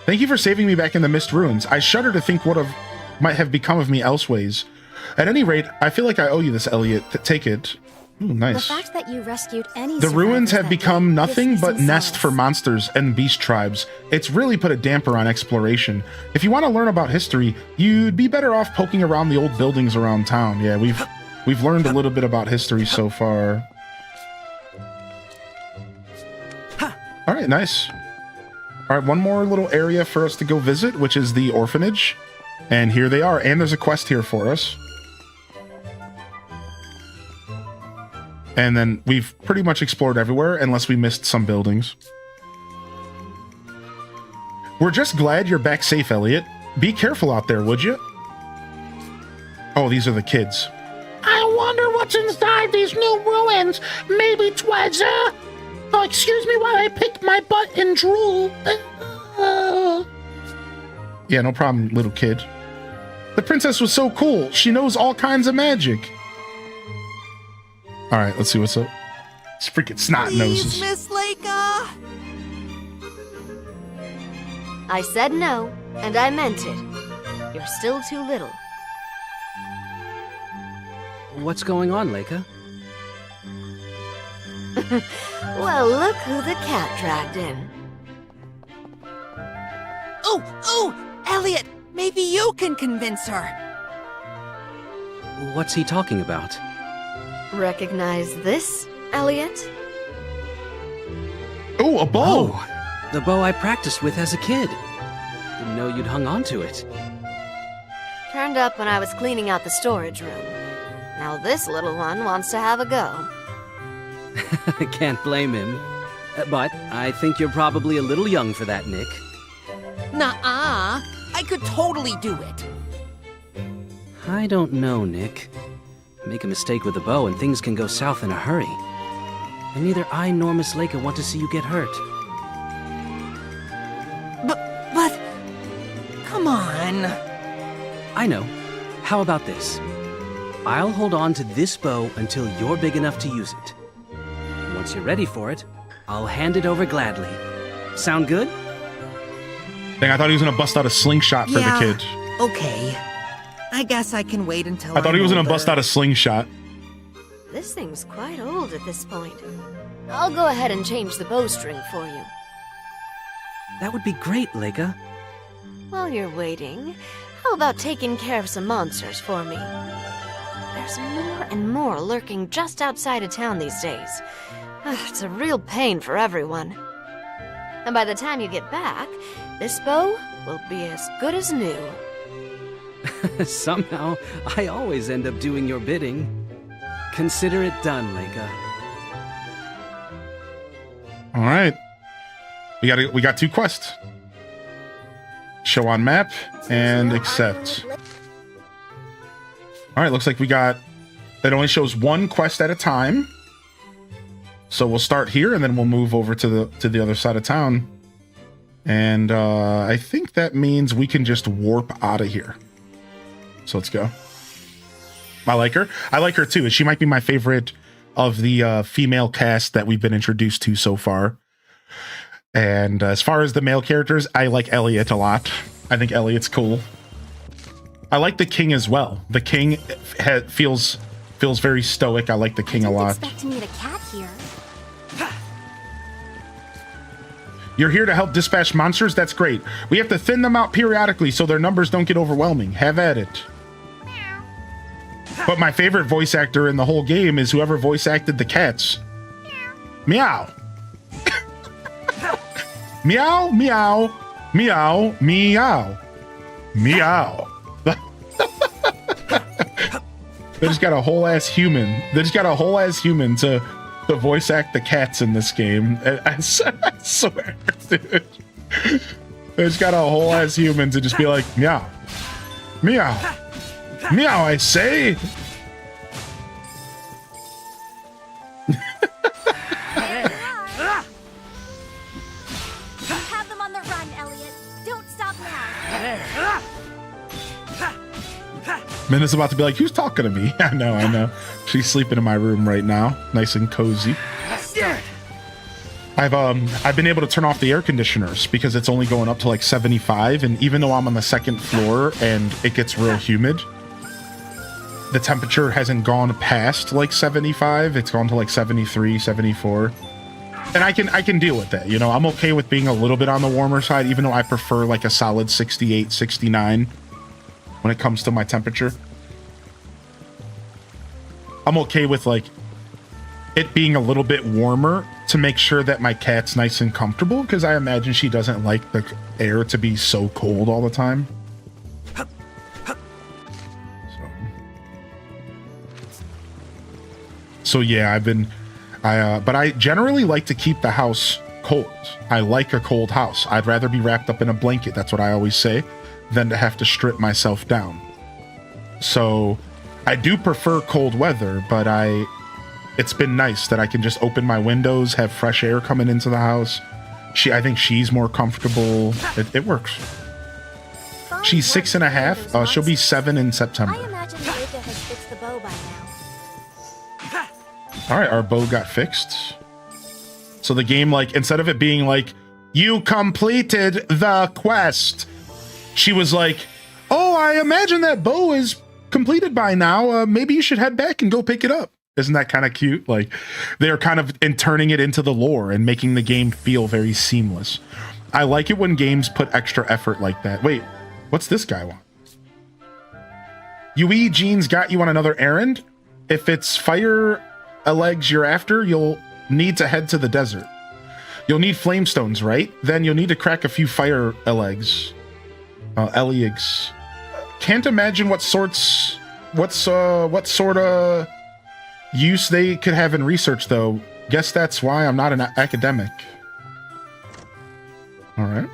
Thank you for saving me back in the Mist Ruins. I shudder to think what might have become of me elseways. At any rate, I feel like I owe you this, Elliot. Take it. Ooh, nice. The fact that you rescued any The ruins have become nothing but nest for monsters and beast tribes. It's really put a damper on exploration. If you want to learn about history, you'd be better off poking around the old buildings around town. Yeah, we've learned a little bit about history so far. All right, nice. All right, one more little area for us to go visit, which is the orphanage. And here they are. And there's a quest here for us. And then we've pretty much explored everywhere, unless we missed some buildings. We're just glad you're back safe, Elliot. Be careful out there, would you? Oh, these are the kids. I wonder what's inside these new ruins. Maybe treasure? Oh, excuse me while I pick my butt and drool. Yeah, no problem, little kid. The princess was so cool. She knows all kinds of magic. All right, let's see what's up. It's freaking snot noses. Miss Leica! I said no, and I meant it. You're still too little. What's going on, Leica? Well, look who the cat dragged in. Oh, Elliot, maybe you can convince her. What's he talking about? Recognize this, Elliot? Oh, a bow! Oh, the bow I practiced with as a kid. Didn't know you'd hung on to it. Turned up when I was cleaning out the storage room. Now this little one wants to have a go. Can't blame him. But I think you're probably a little young for that, Nick. Nuh-uh. I could totally do it. I don't know, Nick. Make a mistake with a bow and things can go south in a hurry. And neither I nor Miss Laker want to see you get hurt. But... Come on. I know. How about this? I'll hold on to this bow until you're big enough to use it. Once you're ready for it, I'll hand it over gladly. Sound good? Dang, I thought he was gonna bust out a slingshot for the kid. Okay. I guess I can wait until I thought he was gonna bust out a slingshot. This thing's quite old at this point. I'll go ahead and change the bowstring for you. That would be great, Leica. While you're waiting, how about taking care of some monsters for me? There's more and more lurking just outside of town these days. It's a real pain for everyone. And by the time you get back, this bow will be as good as new. Somehow, I always end up doing your bidding. Consider it done, Leica. All right. We got 2 quests. Show on map and accept. All right, looks like it only shows 1 quest at a time. So we'll start here and then we'll move over to the other side of town. And I think that means we can just warp out of here. So let's go. I like her. I like her too. She might be my favorite of the female cast that we've been introduced to so far. And as far as the male characters, I like Elliot a lot. I think Elliot's cool. I like the king as well. The king feels very stoic. I like the king a lot. Expect to meet a cat here. You're here to help dispatch monsters? That's great. We have to thin them out periodically so their numbers don't get overwhelming. Have at it. But my favorite voice actor in the whole game is whoever voice acted the cats. Meow. Meow, meow, meow, meow, meow. They just got a whole ass human. They just got a whole ass human to voice act the cats in this game. I swear, dude. They just got a whole ass human to just be like, meow, meow, meow, I say. Have them on the run, Elliot. Don't stop now. Minna's about to be like, who's talking to me? I know. She's sleeping in my room right now, nice and cozy. I've been able to turn off the air conditioners because it's only going up to like 75, and even though I'm on the 2nd floor and it gets real humid, the temperature hasn't gone past like 75. It's gone to like 73, 74. And I can deal with that. You know, I'm okay with being a little bit on the warmer side, even though I prefer like a solid 68, 69 when it comes to my temperature. I'm okay with like it being a little bit warmer to make sure that my cat's nice and comfortable, because I imagine she doesn't like the air to be so cold all the time. So yeah, but I generally like to keep the house cold. I like a cold house. I'd rather be wrapped up in a blanket, that's what I always say, than to have to strip myself down. So I do prefer cold weather, but it's been nice that I can just open my windows, have fresh air coming into the house. I think she's more comfortable. It works. She's 6.5. She'll be 7 in September. I imagine Leica has fixed the bow by now. All right, our bow got fixed. So the game, like, instead of it being like, you completed the quest, she was like, oh, I imagine that bow is completed by now. Maybe you should head back and go pick it up. Isn't that kind of cute? Like, they're kind of turning it into the lore and making the game feel very seamless. I like it when games put extra effort like that. Wait, what's this guy want? Yui Jean's got you on another errand? if it's fire legs you're after, you'll need to head to the desert. You'll need flamestones, right? Then you'll need to crack a few fire legs. Elliot's. Can't imagine what sort of use they could have in research, though. Guess that's why I'm not an academic. All right.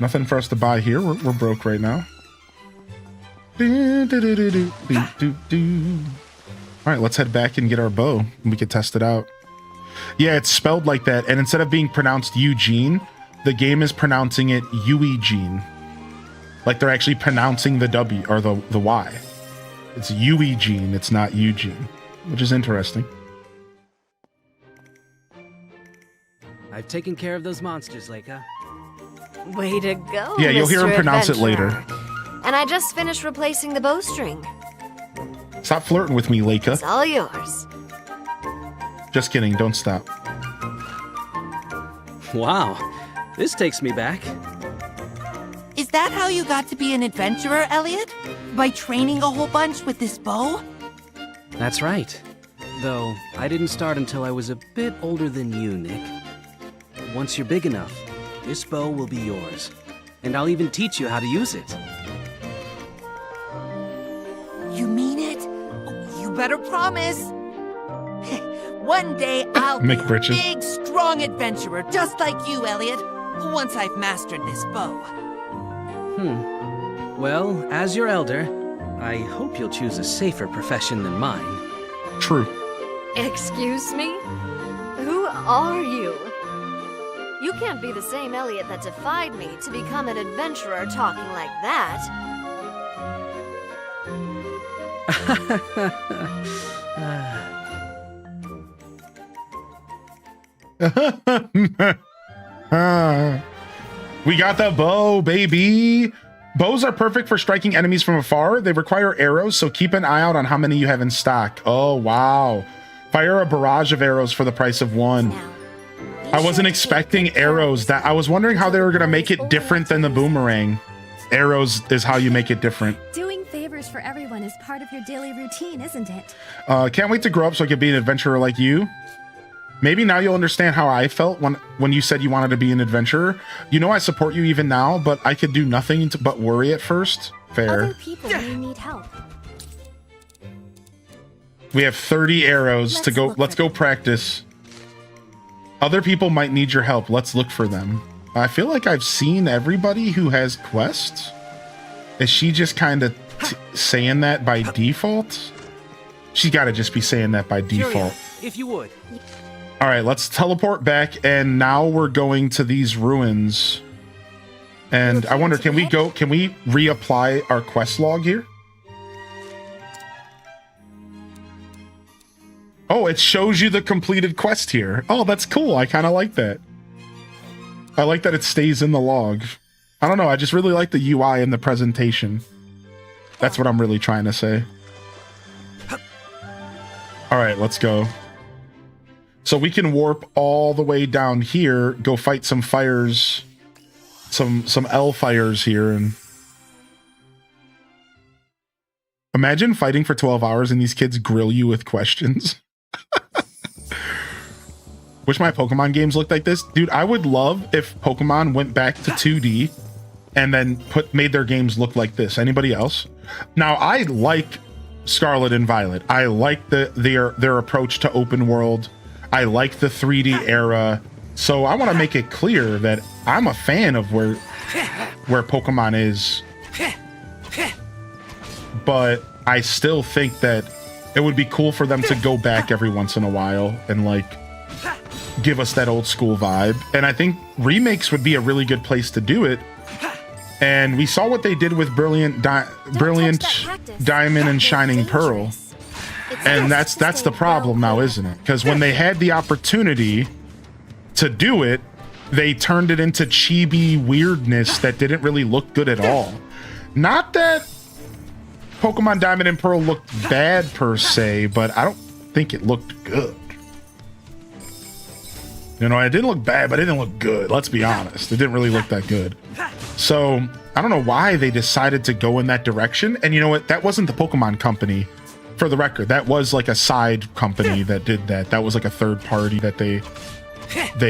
Nothing for us to buy here. We're broke right now. All right, let's head back and get our bow. We can test it out. Yeah, it's spelled like that, and instead of being pronounced Eugene, the game is pronouncing it Eugene. Like they're actually pronouncing the W or the Y. It's Eugene, it's not Eugene, which is interesting. I've taken care of those monsters, Leica. Way to go, Yeah, you'll hear him Mr. pronounce it Adventurer. later. And I just finished replacing the bowstring. Stop flirting with me, It's Leica. all yours. Just kidding, don't stop. Wow, this takes me back. Is that how you got to be an adventurer, Elliot? By training a whole bunch with this bow? That's right. Though, I didn't start until I was a bit older than you, Nick. Once you're big enough, this bow will be yours. And I'll even teach you how to use it. You mean it? You better promise. One day I'll be Mick a Britches. big, strong adventurer, just like you, Elliot. Once I've mastered this bow. Well, as your elder, I hope you'll choose a safer profession than mine. True. Excuse me? Who are you? You can't be the same Elliot that defied me to become an adventurer talking like that. We got the bow, baby. Bows are perfect for striking enemies from afar. They require arrows, so keep an eye out on how many you have in stock. Oh, wow. Fire a barrage of arrows for the price of one. I wasn't expecting arrows. I was wondering how they were going to make it different than the boomerang. Arrows is how you make it different. Doing favors for everyone is part of your daily routine, isn't it? Can't wait to grow up so I could be an adventurer like you. Maybe now you'll understand how I felt when you said you wanted to be an adventurer. You know I support you even now, but I could do nothing but worry at first. Fair. Other people may need help. We have 30 arrows to go. Let's go practice. Other people might need your help. Let's look for them. I feel like I've seen everybody who has quests. Is she just kind of saying that by default? She's got to just be saying that by default. If you would. All right, let's teleport back, and now we're going to these ruins. And I wonder, can we reapply our quest log here? Oh, it shows you the completed quest here. Oh, that's cool. I kind of like that. I like that it stays in the log. I don't know. I just really like the UI and the presentation. That's what I'm really trying to say. All right, let's go. So we can warp all the way down here, go fight some fires, some L fires here, and imagine fighting for 12 hours and these kids grill you with questions. Wish my Pokemon games looked like this. Dude, I would love if Pokemon went back to 2D and then made their games look like this. Anybody else? Now, I like Scarlet and Violet. I like their approach to open world. I like the 3D era. So I want to make it clear that I'm a fan of where Pokemon is. But I still think that it would be cool for them to go back every once in a while and like give us that old school vibe. And I think remakes would be a really good place to do it. And we saw what they did with Brilliant Diamond and Shining Pearl. And that's the problem now, isn't it? Because when they had the opportunity to do it, they turned it into chibi weirdness that didn't really look good at all. Not that Pokemon Diamond and Pearl looked bad per se, but I don't think it looked good. You know, it didn't look bad, but it didn't look good. Let's be honest. It didn't really look that good. So I don't know why they decided to go in that direction. And you know what? That wasn't the Pokemon Company. For the record, that was like a side company that did that. That was like a third party that they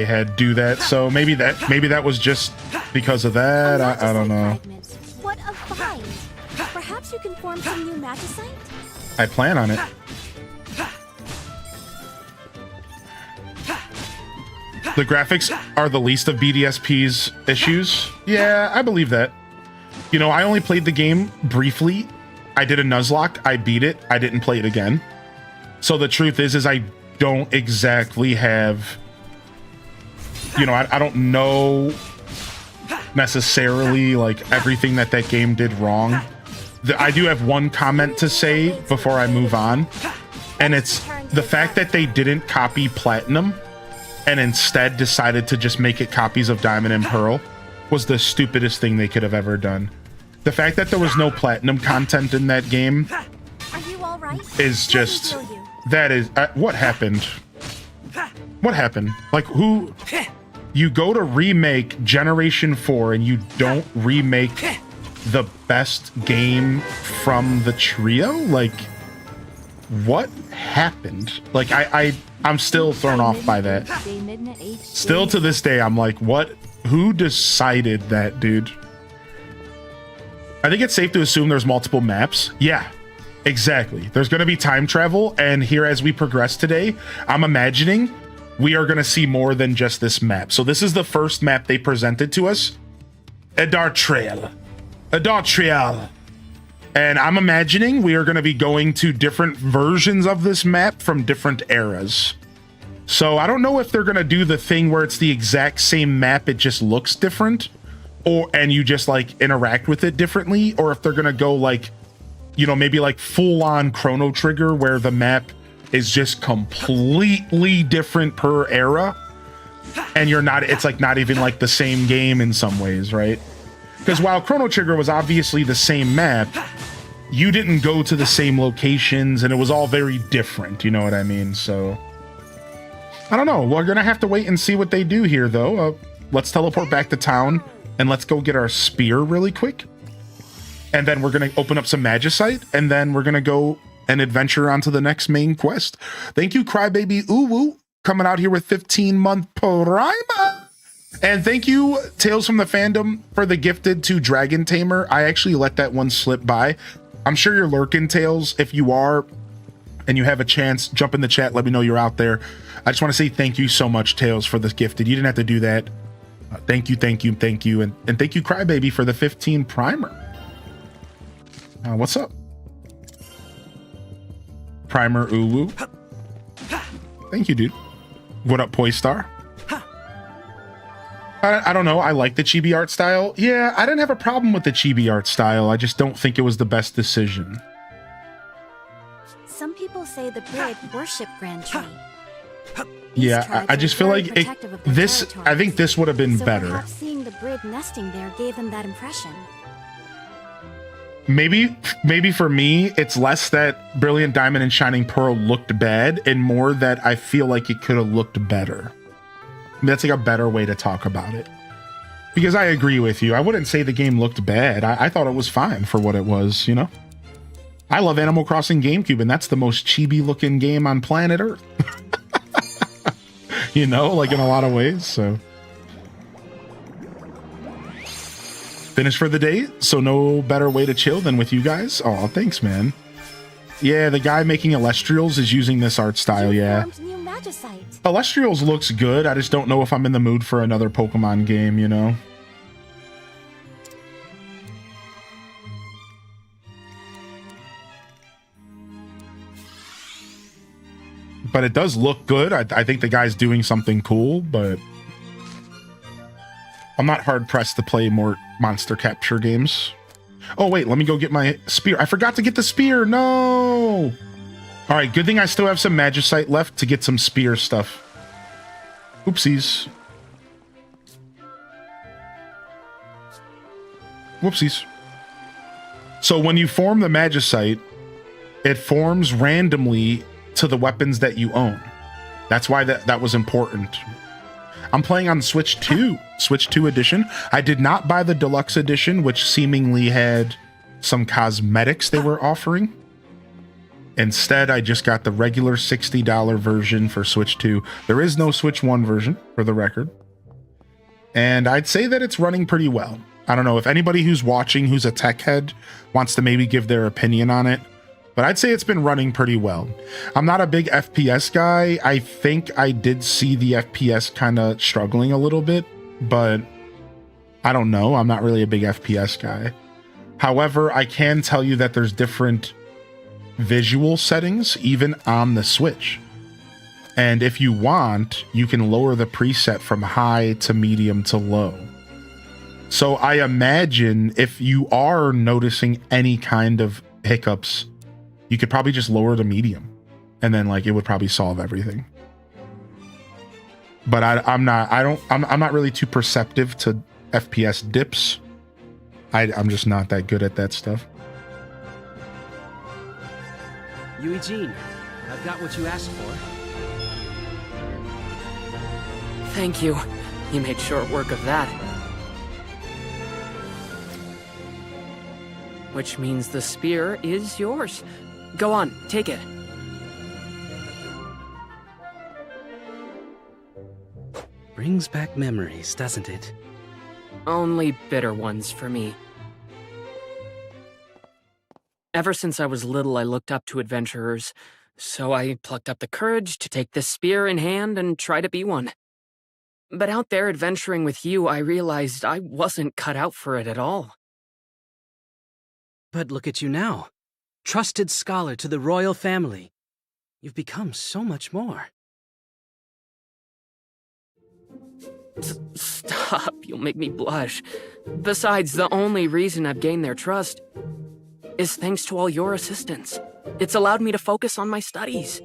had do that. So maybe that was just because of that. I don't know. What a find! Perhaps you can form some new magicite? I plan on it. The graphics are the least of BDSP's issues. Yeah, I believe that. You know, I only played the game briefly. I did a Nuzlocke. I beat it. I didn't play it again. So the truth is I don't exactly have... You know, I don't know necessarily like everything that game did wrong. I do have one comment to say before I move on, and it's the fact that they didn't copy Platinum and instead decided to just make it copies of Diamond and Pearl was the stupidest thing they could have ever done. The fact that there was no Platinum content in that game is just... That is... what happened? What happened? Like, who... You go to remake Generation 4 and you don't remake the best game from the trio? Like, what happened? Like, I'm still thrown off by that. Still to this day, I'm like, what? Who decided that, dude? I think it's safe to assume there's multiple maps. Yeah, exactly. There's going to be time travel, and here as we progress today, I'm imagining we are going to see more than just this map. So this is the first map they presented to us. Adartrail. And I'm imagining we are going to be going to different versions of this map from different eras. So I don't know if they're going to do the thing where it's the exact same map, it just looks different, and you just like interact with it differently, or if they're going to go like, you know, maybe like full on Chrono Trigger where the map is just completely different per era, and it's like not even like the same game in some ways, right? Because while Chrono Trigger was obviously the same map, you didn't go to the same locations, and it was all very different, you know what I mean? So I don't know. We're gonna have to wait and see what they do here, though. Let's teleport back to town and let's go get our spear really quick, and then we're gonna open up some magicite, and then we're gonna go and adventure onto the next main quest. Thank you, Crybaby Uwu, coming out here with 15-month Prima. And thank you, Tales from the Fandom, for the gifted to Dragon Tamer. I actually let that one slip by. I'm sure you're lurking, Tales. If you are, and you have a chance, jump in the chat, let me know you're out there. I just want to say thank you so much, Tales, for this gifted. You didn't have to do that. Thank you. And thank you, Crybaby, for the 15 primer. What's up? Primer Uwu. Thank you, dude. What up, Poystar? I don't know. I like the chibi art style. Yeah, I didn't have a problem with the chibi art style. I just don't think it was the best decision. Some people say the Brid worship Grand Tree. Yeah, I just feel like I think this would have been better. Perhaps seeing the Brid nesting there gave them that impression. Maybe for me, it's less that Brilliant Diamond and Shining Pearl looked bad, and more that I feel like it could have looked better. That's like a better way to talk about it. Because I agree with you. I wouldn't say the game looked bad. I thought it was fine for what it was, you know? I love Animal Crossing GameCube, and that's the most chibi-looking game on planet Earth. You know, like in a lot of ways, so... Finished for the day, so no better way to chill than with you guys. Oh, thanks, man. Yeah, the guy making Elestrials is using this art style, yeah. Elestrials looks good, I just don't know if I'm in the mood for another Pokemon game, you know? But it does look good. I think the guy's doing something cool, but... I'm not hard-pressed to play more monster capture games. Oh, wait, let me go get my spear. I forgot to get the spear. No! All right, good thing I still have some magicite left to get some spear stuff. Oopsies. Whoopsies. So when you form the magicite, it forms randomly to the weapons that you own. That's why that was important. I'm playing on Switch 2 edition. I did not buy the deluxe edition, which seemingly had some cosmetics they were offering. Instead, I just got the regular $60 version for Switch 2. There is no Switch 1 version, for the record. And I'd say that it's running pretty well. I don't know if anybody who's watching who's a tech head wants to maybe give their opinion on it, but I'd say it's been running pretty well. I'm not a big FPS guy. I think I did see the FPS kind of struggling a little bit, but I don't know. I'm not really a big FPS guy. However, I can tell you that there's different visual settings even on the Switch. And if you want, you can lower the preset from high to medium to low. So I imagine if you are noticing any kind of hiccups, you could probably just lower to medium, and then like it would probably solve everything. But I'm not really too perceptive to FPS dips. I'm just not that good at that stuff. Eugene, I've got what you asked for. Thank you. You made short work of that. Which means the spear is yours. Go on, take it. Brings back memories, doesn't it? Only bitter ones for me. Ever since I was little, I looked up to adventurers, so I plucked up the courage to take this spear in hand and try to be one. But out there adventuring with you, I realized I wasn't cut out for it at all. But look at you now. Trusted scholar to the royal family. You've become so much more. Stop, you'll make me blush. Besides, the only reason I've gained their trust is thanks to all your assistance. It's allowed me to focus on my studies.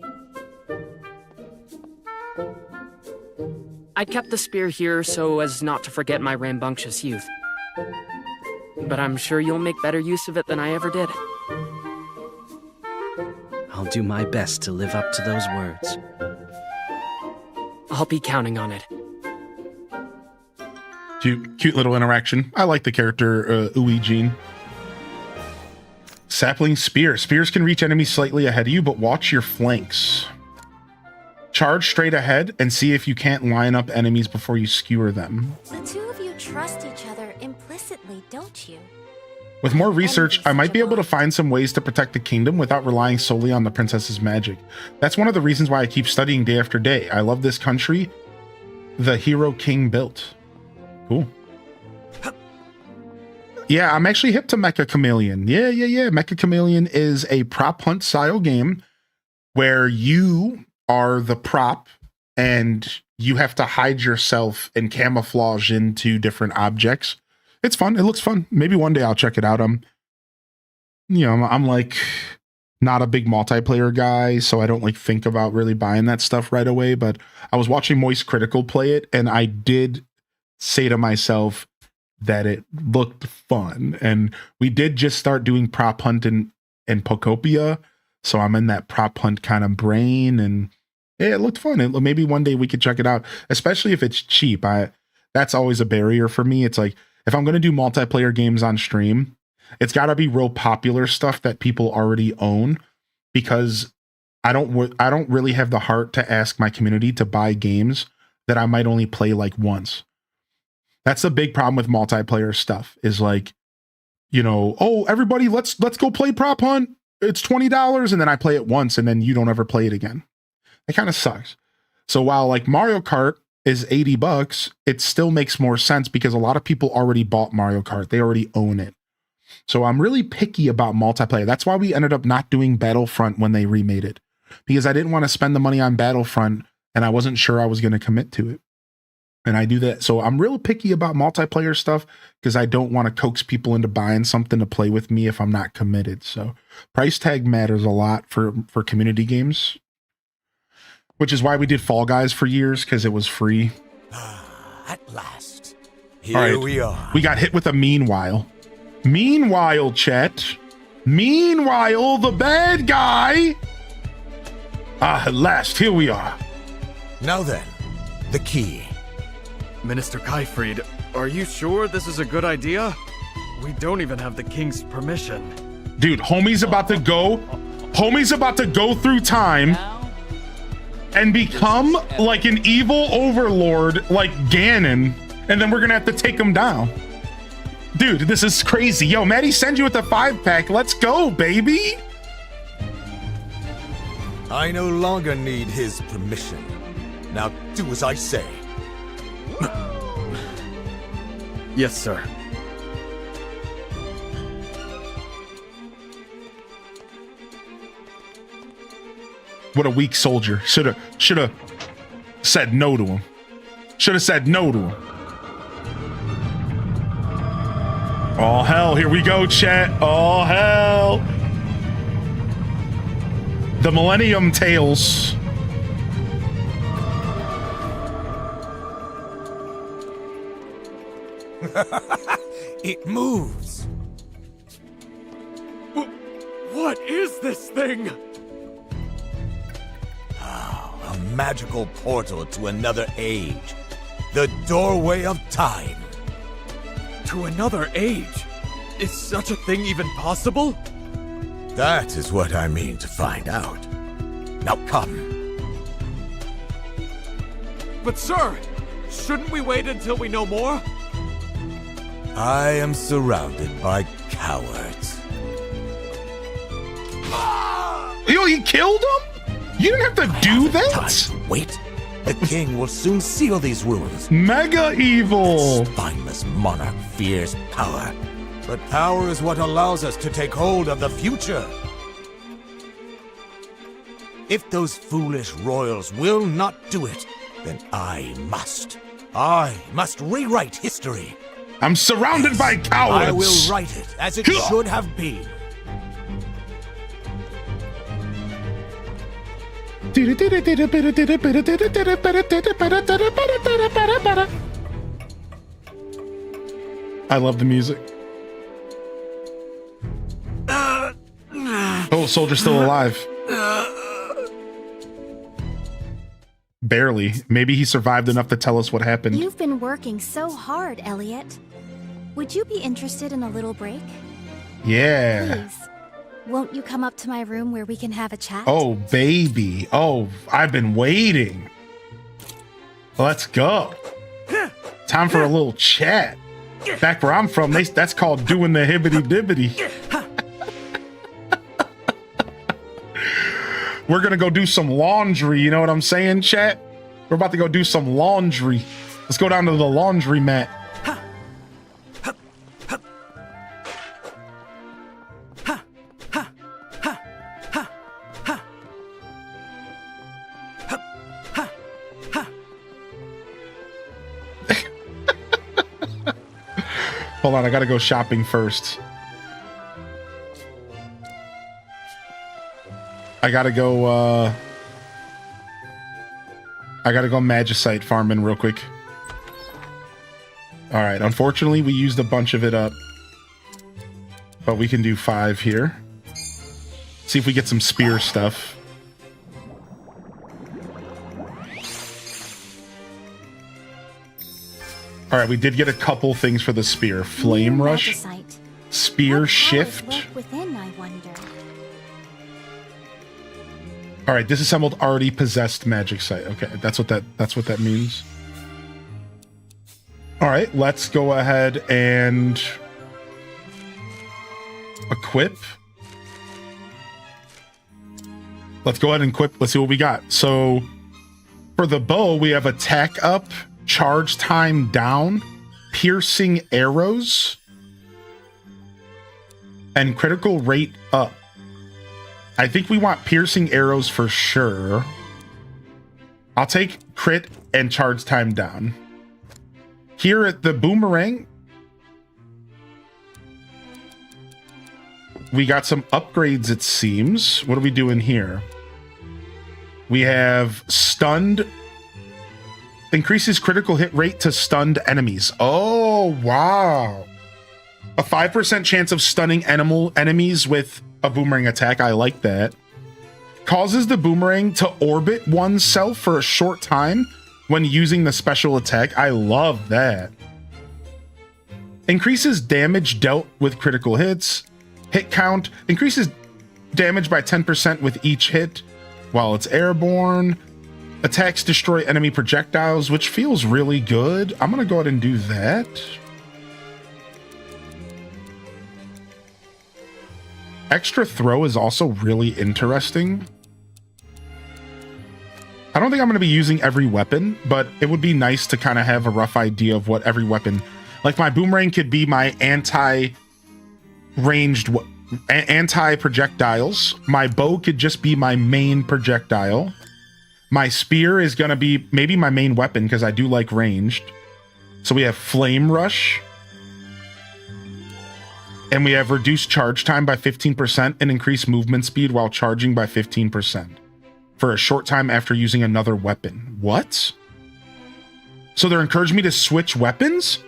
I kept the spear here so as not to forget my rambunctious youth. But I'm sure you'll make better use of it than I ever did. I'll do my best to live up to those words. I'll be counting on it. Cute little interaction. I like the character Eugene. Sapling spear. Spears can reach enemies slightly ahead of you, but watch your flanks. Charge straight ahead and see if you can't line up enemies before you skewer them. The two of you trust each other implicitly, don't you? With more research, I might be able to find some ways to protect the kingdom without relying solely on the princess's magic. That's one of the reasons why I keep studying day after day. I love this country the hero king built. Cool. Yeah, I'm actually hip to Mecha Chameleon. Yeah. Mecha Chameleon is a prop hunt style game where you are the prop and you have to hide yourself and camouflage into different objects. It's fun. It looks fun. Maybe one day I'll check it out. I'm like not a big multiplayer guy, so I don't like think about really buying that stuff right away. But I was watching Moist Critical play it, and I did say to myself that it looked fun. And we did just start doing prop hunt in Pocopia, so I'm in that prop hunt kind of brain, and yeah, it looked fun. Maybe one day we could check it out, especially if it's cheap. That's always a barrier for me. It's like, if I'm going to do multiplayer games on stream, it's got to be real popular stuff that people already own, because I don't really have the heart to ask my community to buy games that I might only play like once. That's the big problem with multiplayer stuff, is like, oh, everybody, let's go play prop hunt. It's $20, and then I play it once, and then you don't ever play it again. It kind of sucks. So while like Mario Kart is $80, it still makes more sense because a lot of people already bought Mario Kart. They already own it. So I'm really picky about multiplayer. That's why we ended up not doing Battlefront when they remade it, because I didn't want to spend the money on Battlefront and I wasn't sure I was going to commit to it. And I do that. So I'm real picky about multiplayer stuff because I don't want to coax people into buying something to play with me if I'm not committed. So price tag matters a lot for community games, which is why we did Fall Guys for years, because it was free. At last, here we are. We got hit with a meanwhile. Meanwhile, Chet. Meanwhile, the bad guy. At last, here we are. Now then, the key. Minister Kaifried, are you sure this is a good idea? We don't even have the king's permission. Dude, homie's about to go. Homie's about to go through time and become like an evil overlord like Ganon, and then we're gonna have to take him down. Dude, this is crazy. Yo, Maddie, send you with the 5-pack. Let's go, baby. I no longer need his permission. Now do as I say. Yes, sir. What a weak soldier. Shoulda said no to him. Shoulda said no to him. Oh, hell. Here we go, chat. Oh, hell. The Millennium Tales. It moves. What is this thing? A magical portal to another age. The doorway of time. To another age? Is such a thing even possible? That is what I mean to find out. Now come. But sir, shouldn't we wait until we know more? I am surrounded by cowards. Yo, you killed him? You didn't have to do that? Wait. The king will soon seal these ruins. Mega evil. That spineless monarch fears power. But power is what allows us to take hold of the future. If those foolish royals will not do it, then I must. I must rewrite history. I'm surrounded by cowards. I will write it as it should have been. I love the music. Oh, soldier's still alive. Barely. Maybe he survived enough to tell us what happened. You've been working so hard, Elliot. Would you be interested in a little break? Yeah. Please. Won't you come up to my room where we can have a chat? Oh, baby. Oh, I've been waiting. Let's go. Time for a little chat. Back where I'm from, that's called doing the hibbity-dibbity. We're gonna go do some laundry, you know what I'm saying, chat? We're about to go do some laundry. Let's go down to the laundry mat. Hold on, I gotta go shopping first. I gotta go Magicite farming real quick. Alright, unfortunately we used a bunch of it up. But we can do 5 here. See if we get some spear stuff. Alright, we did get a couple things for the spear. Flame Rush. Spear Shift. Within, I wonder. All right, disassembled already possessed magic site. Okay, that's what that means. All right, let's go ahead and equip. Let's go ahead and equip. Let's see what we got. So for the bow, we have attack up, charge time down, piercing arrows, and critical rate up. I think we want piercing arrows for sure. I'll take crit and charge time down. Here at the boomerang, we got some upgrades, it seems. What are we doing here? We have stunned. Increases critical hit rate to stunned enemies. Oh, wow. A 5% chance of stunning enemies with a boomerang attack. I like that. Causes the boomerang to orbit oneself for a short time when using the special attack. I love that. Increases damage dealt with critical hits. Hit count. Increases damage by 10% with each hit while it's airborne. Attacks destroy enemy projectiles, which feels really good. I'm gonna go ahead and do that. Extra throw is also really interesting. I don't think I'm going to be using every weapon, but it would be nice to kind of have a rough idea of what every weapon... Like, my boomerang could be my anti-ranged... anti-projectiles. My bow could just be my main projectile. My spear is going to be maybe my main weapon, because I do like ranged. So we have Flame Rush. And we have reduced charge time by 15% and increased movement speed while charging by 15% for a short time after using another weapon. What? So they're encouraging me to switch weapons?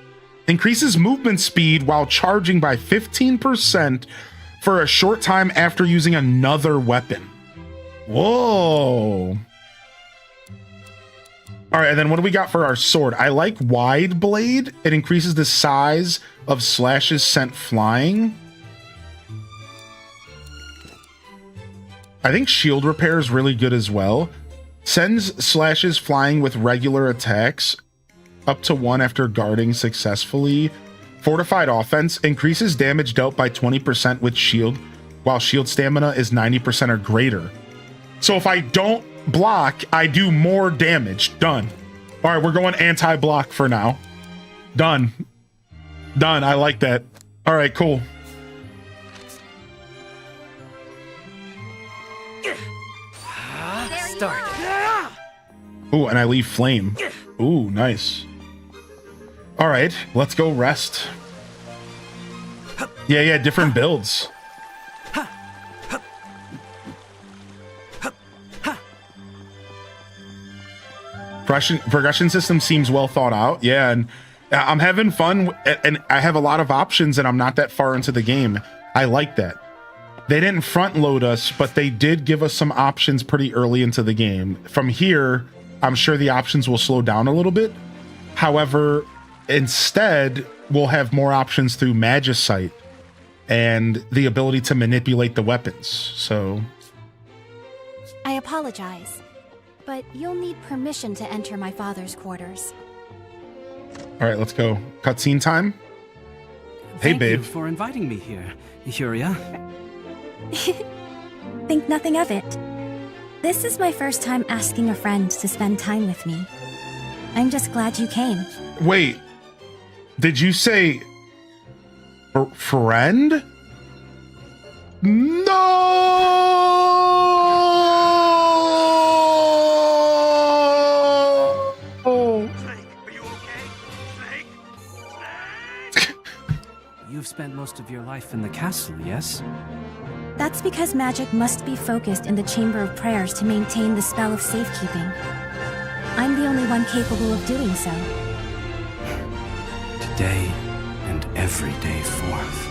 Increases movement speed while charging by 15% for a short time after using another weapon. Whoa. All right, and then what do we got for our sword? I like Wide Blade. It increases the size of slashes sent flying. I think Shield Repair is really good as well. Sends slashes flying with regular attacks up to 1 after guarding successfully. Fortified Offense increases damage dealt by 20% with shield, while shield stamina is 90% or greater. So if I don't block, I do more damage. Done. All right, we're going anti-block for now. Done. Done. I like that. All right, cool. Start. Ooh, and I leave flame. Ooh, nice. All right, let's go rest. Yeah, different builds. Progression system seems well thought out. Yeah, and I'm having fun, and I have a lot of options, and I'm not that far into the game. I like that. They didn't front load us, but they did give us some options pretty early into the game. From here, I'm sure the options will slow down a little bit. However, instead, we'll have more options through Magicite and the ability to manipulate the weapons. So I apologize, but you'll need permission to enter my father's quarters. all right, let's go. Cutscene time. Hey, Thank babe. you for inviting me here, Yuria. Think nothing of it. This is my first time asking a friend to spend time with me. I'm just glad you came. Wait, did you say friend? No! You've spent most of your life in the castle, yes? That's because magic must be focused in the Chamber of Prayers to maintain the spell of safekeeping. I'm the only one capable of doing so. Today and every day forth.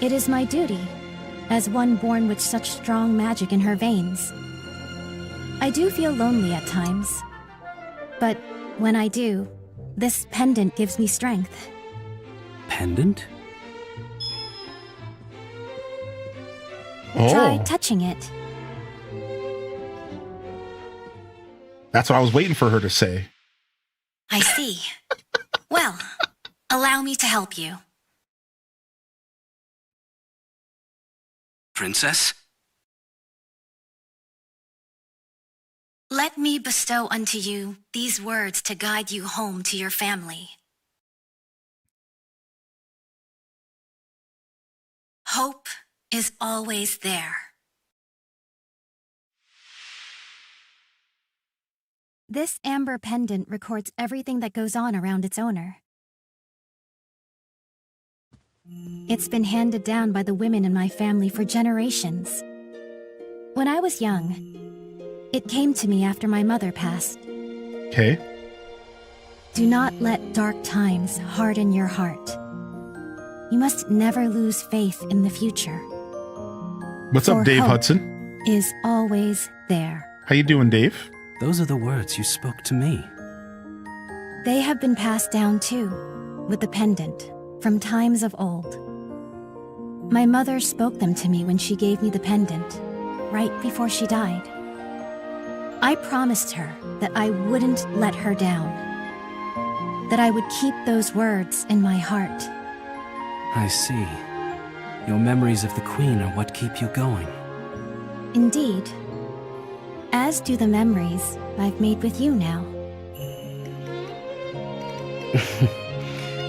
It is my duty, as one born with such strong magic in her veins. I do feel lonely at times, but when I do, this pendant gives me strength. Pendant? Try touching it. That's what I was waiting for her to say. I see. Well, allow me to help you. Princess? Let me bestow unto you these words to guide you home to your family. Hope is always there. This amber pendant records everything that goes on around its owner. It's been handed down by the women in my family for generations. When I was young, it came to me after my mother passed. Okay. Do not let dark times harden your heart. You must never lose faith in the future. What's up, For Dave hope Hudson? Is always there. How you doing, Dave? Those are the words you spoke to me. They have been passed down too, with the pendant, from times of old. My mother spoke them to me when she gave me the pendant, right before she died. I promised her that I wouldn't let her down, that I would keep those words in my heart. I see. Your memories of the Queen are what keep you going. Indeed. As do the memories I've made with you now.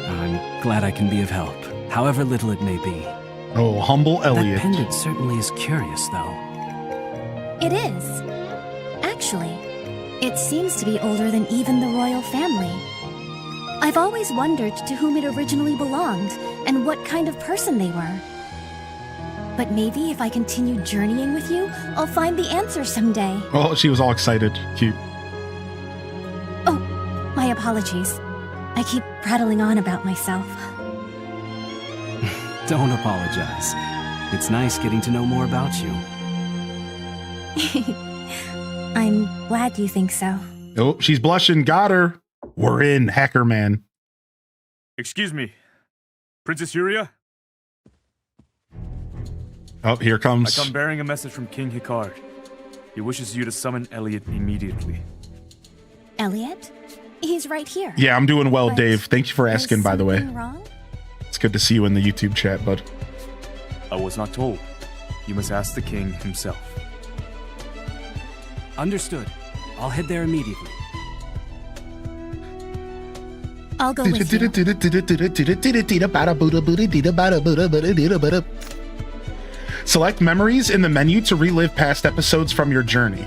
I'm glad I can be of help, however little it may be. Oh, humble Elliot. That pendant certainly is curious, though. It is. Actually, it seems to be older than even the royal family. I've always wondered to whom it originally belonged and what kind of person they were. But maybe if I continue journeying with you, I'll find the answer someday. Oh, she was all excited. Cute. Oh, my apologies. I keep prattling on about myself. Don't apologize. It's nice getting to know more about you. I'm glad you think so. Oh, she's blushing. Got her. We're in, Hacker Man. Excuse me. Princess Yuria? Oh, here comes. I come bearing a message from King Hikard. He wishes you to summon Elliot immediately. Elliot? He's right here. Yeah, I'm doing well, But Dave. Thank you for asking, by the way. something wrong? It's good to see you in the YouTube chat, bud. I was not told. You must ask the king himself. Understood. I'll head there immediately. I'll go with you. Select memories in the menu to relive past episodes from your journey.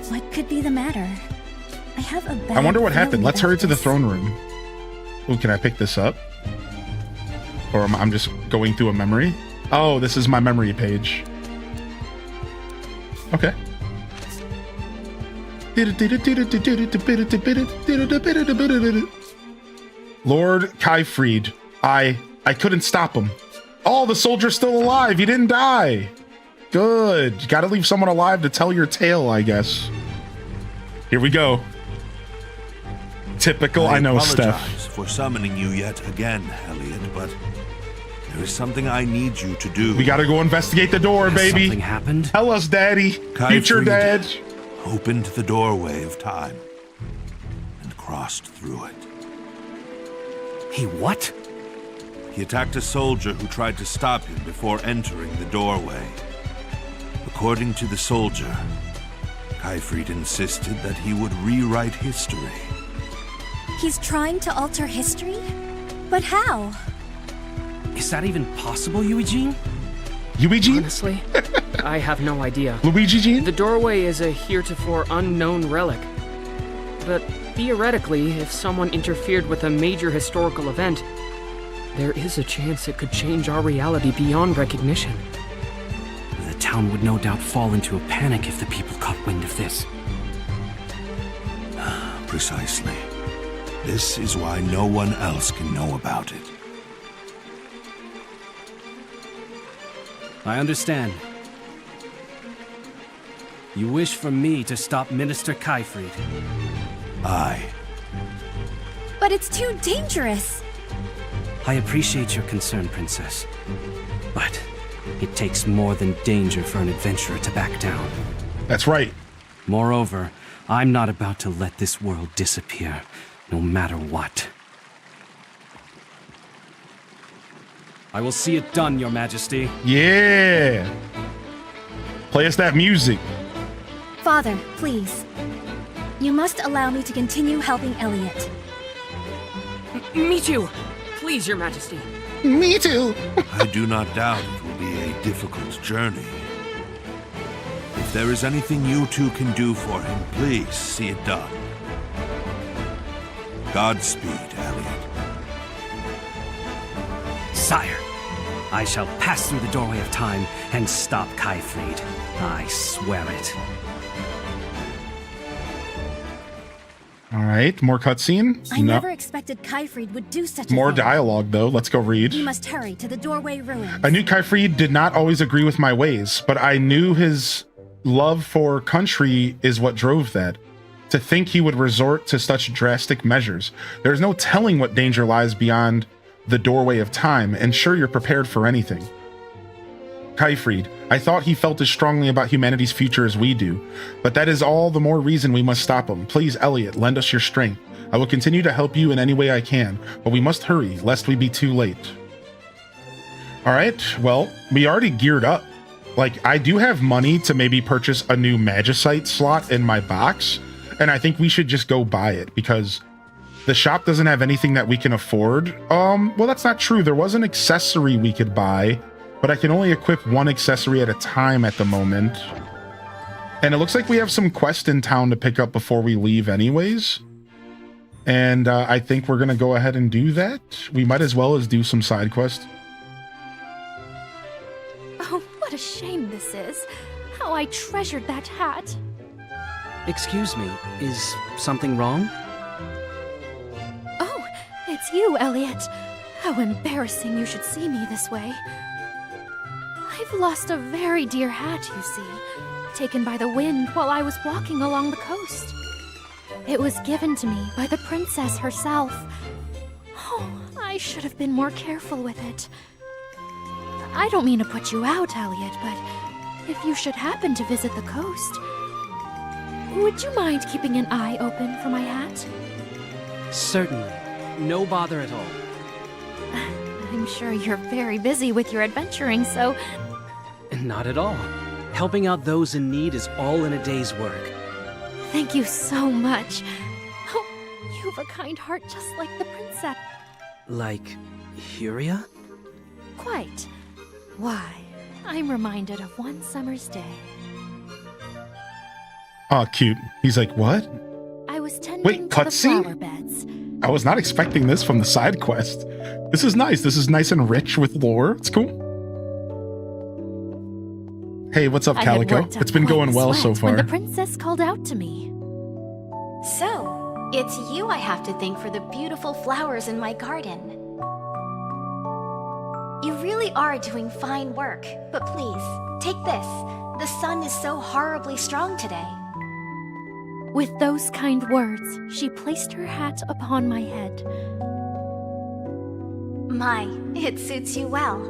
What could be the matter? I have a bad I wonder what happened. feeling Let's about hurry to the this. throne room. Oh, can I pick this up? Or I'm just going through a memory? Oh, this is my memory page. Okay. Lord Kyfried. I couldn't stop him. Oh, the soldier's still alive. He didn't die. Good. You gotta leave someone alive to tell your tale, I guess. Here we go. Typical, I know, Steph. apologize for summoning you yet again, Elliot, but there is something I need you to do. We gotta go investigate the door, baby. Something happened? Tell us, Daddy. Future Kyfried Dad. opened the doorway of time and crossed through it. He what? He attacked a soldier who tried to stop him before entering the doorway. According to the soldier, Kyfried insisted that he would rewrite history. He's trying to alter history? But how? Is that even possible, Eugene? Luigi? Honestly, I have no idea. Luigi Gene? The doorway is a heretofore unknown relic. But theoretically, if someone interfered with a major historical event, there is a chance it could change our reality beyond recognition. The town would no doubt fall into a panic if the people caught wind of this. Precisely. This is why no one else can know about it. I understand. You wish for me to stop Minister Kyfried. Aye. But it's too dangerous. I appreciate your concern, Princess. But it takes more than danger for an adventurer to back down. That's right. Moreover, I'm not about to let this world disappear, no matter what. I will see it done, Your Majesty. Yeah. Play us that music. Father, please. You must allow me to continue helping Elliot. Me too. Please, Your Majesty. Me too. I do not doubt it will be a difficult journey. If there is anything you two can do for him, please see it done. Godspeed, Elliot. Sire, I shall pass through the doorway of time and stop Kyfried. I swear it. All right, more cutscene. I never expected Kyfried would do such a More thing. dialogue, though. Let's go read. We must hurry to the doorway ruins. I knew Kyfried did not always agree with my ways, but I knew his love for country is what drove that. To think he would resort to such drastic measures. There's no telling what danger lies beyond the doorway of time. Ensure you're prepared for anything. Kyfried. I thought he felt as strongly about humanity's future as we do, but that is all the more reason we must stop him. Please, Elliot, lend us your strength. I will continue to help you in any way I can, but we must hurry, lest we be too late. Alright, well, we already geared up. Like, I do have money to maybe purchase a new Magicite slot in my box, and I think we should just go buy it, because the shop doesn't have anything that we can afford. Well, that's not true. There was an accessory we could buy, but I can only equip one accessory at a time at the moment. And it looks like we have some quest in town to pick up before we leave anyways. And I think we're going to go ahead and do that. We might as well as do some side quest. Oh, what a shame this is. How I treasured that hat. Excuse me, is something wrong? Oh, it's you, Elliot. How embarrassing you should see me this way. I've lost a very dear hat, you see, taken by the wind while I was walking along the coast. It was given to me by the princess herself. Oh, I should have been more careful with it. I don't mean to put you out, Elliot, but if you should happen to visit the coast, would you mind keeping an eye open for my hat? Certainly. No bother at all. I'm sure you're very busy with your adventuring, so... Not at all. Helping out those in need is all in a day's work. Thank you so much. Oh, you've a kind heart just like the princess. Like... Huria? Quite. Why, I'm reminded of one summer's day. Oh, cute. He's like, what? I was tending to the flower beds. I was not expecting this from the side quest. This is nice. This is nice and rich with lore. It's cool. Hey, what's up, Calico? It's been going well so far. When the princess called out to me. So, it's you I have to thank for the beautiful flowers in my garden. You really are doing fine work, but please, take this. The sun is so horribly strong today. With those kind words, she placed her hat upon my head. My, it suits you well.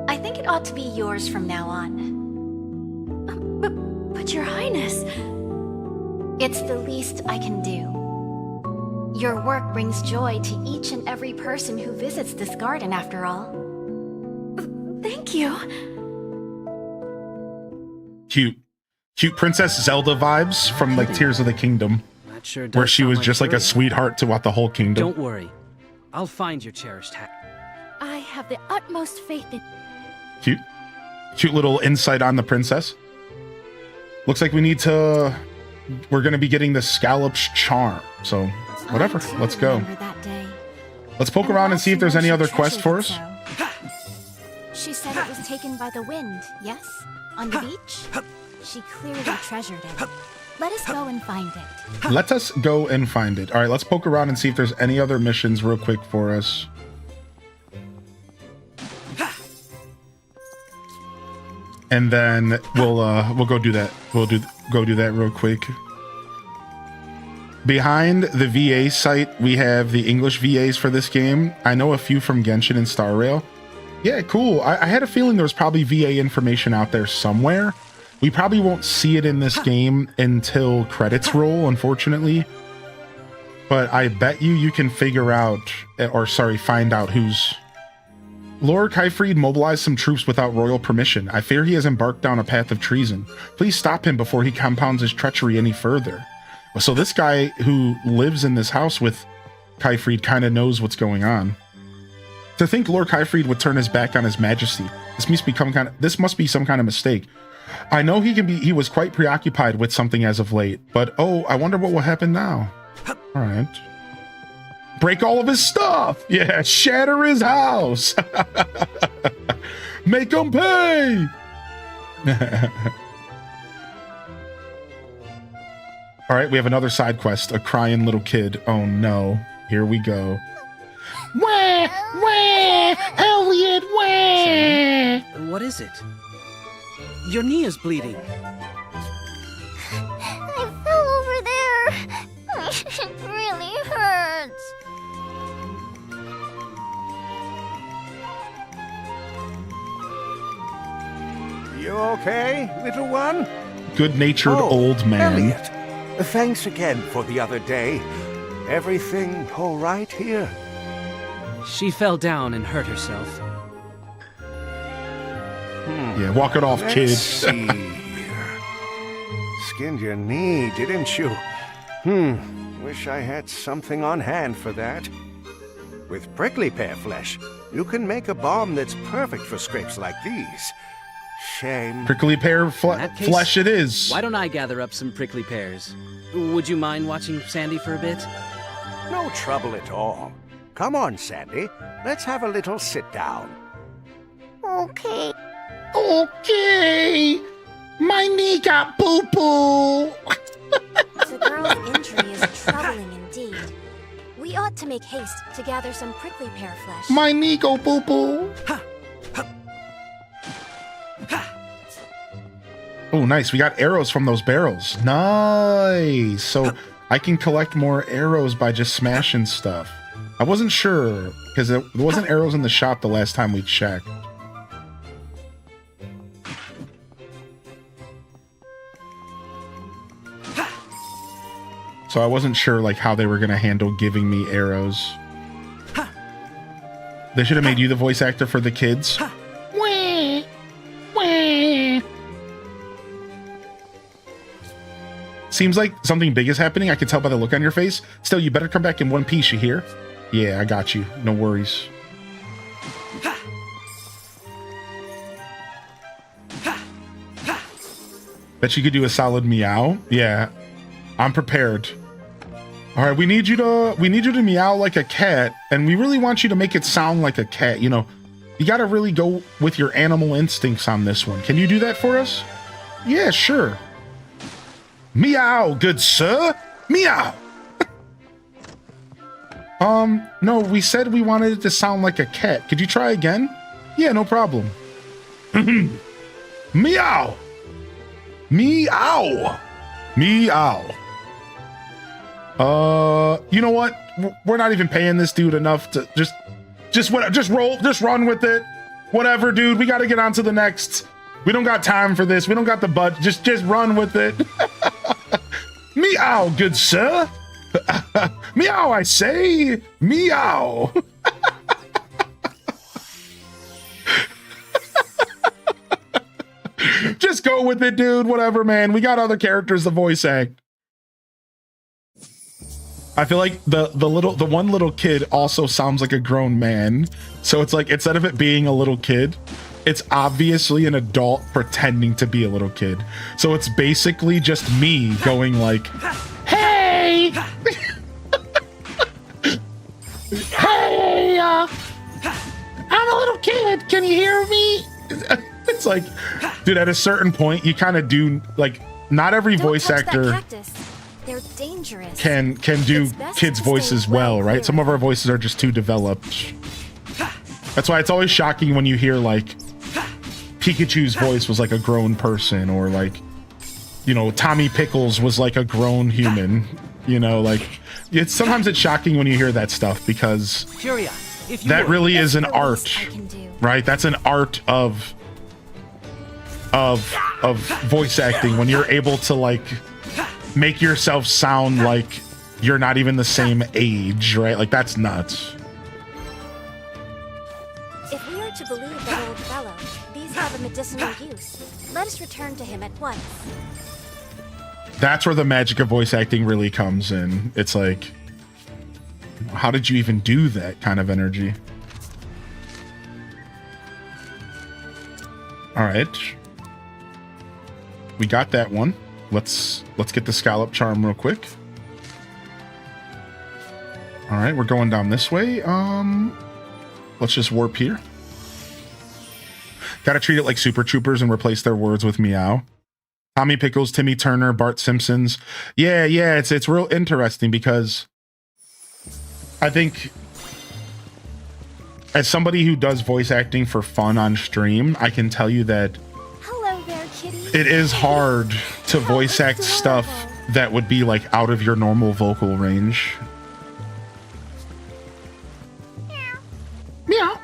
I think it ought to be yours from now on. But Your Highness... It's the least I can do. Your work brings joy to each and every person who visits this garden, after all. Thank you. Cute. Cute Princess Zelda vibes from like Tears of the Kingdom. That sure does where she was sound just like a sweetheart to what the whole kingdom. Don't worry. I'll find your cherished hat. I have the utmost faith in... Cute. Cute little insight on the princess. Looks like we need to... We're going to be getting the Scallop's Charm. So, whatever. Let's go. Let's poke around and see if there's any other quest for us. She said it was taken by the wind, yes? On the beach? She clearly treasured it. Let us go and find it. Let us go and find it. All right, let's poke around and see if there's any other missions real quick for us. And then we'll go do that. We'll go do that real quick. Behind the VA site, we have the English VAs for this game. I know a few from Genshin and Star Rail. Yeah, cool. I had a feeling there was probably VA information out there somewhere. We probably won't see it in this game until credits roll, unfortunately. But I bet you can figure out, or sorry, find out who's... Lord Kyfried mobilized some troops without royal permission. I fear he has embarked down a path of treason. Please stop him before he compounds his treachery any further. So this guy who lives in this house with Kyfried kind of knows what's going on. To think Lord Kyfried would turn his back on his majesty. This must be some kind of mistake. I know he was quite preoccupied with something as of late, but oh, I wonder what will happen now. All right. Break all of his stuff. Yeah, shatter his house. Make him pay. All right, we have another side quest, a crying little kid. Oh no, here we go. Wah, wah, Elliot, wah. What is it? Your knee is bleeding. I fell over there. It really hurts. little one? Good-natured old man. Elliot, thanks again for the other day. Everything all right here? She fell down and hurt herself. Yeah, walk it off, Let's kid. see here. Skinned your knee, didn't you? Wish I had something on hand for that. With prickly pear flesh, you can make a balm that's perfect for scrapes like these. Shame. Prickly pear In that case, flesh it is. Why don't I gather up some prickly pears? Would you mind watching Sandy for a bit? No trouble at all. Come on, Sandy. Let's have a little sit down. Okay. Okay. My knee got boo-boo. The girl's injury is troubling indeed. We ought to make haste to gather some prickly pear flesh. My knee go boo-boo. Oh, nice. We got arrows from those barrels. Nice. So I can collect more arrows by just smashing stuff. I wasn't sure because there wasn't arrows in the shop the last time we checked. So I wasn't sure like how they were going to handle giving me arrows. They should have made you the voice actor for the kids. Wah. Wah. Seems like something big is happening. I can tell by the look on your face. Still, you better come back in one piece, you hear? Yeah, I got you. No worries. Bet you could do a solid meow. Yeah, I'm prepared. All right, we need you to meow like a cat, and we really want you to make it sound like a cat. You know, you got to really go with your animal instincts on this one. Can you do that for us? Yeah, sure. Meow, good sir. Meow. No, we said we wanted it to sound like a cat. Could you try again? Yeah, no problem. Meow. Meow. Meow. You know what? We're not even paying this dude enough to just run with it. Whatever, dude. We got to get on to the next. We don't got time for this. We don't got the butt. Just run with it. Meow, good sir. Meow, I say. Meow. Just go with it, dude. Whatever, man. We got other characters to voice act. I feel like the one little kid also sounds like a grown man. So it's like, instead of it being a little kid, it's obviously an adult pretending to be a little kid. So it's basically just me going like, hey! Hey, I'm a little kid. Can you hear me? It's like, dude, at a certain point, you kind of do, like, not every voice actor They're dangerous. can do kids' voices well, right? Some of our voices are just too developed. That's why it's always shocking when you hear, like, Pikachu's voice was like a grown person, or like, you know, Tommy Pickles was like a grown human. You know, like, sometimes it's shocking when you hear that stuff, because that really is an art, right? That's an art of voice acting, when you're able to like make yourself sound like you're not even the same age, right? Like, that's nuts. If we are to believe that old fellow, these have a medicinal use. Let us return to him at once. That's where the magic of voice acting really comes in. It's like, how did you even do that kind of energy? All right. We got that one. Let's get the scallop charm real quick. All right, we're going down this way. Let's just warp here. Gotta treat it like Super Troopers and replace their words with meow. Tommy Pickles, Timmy Turner, Bart Simpsons. Yeah, it's real interesting, because I think as somebody who does voice acting for fun on stream, I can tell you that it is hard to voice act stuff that would be like out of your normal vocal range. Meow.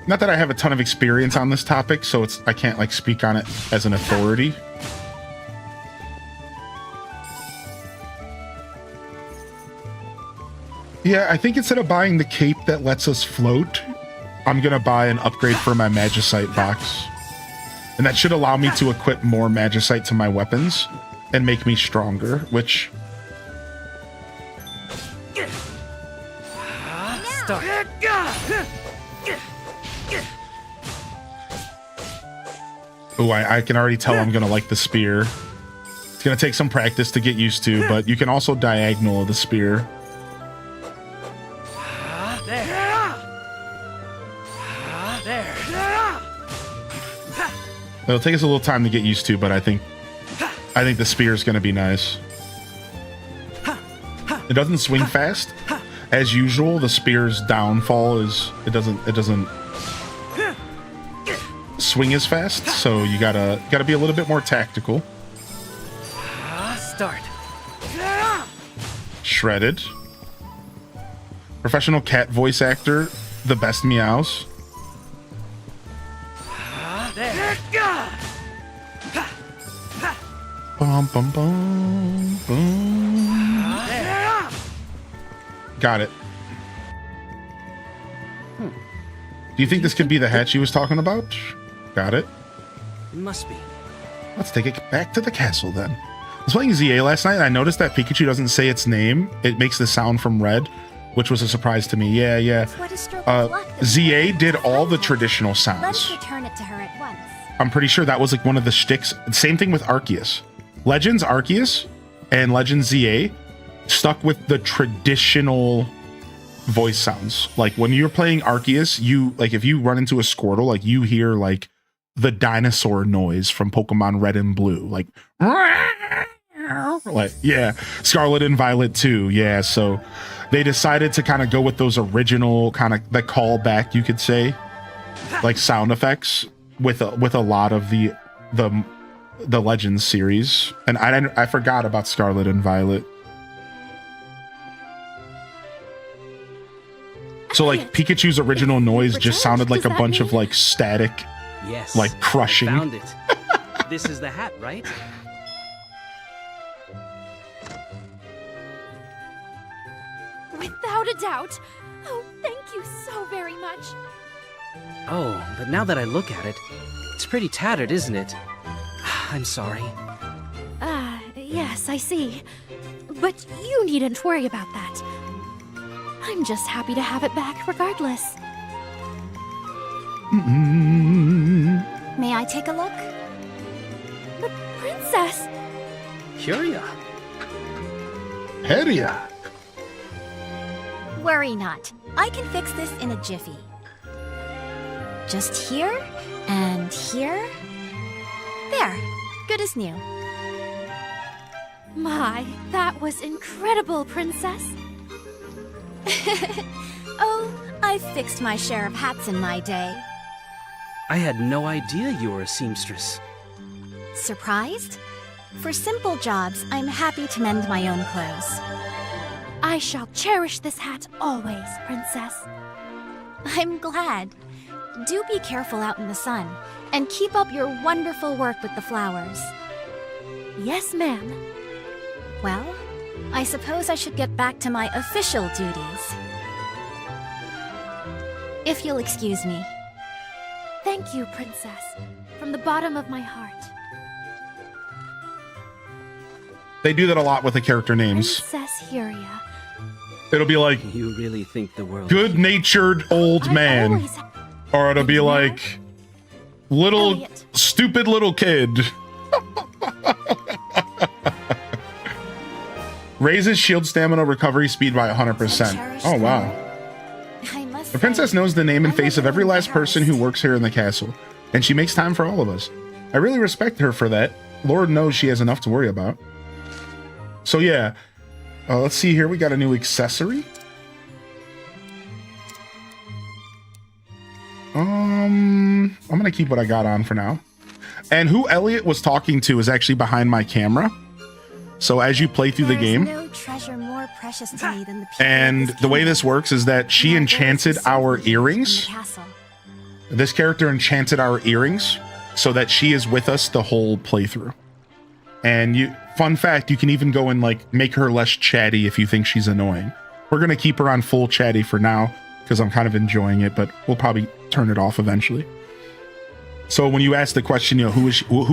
Not that I have a ton of experience on this topic, so I can't like speak on it as an authority. Yeah, I think instead of buying the cape that lets us float, I'm gonna buy an upgrade for my Magicite box. And that should allow me to equip more Magicite to my weapons and make me stronger, which... Start. Oh, I can already tell I'm gonna like the spear. It's gonna take some practice to get used to, but you can also diagonal the spear. It'll take us a little time to get used to, but I think the spear is going to be nice. It doesn't swing fast, as usual. The spear's downfall is it doesn't swing as fast, so you gotta be a little bit more tactical. Start. Shredded. Professional cat voice actor, the best meows. Bum, bum, bum, bum. Got it. Do you think this could be the hat she was talking about? Got it. It must be. Let's take it back to the castle then. I was playing ZA last night and I noticed that Pikachu doesn't say its name. It makes the sound from Red, which was a surprise to me. Yeah. ZA did all the traditional sounds. Let's return it to her at once. I'm pretty sure that was like one of the shticks. Same thing with Arceus. Legends Arceus and Legends ZA stuck with the traditional voice sounds. Like when you're playing Arceus, if you run into a Squirtle, like you hear like the dinosaur noise from Pokemon Red and Blue, like yeah, Scarlet and Violet too. Yeah, so they decided to kind of go with those original kind of the callback, you could say, like sound effects with a lot of the Legends series, and I forgot about Scarlet and Violet. So like Pikachu's original noise just sounded like a bunch of like static, yes, like crushing. I found it. This is the hat, right? Without a doubt. Oh, thank you so very much. Oh, but now that I look at it, it's pretty tattered, isn't it? I'm sorry. Yes, I see. But you needn't worry about that. I'm just happy to have it back regardless. May I take a look? But Princess! Curia. Heria. Worry not. I can fix this in a jiffy. Just here and here. There. Good as new. My, that was incredible, Princess. Oh, I've fixed my share of hats in my day. I had no idea you were a seamstress. Surprised? For simple jobs, I'm happy to mend my own clothes. I shall cherish this hat always, Princess. I'm glad. Do be careful out in the sun, and keep up your wonderful work with the flowers. Yes, ma'am. Well, I suppose I should get back to my official duties. If you'll excuse me. Thank you, Princess, from the bottom of my heart. They do that a lot with the character names. Princess Huria. It'll be like, you really think the world good-natured old man, or it'll be like little Elliot. Stupid little kid. Raises shield stamina recovery speed by 100%. Oh wow. The princess knows the name and face of every last person who works here in the castle, and she makes time for all of us. I really respect her for that. Lord knows she has enough to worry about. So yeah, let's see here. We got a new accessory. I'm gonna keep what I got on for now. And who Elliot was talking to is actually behind my camera. So as you play through the game, no treasure more precious to me than the people and the way this works is that she enchanted our earrings. This character enchanted our earrings so that she is with us the whole playthrough. And fun fact, you can even go and like make her less chatty if you think she's annoying. We're going to keep her on full chatty for now because I'm kind of enjoying it, but we'll probably turn it off eventually. So when you ask the question, who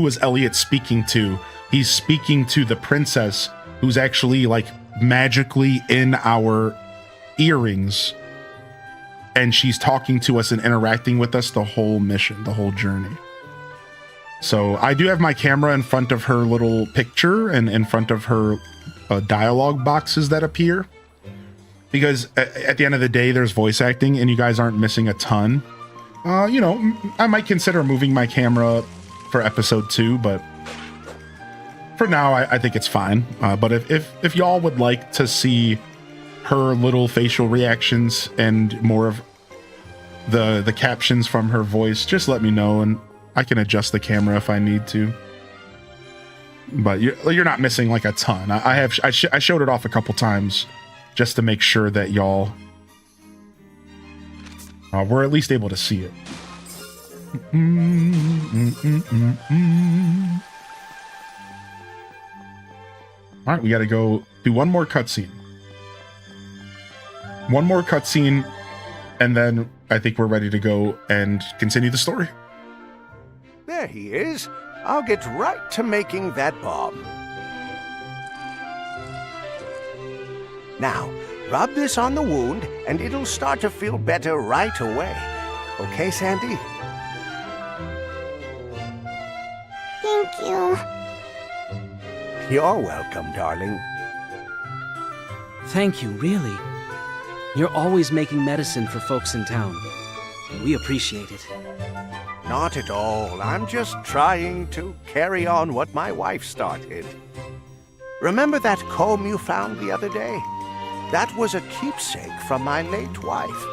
is Elliot speaking to? He's speaking to the princess who's actually like magically in our earrings. And she's talking to us and interacting with us the whole mission, the whole journey. So I do have my camera in front of her little picture and in front of her dialogue boxes that appear. Because at the end of the day, there's voice acting and you guys aren't missing a ton. I might consider moving my camera for episode 2, but for now, I think it's fine. But if y'all would like to see her little facial reactions and more of the captions from her voice, just let me know and I can adjust the camera if I need to. But you're not missing like a ton. I showed it off a couple times just to make sure that y'all were at least able to see it. All right, we got to go do one more cutscene. One more cutscene, and then I think we're ready to go and continue the story. There he is. I'll get right to making that bomb. Now, rub this on the wound, and it'll start to feel better right away. Okay, Sandy? Thank you. You're welcome, darling. Thank you, really. You're always making medicine for folks in town. We appreciate it. Not at all. I'm just trying to carry on what my wife started. Remember that comb you found the other day? That was a keepsake from my late wife.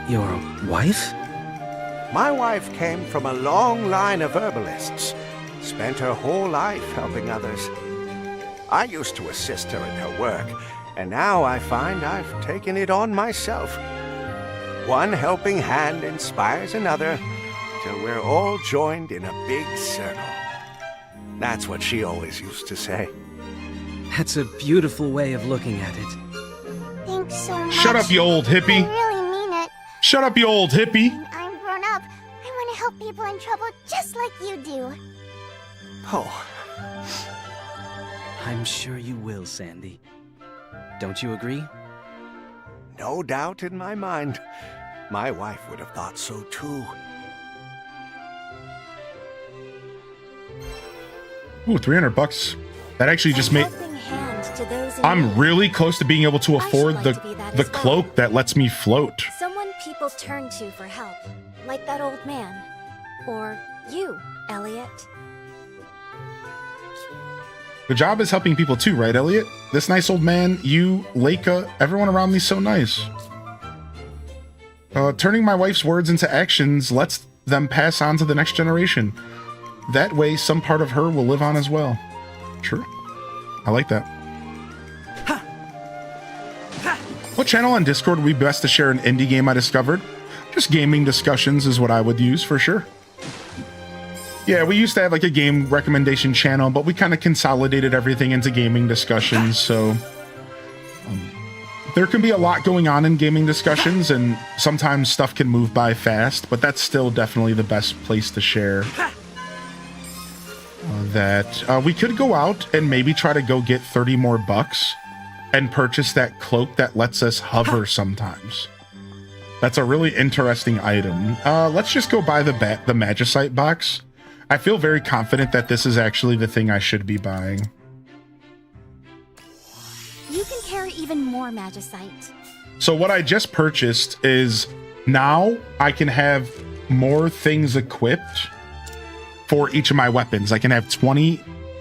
Your wife? My wife came from a long line of herbalists. Spent her whole life helping others. I used to assist her in her work, and now I find I've taken it on myself. One helping hand inspires another, till we're all joined in a big circle. That's what she always used to say. That's a beautiful way of looking at it. Thanks so much. Shut up, you old hippie. I really mean it. Shut up, you old hippie. I'm grown up. I want to help people in trouble just like you do. Oh. I'm sure you will, Sandy. Don't you agree? No doubt in my mind. My wife would have thought so too. Ooh, $300. That actually just made... I'm really close to being able to afford the cloak that lets me float. Someone people turn to for help, like that old man. Or you, Elliot. The job is helping people too, right, Elliot? This nice old man, you, Leica, everyone around me's so nice. Turning my wife's words into actions lets them pass on to the next generation. That way, some part of her will live on as well. Sure. I like that. What channel on Discord would be best to share an indie game I discovered? Just gaming discussions is what I would use for sure. Yeah, we used to have like a game recommendation channel, but we kind of consolidated everything into gaming discussions, so... there can be a lot going on in gaming discussions, and sometimes stuff can move by fast, but that's still definitely the best place to share. We could go out and maybe try to go get 30 more bucks and purchase that cloak that lets us hover sometimes. That's a really interesting item. Let's just go buy the Magicite box. I feel very confident that this is actually the thing I should be buying. You can carry even more Magicite. So what I just purchased is now I can have more things equipped for each of my weapons. I can have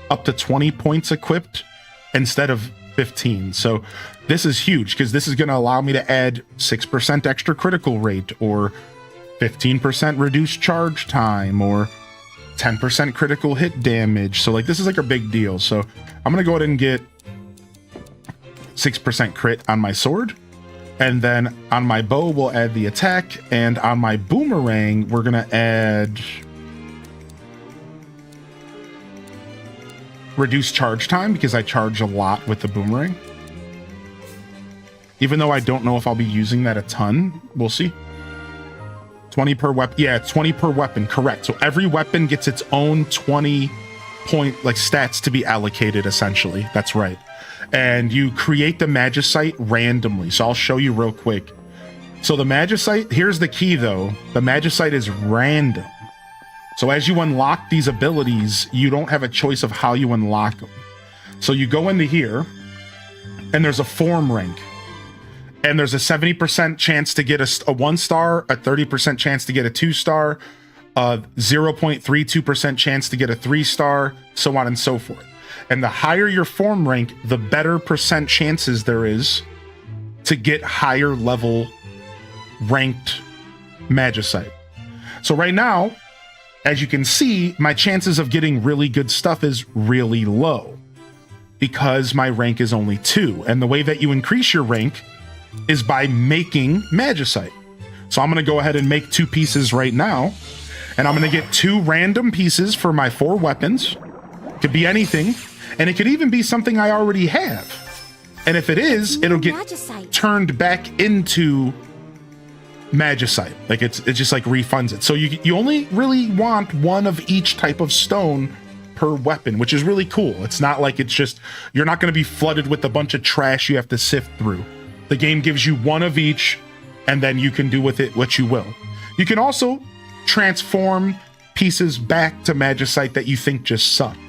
up to 20 points equipped instead of 15. So this is huge because this is going to allow me to add 6% extra critical rate, or 15% reduced charge time, or 10% critical hit damage. So like this is like a big deal. So I'm going to go ahead and get 6% crit on my sword, And then on my bow, we'll add the attack. And on my boomerang, we're going to add reduce charge time because I charge a lot with the boomerang. Even though I don't know if I'll be using that a ton. We'll see. 20 per weapon. Yeah, 20 per weapon. Correct. So every weapon gets its own 20 point like stats to be allocated, essentially. That's right. And you create the Magicite randomly. So I'll show you real quick. So the Magicite, here's the key though. The Magicite is random. So as you unlock these abilities, you don't have a choice of how you unlock them. So you go into here and there's a form rank. And there's a 70% chance to get a 1-star, a 30% chance to get a 2-star, a 0.32% chance to get a 3-star, so on and so forth. And the higher your form rank, the better percent chances there is to get higher level ranked Magicite. So right now, as you can see, my chances of getting really good stuff is really low because my rank is only 2. And the way that you increase your rank is by making Magicite. So I'm going to go ahead and make 2 pieces right now. And I'm going to get 2 random pieces for my 4 weapons. Could be anything. And it could even be something I already have. And if it is, it'll get turned back into Magicite. Like it just like refunds it. So you only really want 1 of each type of stone per weapon, which is really cool. It's not like it's just, you're not going to be flooded with a bunch of trash you have to sift through. The game gives you 1 of each, and then you can do with it what you will. You can also transform pieces back to Magicite that you think just sucked.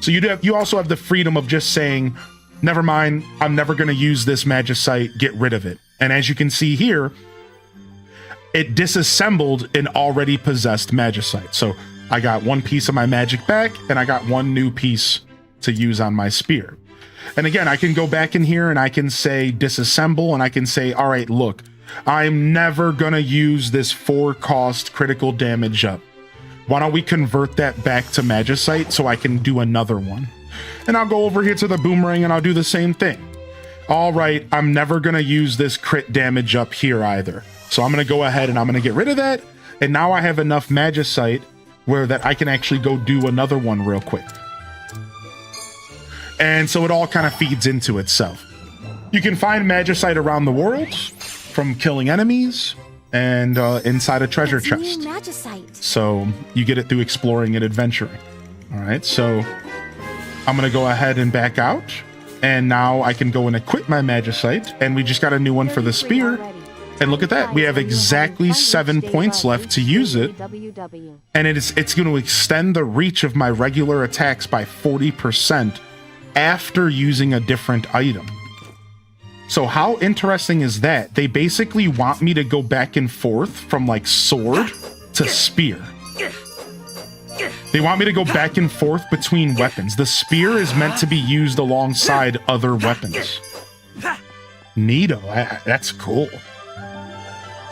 So you also have the freedom of just saying, never mind, I'm never going to use this Magicite, get rid of it. And as you can see here, it disassembled an already possessed Magicite. So I got 1 piece of my magic back, and I got 1 new piece to use on my spear. And again, I can go back in here and I can say disassemble, and I can say, all right, look, I'm never going to use this 4-cost critical damage up. Why don't we convert that back to Magicite so I can do another one? And I'll go over here to the boomerang and I'll do the same thing. All right, I'm never going to use this crit damage up here either. So I'm going to go ahead and I'm going to get rid of that. And now I have enough Magicite where that I can actually go do another one real quick. And so it all kind of feeds into itself. You can find Magicite around the world from killing enemies and inside a treasure chest. So you get it through exploring and adventuring. All right, so I'm going to go ahead and back out. And now I can go and equip my Magicite. And we just got a new one for the spear. And look at that. We have exactly 7 points left to use it. And it's going to extend the reach of my regular attacks by 40%. After using a different item. So how interesting is that? They basically want me to go back and forth from like sword to spear. They want me to go back and forth between weapons. The spear is meant to be used alongside other weapons. Neato, that's cool.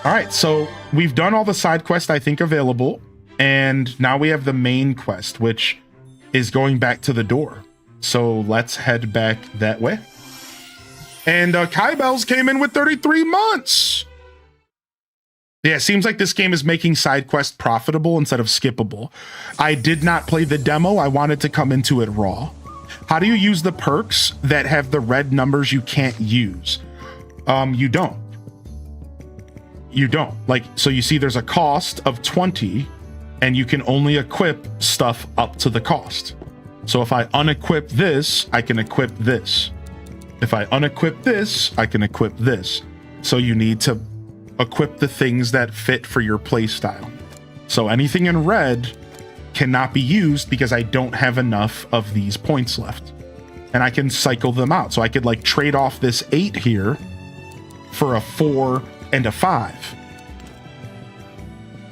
All right, so we've done all the side quests I think available. And now we have the main quest, which is going back to the door. So let's head back that way. And Kai Bells came in with 33 months. Yeah, it seems like this game is making side quests profitable instead of skippable. I did not play the demo. I wanted to come into it raw. How do you use the perks that have the red numbers you can't use? You don't. You don't. Like, so you see there's a cost of 20 and you can only equip stuff up to the cost. So if I unequip this, I can equip this. If I unequip this, I can equip this. So you need to equip the things that fit for your playstyle. So anything in red cannot be used because I don't have enough of these points left. And I can cycle them out. So I could like trade off this 8 here for a 4 and a 5.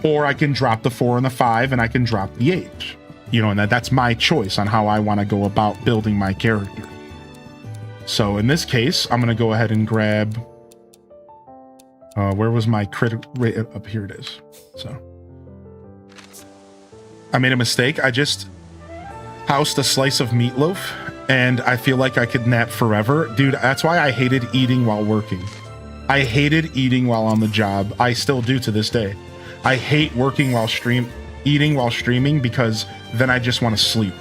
Or I can drop the 4 and the 5 and I can drop the 8. You know, and that's my choice on how I want to go about building my character. So in this case, I'm going to go ahead and grab, where was my crit rate? Up here it is. So I made a mistake. I just housed a slice of meatloaf and I feel like I could nap forever. Dude, that's why I hated eating while working. I hated eating while on the job. I still do to this day. I hate working while eating while streaming because then I just want to sleep.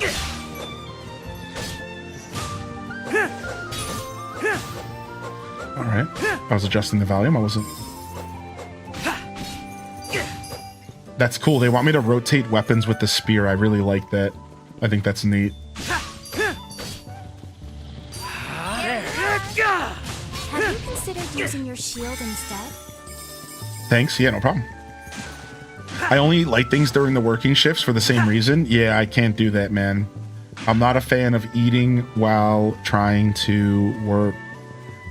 All right, I was adjusting the volume. I wasn't. That's cool. They want me to rotate weapons with the spear. I really like that. I think that's neat. Have you considered using your shield instead? Thanks. Yeah, no problem. I only light things during the working shifts for the same reason. Yeah, I can't do that, man. I'm not a fan of eating while trying to work.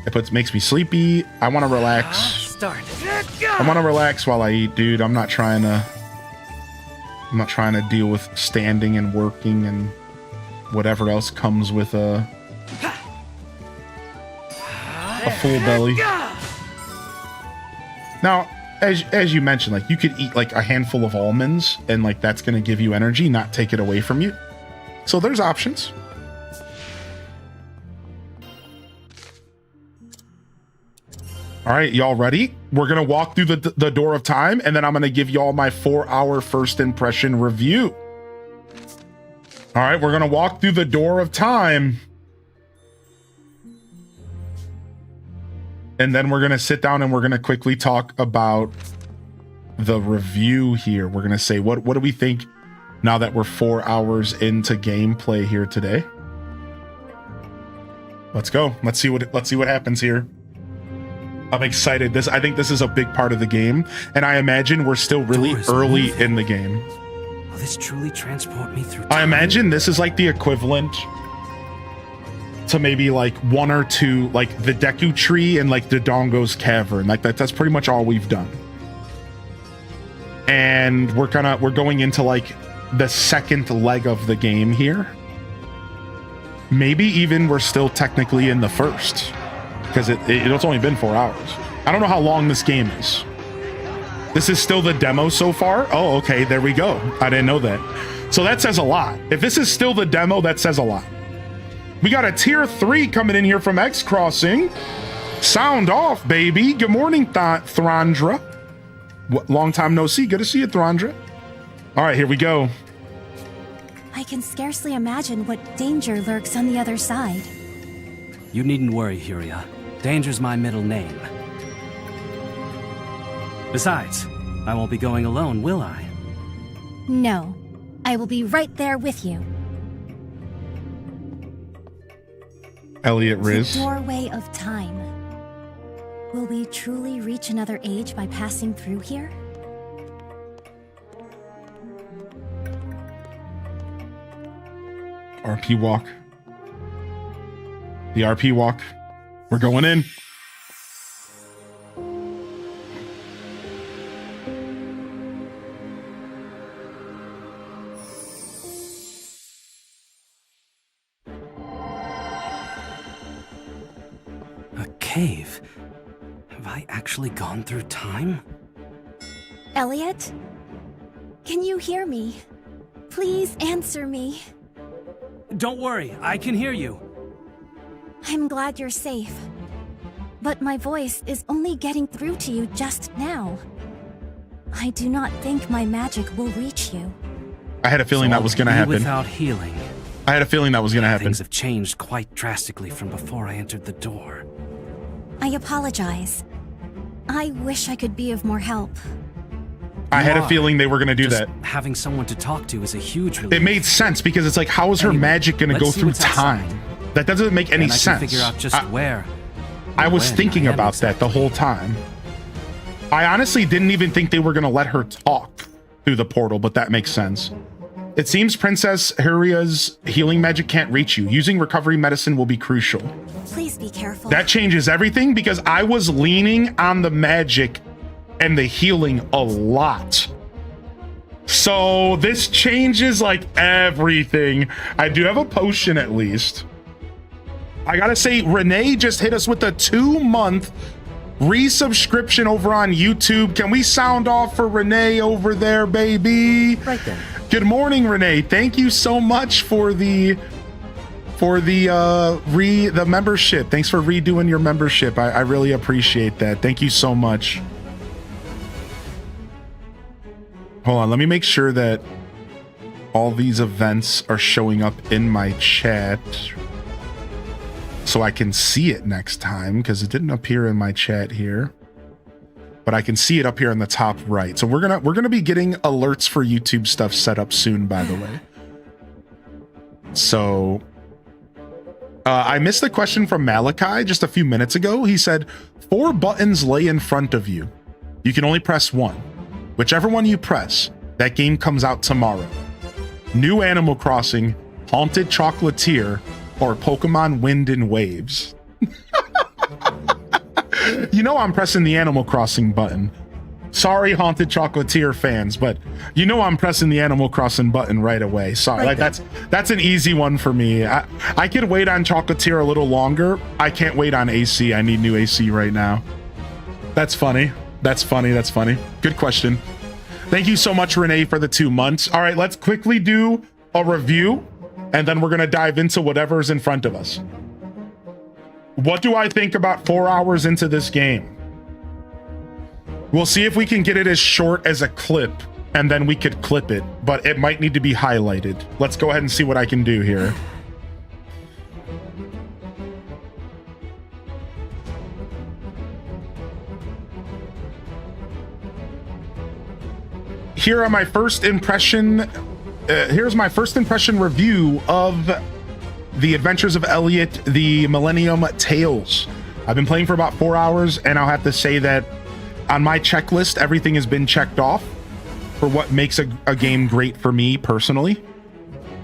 It makes me sleepy. I want to relax. I want to relax while I eat, dude. I'm not trying to deal with standing and working and whatever else comes with a full belly. Now, as you mentioned, like you could eat like a handful of almonds and like that's going to give you energy, not take it away from you. So there's options. All right, y'all ready? We're going to walk through the door of time, and then I'm going to give y'all my 4-hour first impression review. All right, we're going to walk through the door of time. And then we're going to sit down and we're going to quickly talk about the review here. We're going to say, what do we think now that we're 4 hours into gameplay here today? Let's go. Let's see what happens here. I'm excited. I think this is a big part of the game, and I imagine we're still really early in the game. Will this truly transport me through time? I imagine this is like the equivalent to maybe like 1 or 2, like the Deku Tree and like the Dongo's Cavern. Like that's pretty much all we've done. And we're going into like the second leg of the game here. Maybe even we're still technically in the first. Because it's only been 4 hours. I don't know how long this game is. This is still the demo so far? Oh, okay, there we go. I didn't know that. So that says a lot. If this is still the demo, that says a lot. We got a tier 3 coming in here from X Crossing. Sound off, baby. Good morning, Thrandra. Long time no see. Good to see you, Thrandra. All right, here we go. I can scarcely imagine what danger lurks on the other side. You needn't worry, Huria. Danger's my middle name. Besides, I won't be going alone, will I? No. I will be right there with you. Elliot Riz. The doorway of time. Will we truly reach another age by passing through here? RP walk. The RP walk. We're going in. A cave? Have I actually gone through time? Elliot? Can you hear me? Please answer me. Don't worry, I can hear you. I'm glad you're safe. But my voice is only getting through to you just now. I do not think my magic will reach you. I had a feeling that was going to happen. Without healing. I had a feeling that was going to happen. Things have changed quite drastically from before I entered the door. I apologize. I wish I could be of more help. I had a feeling they were going to do that. Having someone to talk to is a huge relief. It made sense because it's like, how is her magic going to go through time? That doesn't make any sense. I can figure out just where. I was thinking about that the whole time. I honestly didn't even think they were going to let her talk through the portal, but that makes sense. It seems Princess Huria's healing magic can't reach you. Using recovery medicine will be crucial. Please be careful. That changes everything because I was leaning on the magic and the healing a lot. So this changes like everything. I do have a potion at least. I gotta say, Renee just hit us with a 2-month resubscription over on YouTube. Can we sound off for Renee over there, baby? Right then. Good morning, Renee. Thank you so much for the for the membership. Thanks for redoing your membership. I really appreciate that. Thank you so much. Hold on, let me make sure that all these events are showing up in my chat so I can see it next time, because it didn't appear in my chat here. But I can see it up here in the top right. So we're gonna be getting alerts for YouTube stuff set up soon, by the way. So I missed the question from Malachi just a few minutes ago. He said 4 buttons lay in front of you. You can only press one. Whichever one you press, that game comes out tomorrow. New Animal Crossing, Haunted Chocolatier, or Pokemon Wind and Waves. You know I'm pressing the Animal Crossing button. Sorry, Haunted Chocolatier fans, but you know I'm pressing the Animal Crossing button right away. Sorry, like that's an easy one for me. I could wait on Chocolatier a little longer. I can't wait on AC. I need new AC right now. That's funny. That's funny. That's funny. Good question. Thank you so much, Renee, for the 2 months. All right, let's quickly do a review, and then we're going to dive into whatever's in front of us. What do I think about 4 hours into this game? We'll see if we can get it as short as a clip, and then we could clip it, but it might need to be highlighted. Let's go ahead and see what I can do here. Here are my first impression. Here's my first impression review of The Adventures of Elliot, the Millennium Tales. I've been playing for about 4 hours, and I'll have to say that on my checklist, everything has been checked off for what makes a game great for me personally.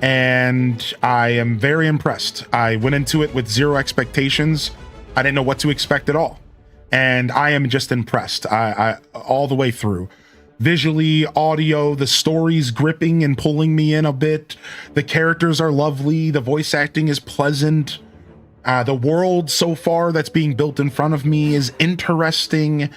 And I am very impressed. I went into it with 0 expectations. I didn't know what to expect at all. And I am just impressed. I all the way through. Visually, audio, the story's gripping and pulling me in a bit. The characters are lovely. The voice acting is pleasant. The world so far that's being built in front of me is interesting.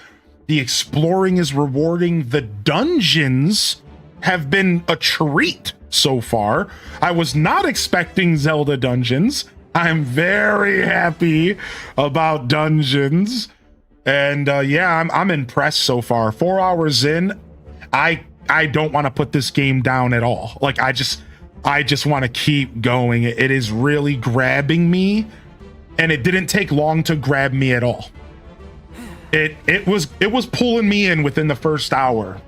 The exploring is rewarding. The dungeons have been a treat so far. I was not expecting Zelda dungeons. I'm very happy about dungeons. And yeah, I'm impressed so far. 4 hours in, I don't want to put this game down at all. Like I just want to keep going. It is really grabbing me, and it didn't take long to grab me at all. It was pulling me in within the first hour.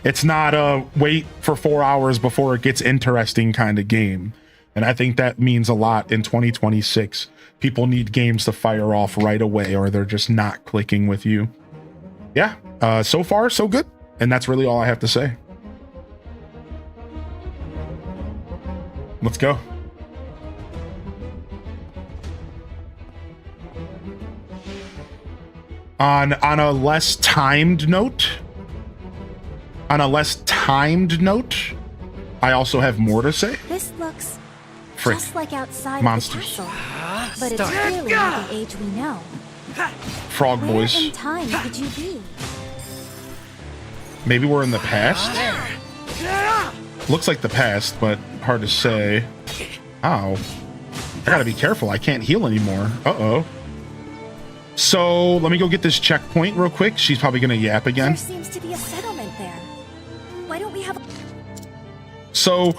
It's not a wait for 4 hours before it gets interesting kind of game. And I think that means a lot in 2026. People need games to fire off right away, or they're just not clicking with you. Yeah, so far so good. And that's really all I have to say. Let's go. On a less timed note, I also have more to say. This looks Frick. just like outside Monsters. of the castle, but it's clearly not the age we know. Frog Where boys. in time could you be? Maybe we're in the past? Looks like the past, but hard to say. Ow. I gotta be careful. I can't heal anymore. Uh-oh. So, let me go get this checkpoint real quick. She's probably gonna yap again. There seems to be a settlement there. Why don't we have a... So,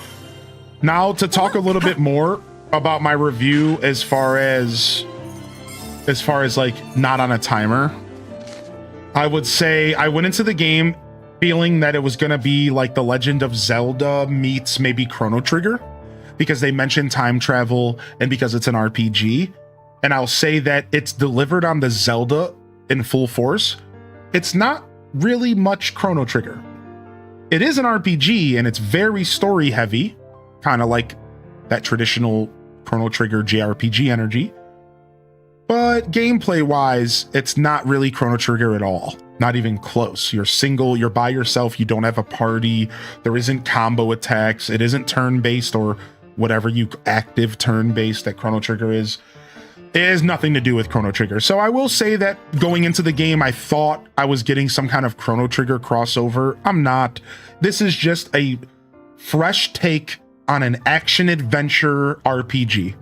now to talk a little bit more about my review as far as like not on a timer. I would say I went into the game feeling that it was going to be like The Legend of Zelda meets maybe Chrono Trigger, because they mentioned time travel and because it's an RPG. And I'll say that it's delivered on the Zelda in full force. It's not really much Chrono Trigger. It is an RPG and it's very story heavy, kind of like that traditional Chrono Trigger JRPG energy. But gameplay wise, it's not really Chrono Trigger at all. Not even close. You're single, you're by yourself, you don't have a party, there isn't combo attacks, it isn't turn-based or whatever active turn-based that Chrono Trigger is. It has nothing to do with Chrono Trigger. So I will say that going into the game, I thought I was getting some kind of Chrono Trigger crossover. I'm not. This is just a fresh take on an action-adventure RPG.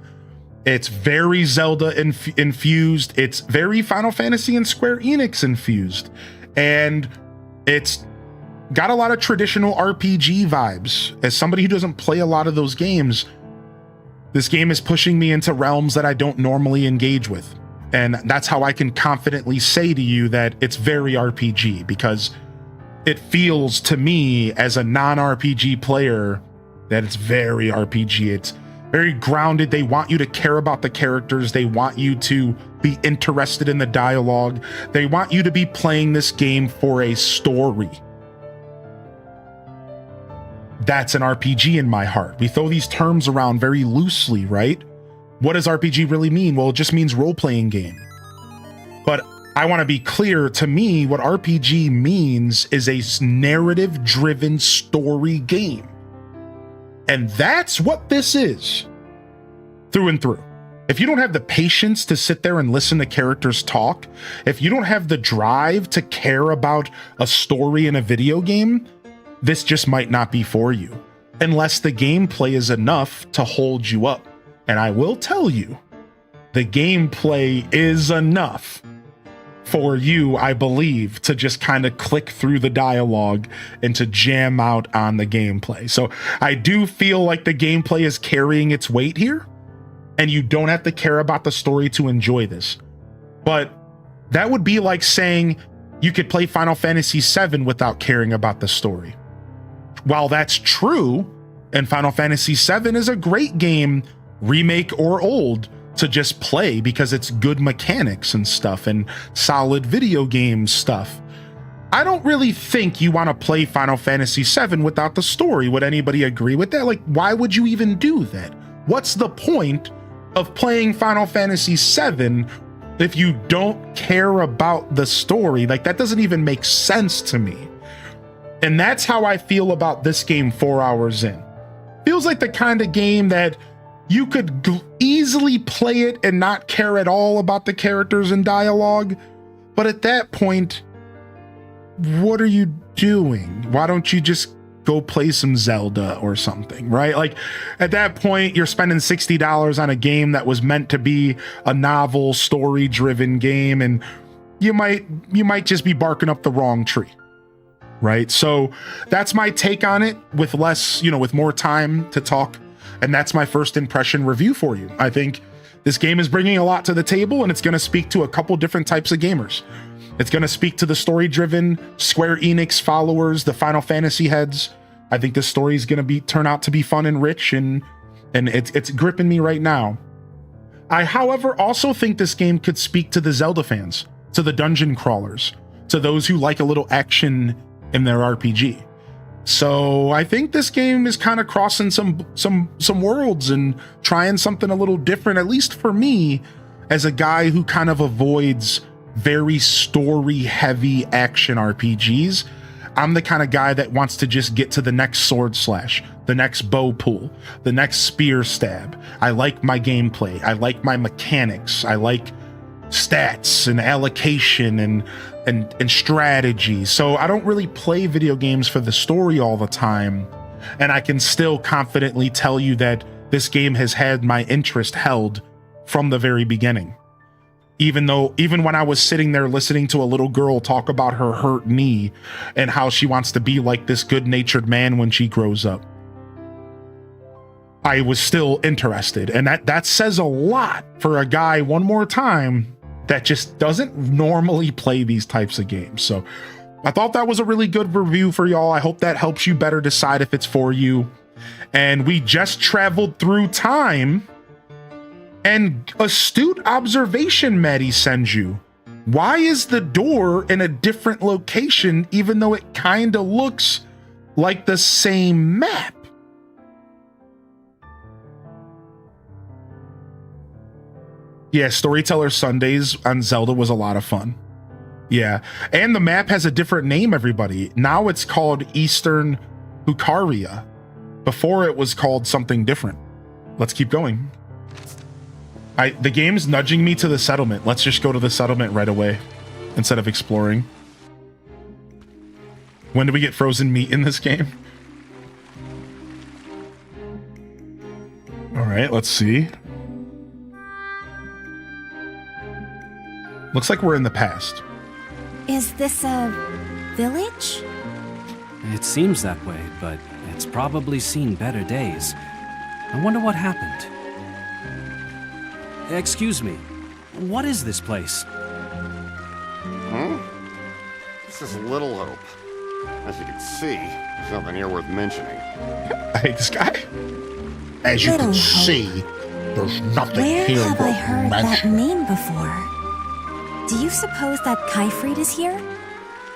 It's very Zelda infused. It's very Final Fantasy and Square Enix infused. And it's got a lot of traditional RPG vibes. As somebody who doesn't play a lot of those games, this game is pushing me into realms that I don't normally engage with. And that's how I can confidently say to you that it's very RPG, because it feels to me as a non-RPG player that it's very RPG. It's very grounded. They want you to care about the characters. They want you to be interested in the dialogue. They want you to be playing this game for a story. That's an RPG in my heart. We throw these terms around very loosely, right? What does RPG really mean? Well, it just means role-playing game. But I want to be clear, to me, what RPG means is a narrative-driven story game. And that's what this is, through and through. If you don't have the patience to sit there and listen to characters talk, if you don't have the drive to care about a story in a video game, this just might not be for you, unless the gameplay is enough to hold you up. And I will tell you, the gameplay is enough for you, I believe, to just kind of click through the dialogue and to jam out on the gameplay. So I do feel like the gameplay is carrying its weight here, and you don't have to care about the story to enjoy this. But that would be like saying you could play Final Fantasy VII without caring about the story. While that's true, and Final Fantasy VII is a great game, remake or old, to just play because it's good mechanics and stuff and solid video game stuff, I don't really think you want to play Final Fantasy VII without the story. Would anybody agree with that? Like, why would you even do that? What's the point of playing Final Fantasy VII if you don't care about the story? Like, that doesn't even make sense to me. And that's how I feel about this game 4 hours in. Feels like the kind of game that you could easily play it and not care at all about the characters and dialogue. But at that point, what are you doing? Why don't you just go play some Zelda or something, right? Like, at that point, you're spending $60 on a game that was meant to be a novel, story-driven game, and you might just be barking up the wrong tree, right? So that's my take on it, with less, with more time to talk. And that's my first impression review for you. I think this game is bringing a lot to the table, and it's going to speak to a couple different types of gamers. It's going to speak to the story-driven Square Enix followers, the Final Fantasy heads. I think this story is going to turn out to be fun and rich, and it's gripping me right now. I, however, also think this game could speak to the Zelda fans, to the dungeon crawlers, to those who like a little action in their RPG. So I think this game is kind of crossing some worlds and trying something a little different, at least for me, as a guy who kind of avoids very story-heavy action RPGs. I'm the kind of guy that wants to just get to the next sword slash, the next bow pull, the next spear stab. I like my gameplay. I like my mechanics. I like stats and allocation and strategy. So I don't really play video games for the story all the time, and I can still confidently tell you that this game has had my interest held from the very beginning. Even when I was sitting there listening to a little girl talk about her hurt knee and how she wants to be like this good-natured man when she grows up, I was still interested. And that says a lot for a guy, one more time, that just doesn't normally play these types of games. So I thought that was a really good review for y'all. I hope that helps you better decide if it's for you. And we just traveled through time. And astute observation, Maddie sends you. Why is the door in a different location, even though it kind of looks like the same map? Yeah, Storyteller Sundays on Zelda was a lot of fun. Yeah, and the map has a different name, everybody. Now it's called Eastern Hukaria. Before it was called something different. Let's keep going. The game's nudging me to the settlement. Let's just go to the settlement right away instead of exploring. When do we get frozen meat in this game? All right, let's see. Looks like we're in the past. Is this a village? It seems that way, but it's probably seen better days. I wonder what happened. Excuse me, what is this place? This is Little Hope. As you can see, there's nothing here worth mentioning. I hate this guy. As you can see, there's nothing Where here have I worth heard that mentioning. name before? Do you suppose that Kaifried is here?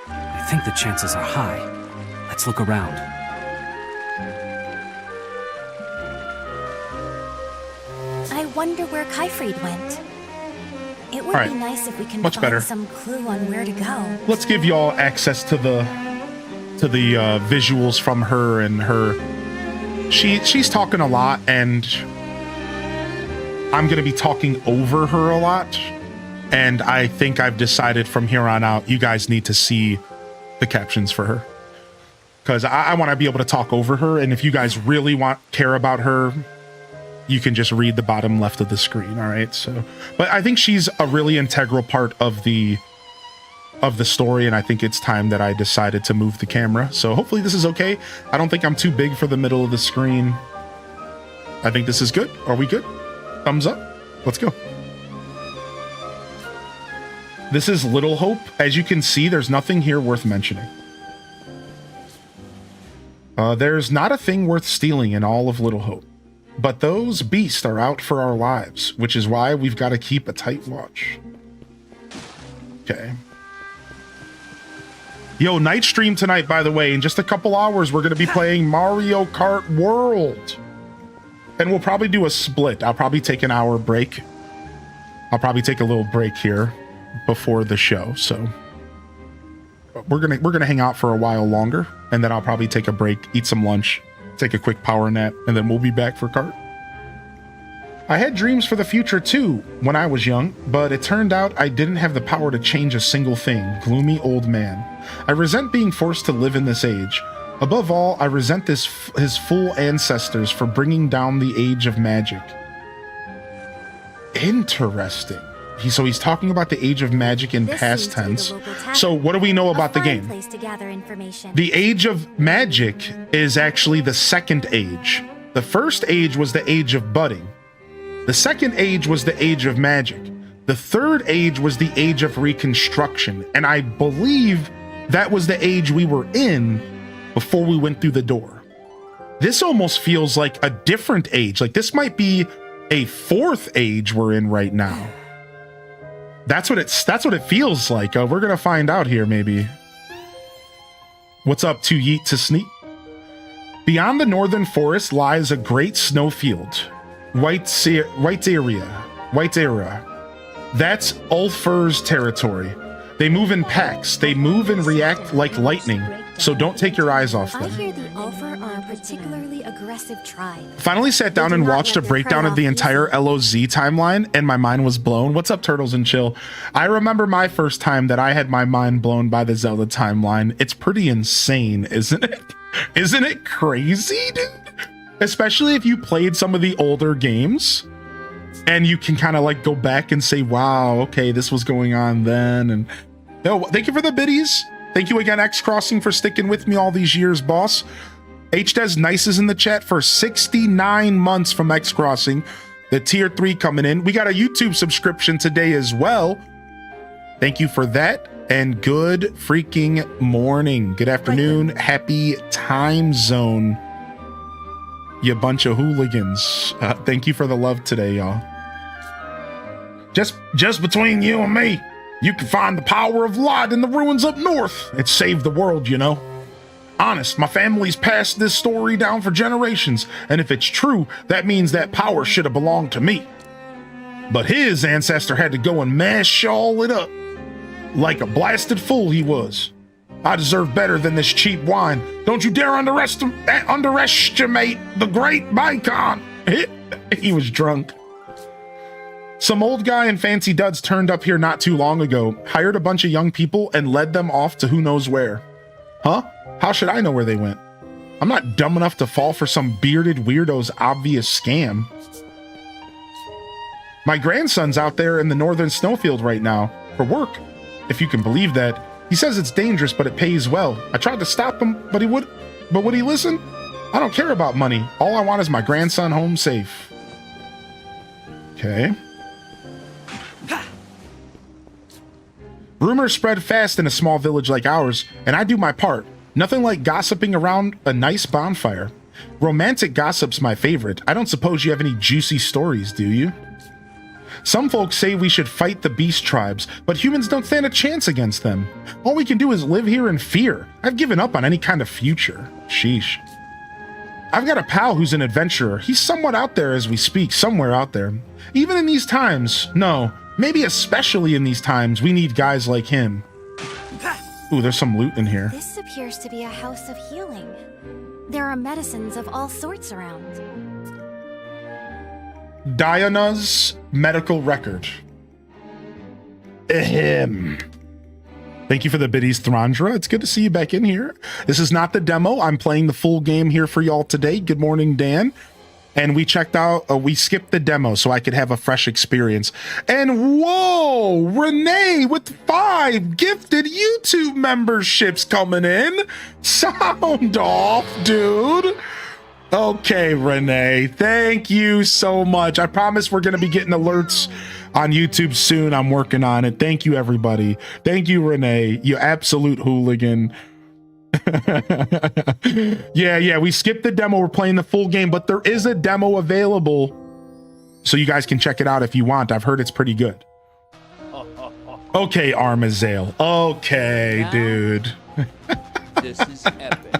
I think the chances are high. Let's look around. I wonder where Kaifried went. It would All right. be nice if we can Much find better. some clue on where to go. Let's give y'all access to the visuals from her and her. She's talking a lot, and I'm gonna be talking over her a lot. And I think I've decided from here on out, you guys need to see the captions for her, because I want to be able to talk over her. And if you guys really care about her, you can just read the bottom left of the screen. All right. So, but I think she's a really integral part of the story, and I think it's time that I decided to move the camera. So hopefully this is okay. I don't think I'm too big for the middle of the screen. I think this is good. Are we good? Thumbs up. Let's go. This is Little Hope. As you can see, there's nothing here worth mentioning. There's not a thing worth stealing in all of Little Hope. But those beasts are out for our lives, which is why we've got to keep a tight watch. Okay. Yo, night stream tonight, by the way. In just a couple hours, we're going to be playing Mario Kart World. And we'll probably do a split. I'll probably take an hour break. I'll probably take a little break here before the show. So we're gonna hang out for a while longer, and then I'll probably take a break, eat some lunch, take a quick power nap, and then we'll be back for Kart. I had dreams for the future too when I was young, but it turned out I didn't have the power to change a single thing. Gloomy old man. I resent being forced to live in this age. Above all, I resent his fool ancestors for bringing down the age of magic. Interesting. So he's talking about the age of magic in past tense. So what do we know about the game? Place to gather information. The age of magic is actually the second age. The first age was the age of budding. The second age was the age of magic. The third age was the age of reconstruction. And I believe that was the age we were in before we went through the door. This almost feels like a different age. Like this might be a fourth age we're in right now. That's what it feels like. We're gonna find out here, maybe. What's up, to Yeet to Sneak? Beyond the northern forest lies a great snowfield. White area. That's Ulfur's territory. They move in packs. They move and react like lightning. So don't take your eyes off I them. hear the Ulfur are a particularly aggressive tribe. Finally sat down and watched a breakdown of the entire LOZ timeline, and my mind was blown. What's up, Turtles and Chill? I remember my first time that I had my mind blown by the Zelda timeline. It's pretty insane, isn't it? Isn't it crazy, dude? Especially if you played some of the older games, and you can kind of like go back and say, wow, okay, this was going on then. And no, thank you for the biddies. Thank you again, X Crossing, for sticking with me all these years, boss. HDes Nice is in the chat for 69 months from X Crossing. The tier 3 coming in. We got a YouTube subscription today as well. Thank you for that. And good freaking morning. Good afternoon. Happy time zone, you bunch of hooligans. Thank you for the love today, y'all. Just between you and me, you can find the power of light in the ruins up north. It saved the world, you know. Honest, my family's passed this story down for generations, and if it's true, that means that power should have belonged to me. But his ancestor had to go and mash all it up. Like a blasted fool he was. I deserve better than this cheap wine. Don't you dare underestimate the great Bacon. He was drunk. Some old guy in fancy duds turned up here not too long ago, hired a bunch of young people, and led them off to who knows where. Huh? How should I know where they went? I'm not dumb enough to fall for some bearded weirdo's obvious scam. My grandson's out there in the northern snowfield right now. for work, if you can believe that. He says it's dangerous, but it pays well. I tried to stop him, but would he listen? I don't care about money. All I want is my grandson home safe. Okay. Rumors spread fast in a small village like ours, and I do my part. Nothing like gossiping around a nice bonfire. Romantic gossip's my favorite. I don't suppose you have any juicy stories, do you? Some folks say we should fight the beast tribes, but humans don't stand a chance against them. All we can do is live here in fear. I've given up on any kind of future. Sheesh. I've got a pal who's an adventurer. He's somewhat out there as we speak, somewhere out there. Even in these times, no, maybe especially in these times, we need guys like him. Ooh, there's some loot in here. This appears to be a house of healing. There are medicines of all sorts around. Diana's medical record. Ahem. Thank you for the biddies, Thrandra. It's good to see you back in here. This is not the demo. I'm playing the full game here for y'all today. Good morning, Dan. And we checked out, we skipped the demo so I could have a fresh experience. And whoa, Renee with 5 gifted YouTube memberships coming in. Sound off, dude. Okay, Renee, thank you so much. I promise we're going to be getting alerts on YouTube soon. I'm working on it. Thank you, everybody. Thank you, Renee, you absolute hooligan. Yeah, we skipped the demo. We're playing the full game, but there is a demo available, so you guys can check it out if you want. I've heard it's pretty good. Okay, Armazale. Okay, now, dude. This is epic.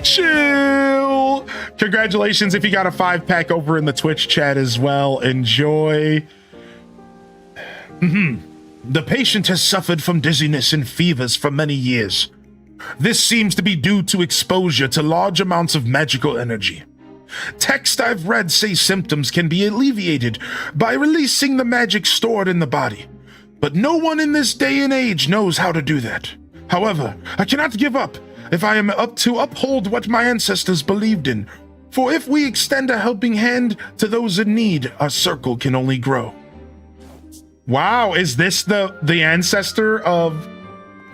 Chill. Congratulations if you got a 5-pack over in the Twitch chat as well. Enjoy. The patient has suffered from dizziness and fevers for many years. This seems to be due to exposure to large amounts of magical energy. Text I've read say symptoms can be alleviated by releasing the magic stored in the body, but no one in this day and age knows how to do that. However, I cannot give up if I am up to uphold what my ancestors believed in, for if we extend a helping hand to those in need, our circle can only grow. Wow, is this the ancestor of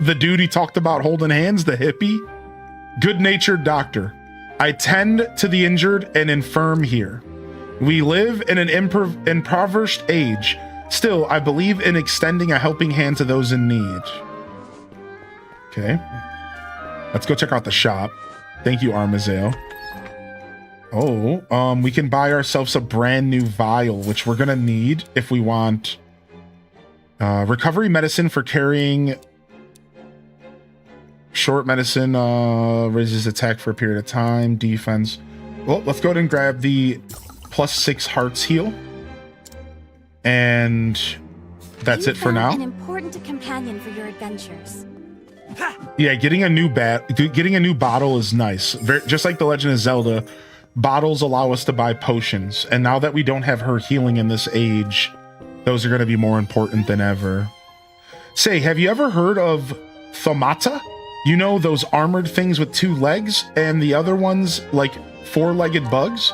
the dude he talked about holding hands, the hippie? Good-natured doctor. I tend to the injured and infirm here. We live in an impoverished age. Still, I believe in extending a helping hand to those in need. Okay. Let's go check out the shop. Thank you, Armazale. Oh, we can buy ourselves a brand new vial, which we're gonna need if we want recovery medicine for carrying. Short medicine raises attack for a period of time. Defense. Well, let's go ahead and grab the +6 hearts heal. And that's it for now. An important companion for your adventures. Yeah, getting a new bottle is nice. Just like The Legend of Zelda, bottles allow us to buy potions. And now that we don't have her healing in this age, those are going to be more important than ever. Say, have you ever heard of Thomata? You know, those armored things with 2 legs and the other ones like 4-legged bugs?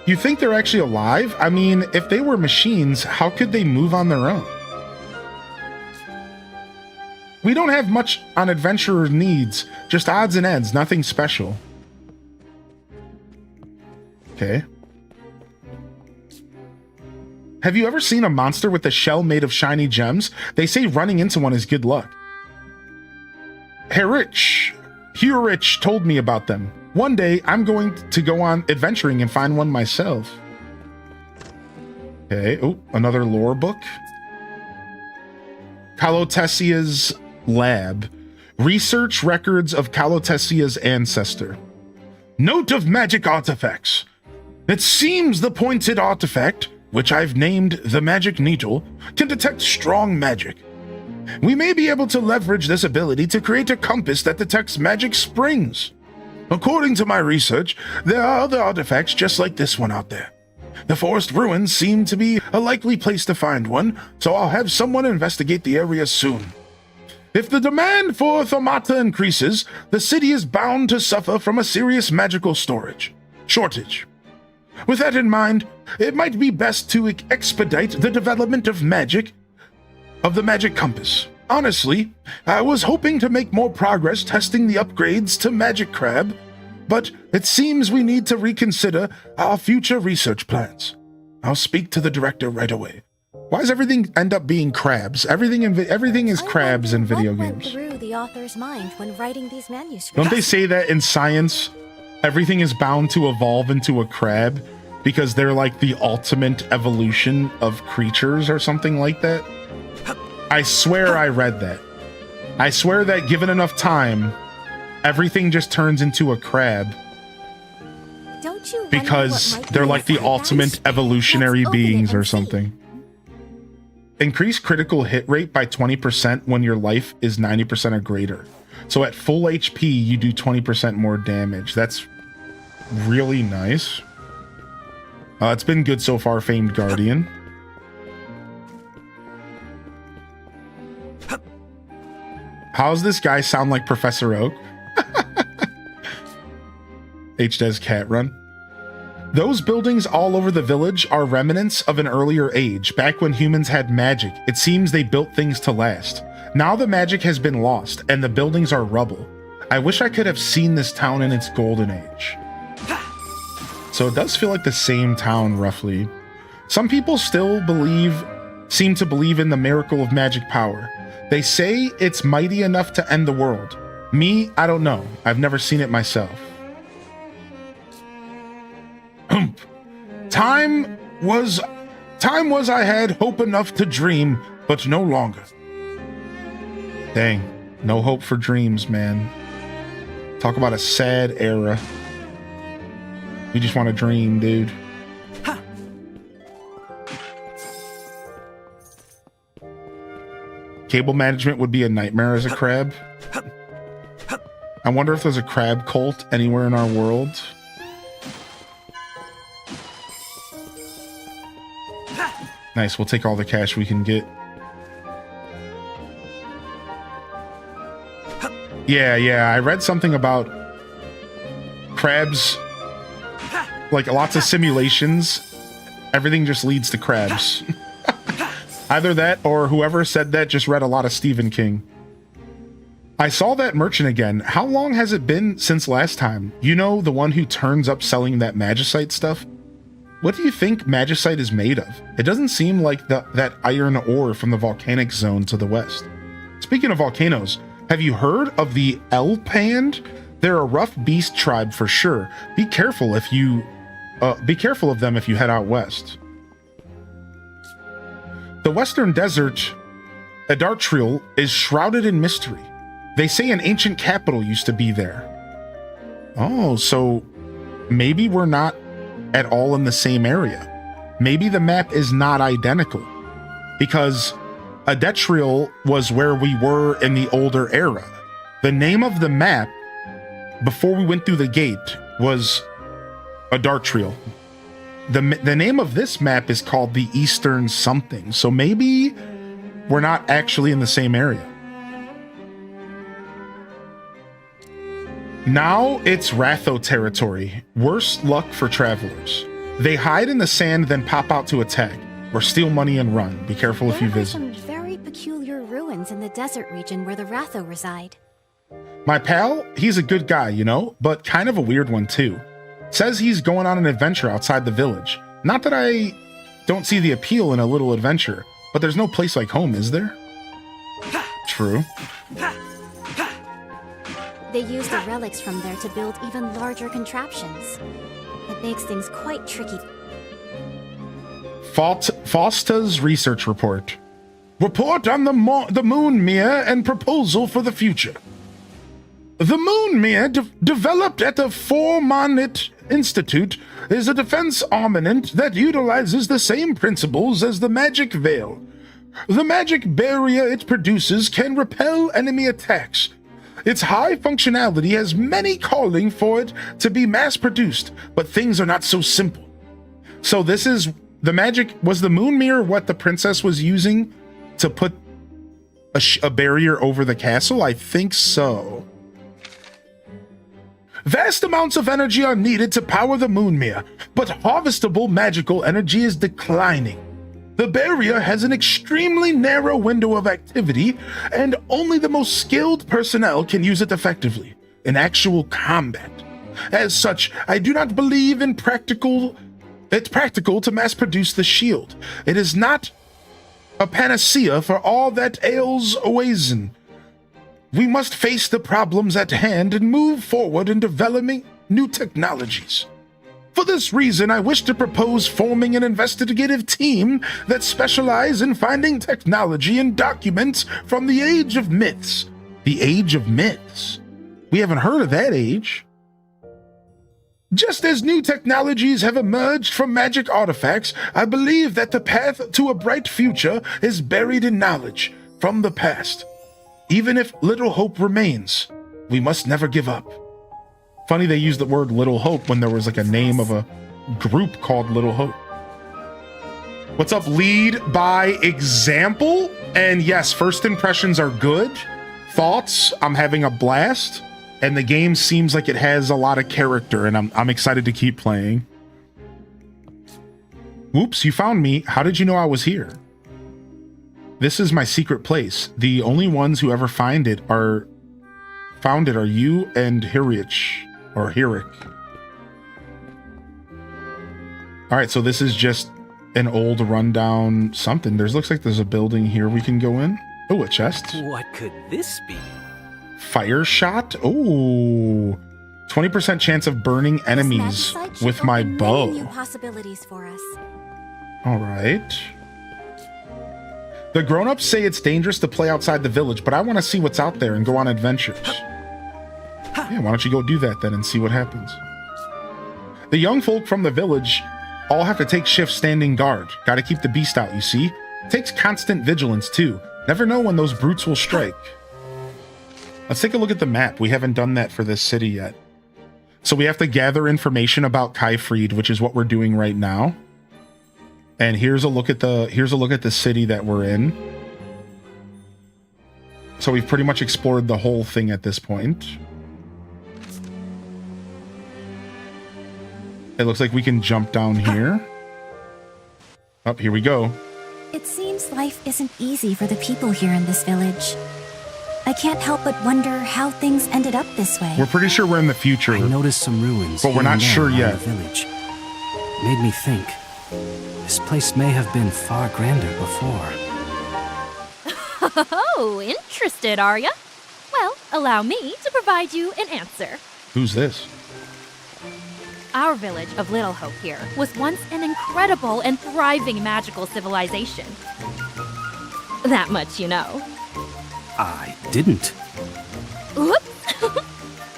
You think they're actually alive? I mean, if they were machines, how could they move on their own? We don't have much on adventurer needs, just odds and ends, nothing special. Okay. Have you ever seen a monster with a shell made of shiny gems? They say running into one is good luck. Hurich told me about them. One day, I'm going to go on adventuring and find one myself. Okay, oh, another lore book. Kalotessia's lab. Research records of Kalotessia's ancestor. Note of magic artifacts. It seems the pointed artifact, which I've named the Magic Needle, can detect strong magic. We may be able to leverage this ability to create a compass that detects magic springs. According to my research, there are other artifacts just like this one out there. The forest ruins seem to be a likely place to find one, so I'll have someone investigate the area soon. If the demand for Thomata increases, the city is bound to suffer from a serious magical shortage. With that in mind, it might be best to expedite the development of the magic compass. Honestly, I was hoping to make more progress testing the upgrades to Magic Crab, but it seems we need to reconsider our future research plans. I'll speak to the director right away. Why does everything end up being crabs? Everything is crabs in video games. What went through the author's mind when writing these manuscripts? Don't they say that in science, everything is bound to evolve into a crab because they're like the ultimate evolution of creatures or something like that? I swear I read that. I swear that given enough time, everything just turns into a crab. Don't you because they're like the ultimate evolutionary beings or something. Increase critical hit rate by 20% when your life is 90% or greater. So at full HP, you do 20% more damage. That's really nice. It's been good so far, Famed Guardian. How's this guy sound like Professor Oak? H-Des Cat Run. Those buildings all over the village are remnants of an earlier age, back when humans had magic. It seems they built things to last. Now the magic has been lost, and the buildings are rubble. I wish I could have seen this town in its golden age. So it does feel like the same town, roughly. Some people still seem to believe in the miracle of magic power. They say it's mighty enough to end the world. Me, I don't know. I've never seen it myself. Time was I had hope enough to dream, but no longer. Dang, no hope for dreams, man. Talk about a sad era. You just want to dream, dude. Cable management would be a nightmare as a crab. I wonder if there's a crab cult anywhere in our world. Nice, we'll take all the cash we can get. Yeah, I read something about crabs, like lots of simulations. Everything just leads to crabs. Either that or whoever said that just read a lot of Stephen King. I saw that merchant again. How long has it been since last time? You know, the one who turns up selling that magicite stuff? What do you think magicite is made of? It doesn't seem like that iron ore from the volcanic zone to the west. Speaking of volcanoes, have you heard of the Elpand? They're a rough beast tribe for sure. Be careful of them if you head out west. The Western Desert, Adartriel, is shrouded in mystery. They say an ancient capital used to be there. Oh, so maybe we're not at all in the same area. Maybe the map is not identical, because Adartriel was where we were in the older era. The name of the map before we went through the gate was Adartriel. The name of this map is called the Eastern something, so maybe we're not actually in the same area. Now it's Ratho territory. Worse luck for travelers. They hide in the sand, then pop out to attack, or steal money and run. Be careful if you visit. There are some very peculiar ruins in the desert region where the Ratho reside. My pal, he's a good guy, you know, but kind of a weird one too. Says he's going on an adventure outside the village. Not that I don't see the appeal in a little adventure, but there's no place like home, is there? True. They use the relics from there to build even larger contraptions. It makes things quite tricky. Fosta's research report. Report on the moon mirror and proposal for the future. The moon mirror developed at the Formanit Institute is a defense armament that utilizes the same principles as the magic veil. The magic barrier it produces can repel enemy attacks. Its high functionality has many calling for it to be mass-produced, but things are not so simple. So this is the magic. Was the moon mirror what the princess was using to put a barrier over the castle? I think so. Vast amounts of energy are needed to power the Moonmere, but harvestable magical energy is declining. The barrier has an extremely narrow window of activity, and only the most skilled personnel can use it effectively in actual combat. As such, I do not believe it's practical to mass produce the shield. It is not a panacea for all that ails Oazen. We must face the problems at hand and move forward in developing new technologies. For this reason, I wish to propose forming an investigative team that specialize in finding technology and documents from the Age of Myths. The Age of Myths? We haven't heard of that age. Just as new technologies have emerged from magic artifacts, I believe that the path to a bright future is buried in knowledge from the past. Even if little hope remains, we must never give up. Funny they used the word Little Hope when there was like a name of a group called Little Hope. What's up? Lead by example? And yes, first impressions are good. Thoughts? I'm having a blast. And the game seems like it has a lot of character, and I'm excited to keep playing. Whoops, you found me. How did you know I was here? This is my secret place. The only ones who ever found it are you and Hirik. All right, so this is just an old rundown something. Looks like there's a building here we can go in. Oh, a chest. What could this be? Fire shot? Oh, 20% chance of burning enemies with my bow. New possibilities for us. All right. The grown-ups say it's dangerous to play outside the village, but I want to see what's out there and go on adventures. Yeah, why don't you go do that then and see what happens? The young folk from the village all have to take shifts standing guard. Got to keep the beast out, you see. Takes constant vigilance too. Never know when those brutes will strike. Let's take a look at the map. We haven't done that for this city yet. So we have to gather information about Kaifried, which is what we're doing right now. And here's a look at the city that we're in. So we've pretty much explored the whole thing at this point. It looks like we can jump down here. Oh, here we go. It seems life isn't easy for the people here in this village. I can't help but wonder how things ended up this way. We're pretty sure we're in the future. I noticed some ruins, but we're not sure yet. The village made me think this place may have been far grander before. Oh, interested, are ya? Well, allow me to provide you an answer. Who's this? Our village of Little Hope here was once an incredible and thriving magical civilization. That much you know. I didn't. Whoops.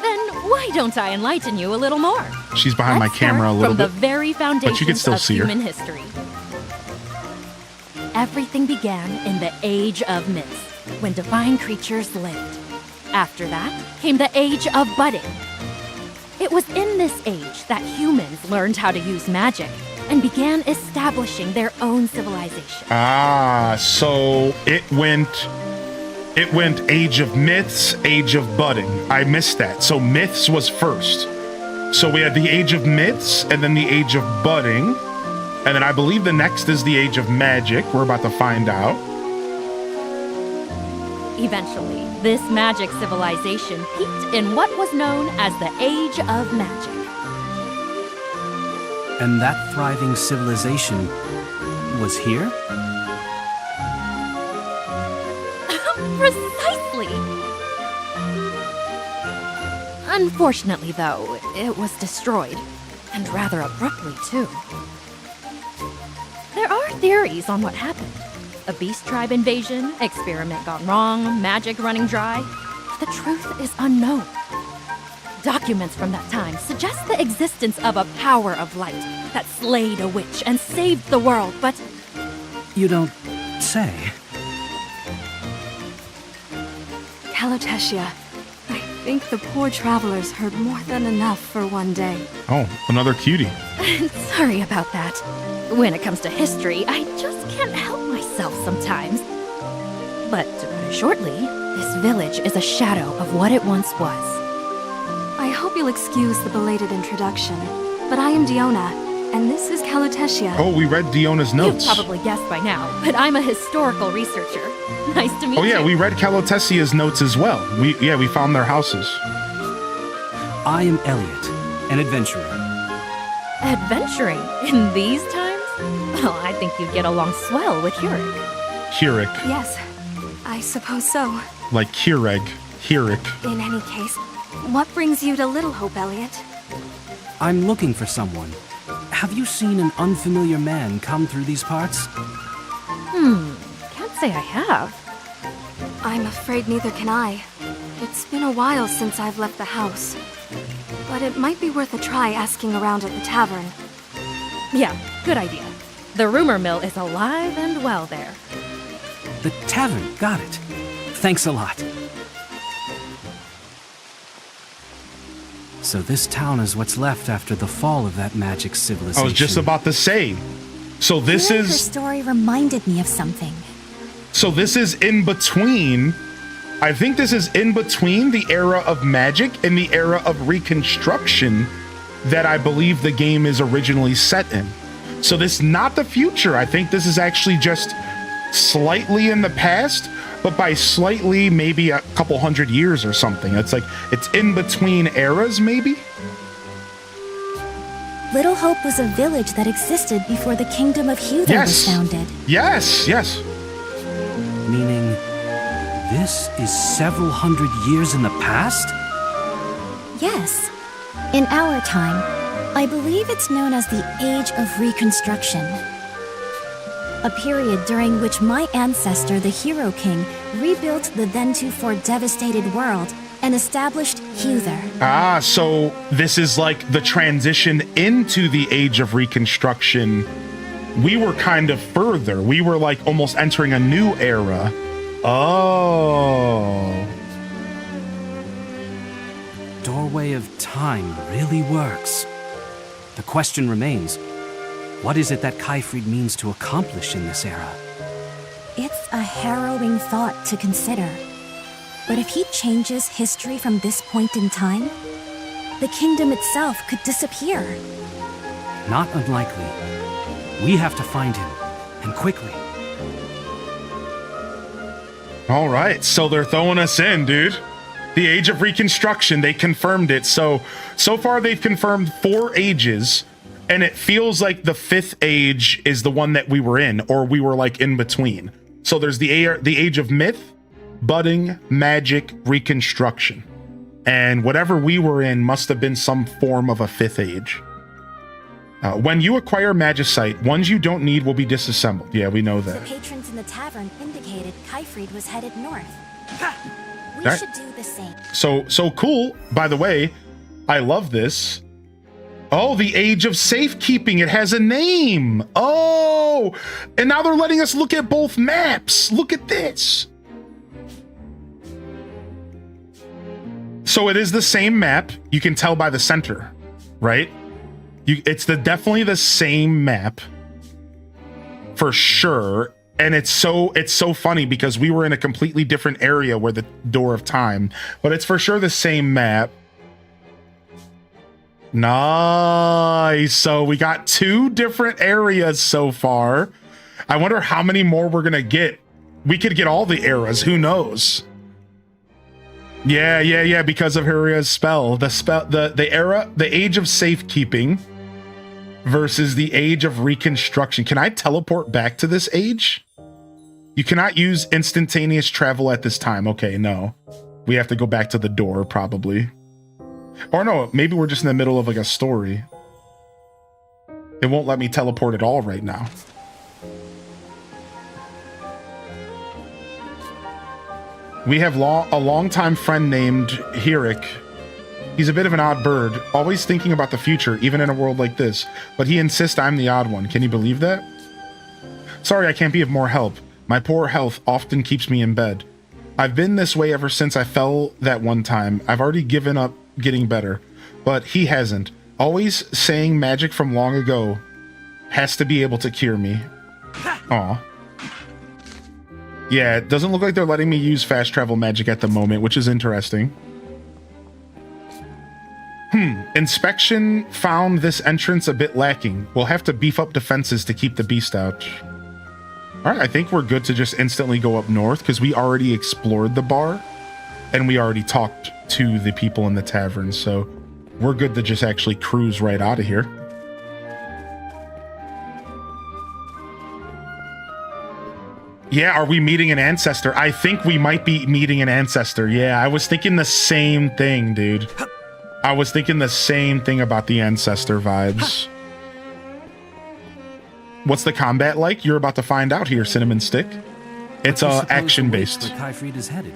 Then why don't I enlighten you a little more? She's behind my camera a little bit. From the very foundations but you can still of see human her. history. Everything began in the Age of Myths, when divine creatures lived. After that came the Age of Budding. It was in this age that humans learned how to use magic and began establishing their own civilization. Ah, so it went Age of Myths, Age of Budding. I missed that. So Myths was first. So we had the Age of Myths and then the Age of Budding. And then I believe the next is the Age of Magic. We're about to find out. Eventually, this magic civilization peaked in what was known as the Age of Magic. And that thriving civilization was here? Precisely! Unfortunately, though, it was destroyed, and rather abruptly, too. There are theories on what happened. A beast tribe invasion, experiment gone wrong, magic running dry. The truth is unknown. Documents from that time suggest the existence of a power of light that slayed a witch and saved the world, but... You don't say. Calotesia, I think the poor travelers heard more than enough for one day. Oh, another cutie. Sorry about that. When it comes to history, I just can't help myself sometimes. But to put it shortly, this village is a shadow of what it once was. I hope you'll excuse the belated introduction, but I am Diona, and this is Calotesia. Oh, we read Diona's notes. You've probably guessed by now, but I'm a historical researcher. Nice to meet you. Oh yeah, we read Calotesia's notes as well. We found their houses. I am Elliot, an adventurer. Adventuring in these times? Well, I think you'd get along swell with Hurek. Hurek. Yes, I suppose so. Like Hurek. In any case, what brings you to Little Hope, Elliot? I'm looking for someone. Have you seen an unfamiliar man come through these parts? Can't say I have. I'm afraid neither can I. It's been a while since I've left the house. But it might be worth a try asking around at the tavern. Yeah, good idea. The rumor mill is alive and well there. The tavern, got it. Thanks a lot. So this town is what's left after the fall of that magic civilization. I was just about to say. So this Her is... story reminded me of something. So this is in between... I think this is in between the era of magic and the era of Reconstruction that I believe the game is originally set in. So this is not the future. I think this is actually just slightly in the past, but by slightly, maybe a couple hundred years or something. It's like, it's in between eras, maybe? Little Hope was a village that existed before the Kingdom of Huther was founded. Yes. Meaning, this is several hundred years in the past? Yes. In our time, I believe it's known as the Age of Reconstruction. A period during which my ancestor, the Hero King, rebuilt the then-to-fore devastated world and established Huther. Ah, so this is like the transition into the Age of Reconstruction. We were kind of further. We were like almost entering a new era. Oh. Doorway of Time really works. The question remains, what is it that Kaifrid means to accomplish in this era? It's a harrowing thought to consider. But if he changes history from this point in time, the kingdom itself could disappear. Not unlikely. We have to find him, and quickly. All right, so they're throwing us in, dude. The Age of Reconstruction, they confirmed it. So far they've confirmed 4 ages, and it feels like the 5th age is the one that we were in, or we were like in between. So there's the Age of Myth, Budding, Magic, Reconstruction. And whatever we were in must have been some form of a 5th age. When you acquire Magicite, ones you don't need will be disassembled. Yeah, we know that. The patrons in the tavern indicated Kaifrid was headed north. We Right. should do the same. So cool. By the way, I love this. Oh, the Age of Safekeeping. It has a name. Oh, and now they're letting us look at both maps. Look at this. So it is the same map. You can tell by the center, right? It's definitely the same map for sure. And it's so funny because we were in a completely different area where the Door of Time, but it's for sure the same map. Nice. So we got 2 different areas so far. I wonder how many more we're gonna get. We could get all the eras. Who knows? Yeah. Because of Huria's spell, the era, the Age of Safekeeping versus the Age of Reconstruction. Can I teleport back to this age? You cannot use instantaneous travel at this time. Okay, no. We have to go back to the door, probably. Or no, maybe we're just in the middle of like a story. It won't let me teleport at all right now. We have a longtime friend named Hurek. He's a bit of an odd bird, always thinking about the future, even in a world like this. But he insists I'm the odd one. Can you believe that? Sorry, I can't be of more help. My poor health often keeps me in bed. I've been this way ever since I fell that one time. I've already given up getting better, but he hasn't. Always saying magic from long ago has to be able to cure me. Aw. Yeah, it doesn't look like they're letting me use fast travel magic at the moment, which is interesting. Inspection found this entrance a bit lacking. We'll have to beef up defenses to keep the beast out. All right, I think we're good to just instantly go up north because we already explored the bar and we already talked to the people in the tavern. So we're good to just actually cruise right out of here. Yeah, are we meeting an ancestor? I think we might be meeting an ancestor. Yeah, I was thinking the same thing, dude. I was thinking the same thing about the ancestor vibes. What's the combat like? You're about to find out here, Cinnamon Stick. It's action-based. Kaifrid is headed.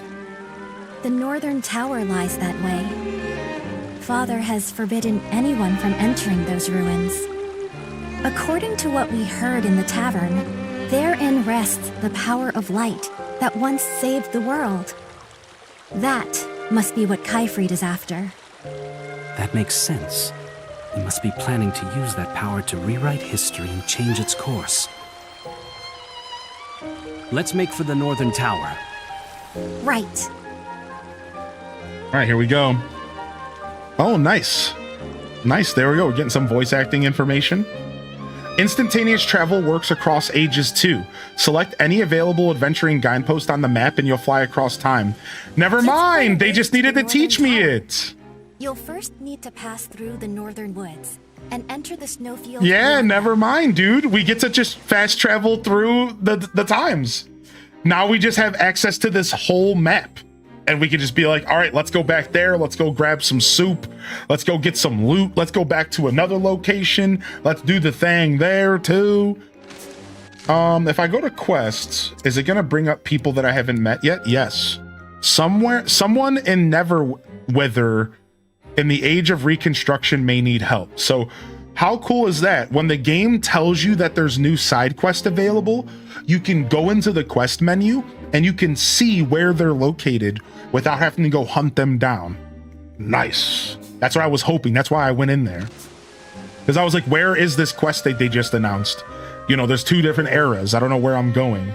The northern tower lies that way. Father has forbidden anyone from entering those ruins. According to what we heard in the tavern, therein rests the power of light that once saved the world. That must be what Kaifrid is after. That makes sense. He must be planning to use that power to rewrite history and change its course. Let's make for the northern tower. Right. All right, here we go. Oh, nice. Nice, there we go. We're getting some voice acting information. Instantaneous travel works across ages too. Select any available adventuring guidepost on the map and you'll fly across time. Never mind, they just needed to teach me it. You'll first need to pass through the northern woods and enter the snowfield. Yeah, never mind, dude. We get to just fast travel through the times. Now we just have access to this whole map. And we can just be like, all right, let's go back there. Let's go grab some soup. Let's go get some loot. Let's go back to another location. Let's do the thing there too. If I go to quests, is it gonna bring up people that I haven't met yet? Yes. Someone in Neverwither in the Age of Reconstruction may need help. So how cool is that? When the game tells you that there's new side quest available, you can go into the quest menu and you can see where they're located without having to go hunt them down. Nice. That's what I was hoping. That's why I went in there. Because I was like, where is this quest that they just announced? You know, there's 2 different eras. I don't know where I'm going.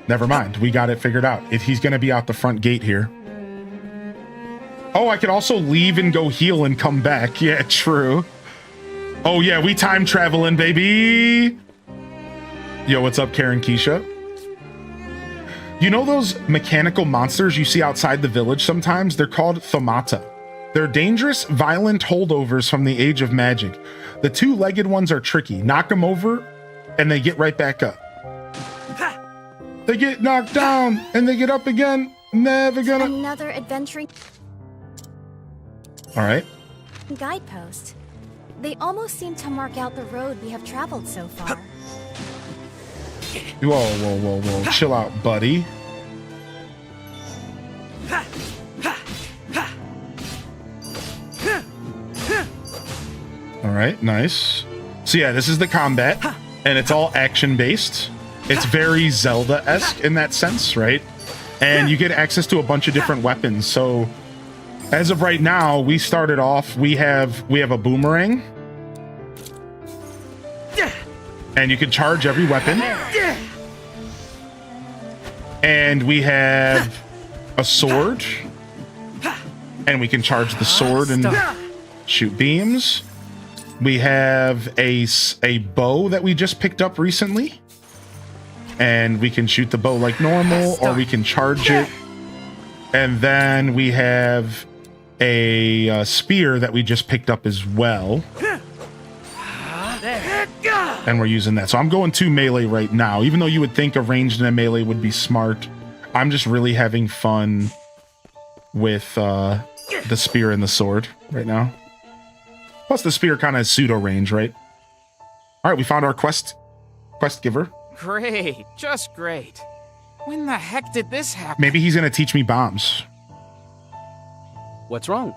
Never mind. We got it figured out. If he's going to be out the front gate here. Oh, I could also leave and go heal and come back. Yeah, true. Oh yeah, we time traveling, baby. Yo, what's up, Karen Keisha? You know those mechanical monsters you see outside the village sometimes? They're called thaumaata. They're dangerous, violent holdovers from the Age of Magic. The 2-legged ones are tricky. Knock them over, and they get right back up. They get knocked down, and they get up again. Never gonna... Another adventuring... All right. Guidepost. They almost seem to mark out the road we have traveled so far. Whoa, whoa, whoa, whoa. Chill out, buddy. All right, nice. So yeah, this is the combat, and it's all action-based. It's very Zelda-esque in that sense, right? And you get access to a bunch of different weapons. So as of right now, we started off, we have a boomerang. And you can charge every weapon. And we have a sword. And we can charge the sword and shoot beams. We have a bow that we just picked up recently. And we can shoot the bow like normal, or we can charge it. And then we have a spear that we just picked up as well. And we're using that. So I'm going 2 melee right now. Even though you would think a ranged and a melee would be smart, I'm just really having fun with the spear and the sword right now. Plus the spear kind of pseudo range, right? All right, we found our quest giver. Great, just great. When the heck did this happen? Maybe he's gonna teach me bombs. What's wrong?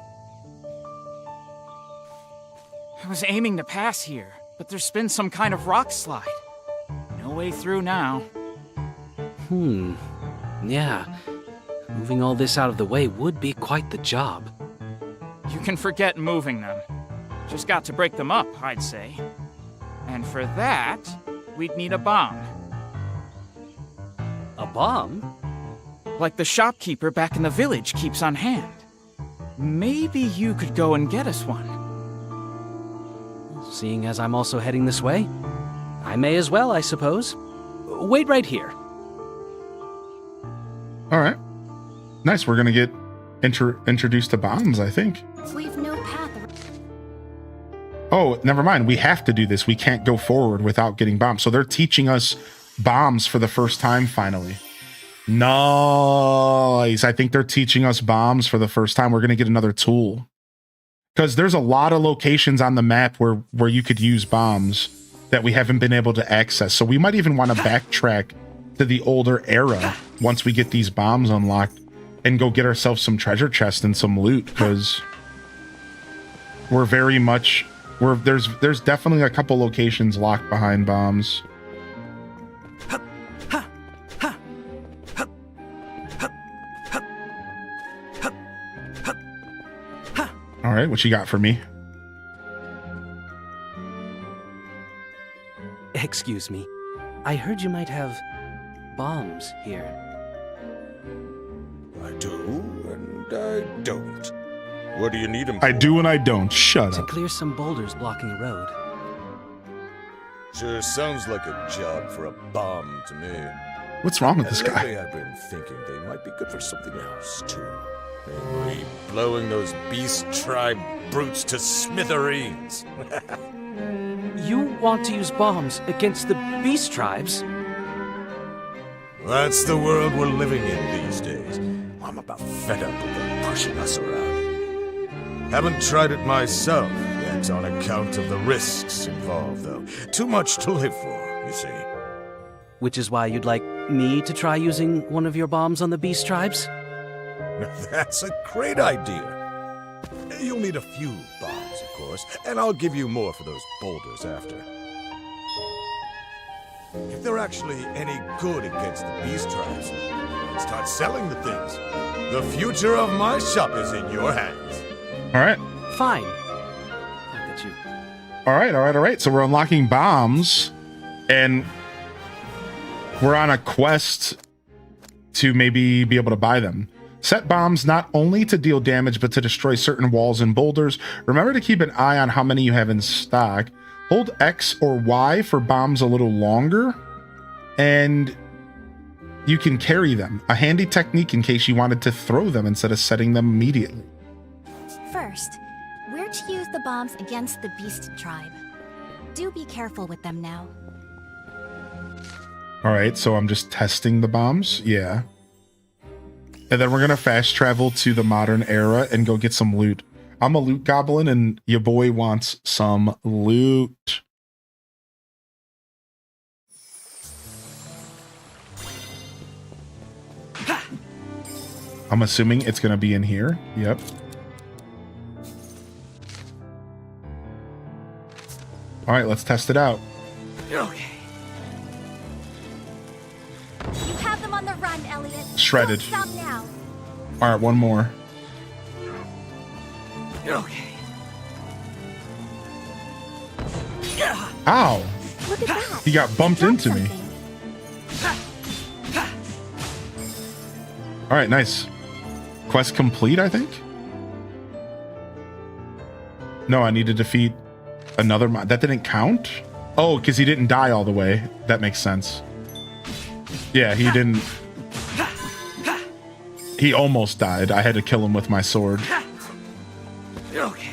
I was aiming to pass here, but there's been some kind of rock slide. No way through now. Yeah. Moving all this out of the way would be quite the job. You can forget moving them. Just got to break them up, I'd say. And for that, we'd need a bomb. A bomb? Like the shopkeeper back in the village keeps on hand. Maybe you could go and get us one. seeing as I'm also heading this way, I may as well, I suppose. Wait right here. All right. Nice. We're going to get introduced to bombs, I think. We've no path. Oh, never mind. We have to do this. We can't go forward without getting bombs. So they're teaching us bombs for the first time, finally. Nice. I think they're teaching us bombs for the first time. We're going to get another tool. Because there's a lot of locations on the map where you could use bombs that we haven't been able to access. So we might even want to backtrack to the older era once we get these bombs unlocked and go get ourselves some treasure chests and some loot, because we're very much... There's definitely a couple locations locked behind bombs. All right, what you got for me? Excuse me. I heard you might have bombs here. I do, and I don't. What do you need them for? I do and I don't. Shut To up. clear some boulders blocking the road. Sure sounds like a job for a bomb to me. What's wrong with this guy? Lately I've been thinking they might be good for something else, too. Namely, blowing those beast tribe brutes to smithereens. You want to use bombs against the beast tribes? That's the world we're living in these days. I'm about fed up with them pushing us around. Haven't tried it myself yet on account of the risks involved, though. Too much to live for, you see. Which is why you'd like me to try using one of your bombs on the beast tribes? That's a great idea. You'll need a few bombs, of course, and I'll give you more for those boulders after. If they're actually any good against the beast tribes, start selling the things. The future of my shop is in your hands. All right. Fine. Not that you... All right. So we're unlocking bombs, and we're on a quest to maybe be able to buy them. Set bombs not only to deal damage, but to destroy certain walls and boulders. Remember to keep an eye on how many you have in stock. Hold X or Y for bombs a little longer, and you can carry them. A handy technique in case you wanted to throw them instead of setting them immediately. First, we're to use the bombs against the beast tribe. Do be careful with them now. All right, so I'm just testing the bombs. Yeah. And then we're going to fast travel to the modern era and go get some loot. I'm a loot goblin, and your boy wants some loot. I'm assuming it's going to be in here. Yep. All right, let's test it out. Okay. You have them on the run, Elliot. Shredded. Don't stop now. All right, one more. Okay. Ow! Look at that. He got bumped into me. All right, nice. Quest complete, I think? No, I need to defeat another mod. That didn't count? Oh, because he didn't die all the way. That makes sense. Yeah, he didn't. He almost died. I had to kill him with my sword. Okay.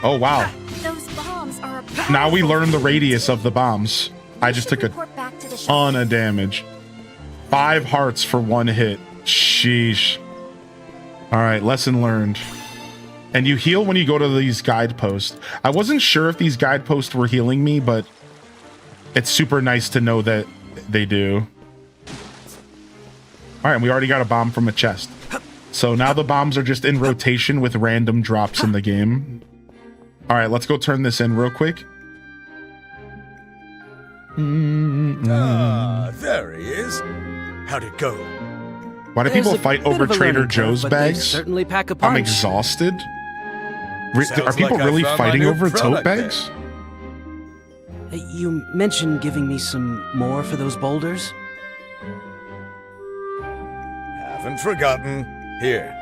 Oh, wow. Those bombs are Now we learn the radius of the bombs. I just took a ton of damage. 5 hearts for 1 hit. Sheesh. All right, lesson learned. And you heal when you go to these guideposts. I wasn't sure if these guideposts were healing me, but it's super nice to know that they do. All right, we already got a bomb from a chest. So now the bombs are just in rotation with random drops in the game. All right, let's go turn this in real quick. Ah, there he is. How'd it go? Why do people fight over Trader Joe's but they bags? certainly pack a I'm punch. exhausted. Are Sounds people like I really found my fighting new over tote product bags? You mentioned giving me some more for those boulders? Haven't forgotten. Here,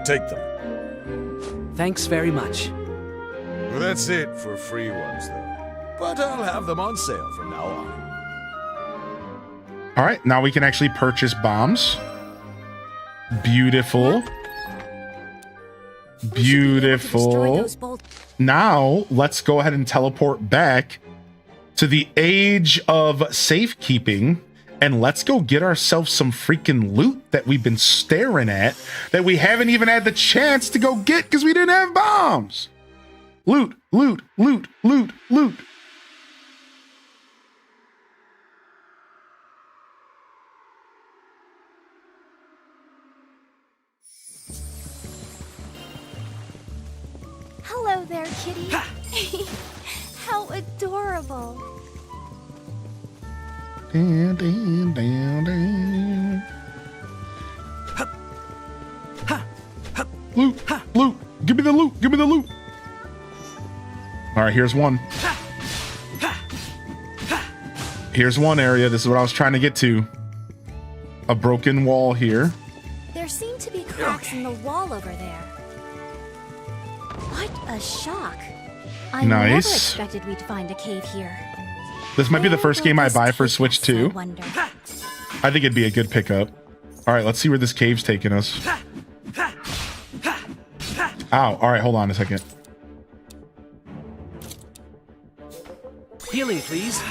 take them. Thanks very much. Well, that's it for free ones, though. But I'll have them on sale from now on. All right, now we can actually purchase bombs. Beautiful. Beautiful. Now, let's go ahead and teleport back to the age of safekeeping, and let's go get ourselves some freaking loot that we've been staring at that we haven't even had the chance to go get because we didn't have bombs. Loot, loot, loot, loot, loot. Hello there, kitty. How adorable. Down, down, down, down. Loot, loot. Give me the loot. Give me the loot. All right, here's one. Here's one area. This is what I was trying to get to. A broken wall here. There seem to be cracks in the wall over there. What a shock. I never expected we'd find a cave here. This might be the first game I buy for Switch 2. I think it'd be a good pickup. All right, let's see where this cave's taking us. Ow. All right, hold on a second. Healing, please.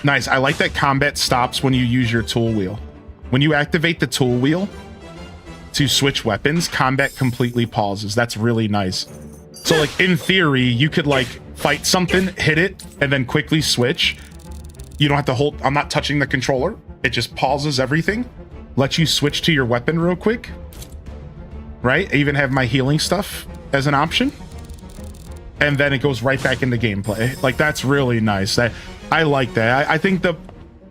Nice. I like that combat stops when you use your tool wheel. When you activate the tool wheel to switch weapons, combat completely pauses. That's really nice. So, like, in theory, you could, like, fight something, hit it, and then quickly switch. You don't have to hold... I'm not touching the controller. It just pauses everything. Lets you switch to your weapon real quick. Right? I even have my healing stuff as an option. And then it goes right back into gameplay. Like, that's really nice. I like that. I think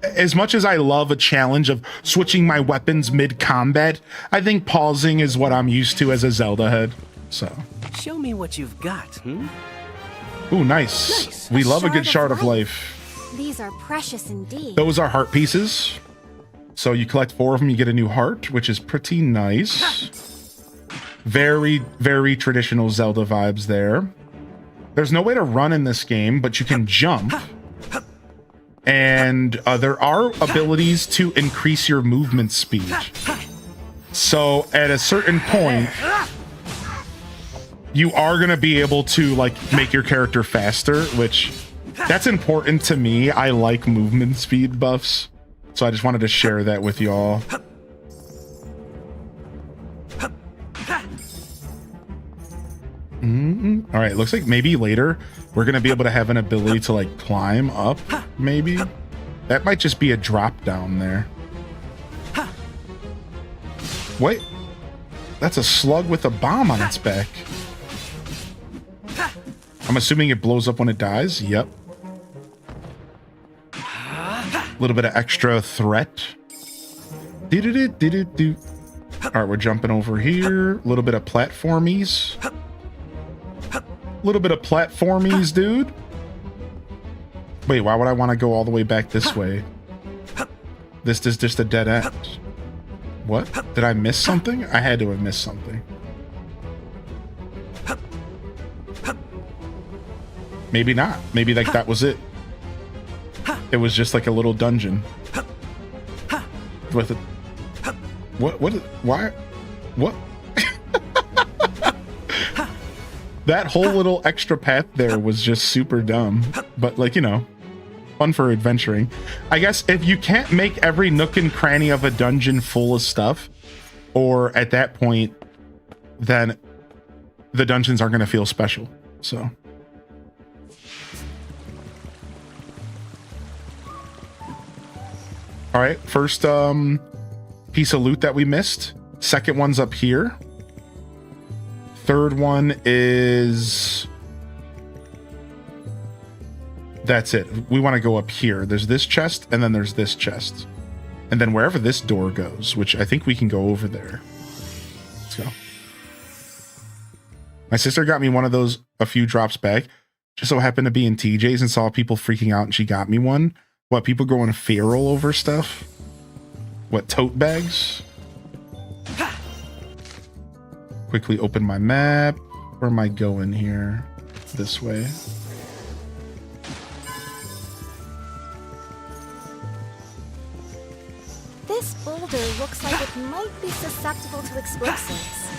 as much as I love a challenge of switching my weapons mid-combat, I think pausing is what I'm used to as a Zelda head. So. Show me what you've got, hmm? Ooh, nice. We love a good shard of life. These are precious indeed. Those are heart pieces. So you collect 4 of them, you get a new heart, which is pretty nice. Very, very traditional Zelda vibes there. There's no way to run in this game, but you can jump. And there are abilities to increase your movement speed. So at a certain point, you are going to be able to, like, make your character faster, which that's important to me. I like movement speed buffs. So I just wanted to share that with y'all. All right, looks like maybe later we're going to be able to have an ability to, like, climb up, maybe. That might just be a drop down there. Wait, that's a slug with a bomb on its back. I'm assuming it blows up when it dies. Yep. A little bit of extra threat. Do-do-do-do-do-do. All right, we're jumping over here. A little bit of platformies. A little bit of platformies, dude. Wait, why would I want to go all the way back this way? This is just a dead end. What? Did I miss something? I had to have missed something. Maybe not. Maybe, like, that was it. It was just like a little dungeon. With it. What? Why? What? That whole little extra path there was just super dumb. But, like, you know, fun for adventuring. I guess if you can't make every nook and cranny of a dungeon full of stuff, or at that point, then the dungeons aren't going to feel special. So. All right, first piece of loot that we missed. Second one's up here. Third one is... That's it. We want to go up here. There's this chest, and then there's this chest. And then wherever this door goes, which I think we can go over there. Let's go. My sister got me one of those a few drops back. Just so happened to be in TJ's and saw people freaking out, and she got me one. What, people going feral over stuff? what, tote bags? Quickly open my map. Where am I going here? This way. This boulder looks like it might be susceptible to explosives.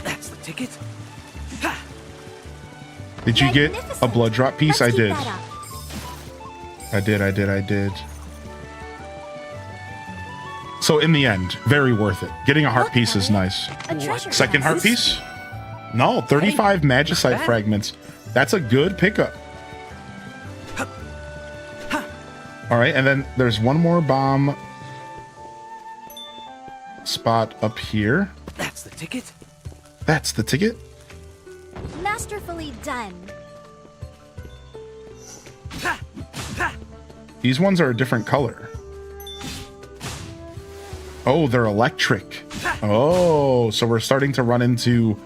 That's the ticket. Did you get a blood drop piece? Let's I keep did. that up. I did. So in the end, very worth it. Getting a heart piece is nice. A treasure Second heart chest. piece? No, 35 magicite fragments. That's a good pickup. All right, and then there's one more bomb spot up here. That's the ticket. That's the ticket. Masterfully done. These ones are a different color. Oh, they're electric. Oh, so we're starting to run into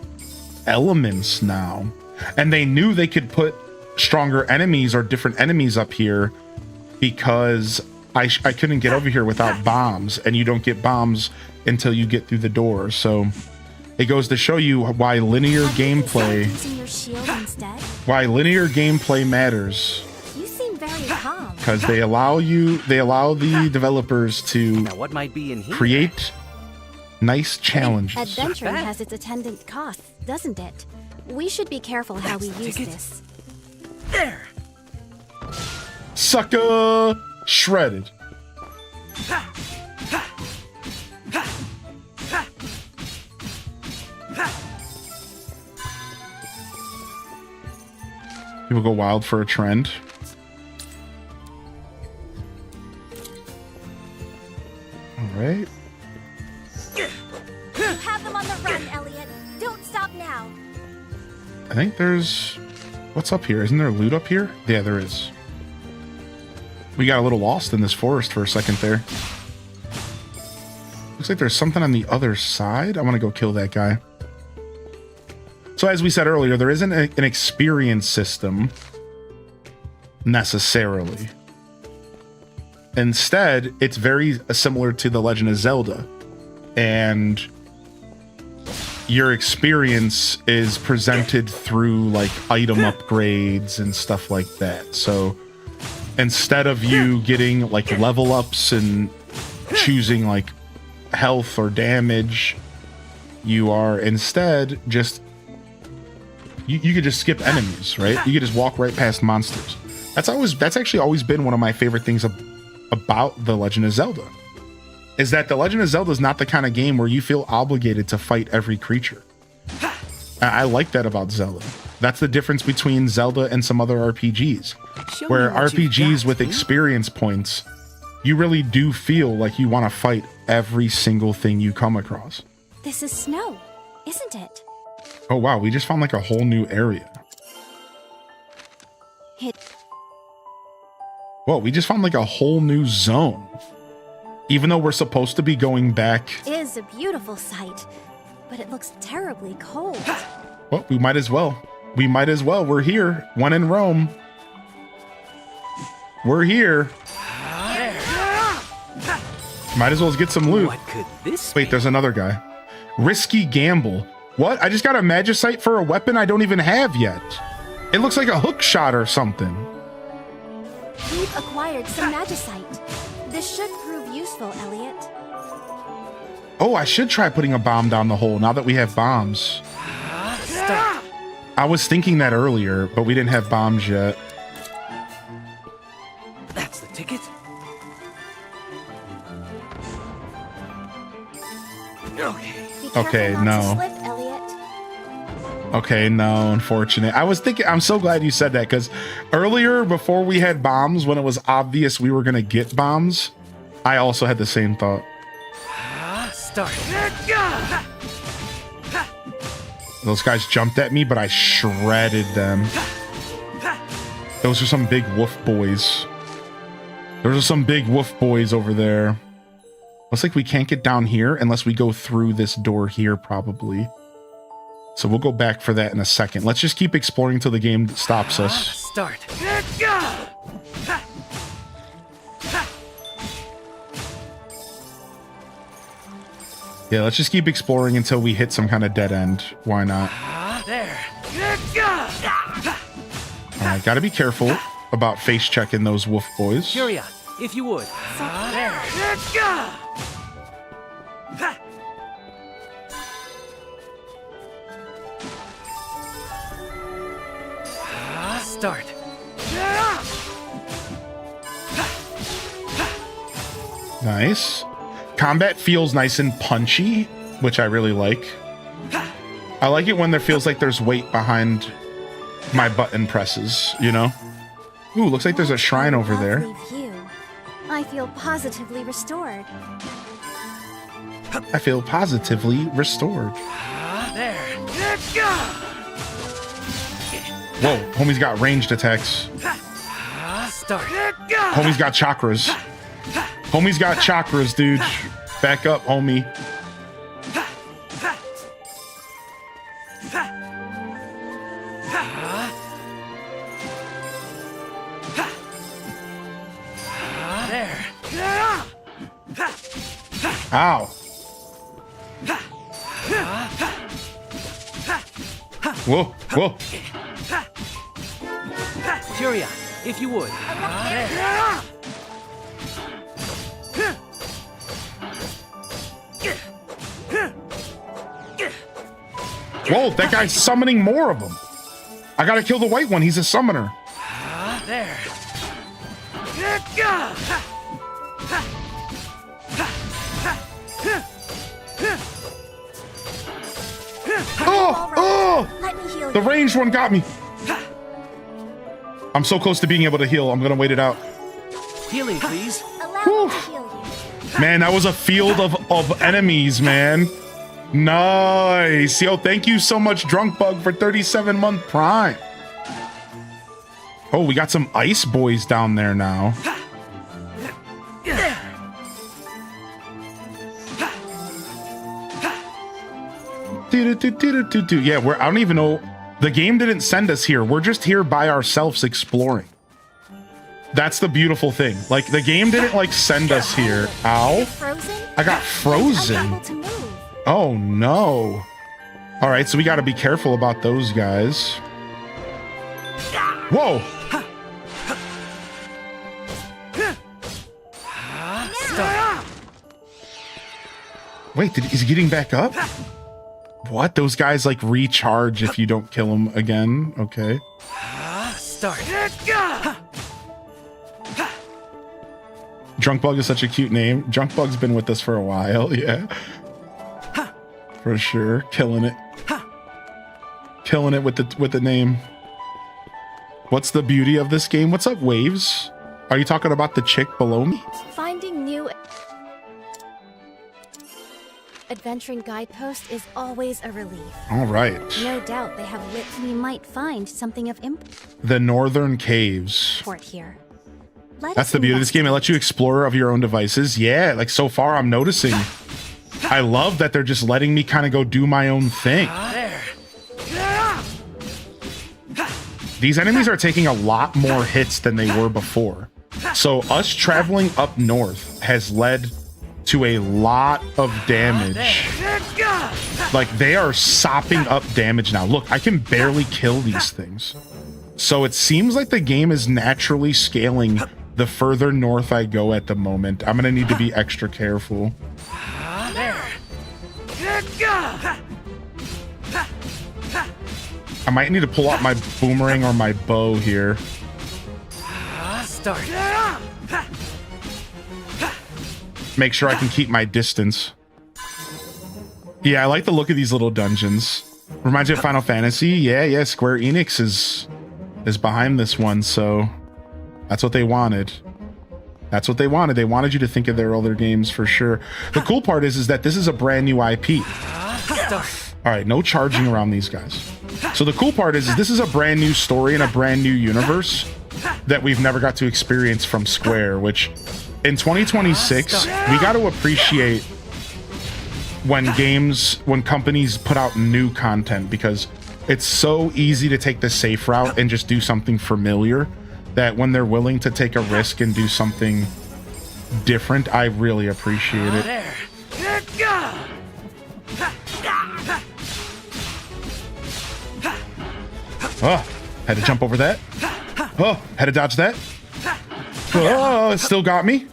elements now. And they knew they could put stronger enemies or different enemies up here because I couldn't get over here without bombs, and you don't get bombs until you get through the door. So it goes to show you why linear gameplay matters. You seem very calm. Because they allow the developers to Now what might be in here? create nice challenges. Adventuring has its attendant costs, doesn't it? We should be careful how we use this. There. Sucker! Shredded. People go wild for a trend. All right. You have them on the run, Elliot. Don't stop now. I think there's... What's up here? Isn't there loot up here? Yeah, there is. We got a little lost in this forest for a second there. Looks like there's something on the other side. I want to go kill that guy. So as we said earlier, there isn't an experience system necessarily. Instead, it's very similar to The Legend of Zelda. And your experience is presented through like item upgrades and stuff like that. So instead of you getting like level ups and choosing like health or damage, you are instead just you could just skip enemies, right? You could just walk right past monsters. That's actually always been one of my favorite things about The Legend of Zelda, is that The Legend of Zelda is not the kind of game where you feel obligated to fight every creature. I like that about Zelda. That's the difference between Zelda and some other RPGs, where RPGs with experience points, you really do feel like you want to fight every single thing you come across. This is snow, isn't it? Oh wow, we just found like a whole new area. Whoa, we just found like a whole new zone. Even though we're supposed to be going back. It is a beautiful sight, but it looks terribly cold. Well, we might as well. We're here. One in Rome. We're here. Might as well get some loot. What could this Wait, there's another guy. Risky gamble. What? I just got a magicite for a weapon I don't even have yet. It looks like a hook shot or something. We've acquired some magicite. This should prove useful, Elliot. Oh, I should try putting a bomb down the hole now that we have bombs. Stop. I was thinking that earlier, but we didn't have bombs yet. That's the ticket. Okay, no. Okay, no, unfortunate. I was thinking, I'm so glad you said that, because earlier, before we had bombs, when it was obvious we were going to get bombs, I also had the same thought. Start. Those guys jumped at me, but I shredded them. Those are some big wolf boys. Those are some big wolf boys over there. Looks like we can't get down here unless we go through this door here, probably. So we'll go back for that in a second. Let's just keep exploring until the game stops us. Start. Yeah, let's just keep exploring until we hit some kind of dead end. Why not? There. All right, gotta be careful about face checking those wolf boys. Curia, if you would. There. Start. Nice. Combat feels nice and punchy, which I really like. I like it when there feels like there's weight behind my button presses, you know? Ooh, looks like there's a shrine over there. View. I feel positively restored. I feel positively restored. There. Whoa, homie's got ranged attacks. Start. Homie's got chakras. Homie's got chakras, dude. Back up, homie. There. Ow. Whoa, whoa. Curia, if you would. There. Whoa, that guy's summoning more of them. I gotta kill the white one. He's a summoner. There. Let me heal The you. ranged one got me. I'm so close to being able to heal. I'm gonna wait it out. Healing, please. Allow me to heal you. Man, that was a field of enemies, man. Nice. Yo, thank you so much, Drunk Bug, for 37-month Prime. Oh, we got some ice boys down there now. Yeah, I don't even know. The game didn't send us here. We're just here by ourselves exploring. That's the beautiful thing. Like, the game didn't, like, send us here. Ow. I got frozen. Oh, no. All right, so we got to be careful about those guys. Whoa. Wait, is he getting back up? What? Those guys, like, recharge if you don't kill them again? Okay. Start. Drunk Bug is such a cute name. Drunk Bug's been with us for a while, yeah. For sure. Killing it. Killing it with the name. What's the beauty of this game? What's up, Waves? Are you talking about the chick below me? Finding new adventuring guidepost is always a relief. All right. No doubt they have lit. We might find something of The Northern Caves. import here. That's the beauty of this game. It lets you explore of your own devices. Yeah, like so far I'm noticing. I love that they're just letting me kind of go do my own thing. These enemies are taking a lot more hits than they were before. So us traveling up north has led to a lot of damage. Like, they are sopping up damage now. Look, I can barely kill these things. So it seems like the game is naturally scaling the further north I go at the moment. I'm gonna need to be extra careful. I might need to pull out my boomerang or my bow here. Start. Make sure I can keep my distance. Yeah, I like the look of these little dungeons. Reminds you of Final Fantasy. Yeah, Square Enix is behind this one, so that's what they wanted. That's what they wanted. They wanted you to think of their other games for sure. The cool part is that this is a brand new IP. All right, no charging around these guys. So the cool part is this is a brand new story and a brand new universe that we've never got to experience from Square, which in 2026, we got to appreciate when companies put out new content, because it's so easy to take the safe route and just do something familiar that when they're willing to take a risk and do something different, I really appreciate it. Oh, had to jump over that. Oh, had to dodge that. Oh, it still got me.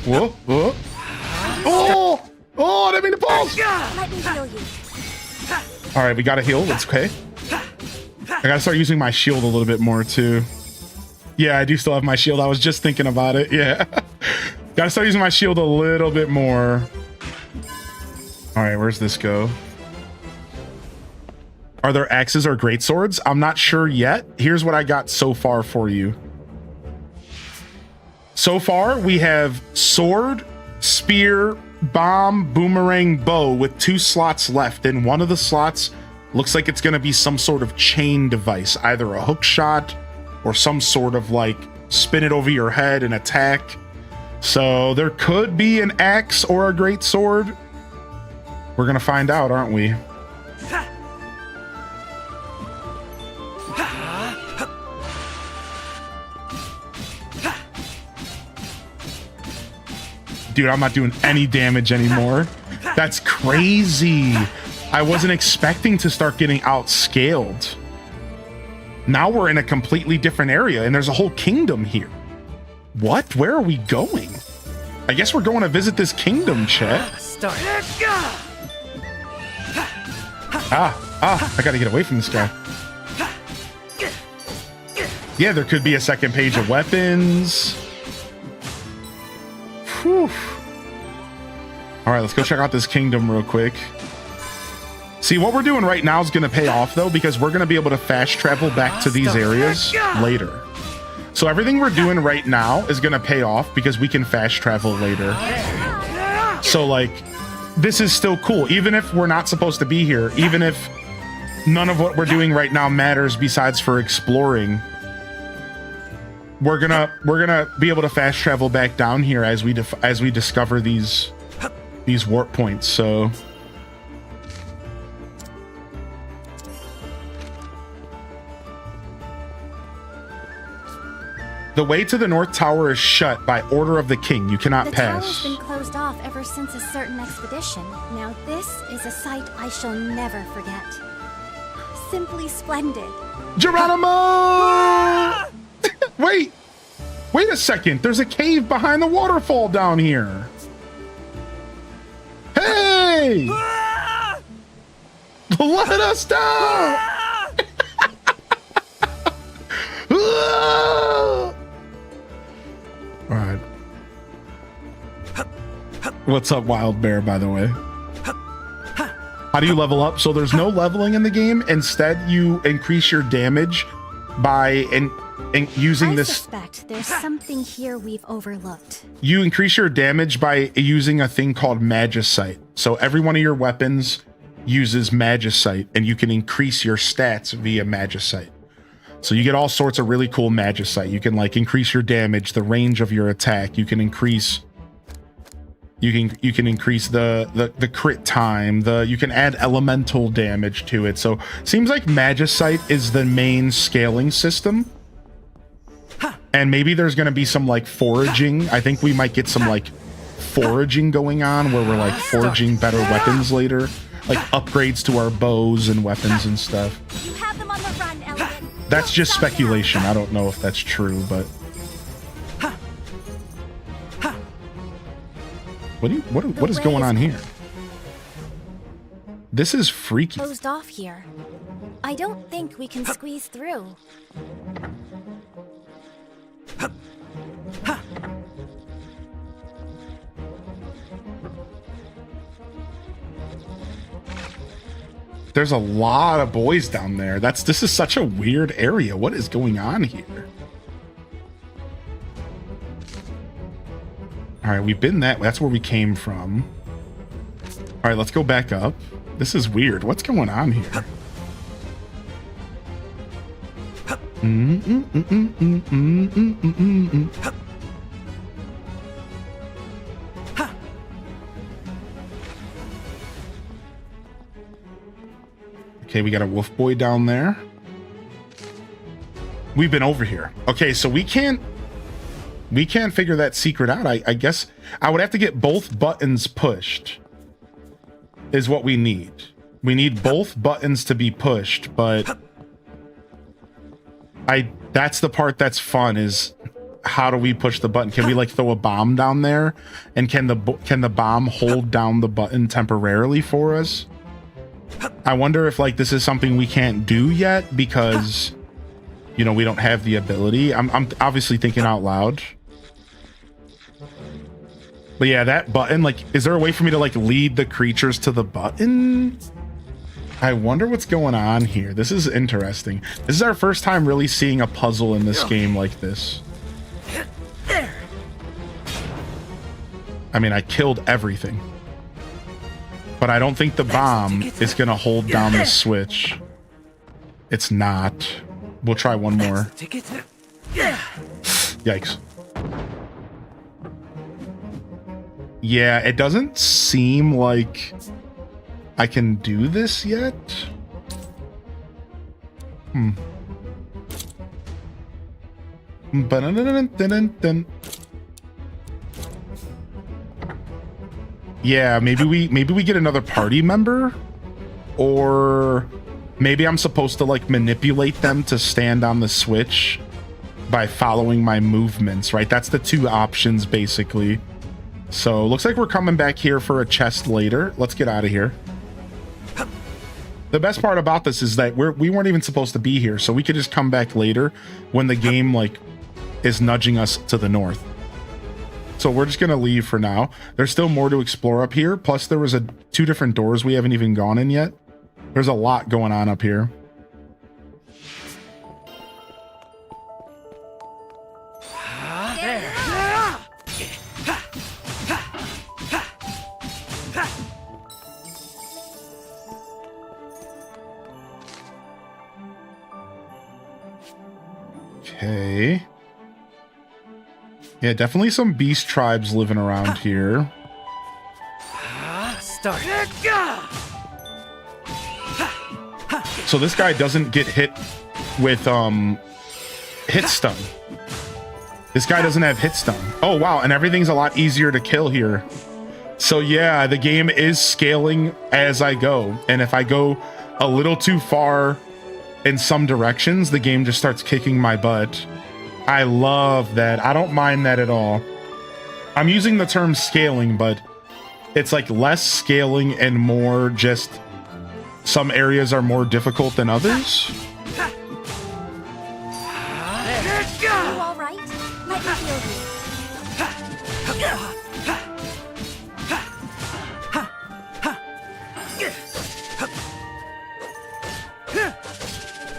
Whoa, whoa. Oh, I didn't mean to pause. Let me heal you. All right, we got to heal. That's okay. I got to start using my shield a little bit more too. Yeah, I do still have my shield. I was just thinking about it. Yeah. Got to start using my shield a little bit more. All right, where's this go? Are there axes or great swords? I'm not sure yet. Here's what I got so far for you. So far, we have sword, spear, bomb, boomerang, bow with 2 slots left. And one of the slots looks like it's going to be some sort of chain device, either a hook shot or some sort of like spin it over your head and attack. So there could be an axe or a great sword. We're going to find out, aren't we? Dude, I'm not doing any damage anymore. That's crazy. I wasn't expecting to start getting outscaled. Now we're in a completely different area and there's a whole kingdom here. What? Where are we going? I guess we're going to visit this kingdom, chat. I gotta get away from this guy. Yeah, there could be a second page of weapons. Whew. All right, let's go check out this kingdom real quick. See, what we're doing right now is going to pay off, though, because we're going to be able to fast travel back to these areas later. So everything we're doing right now is going to pay off because we can fast travel later. So, like, this is still cool. Even if we're not supposed to be here, even if none of what we're doing right now matters besides for exploring, we're gonna be able to fast travel back down here as we discover these warp points. So the way to the North Tower is shut by order of the king. You cannot pass. The tower's been closed off ever since a certain expedition. Now this is a sight I shall never forget. Simply splendid. Geronimo! Wait a second. There's a cave behind the waterfall down here. Hey! Let us down! All right. What's up, Wild Bear, by the way? How do you level up? So there's no leveling in the game. Instead, you increase your damage by using this. I suspect there's something here we've overlooked. You increase your damage by using a thing called Magicite. So every one of your weapons uses Magicite, and you can increase your stats via Magicite. So you get all sorts of really cool Magicite. You can like increase your damage, the range of your attack. You can increase the crit time. You can add elemental damage to it. So seems like Magicite is the main scaling system. And maybe there's going to be some like foraging. I think we might get some like foraging going on where we're like foraging better weapons later, like upgrades to our bows and weapons and stuff. You have them on the run, Elliot. That's just speculation. I don't know if that's true, but what is going on here? This is freaky. Closed off here. I don't think we can squeeze through. There's a lot of boys down there. This is such a weird area. What is going on here? All right, we've been that's where we came from. All right, let's go back up. This is weird. What's going on here? Okay, we got a wolf boy down there. We've been over here. Okay, so we can't figure that secret out. I guess I would have to get both buttons pushed is what we need. We need both buttons to be pushed, but that's the part that's fun, is how do we push the button? Can we like throw a bomb down there, and can the bomb hold down the button temporarily for us? I wonder if like this is something we can't do yet because, you know, we don't have the ability. I'm obviously thinking out loud. But yeah, that button, like, is there a way for me to like lead the creatures to the button? I wonder what's going on here. This is interesting. This is our first time really seeing a puzzle in this game like this. I mean, I killed everything. But I don't think the bomb is going to hold down the switch. It's not. We'll try one more. Yikes. Yeah, it doesn't seem like I can do this yet. Yeah, maybe we get another party member, or maybe I'm supposed to like manipulate them to stand on the switch by following my movements, right? That's the two options basically. So looks like we're coming back here for a chest later. Let's get out of here. The best part about this is that we weren't even supposed to be here, so we could just come back later when the game like is nudging us to the north. So we're just gonna leave for now. There's still more to explore up here. Plus there was two different doors we haven't even gone in yet. There's a lot going on up here. Okay. Yeah, definitely some beast tribes living around here. Start. So this guy doesn't get hit with hit stun. This guy doesn't have hit stun. Oh wow, and everything's a lot easier to kill here. So yeah, the game is scaling as I go, and if I go a little too far in some directions, the game just starts kicking my butt. I love that. I don't mind that at all. I'm using the term scaling, but it's like less scaling and more just some areas are more difficult than others. You all right? Let me heal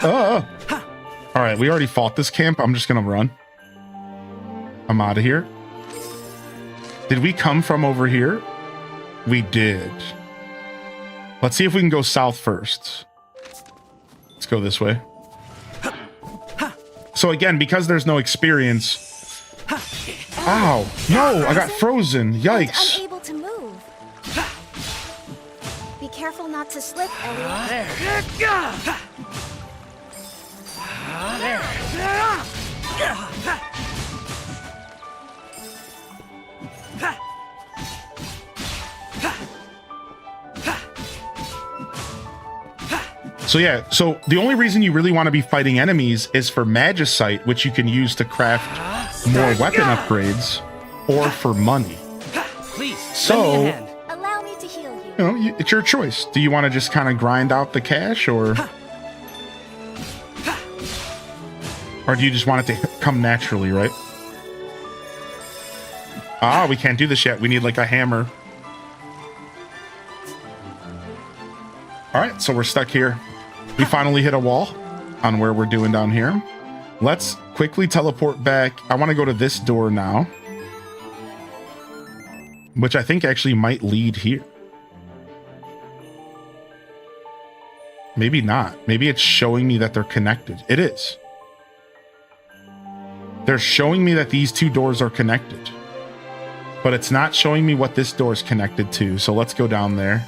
Oh. All right, we already fought this camp. I'm just gonna run. I'm out of here. Did we come from over here? We did. Let's see if we can go south first. Let's go this way. So again, because there's no experience. Ow! No, I got frozen. Yikes! Unable to move. Be careful not to slip, Elliot. So yeah, so the only reason you really want to be fighting enemies is for Magicite, which you can use to craft more weapon upgrades, or for money. Please, so, lend me a hand. Allow me to heal you. You know, it's your choice. Do you want to just kind of grind out the cash, or do you just want it to come naturally, right? Ah, we can't do this yet. We need like a hammer. All right, so we're stuck here. We finally hit a wall on where we're doing down here. Let's quickly teleport back. I want to go to this door now, which I think actually might lead here. Maybe not. Maybe it's showing me that they're connected. It is. They're showing me that these two doors are connected, but it's not showing me what this door is connected to. So let's go down there.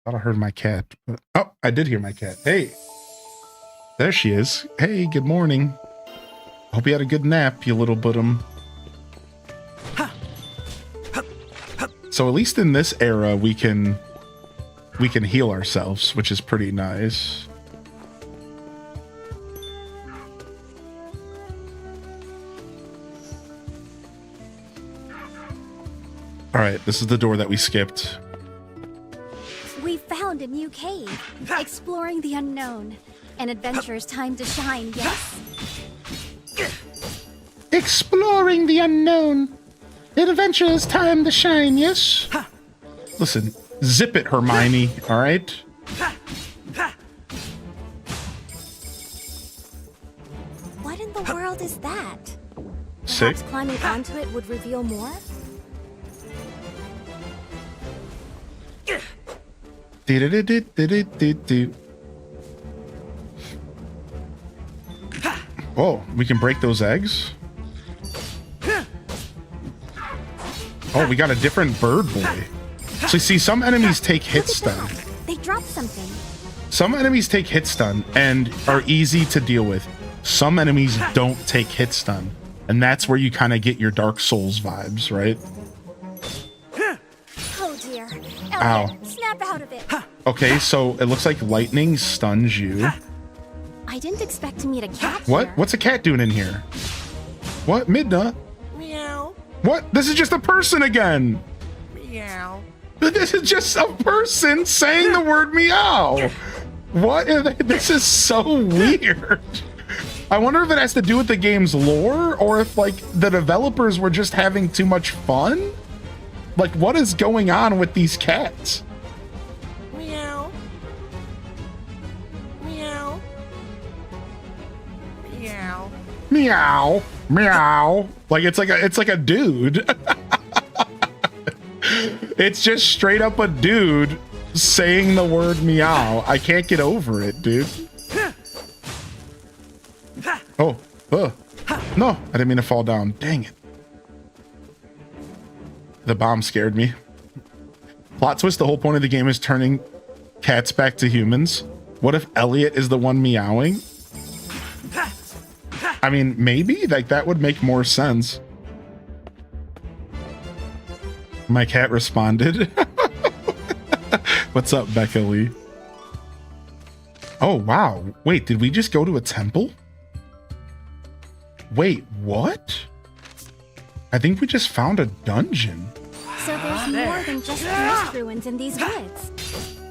Thought I heard my cat. But, oh, I did hear my cat. Hey. There she is. Hey, good morning. Hope you had a good nap, you little bottom. So at least in this era, we can heal ourselves, which is pretty nice. All right, this is the door that we skipped. We found a new cave, exploring the unknown. An adventurer's time to shine, yes? Exploring the unknown. An adventurer's time to shine, yes? Listen, zip it, Hermione, all right? What in the world is that? Sick. Perhaps climbing onto it would reveal more? Oh, we can break those eggs? Oh, we got a different bird boy. So see, some enemies take hit stun. They dropped something. Some enemies take hit stun and are easy to deal with. Some enemies don't take hit stun. And that's where you kind of get your Dark Souls vibes, right? Oh dear. Ow. Elliot, snap out of it. Okay, so it looks like lightning stuns you. I didn't expect to meet a cat What? here. What's a cat doing in here? What? Midna? Meow. What? This is just a person again. Meow. This is just a person saying the word meow. What? This is so weird. I wonder if it has to do with the game's lore or if like the developers were just having too much fun. Like, what is going on with these cats? Meow. Meow. Meow. Meow, meow. Like it's like a dude. It's just straight up a dude saying the word meow. I can't get over it, dude. Oh, no, I didn't mean to fall down. Dang it. The bomb scared me. Plot twist, the whole point of the game is turning cats back to humans. What if Elliot is the one meowing? I mean, maybe, like, that would make more sense. My cat responded. What's up, Becca Lee? Oh, wow. Wait, did we just go to a temple? Wait, what? I think we just found a dungeon. So there's more than just forest ruins in these woods.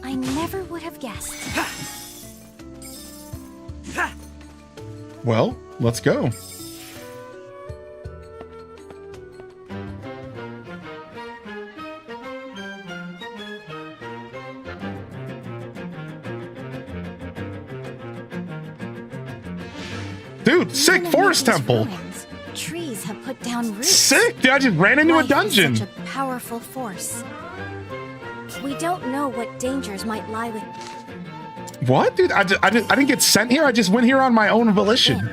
I never would have guessed. Well, let's go. Dude, sick forest temple. Trees have put down roots. Sick, dude, I just ran into a dungeon. Such a powerful force. We don't know what dangers might lie with. What, dude? I didn't get sent here. I just went here on my own volition.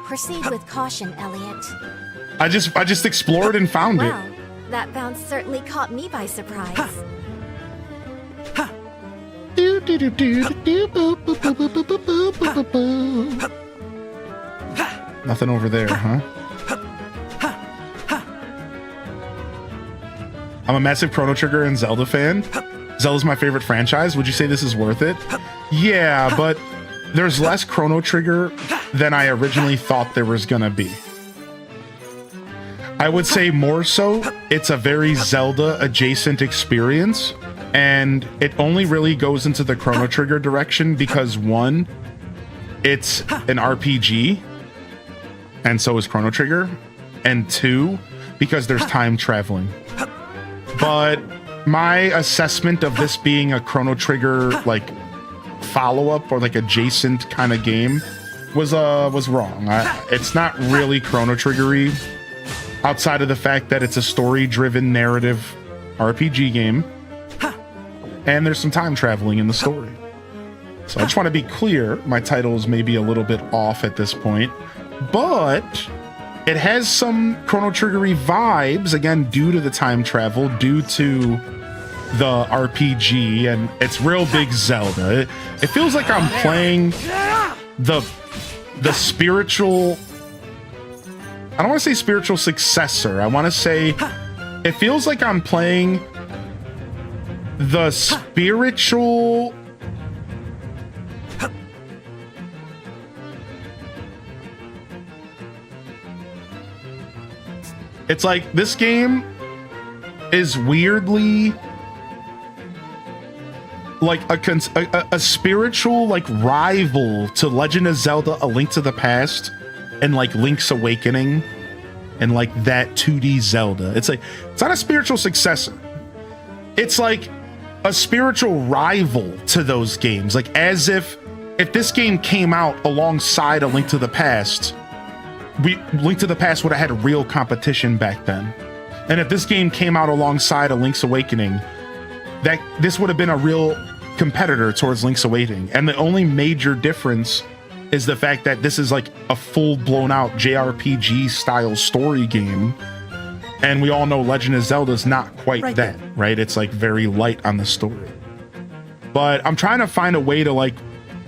Proceed with caution, Elliot. I just explored and found it. Well, that bounce certainly caught me by surprise. Nothing over there, huh? I'm a massive Chrono Trigger and Zelda fan. Zelda's my favorite franchise. Would you say this is worth it? Yeah, but there's less Chrono Trigger than I originally thought there was gonna be. I would say more so, it's a very Zelda adjacent experience, and it only really goes into the Chrono Trigger direction because one, it's an RPG, and so is Chrono Trigger, and two, because there's time traveling. But my assessment of this being a Chrono Trigger like follow-up or like adjacent kind of game was wrong. It's not really Chrono Trigger-y outside of the fact that it's a story-driven narrative RPG game, and there's some time traveling in the story. So I just want to be clear, my title is maybe a little bit off at this point, but it has some Chrono Trigger-y vibes, again, due to the time travel, due to the RPG, and it's real big Zelda. It feels like I'm playing the spiritual, I don't want to say spiritual successor. I want to say it feels like I'm playing the spiritual, it's like this game is weirdly like a spiritual like rival to Legend of Zelda: A Link to the Past and like Link's Awakening and like that 2D Zelda. It's like, it's not a spiritual successor. It's like a spiritual rival to those games. Like as if this game came out alongside A Link to the Past, Link to the Past would have had real competition back then. And if this game came out alongside A Link's Awakening, that this would have been a real competitor towards Link's Awakening. And the only major difference is the fact that this is like a full blown out JRPG style story game. And we all know Legend of Zelda is not quite that, right? It's like very light on the story. But I'm trying to find a way to like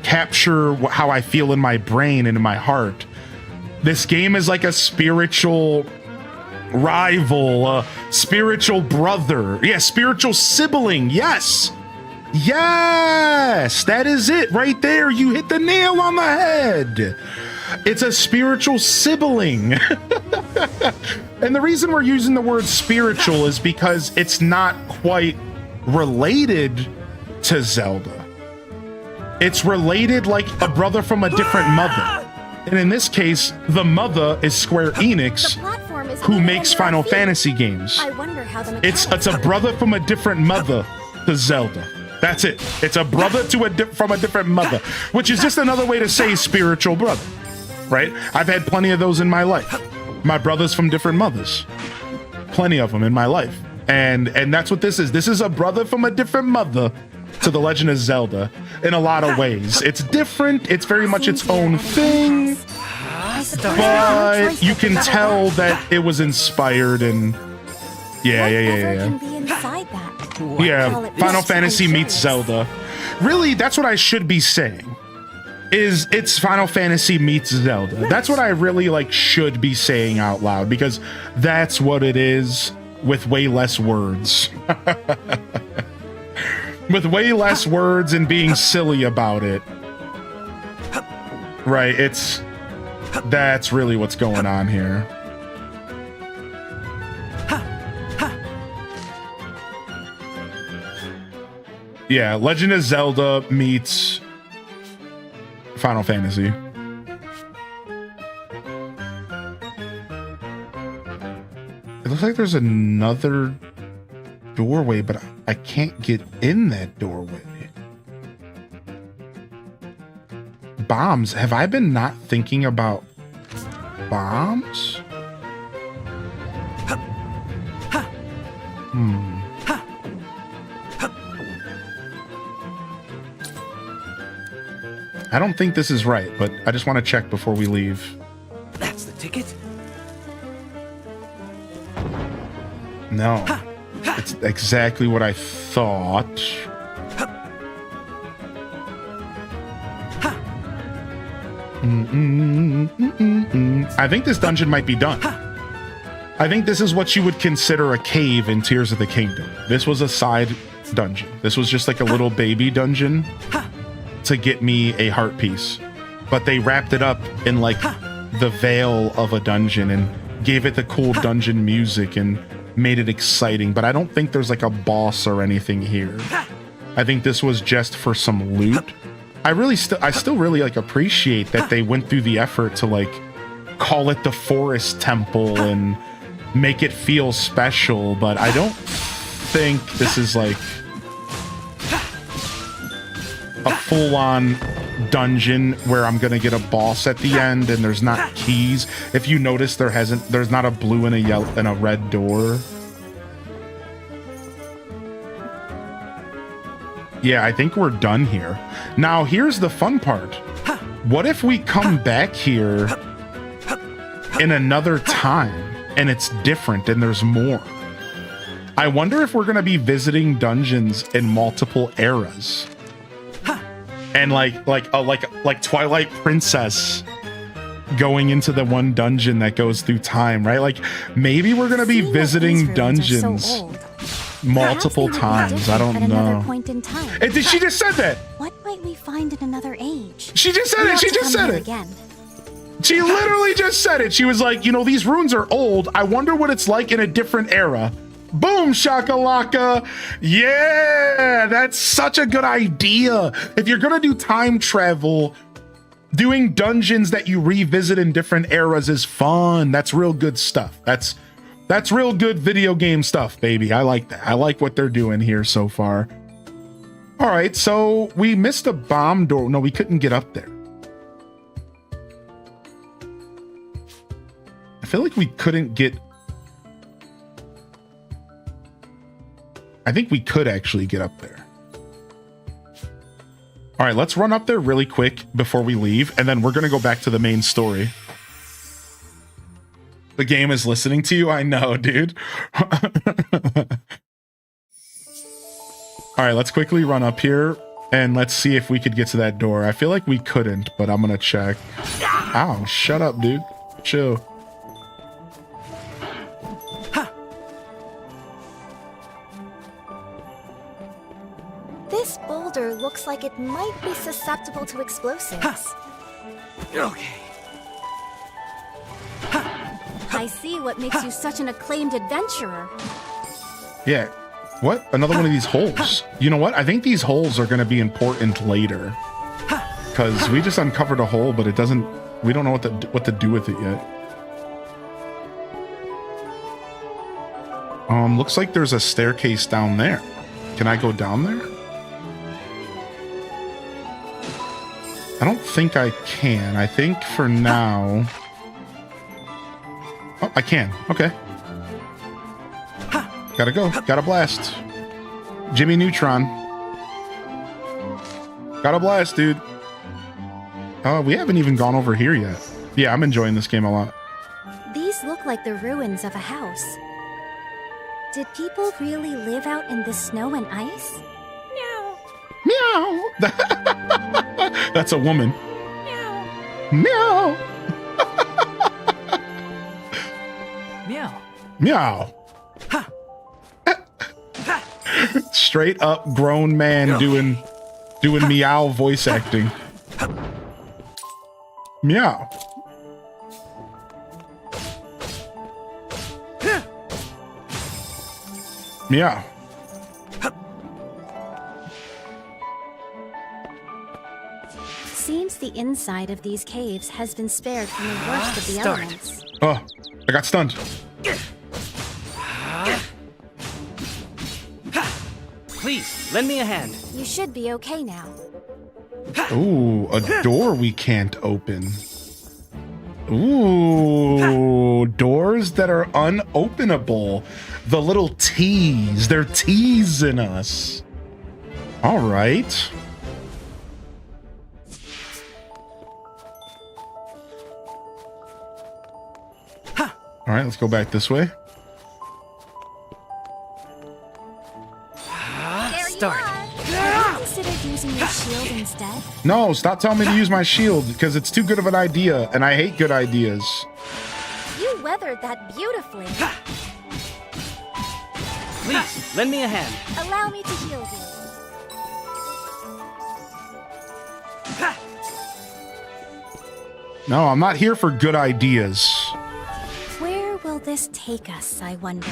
capture how I feel in my brain and in my heart. This game is like a spiritual rival, spiritual brother. Yeah, spiritual sibling. Yes. Yes, that is it right there. You hit the nail on the head. It's a spiritual sibling. And the reason we're using the word spiritual is because it's not quite related to Zelda. It's related like a brother from a different mother. And in this case, the mother is Square Enix, who makes Final Fantasy games. I wonder how the It's a brother from a different mother to Zelda. That's it. It's a brother from a different mother, which is just another way to say spiritual brother, right? I've had plenty of those in my life. My brothers from different mothers. Plenty of them in my life. And that's what this is. This is a brother from a different mother to The Legend of Zelda in a lot of ways. It's different. It's very much its own thing. But you can tell that it was inspired and yeah. Yeah, Final Fantasy meets Zelda. Really, that's what I should be saying. Is it's Final Fantasy meets Zelda. That's what I really like should be saying out loud, because that's what it is with way less words. With way less words and being silly about it. Right, that's really what's going on here. Yeah, Legend of Zelda meets Final Fantasy. It looks like there's another doorway, but I can't get in that doorway. Bombs. Have I been not thinking about bombs? I don't think this is right, but I just want to check before we leave. That's the ticket? No. It's exactly what I thought. I think this dungeon might be done. I think this is what you would consider a cave in Tears of the Kingdom. This was a side dungeon. This was just like a little baby dungeon to get me a heart piece. But they wrapped it up in like the veil of a dungeon and gave it the cool dungeon music and made it exciting. But I don't think there's like a boss or anything here. I think this was just for some loot. I still really like appreciate that they went through the effort to like call it the Forest Temple and make it feel special, but I don't think this is like a full-on dungeon where I'm gonna get a boss at the end and there's not keys. If you notice, there's not a blue and a yellow and a red door. Yeah, I think we're done here. Now, here's the fun part. What if we come back here in another time and it's different and there's more? I wonder if we're gonna be visiting dungeons in multiple eras, and like Twilight Princess going into the one dungeon that goes through time, right? Like maybe we're gonna be visiting dungeons multiple times. I don't know. Point in time. She just said that. What might we find in another age? She just said it. She just said it. Again. She literally just said it. She was like, you know, these runes are old. I wonder what it's like in a different era. Boom, shakalaka. Yeah, that's such a good idea. If you're going to do time travel, doing dungeons that you revisit in different eras is fun. That's real good stuff. That's real good video game stuff, baby. I like that. I like what they're doing here so far. All right, so we missed a bomb door. No, we couldn't get up there. I feel like we couldn't get... I think we could actually get up there. All right, let's run up there really quick before we leave, and then we're going to go back to the main story. The game is listening to you. I know, dude. All right, let's quickly run up here and let's see if we could get to that door. I feel like we couldn't, but I'm gonna check. Ow, shut up, dude. Chill. This boulder looks like it might be susceptible to explosives. Okay. I see what makes you such an acclaimed adventurer. Yeah. What? Another one of these holes. You know what? I think these holes are going to be important later. Because we just uncovered a hole, but it doesn't... We don't know what to do with it yet. Looks like there's a staircase down there. Can I go down there? I don't think I can. I think for now... Oh, I can. Okay. Gotta go. Gotta blast. Jimmy Neutron. Gotta blast, dude. We haven't even gone over here yet. Yeah, I'm enjoying this game a lot. These look like the ruins of a house. Did people really live out in the snow and ice? Meow. That's a woman. Meow. Meow. Meow. Straight up grown man doing meow voice acting. Meow. Meow. Seems the inside of these caves has been spared from the worst of the elements. Oh, I got stunned. Please, lend me a hand. You should be okay now. Ooh, a door we can't open. Ooh, doors that are unopenable. The little T's. They're teasing us. All right. All right, let's go back this way. Start. Have you considered using your shield instead? No, stop telling me to use my shield because it's too good of an idea, and I hate good ideas. You weathered that beautifully. Please, lend me a hand. Allow me to heal you. No, I'm not here for good ideas. Where will this take us, I wonder?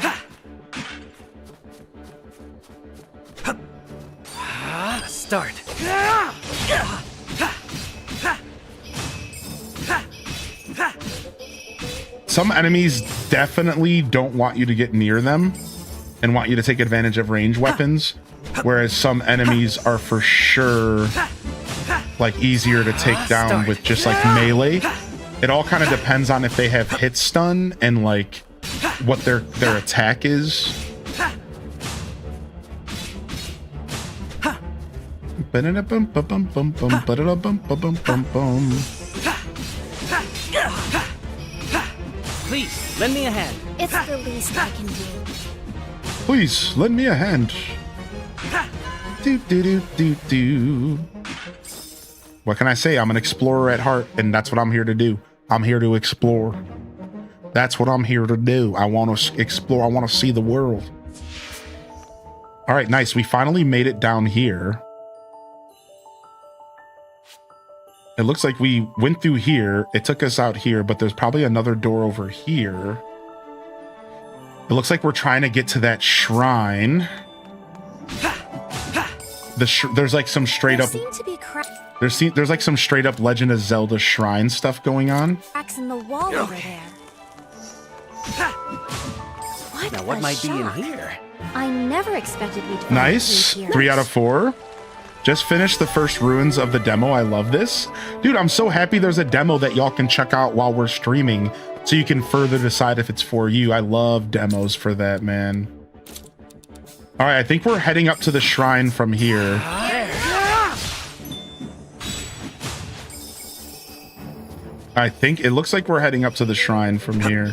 Start. Some enemies definitely don't want you to get near them and want you to take advantage of range weapons, whereas some enemies are for sure like easier to take down with just like melee. It all kind of depends on if they have hit stun and like what their attack is. Please, lend me a hand. It's the least I can do. Please, lend me a hand. Do, do, do, do, do. What can I say? I'm an explorer at heart, and that's what I'm here to do. I'm here to explore. That's what I'm here to do. I want to explore. I want to see the world. All right, nice. We finally made it down here. It looks like we went through here. It took us out here, but there's probably another door over here. It looks like we're trying to get to that shrine. There's like some straight up. There's like some straight up Legend of Zelda shrine stuff going on. Cracks in the wall over there. What might be in here? I never expected we'd find Nice. food here. 3 out of 4. Just finished the first ruins of the demo. I love this. Dude, I'm so happy there's a demo that y'all can check out while we're streaming so you can further decide if it's for you. I love demos for that, man. All right, I think we're heading up to the shrine from here. I think it looks like we're heading up to the shrine from here.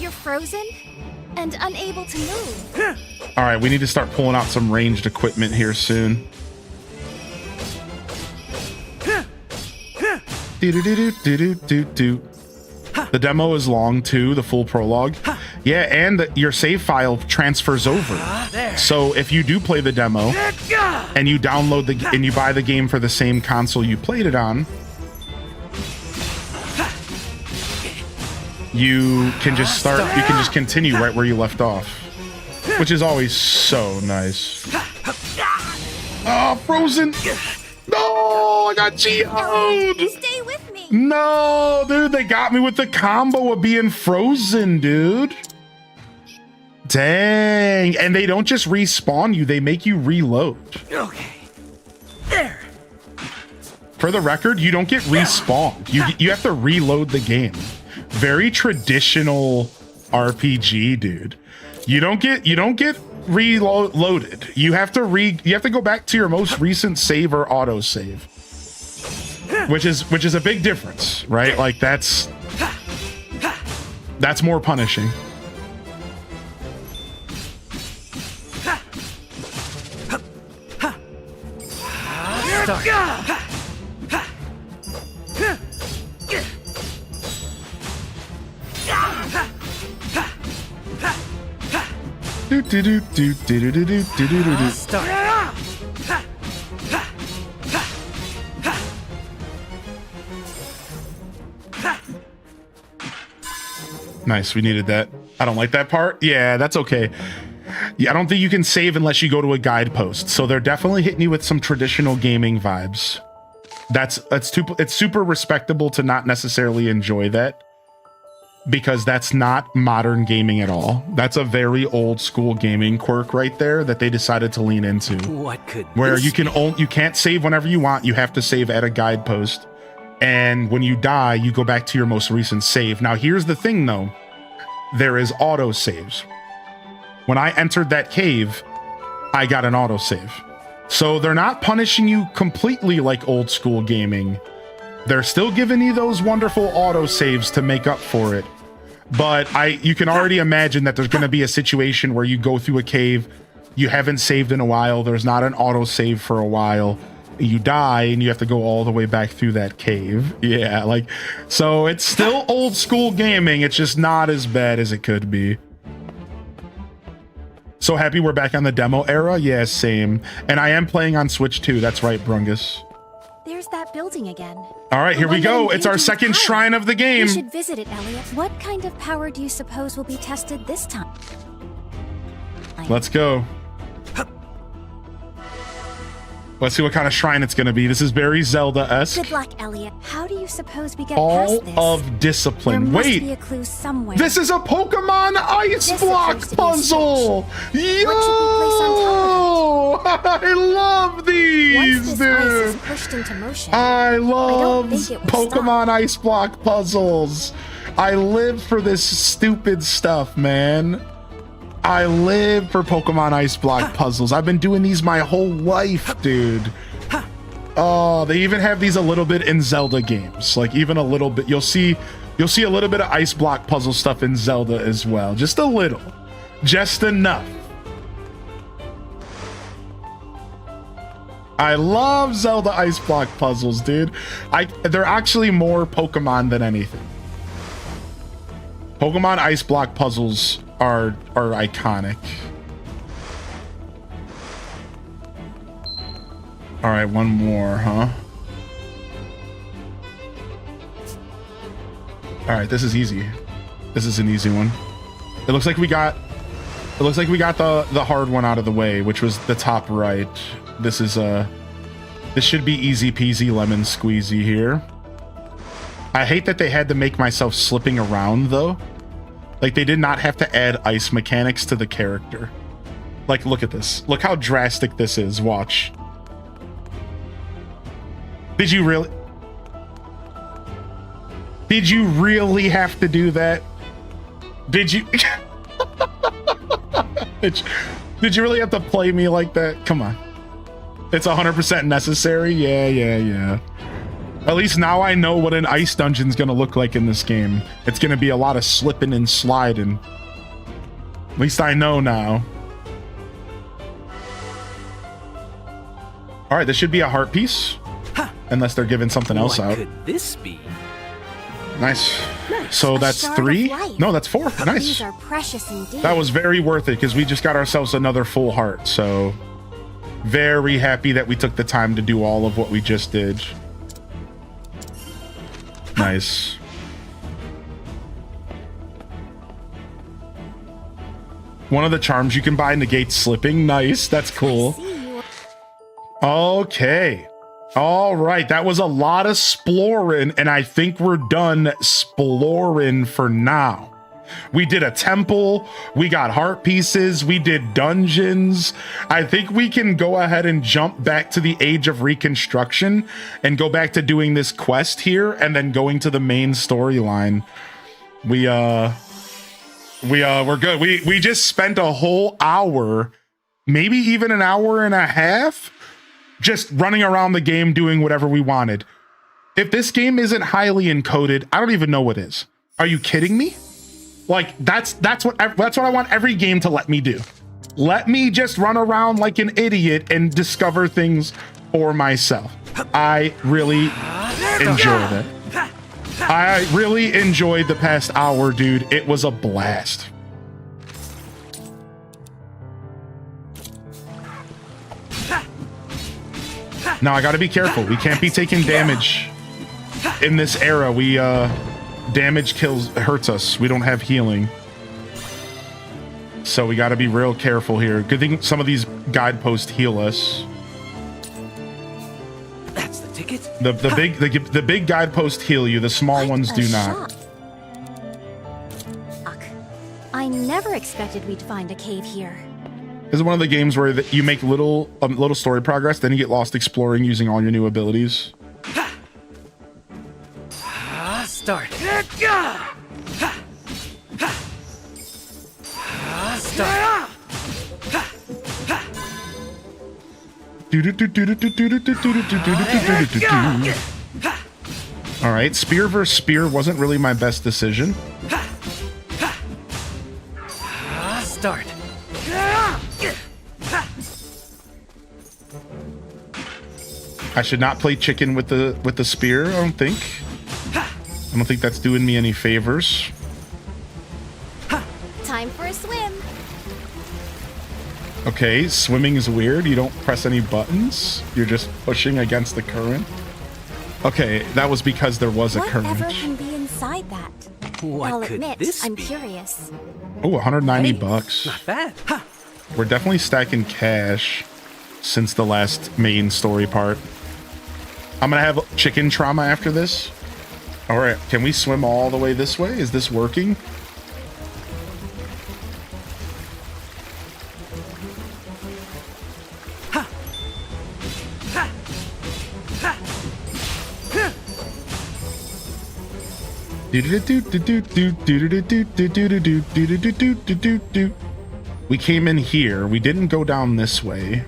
You're frozen and unable to move. All right, we need to start pulling out some ranged equipment here soon. The demo is long too, the full prologue. Yeah, and your save file transfers over. So if you do play the demo and you download and you buy the game for the same console you played it on, you can just continue right where you left off, which is always so nice. Oh, frozen. No, I got GO'd. Stay with me. No, dude, they got me with the combo of being frozen, dude. Dang. And they don't just respawn you, they make you reload. Okay. There. For the record, you don't get respawned. You have to reload the game. Very traditional RPG, dude. You don't get reloaded. You have to go back to your most recent save or auto save. Which is a big difference, right? Like that's more punishing. Nice, we needed that. I don't like that part. Yeah, that's okay. Yeah, I don't think you can save unless you go to a guidepost. So they're definitely hitting you with some traditional gaming vibes. It's super respectable to not necessarily enjoy that, because that's not modern gaming at all. That's a very old school gaming quirk right there that they decided to lean into. What could where you can't save whenever you want. You have to save at a guidepost. And when you die, you go back to your most recent save. Now, here's the thing though. There is auto saves. When I entered that cave, I got an auto save. So they're not punishing you completely like old school gaming. They're still giving you those wonderful auto saves to make up for it. But you can already imagine that there's going to be a situation where you go through a cave, you haven't saved in a while, there's not an auto save for a while, you die and you have to go all the way back through that cave. Yeah, like, so it's still old school gaming, it's just not as bad as it could be. So happy we're back on the demo era. Yeah, same. And I am playing on Switch too. That's right, Brungus. There's that building again. All right, here we go. It's our second shrine of the game. You should visit it, Elliot. What kind of power do you suppose will be tested this time? Let's go. Let's see what kind of shrine it's going to be. This is very Zelda-esque. Good luck, Elliot. How do you suppose we get All past this? of discipline. There Wait. must be a clue somewhere. This is a Pokemon Ice Block puzzle. Yo! I love these, Once this dude. ice is pushed into motion, I love think it will Pokemon Ice Block puzzles. I live for this stupid stuff, man. I live for Pokemon Ice Block puzzles. I've been doing these my whole life, dude. Oh, they even have these a little bit in Zelda games. Like, even a little bit. You'll see You'll see a little bit of ice block puzzle stuff in Zelda as well. Just a little. Just enough. I love Zelda ice block puzzles, dude. They're actually more Pokemon than anything. Pokemon ice block puzzles are iconic. All right, one more, huh? All right, this is easy. This is an easy one. It looks like we got the hard one out of the way, which was the top right. This should be easy peasy lemon squeezy here. I hate that they had to make myself slipping around though. Like they did not have to add ice mechanics to the character. Like look at this. Look how drastic this is. Watch. Did you really have to do that? Did you did you really have to play me like that? Come on. It's 100% necessary. Yeah. At least now I know what an ice dungeon's gonna look like in this game. It's gonna be a lot of slipping and sliding. At least I know now. All right, this should be a heart piece. Unless they're giving something else out. What could this be? Nice. So that's 3? No, that's 4. Nice. These are precious indeed. That was very worth it because we just got ourselves another full heart. So very happy that we took the time to do all of what we just did. Nice. One of the charms you can buy negates slipping. Nice. That's cool. Okay. All right, that was a lot of exploring, and I think we're done exploring for now. We did a temple, we got heart pieces, we did dungeons. I think we can go ahead and jump back to the Age of Reconstruction and go back to doing this quest here and then going to the main storyline. We're good. We just spent a whole hour, maybe even an hour and a half, just running around the game doing whatever we wanted. If this game isn't highly encoded, I don't even know what is. Are you kidding me? Like that's what I want every game to let me do. Let me just run around like an idiot and discover things for myself. I really enjoyed it. I really enjoyed the past hour, dude. It was a blast. Now I gotta be careful. We can't be taking damage in this era. Damage hurts us. We don't have healing. So we gotta be real careful here. Good thing some of these guideposts heal us. That's the ticket? The big guideposts heal you, the small ones do not. I never expected we'd find a cave here. This is one of the games where you make little story progress, then you get lost exploring using all your new abilities. Start. Start. All right, spear versus spear wasn't really my best decision. Start. I should not play chicken with the spear, I don't think. I don't think that's doing me any favors. Time for a swim. Okay, swimming is weird. You don't press any buttons. You're just pushing against the current. Okay, that was because there was a current. Whatever can be inside that? What I'll could admit, this I'm be? curious. Oh, 190 bucks. Not bad. We're definitely stacking cash since the last main story part. I'm gonna have chicken trauma after this. All right, can we swim all the way this way? Is this working? We came in here. We didn't go down this way.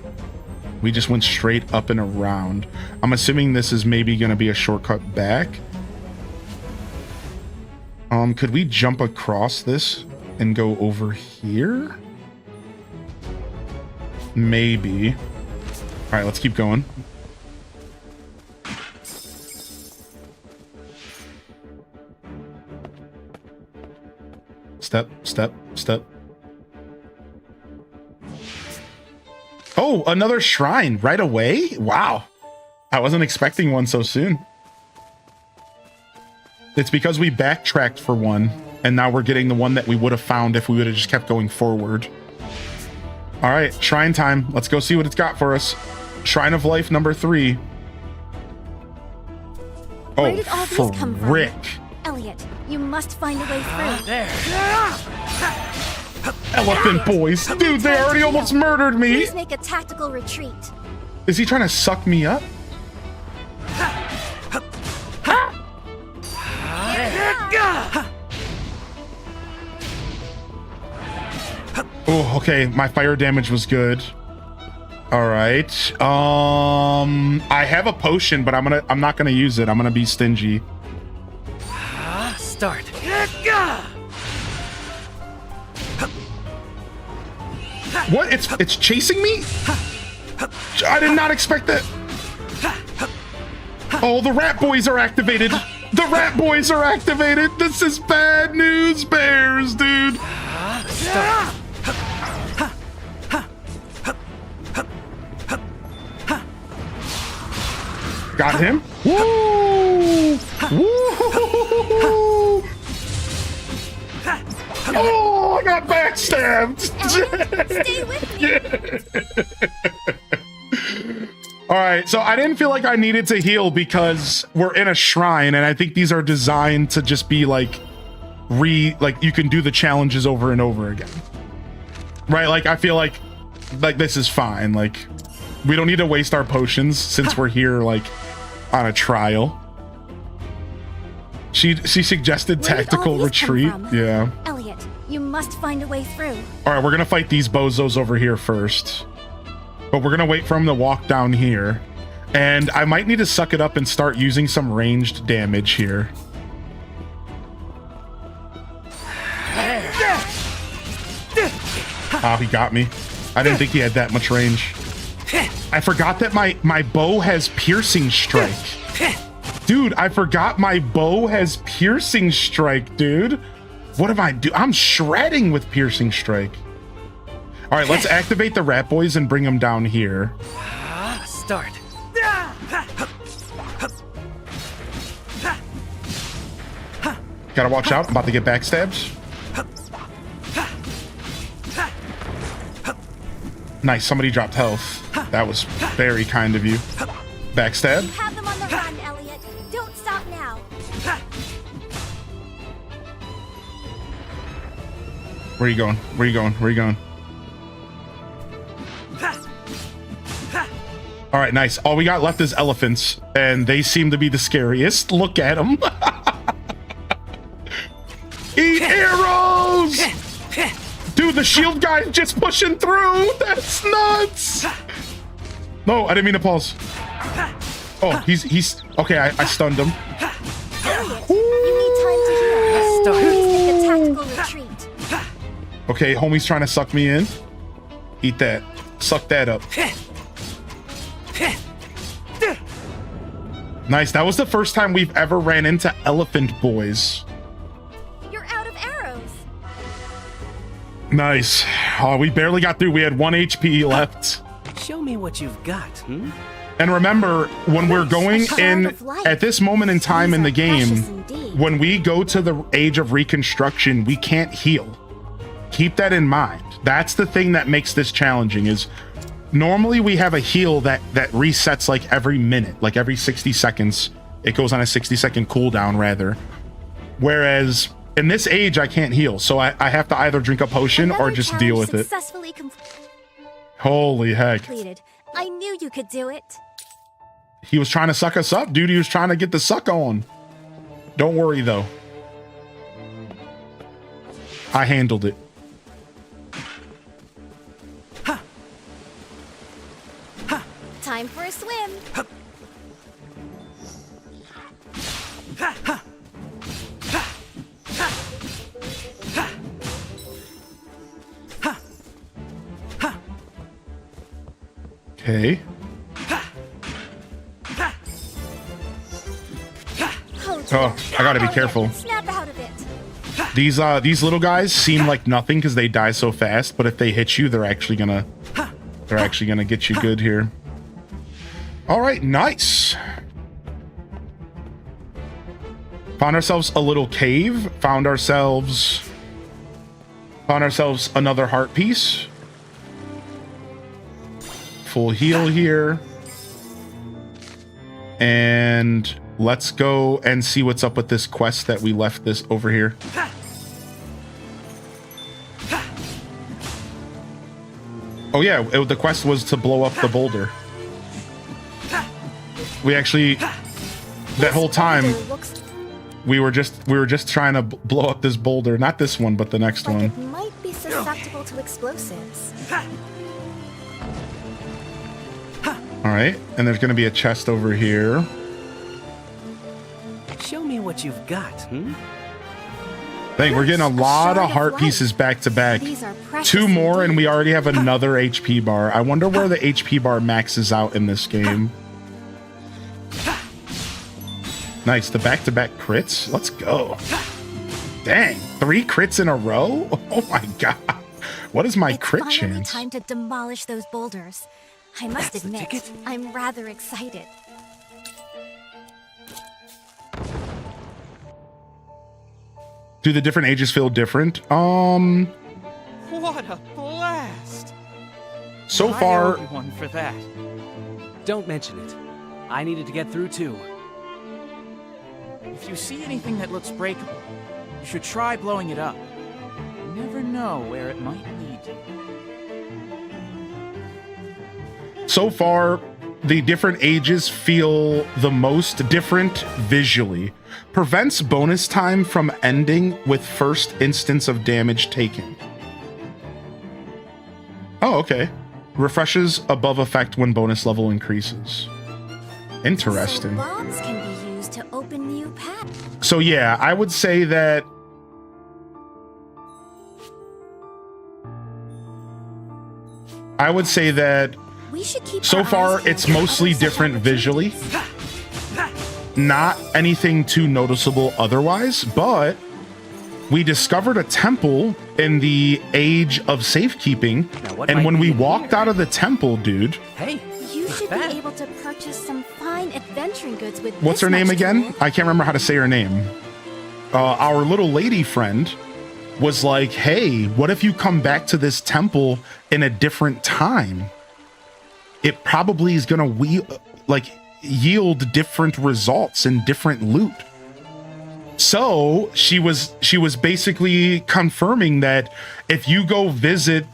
We just went straight up and around. I'm assuming this is maybe going to be a shortcut back. Could we jump across this and go over here? Maybe. All right, let's keep going. Step, step, step. Oh, another shrine right away? Wow. I wasn't expecting one so soon. It's because we backtracked for one, and now we're getting the one that we would have found if we would have just kept going forward. All right, shrine time. Let's go see what it's got for us. Shrine of Life number 3. Where did all these come from? Rick. Elliot, you must find a way through. There. Elephant boys. Dude, they already almost murdered me. Please make a tactical retreat. Is he trying to suck me up? Oh, okay. My fire damage was good. All right. I have a potion, but I'm not gonna use it. I'm gonna be stingy. Start. What? It's chasing me? I did not expect that. Oh, the rat boys are activated. The rat boys are activated. This is bad news bears, dude. Start. Got him. Woo! Woo! Oh, I got backstabbed. Stay with me. All right, so I didn't feel like I needed to heal because we're in a shrine, and I think these are designed to just be like you can do the challenges over and over again. Right? Like I feel like this is fine. Like we don't need to waste our potions since we're here like on a trial. She suggested tactical retreat. Yeah. Elliot, you must find a way through. All right, we're gonna fight these bozos over here first, but we're gonna wait for him to walk down here, and I might need to suck it up and start using some ranged damage here. Oh, he got me. I didn't think he had that much range. I forgot that my bow has piercing strike. Dude, I forgot my bow has piercing strike, dude. What am I doing? I'm shredding with piercing strike. All right, let's activate the rat boys and bring them down here. Start. Gotta watch out. I'm about to get backstabbed. Nice, somebody dropped health. That was very kind of you. Backstab. You have them on the run, Elliot. Don't stop now. Where are you going? Where are you going? Where are you going? All right, nice. All we got left is elephants, and they seem to be the scariest. Look at them. Eat arrows! Dude, the shield guy's just pushing through. That's nuts. No, I didn't mean to pause. Oh, he's okay. I stunned him. Elliot, you need time to heal. Please take a tactical retreat. Okay, homie's trying to suck me in. Eat that. Suck that up. Nice. That was the first time we've ever ran into elephant boys. You're out of arrows. Nice. Oh, we barely got through. We had 1 HP left. Show me what you've got, And remember, when we're going in at this moment in time in the game, when we go to the Age of Reconstruction, we can't heal. Keep that in mind. That's the thing that makes this challenging is normally we have a heal that resets like every minute, like every 60 seconds. It goes on a 60-second cooldown rather. Whereas in this age, I can't heal. So I have to either drink a potion or just deal with it. Holy heck. I knew you could do it. He was trying to suck us up, dude. He was trying to get the suck on. Don't worry, though. I handled it. Time for a swim. Okay. Oh, I gotta be careful. Snap out of it. These little guys seem like nothing because they die so fast, but if they hit you, they're actually gonna get you good here. All right, nice. Found ourselves a little cave. Found ourselves another heart piece. Full heal here. And let's go and see what's up with this quest that we left this over here. Oh yeah, the quest was to blow up the boulder. We actually, that whole time, we were just trying to blow up this boulder. Not this one, but the next one. It might be susceptible to explosives. All right, and there's gonna be a chest over here. Show me what you've got, I think we're getting a lot of heart pieces back to back. 2 more and we already have another HP bar. I wonder where the HP bar maxes out in this game. Nice, the back-to-back crits. Let's go. Dang, 3 crits in a row? Oh my god. What is my crit chance? It's finally time to demolish those boulders. I must admit, I'm rather excited. Do the different ages feel different? What a blast! So far, one for that. Don't mention it. I needed to get through too. If you see anything that looks breakable, you should try blowing it up. You never know where it might lead you. So far, the different ages feel the most different visually. Prevents bonus time from ending with first instance of damage taken. Oh, okay. Refreshes above effect when bonus level increases. Interesting. So bombs can be used to open new paths. So yeah, I would say that We should keep so our far eyes it's peeled for mostly other such different visually. Not anything too noticeable otherwise, but we discovered a temple in the age of safekeeping, and when we walked out of the temple, dude. Hey, you should be able to purchase some fine adventuring goods with What's this her name much again? gold. I can't remember how to say her name. Our little lady friend was like, hey, what if you come back to this temple in a different time? It probably is gonna yield different results and different loot. So she was basically confirming that if you go visit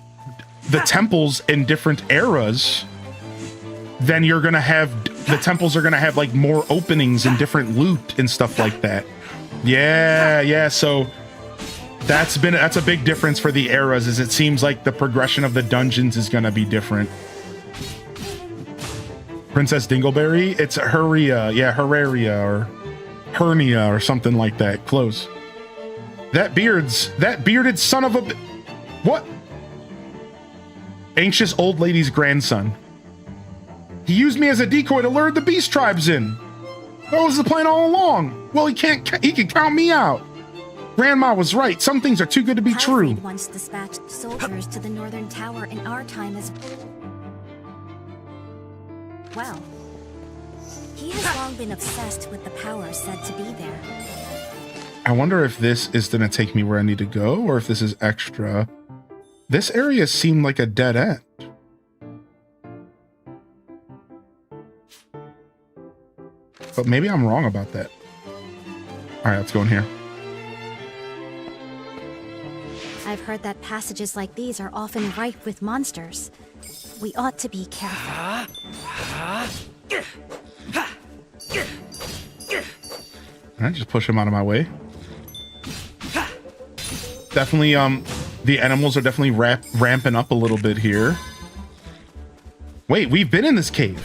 the temples in different eras, then you're gonna have the temples are gonna have like more openings and different loot and stuff like that. Yeah. So that's a big difference for the eras. Is it seems like the progression of the dungeons is gonna be different. Princess Dingleberry? It's Herria. Yeah, Herreria or Hernia or something like that. Close. That bearded son of a... What? Anxious old lady's grandson. He used me as a decoy to lure the beast tribes in. That was the plan all along. Well, he can count me out. Grandma was right. Some things are too good to be true. Alfred once dispatched soldiers to the northern tower in our time as well. He has long been obsessed with the power said to be there. I wonder if this is going to take me where I need to go, or if this is extra. This area seemed like a dead end. But maybe I'm wrong about that. All right, let's go in here. I've heard that passages like these are often rife with monsters. We ought to be careful. All right, just push him out of my way. Definitely, the animals are definitely ramping up a little bit here. Wait, we've been in this cave.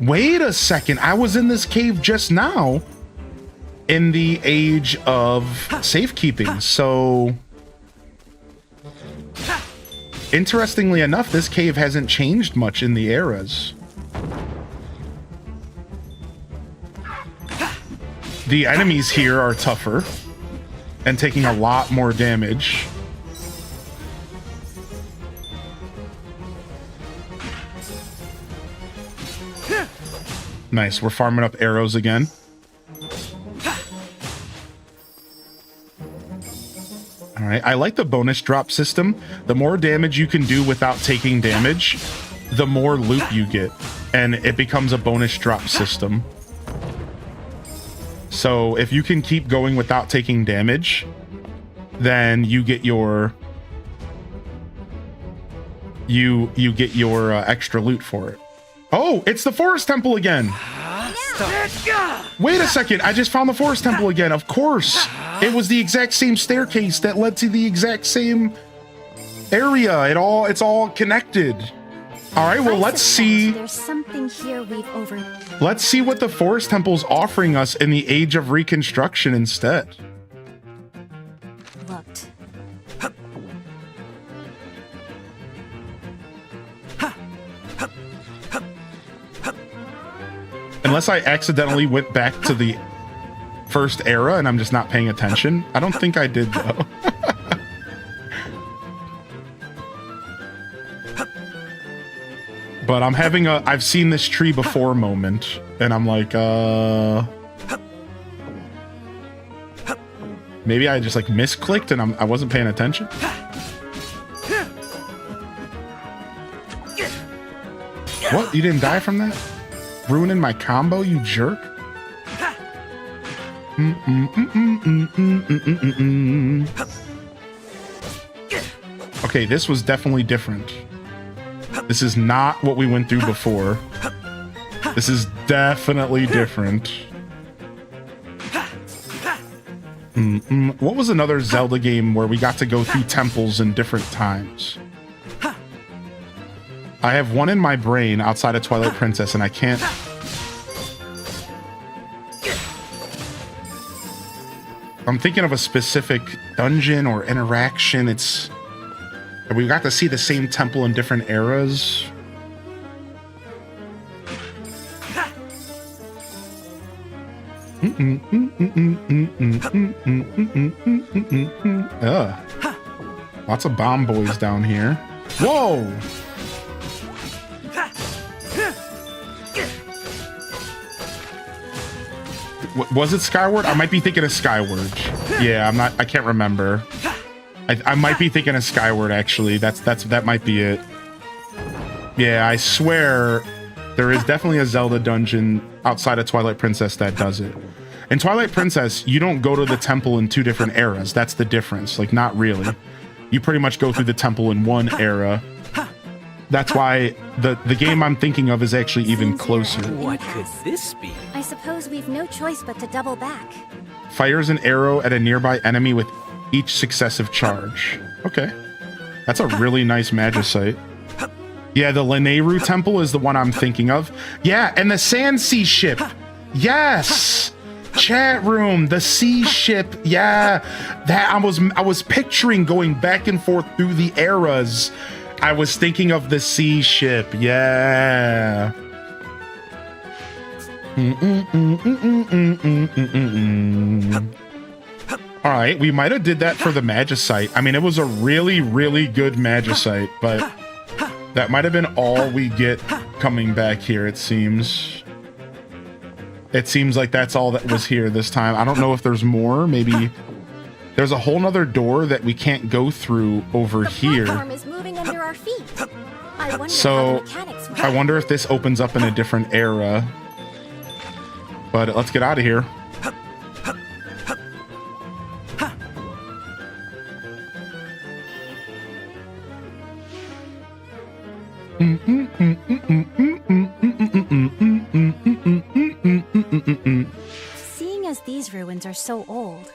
Wait a second, I was in this cave just now in the age of safekeeping, so interestingly enough, this cave hasn't changed much in the eras. The enemies here are tougher and taking a lot more damage. Nice, we're farming up arrows again. All right, I like the bonus drop system. The more damage you can do without taking damage, the more loot you get, and it becomes a bonus drop system. So if you can keep going without taking damage, then you get your extra loot for it. Oh, it's the forest temple again. Wait a second, I just found the forest temple again. Of course, it was the exact same staircase that led to the exact same area. It's all connected. All right, well, let's see. There's something here we've Let's see what the forest temple's offering us in the Age of Reconstruction instead. Looked. Unless I accidentally went back to the first era and I'm just not paying attention. I don't think I did, though. But I'm having a I've seen this tree before moment, and I'm like, maybe I just like misclicked and I wasn't paying attention. What? You didn't die from that? Ruining my combo, you jerk. Okay, this was definitely different. This is not what we went through before. This is definitely different. What was another Zelda game where we got to go through temples in different times? I have one in my brain outside of Twilight Princess, and I can't... I'm thinking of a specific dungeon or interaction. It's... We got to see the same temple in different eras. Ugh. Lots of bomb boys down here. Whoa! Was it Skyward? I might be thinking of Skyward. Yeah, I can't remember. I might be thinking of Skyward, actually. That might be it. Yeah, I swear there is definitely a Zelda dungeon outside of Twilight Princess that does it. In Twilight Princess, you don't go to the temple in two different eras. That's the difference. Like, not really. You pretty much go through the temple in one era. That's why the game I'm thinking of is actually even closer. What could this be? I suppose we've no choice but to double back. Fires an arrow at a nearby enemy with each successive charge. Okay. That's a really nice Magicite. Yeah, the Lanayru Temple is the one I'm thinking of. Yeah, and the Sand Sea Ship. Yes! Chat room, the sea ship. Yeah. That I was picturing going back and forth through the eras. I was thinking of the sea ship. Yeah. All right, we might have did that for the Magicite. I mean, it was a really, really good Magicite, but that might have been all we get coming back here, it seems. It seems like that's all that was here this time. I don't know if there's more. Maybe there's a whole nother door that we can't go through over here. Platform is moving under our feet. I wonder So how the mechanics work. I wonder if this opens up in a different era. But let's get out of here. Seeing as these ruins are so old,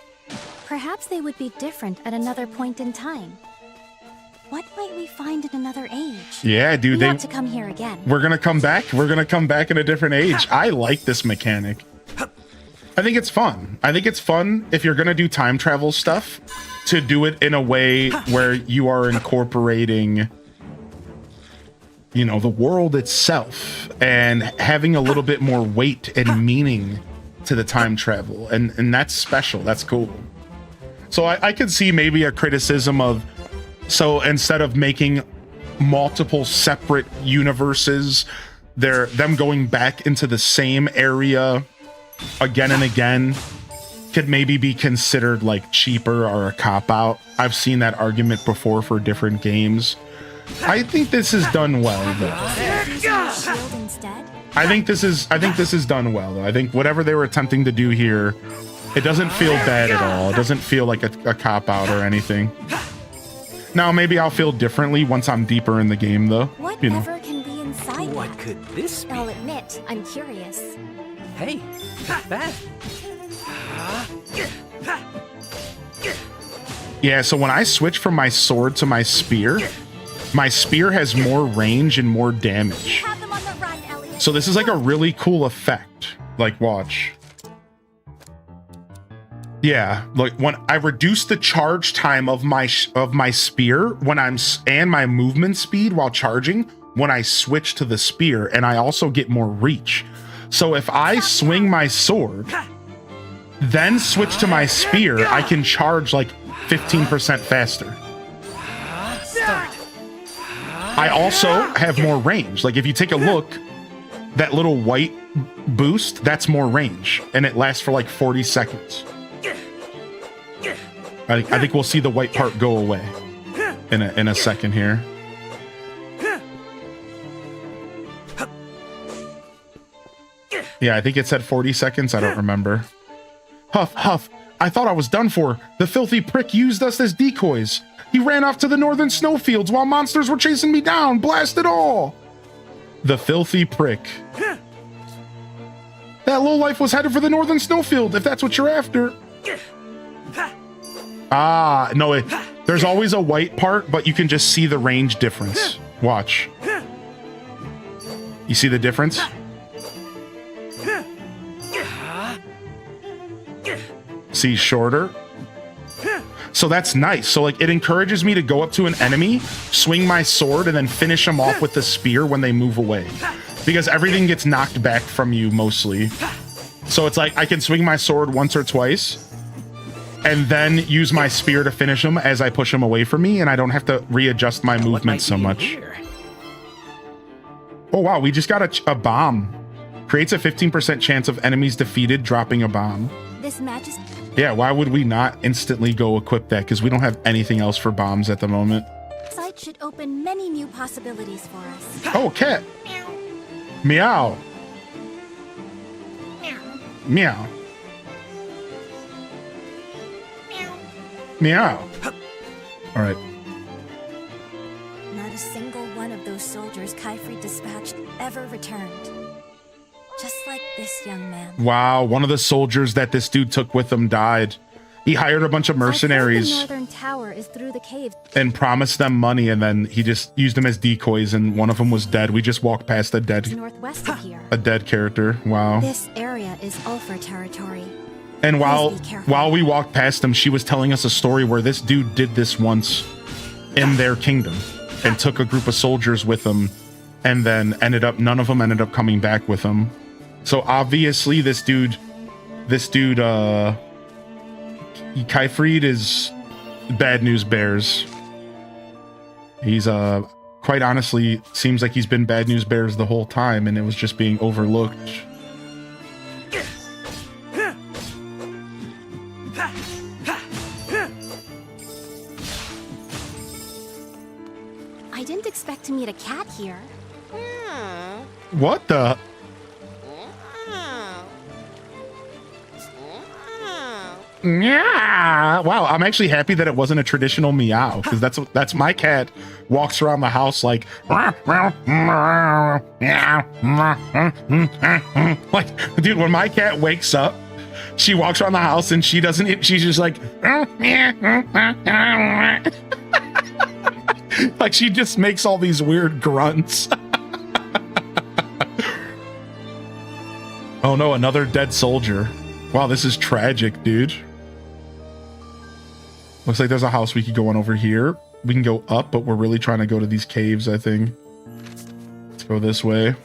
perhaps they would be different at another point in time. What might we find in another age? Yeah, dude, We ought to come here again. We're gonna come back. We're gonna come back in a different age. I like this mechanic. I think it's fun. I think it's fun if you're gonna do time travel stuff to do it in a way where you are incorporating you know, the world itself and having a little bit more weight and meaning to the time travel. And that's special. That's cool. So I could see maybe a criticism of, so instead of making multiple separate universes, them going back into the same area again and again could maybe be considered like cheaper or a cop-out. I've seen that argument before for different games. I think this is done well though. I think this is done well though. I think whatever they were attempting to do here, it doesn't feel bad at all. It doesn't feel like a cop-out or anything. Now maybe I'll feel differently once I'm deeper in the game though. Whatever can be inside What could this be? I'll admit, I'm curious. Hey, not bad. Yeah, so when I switch from my sword to my spear has more range and more damage. So this is like a really cool effect. Like, watch. Yeah, like when I reduce the charge time of my spear and my movement speed while charging when I switch to the spear, and I also get more reach. So if I swing my sword, then switch to my spear, I can charge like 15% faster. I also have more range. Like if you take a look, that little white boost, that's more range, and it lasts for like 40 seconds. I think we'll see the white part go away in a second here. Yeah, I think it said 40 seconds. I don't remember. Huff, huff. I thought I was done for. The filthy prick used us as decoys. He ran off to the northern snowfields while monsters were chasing me down. Blast it all. The filthy prick. That lowlife was headed for the northern snowfield, if that's what you're after. Ah, no, there's always a white part, but you can just see the range difference. Watch. You see the difference? See, shorter. So that's nice. So like it encourages me to go up to an enemy, swing my sword, and then finish them off with the spear when they move away. Because everything gets knocked back from you mostly. So it's like I can swing my sword once or twice and then use my spear to finish them as I push them away from me, and I don't have to readjust my movement so much. Oh wow, we just got a bomb. Creates a 15% chance of enemies defeated dropping a bomb. This matches. Yeah, why would we not instantly go equip that? Because we don't have anything else for bombs at the moment. Site should open many new possibilities for us. Oh, cat. Meow. Meow. Meow. All right. Not a single one of those soldiers Kaifri dispatched ever returned. Just like this young man. Wow, one of the soldiers that this dude took with him died. He hired a bunch of mercenaries. The northern tower is through the cave. And promised them money, and then he just used them as decoys, and one of them was dead. We just walked past a dead northwest of here. A dead character. Wow. This area is Ulfer territory. And while we walked past him, she was telling us a story where this dude did this once in their kingdom and took a group of soldiers with him, and then none of them ended up coming back with him. So obviously this dude, Kaifried is bad news bears. He's quite honestly seems like he's been bad news bears the whole time, and it was just being overlooked. I didn't expect to meet a cat here. What the? Yeah. Wow, I'm actually happy that it wasn't a traditional meow, because that's my cat walks around the house like dude, when my cat wakes up, she walks around the house and she's just like like she just makes all these weird grunts. Oh no, another dead soldier. Wow, this is tragic, dude. Looks like there's a house we could go on over here. We can go up, but we're really trying to go to these caves, I think. Go this way.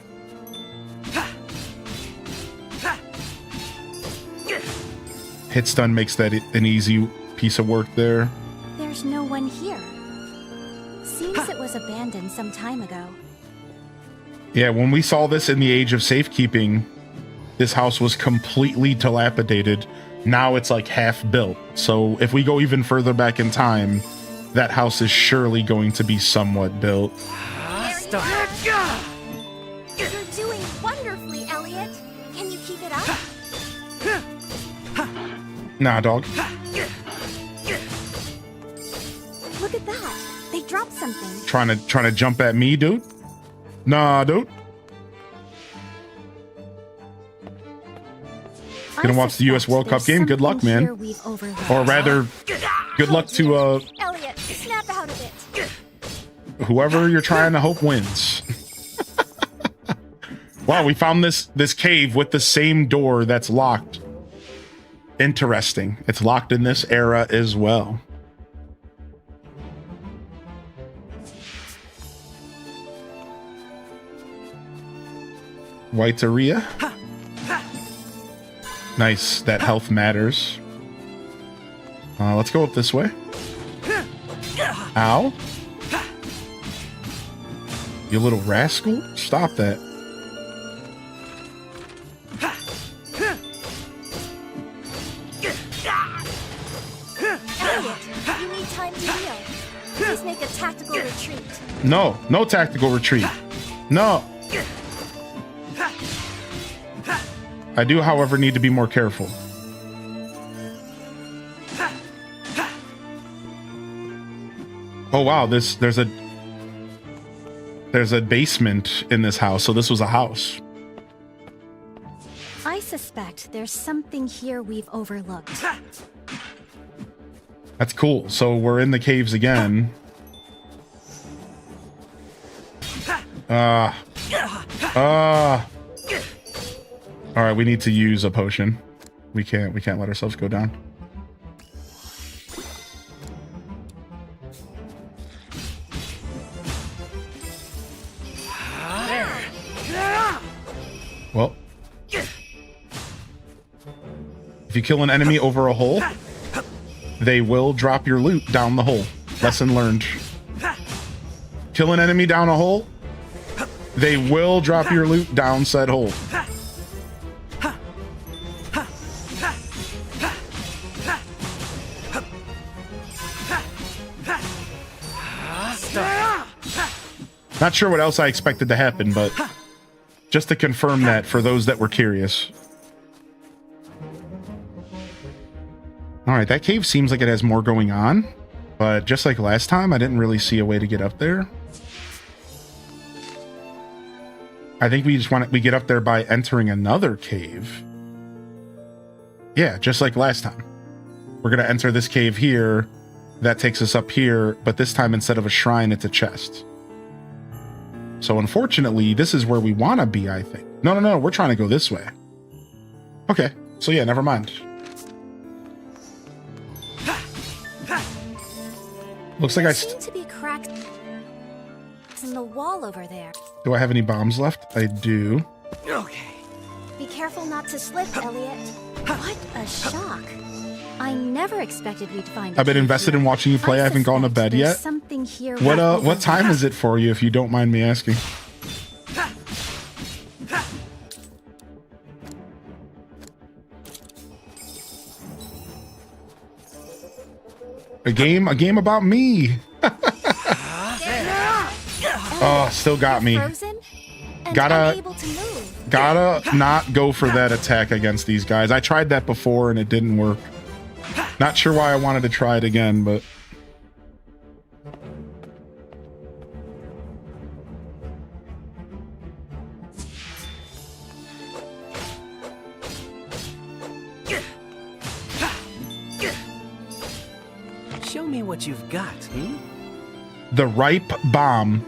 Hit stun makes that an easy piece of work there. There's no one here. Seems it was abandoned some time ago. Yeah, when we saw this in the age of safekeeping, this house was completely dilapidated. Now it's like half built. So if we go even further back in time, that house is surely going to be somewhat built. You're doing wonderfully, Elliot. Can you keep it up? Nah, dog. Look at that. They dropped something. Trying to jump at me, dude? Nah, dude. Gonna watch the US World Cup game? Good luck, man. Or rather, good luck to Elliot, snap out of it. whoever you're trying to hope wins. Wow, we found this cave with the same door that's locked. Interesting. It's locked in this era as well. Whiteria. Nice. That health matters. Let's go up this way. Ow. You little rascal. Stop that. Elliot, you need time to heal. Please make a tactical retreat. No. No tactical retreat. No. I do, however, need to be more careful. Oh wow, there's a basement in this house, so this was a house. I suspect there's something here we've overlooked. That's cool. So we're in the caves again. All right, we need to use a potion. We can't let ourselves go down. Well, if you kill an enemy over a hole, they will drop your loot down the hole. Lesson learned. Kill an enemy down a hole, they will drop your loot down said hole. Not sure what else I expected to happen, but just to confirm that for those that were curious. All right, that cave seems like it has more going on, but just like last time, I didn't really see a way to get up there. I think we get up there by entering another cave. Yeah, just like last time. We're gonna enter this cave here. That takes us up here, but this time instead of a shrine, it's a chest. So unfortunately, this is where we want to be, I think. No, we're trying to go this way. Okay, so yeah, never mind. Looks like there seem to be cracks in the wall over there. Do I have any bombs left? I do. Okay. Be careful not to slip, Elliot. What a shock. I never expected we'd find. I've been invested in watching you play. I haven't gone to bed yet. Something here. What time is it for you, if you don't mind me asking? A game about me. Oh, still got me. Gotta not go for that attack against these guys. I tried that before and it didn't work. Not sure why I wanted to try it again, but show me what you've got, The ripe bomb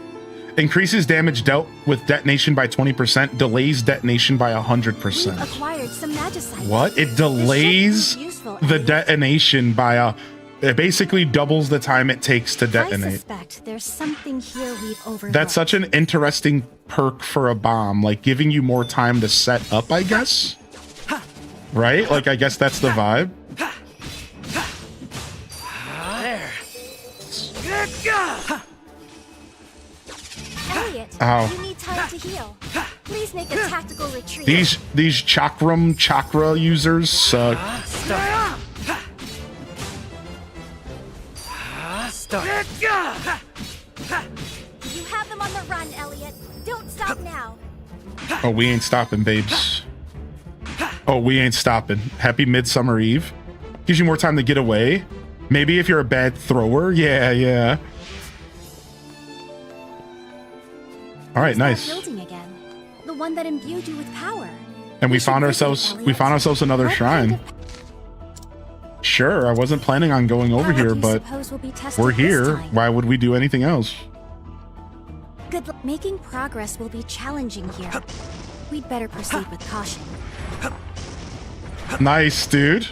increases damage dealt with detonation by 20%, delays detonation by 100%. Acquired some magicite. What? It delays the detonation by It basically doubles the time it takes to I detonate. suspect there's something here we've overlooked. That's such an interesting perk for a bomb, like giving you more time to set up, I guess. Right? Like, I guess that's the vibe. There. Elliot, Ow. you need time to heal. Please make a tactical retreat. These chakra users suck. You have them on the run, Elliot. Don't stop now. Oh, we ain't stopping, babes. Oh, we ain't stopping. Happy Midsummer Eve. Gives you more time to get away. Maybe if you're a bad thrower. Yeah. All right, nice. Building again. The one that imbued you with power. And we found ourselves another shrine. Sure, I wasn't planning on going over here, but we're here. Why would we do anything else? Good luck. Making progress will be challenging here. We'd better proceed with caution. Nice, dude.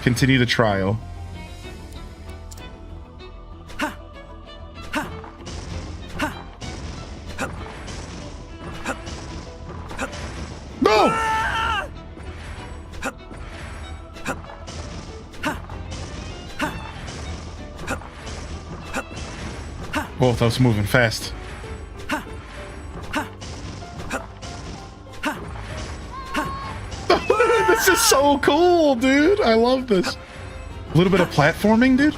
Continue the trial. No! Oh, that was moving fast. This is so cool, dude. I love this. A little bit of platforming, dude.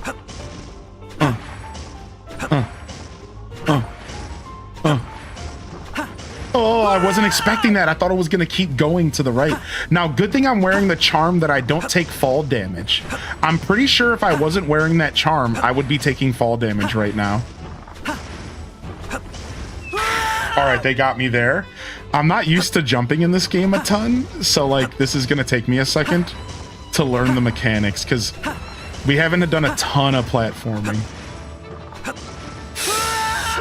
Oh, I wasn't expecting that. I thought it was going to keep going to the right. Now, good thing I'm wearing the charm that I don't take fall damage. I'm pretty sure if I wasn't wearing that charm, I would be taking fall damage right now. All right, they got me there. I'm not used to jumping in this game a ton, so like this is going to take me a second to learn the mechanics because we haven't done a ton of platforming.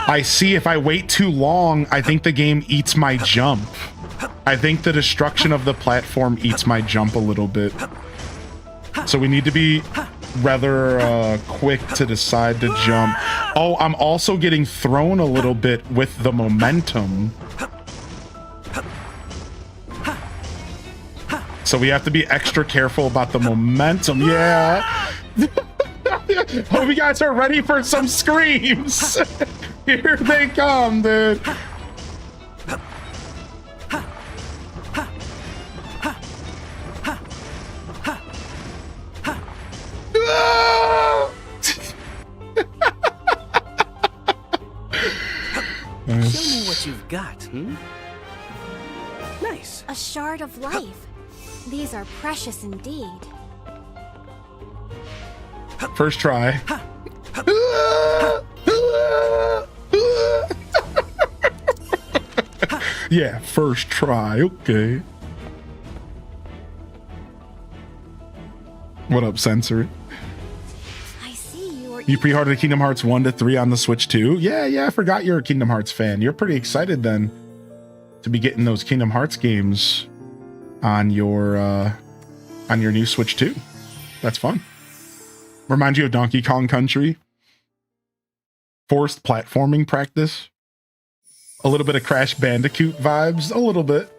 I see if I wait too long, I think the game eats my jump. I think the destruction of the platform eats my jump a little bit. So we need to be rather quick to decide to jump. Oh, I'm also getting thrown a little bit with the momentum. So we have to be extra careful about the momentum. Yeah. Hope you guys are ready for some screams. Here they come, dude. Show me what you've got, Nice. A shard of life. These are precious indeed. First try. Yeah, first try. Okay. What up, Sensory? I see You pre-ordered Kingdom Hearts 1 to 3 on the Switch too? Yeah, I forgot you're a Kingdom Hearts fan. You're pretty excited then to be getting those Kingdom Hearts games on your new Switch 2. That's fun. Remind you of Donkey Kong Country. Forced platforming practice. A little bit of Crash Bandicoot vibes. A little bit.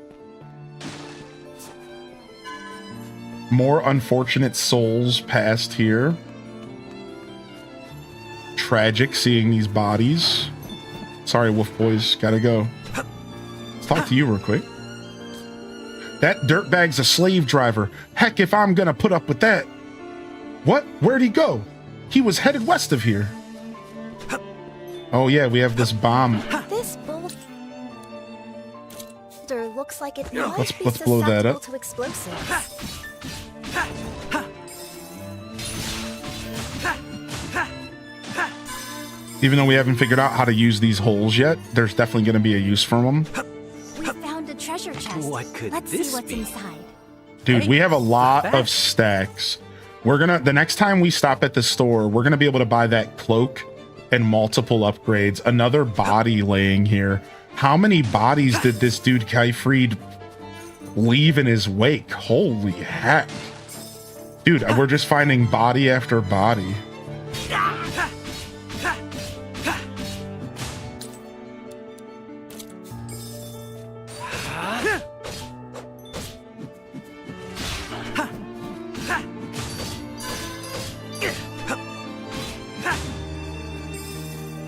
More unfortunate souls passed here. Tragic seeing these bodies. Sorry, Wolf Boys. Gotta go. Let's talk to you real quick. That dirtbag's a slave driver. Heck, if I'm gonna put up with that. What? Where'd he go? He was headed west of here. Oh yeah, we have this bomb. This boulder looks like it might Let's be blow that up. susceptible to explosives. Even though we haven't figured out how to use these holes yet, there's definitely going to be a use for them. We found a treasure chest. What could Let's this see what's be? inside. Dude, we have a lot back. of stacks. The next time we stop at the store, we're going to be able to buy that cloak and multiple upgrades. Another body laying here. How many bodies did this dude Kyfried leave in his wake? Holy heck. Dude, we're just finding body after body.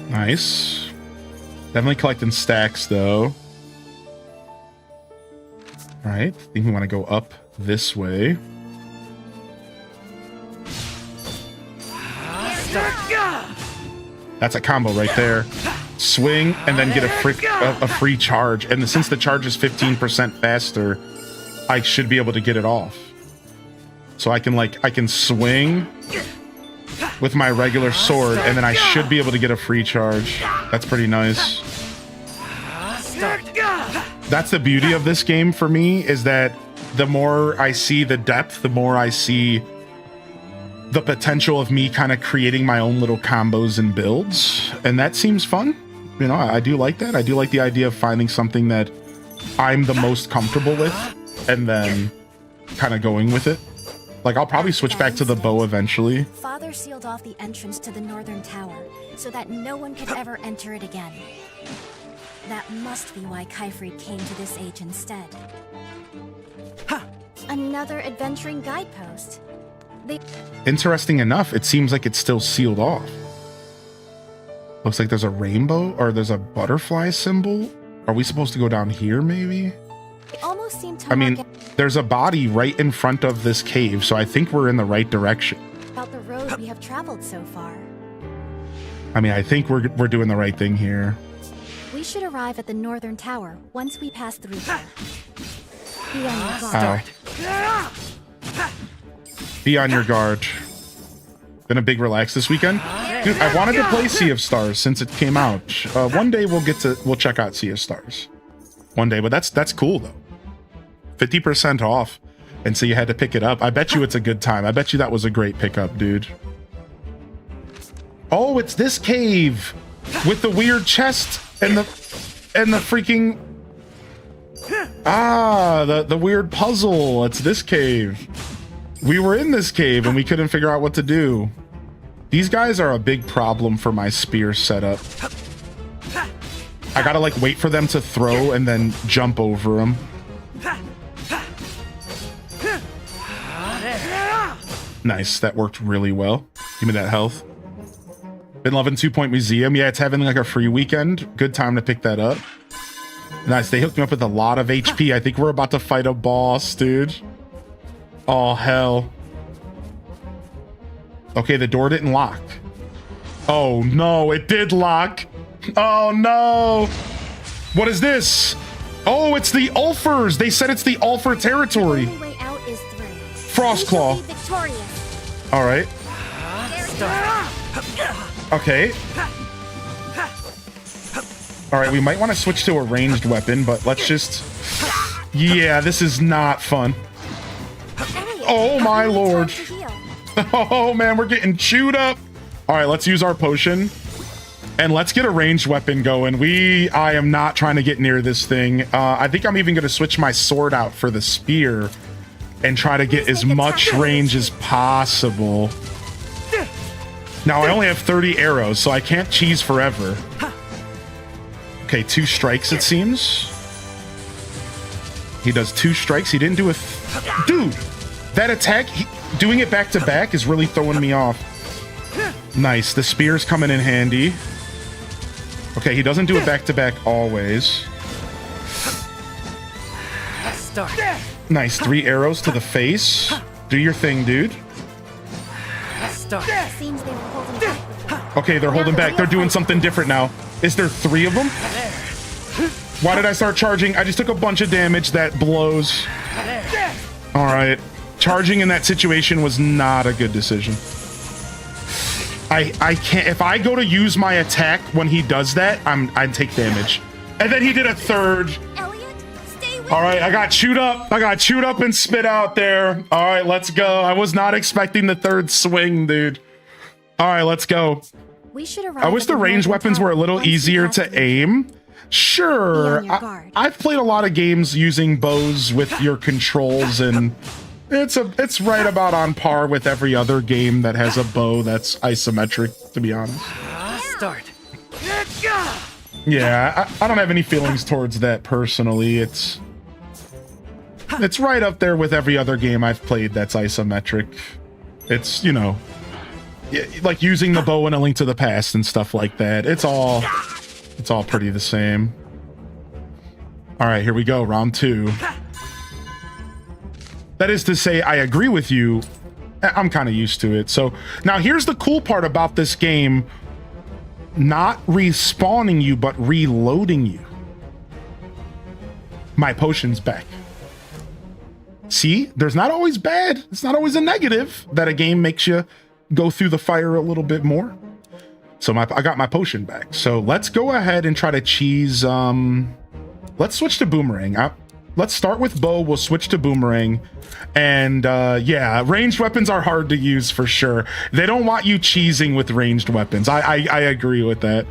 Nice. Definitely collecting stacks, though. All right, I think we want to go up this way. That's a combo right there. Swing and then get a free charge. And since the charge is 15% faster, I should be able to get it off. So I can swing with my regular sword, and then I should be able to get a free charge. That's pretty nice. That's the beauty of this game for me, is that the more I see the depth, the more I see the potential of me kind of creating my own little combos and builds. And that seems fun. You know, I do like that. I do like the idea of finding something that I'm the most comfortable with and then kind of going with it. Like, I'll probably switch back to the bow eventually. Father sealed off the entrance to the northern tower so that no one could ever enter it again. That must be why Kaifri came to this age instead. Another adventuring guidepost. Interesting enough, it seems like it's still sealed off. Looks like there's a rainbow, or there's a butterfly symbol. Are we supposed to go down here, maybe? They almost seem to I mean, there's a body right in front of this cave, so I think we're in the right direction. about the road we have traveled so far. I mean, I think we're doing the right thing here. We should arrive at the northern tower once we pass through here. Be on your guard. Be on your guard. Been a big relax this weekend. Dude, I wanted to play Sea of Stars since it came out. One day we'll check out Sea of Stars. One day, but that's cool though. 50% off. And so you had to pick it up. I bet you it's a good time. I bet you that was a great pickup, dude. Oh, it's this cave with the weird chest and the freaking the weird puzzle. It's this cave. We were in this cave and we couldn't figure out what to do. These guys are a big problem for my spear setup. I gotta like wait for them to throw and then jump over them. Nice, that worked really well. Give me that health. Been loving 2 Point Museum. Yeah, it's having like a free weekend. Good time to pick that up. Nice, they hooked me up with a lot of HP. I think we're about to fight a boss, dude. Oh, hell. Okay, the door didn't lock. Oh, no, it did lock. Oh, no. What is this? Oh, it's the Ulfers. They said it's the Ulfer territory. The only way out is through. Frostclaw. We shall be victorious. All right. Okay. All right, we might want to switch to a ranged weapon, but let's just... Yeah, this is not fun. Oh, my lord. Oh, man, we're getting chewed up. All right, let's use our potion. And let's get a ranged weapon going. I am not trying to get near this thing. I think I'm even going to switch my sword out for the spear and try to get as much range as possible. Now, I only have 30 arrows, so I can't cheese forever. Okay, 2 strikes, it seems. He does 2 strikes. He didn't do a... Dude, that attack, doing it back to back is really throwing me off. Nice, the spear's coming in handy. Okay, he doesn't do it back to back always. Nice, 3 arrows to the face. Do your thing, dude. Seems they were holding back. Okay, they're holding back. They're doing something different now. Is there 3 of them? Why did I start charging? I just took a bunch of damage. That blows. All right. Charging in that situation was not a good decision. I can't. If I go to use my attack when he does that, I take damage. And then he did a 3rd. Elliot, stay with All right, I got chewed up. I got chewed up and spit out there. All right, let's go. I was not expecting the 3rd swing, dude. All right, let's go. We should arrive. I wish the ranged weapons were a little easier to aim. Sure. I've played a lot of games using bows with your controls, and It's right about on par with every other game that has a bow that's isometric, to be honest. Start. Yeah, I don't have any feelings towards that personally. It's right up there with every other game I've played that's isometric. It's, you know, like using the bow in A Link to the Past and stuff like that. It's all pretty the same. All right, here we go, round 2. That is to say, I agree with you. I'm kind of used to it. So now here's the cool part about this game. Not respawning you, but reloading you. My potion's back. See, there's not always bad. It's not always a negative that a game makes you go through the fire a little bit more. So I got my potion back. So let's go ahead and try to cheese. Let's switch to boomerang. Let's start with bow. We'll switch to boomerang. And yeah, ranged weapons are hard to use for sure. They don't want you cheesing with ranged weapons. I agree with that.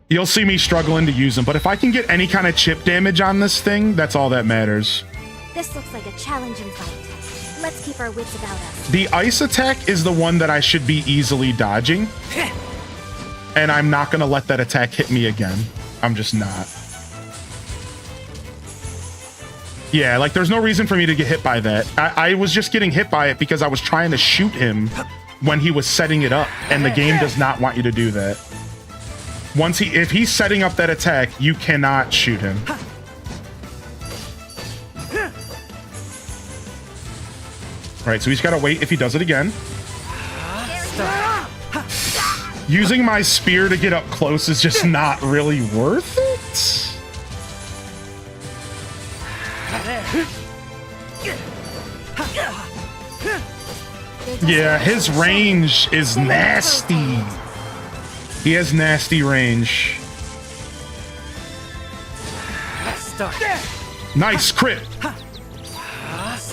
You'll see me struggling to use them, but if I can get any kind of chip damage on this thing, that's all that matters. This looks like a challenging fight. Let's keep our wits about us. The ice attack is the one that I should be easily dodging. And I'm not going to let that attack hit me again. I'm just not. Yeah, like there's no reason for me to get hit by that. I was just getting hit by it because I was trying to shoot him when he was setting it up, and the game does not want you to do that. If he's setting up that attack, you cannot shoot him. All right, so he's got to wait if he does it again. Using my spear to get up close is just not really worth it. Yeah, his range is nasty. He has nasty range. Nice crit.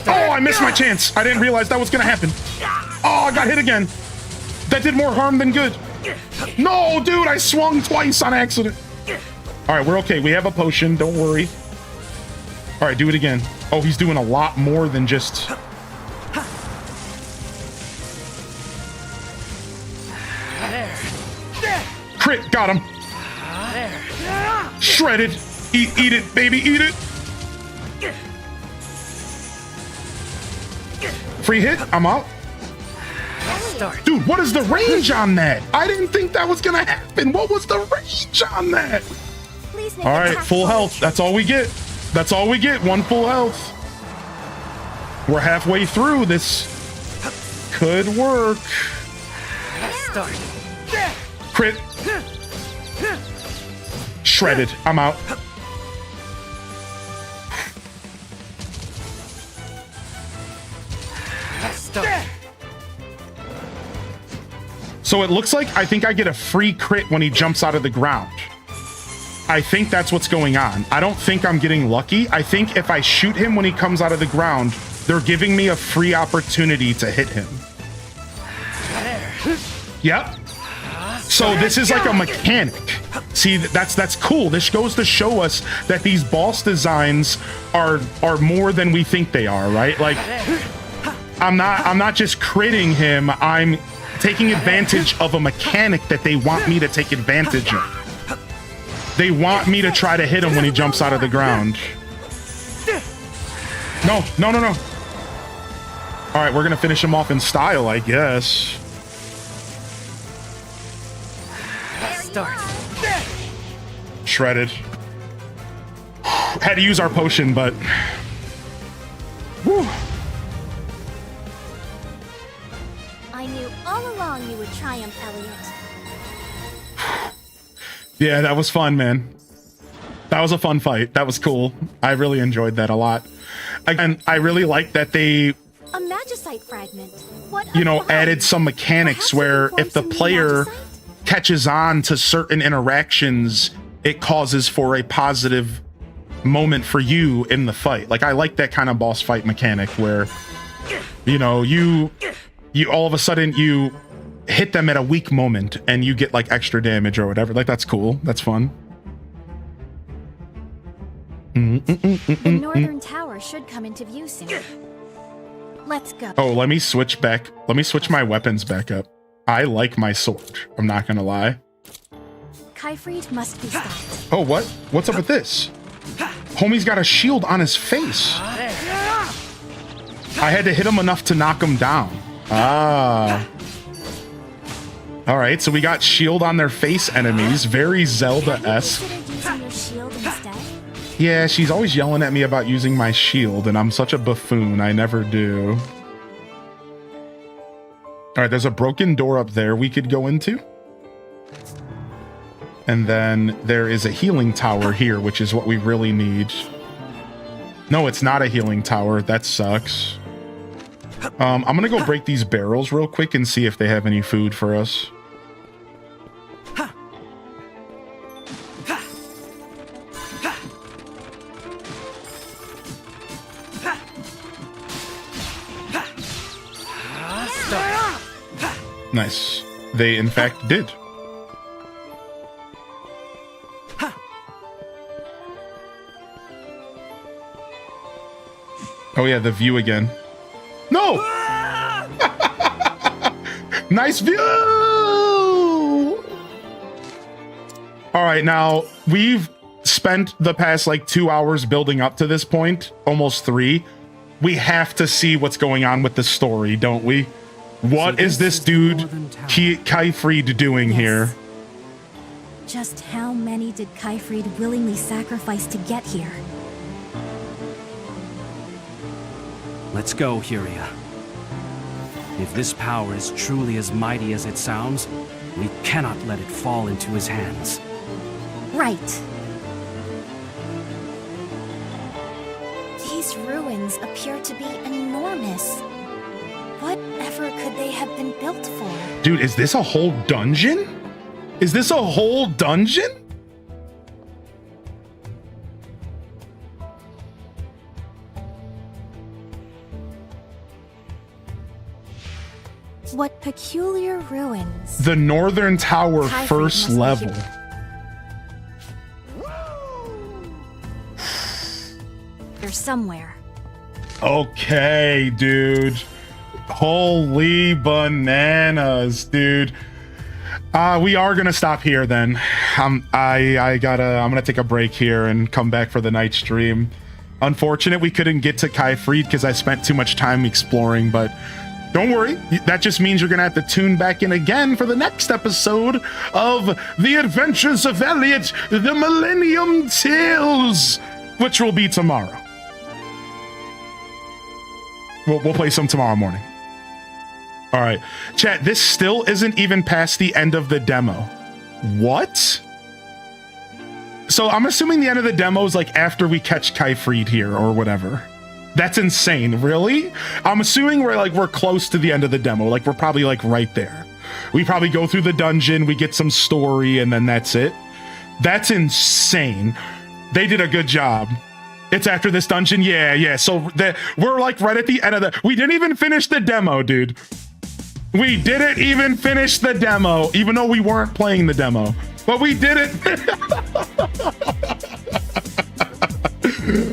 Oh, I missed my chance. I didn't realize that was gonna happen. Oh, I got hit again. That did more harm than good. No, dude, I swung twice on accident. All right, we're okay. We have a potion. Don't worry. All right, do it again. Oh, he's doing a lot more than just... Crit, got him. Shredded. Eat it, baby, eat it. Free hit, I'm out. Dude, what is the range on that? I didn't think that was gonna happen. What was the range on that? All right, full health. That's all we get. That's all we get. One full health. We're halfway through. This could work. Crit. Shredded. I'm out. So it looks like I think I get a free crit when he jumps out of the ground. I think that's what's going on. I don't think I'm getting lucky. I think if I shoot him when he comes out of the ground, they're giving me a free opportunity to hit him. Yep. So this is like a mechanic. See, that's cool. This goes to show us that these boss designs are more than we think they are, right? Like, I'm not just critting him. I'm taking advantage of a mechanic that they want me to take advantage of. They want me to try to hit him when he jumps out of the ground. No. All right, we're gonna finish him off in style, I guess. Shredded. Had to use our potion, but... Whew. I knew all along you would triumph, Elliot. Yeah, that was fun, man. That was a fun fight. That was cool. I really enjoyed that a lot. And I really like that they... A magicite fragment. What added some mechanics where if the player catches on to certain interactions, it causes for a positive moment for you in the fight. Like, I like that kind of boss fight mechanic where, you all of a sudden you hit them at a weak moment and you get like extra damage or whatever. Like, that's cool. That's fun. The northern tower should come into view soon. Let's go. Oh, let me switch back. Let me switch my weapons back up. I like my sword. I'm not gonna lie. Kyfried must be stopped. Oh, what? What's up with this? Homie's got a shield on his face. I had to hit him enough to knock him down. Ah. All right, so we got shield on their face enemies. Very Zelda-esque. Using your shield instead? Yeah, she's always yelling at me about using my shield, and I'm such a buffoon. I never do. All right, there's a broken door up there we could go into. And then there is a healing tower here, which is what we really need. No, it's not a healing tower. That sucks. I'm going to go break these barrels real quick and see if they have any food for us. Nice. They, in fact, did. Oh, yeah, the view again. No! Nice view! All right, now, we've spent the past, like, 2 hours building up to this point. Almost 3. We have to see what's going on with the story, don't we? What is this dude, Kyfried, doing here? Just how many did Kyfried willingly sacrifice to get here? Let's go, Huria. If this power is truly as mighty as it sounds, we cannot let it fall into his hands. Right. These ruins appear to be enormous. Whatever could they have been built for? Dude, is this a whole dungeon? Is this a whole dungeon? What peculiar ruins? The Northern Tower Kyfried first must level. They're somewhere. Okay, dude. Holy bananas, dude. We are gonna stop here then. I'm gonna take a break here and come back for the night stream. Unfortunate we couldn't get to Kyfried because I spent too much time exploring, but don't worry, that just means you're gonna have to tune back in again for the next episode of The Adventures of Elliot, the Millennium Tales, which will be tomorrow. We'll play some tomorrow morning. All right, chat, this still isn't even past the end of the demo. What? So I'm assuming the end of the demo is like after we catch Kyfried here or whatever. That's insane, really? I'm assuming we're close to the end of the demo, like we're probably like right there. We probably go through the dungeon, we get some story, and then that's it. That's insane. They did a good job. It's after this dungeon? Yeah. So we're like right at the end of the... We didn't even finish the demo, dude. We didn't even finish the demo, even though we weren't playing the demo. But we did it.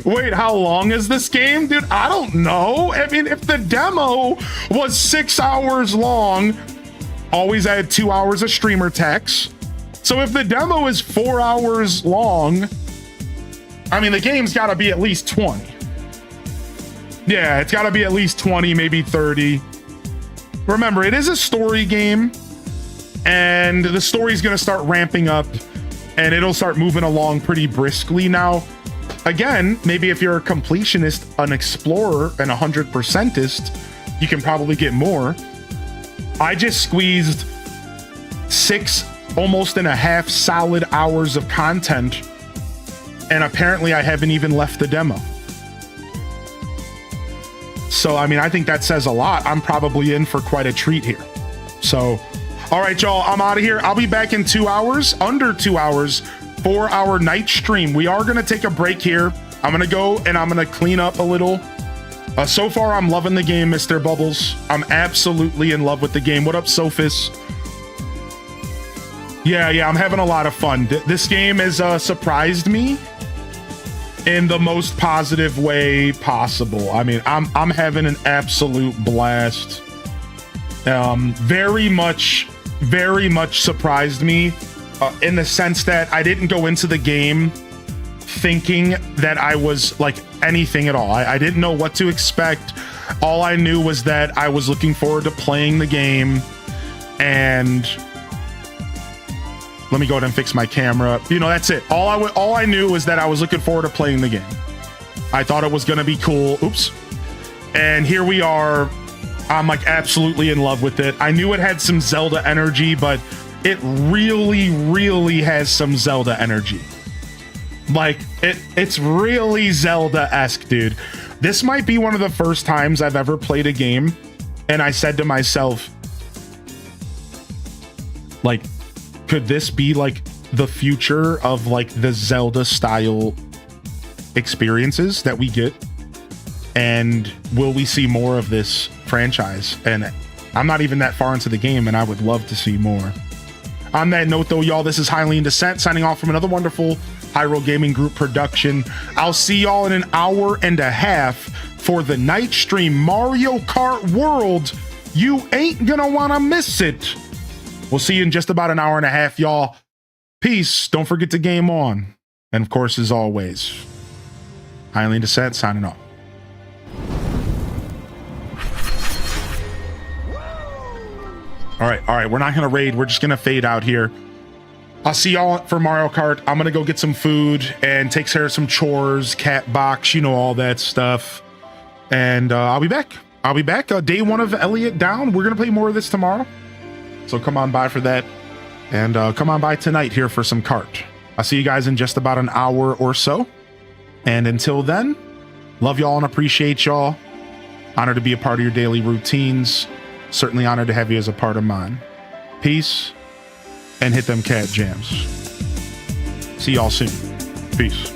Wait, how long is this game? Dude, I don't know. I mean, if the demo was 6 hours long, always add 2 hours of streamer tax. So if the demo is 4 hours long... I mean, the game's got to be at least 20. Yeah, it's got to be at least 20, maybe 30. Remember, it is a story game, and the story's going to start ramping up, and it'll start moving along pretty briskly now. Again, maybe if you're a completionist, an explorer, and 100%ist, you can probably get more. I just squeezed 6 almost and a half solid hours of content, and apparently I haven't even left the demo. So, I mean, I think that says a lot. I'm probably in for quite a treat here. So, all right, y'all, I'm out of here. I'll be back in 2 hours, under 2 hours, for our night stream. We are going to take a break here. I'm going to go and I'm going to clean up a little. So far, I'm loving the game, Mr. Bubbles. I'm absolutely in love with the game. What up, Sophis? Yeah, I'm having a lot of fun. This game has surprised me. in the most positive way possible. I mean, I'm having an absolute blast. Very much surprised me in the sense that I didn't go into the game thinking that I was like anything at all. I didn't know what to expect. All I knew was that I was looking forward to playing the game, and let me go ahead and fix my camera. You know, that's it. All I knew was that I was looking forward to playing the game. I thought it was going to be cool. Oops. And here we are. I'm like absolutely in love with it. I knew it had some Zelda energy, but it really has some Zelda energy. Like it's really Zelda-esque, dude. This might be one of the first times I've ever played a game and I said to myself, like, could this be like the future of like the Zelda style experiences that we get? And will we see more of this franchise? And I'm not even that far into the game, and I would love to see more. On that note, though, y'all, this is Highly in Descent signing off from another wonderful Hyrule Gaming Group production. I'll see y'all in an hour and a half for the night stream Mario Kart World. You ain't gonna wanna miss it. We'll see you in just about an hour and a half, y'all. Peace. Don't forget to game on. And of course, as always, Highly in Descent signing off. All right. We're not going to raid. We're just going to fade out here. I'll see y'all for Mario Kart. I'm going to go get some food and take care of some chores, cat box, you know, all that stuff. And I'll be back. Day one of Elliot down. We're going to play more of this tomorrow. So come on by for that. And come on by tonight here for some kart. I'll see you guys in just about an hour or so. And until then, love y'all and appreciate y'all. Honored to be a part of your daily routines. Certainly honored to have you as a part of mine. Peace, and hit them cat jams. See y'all soon. Peace.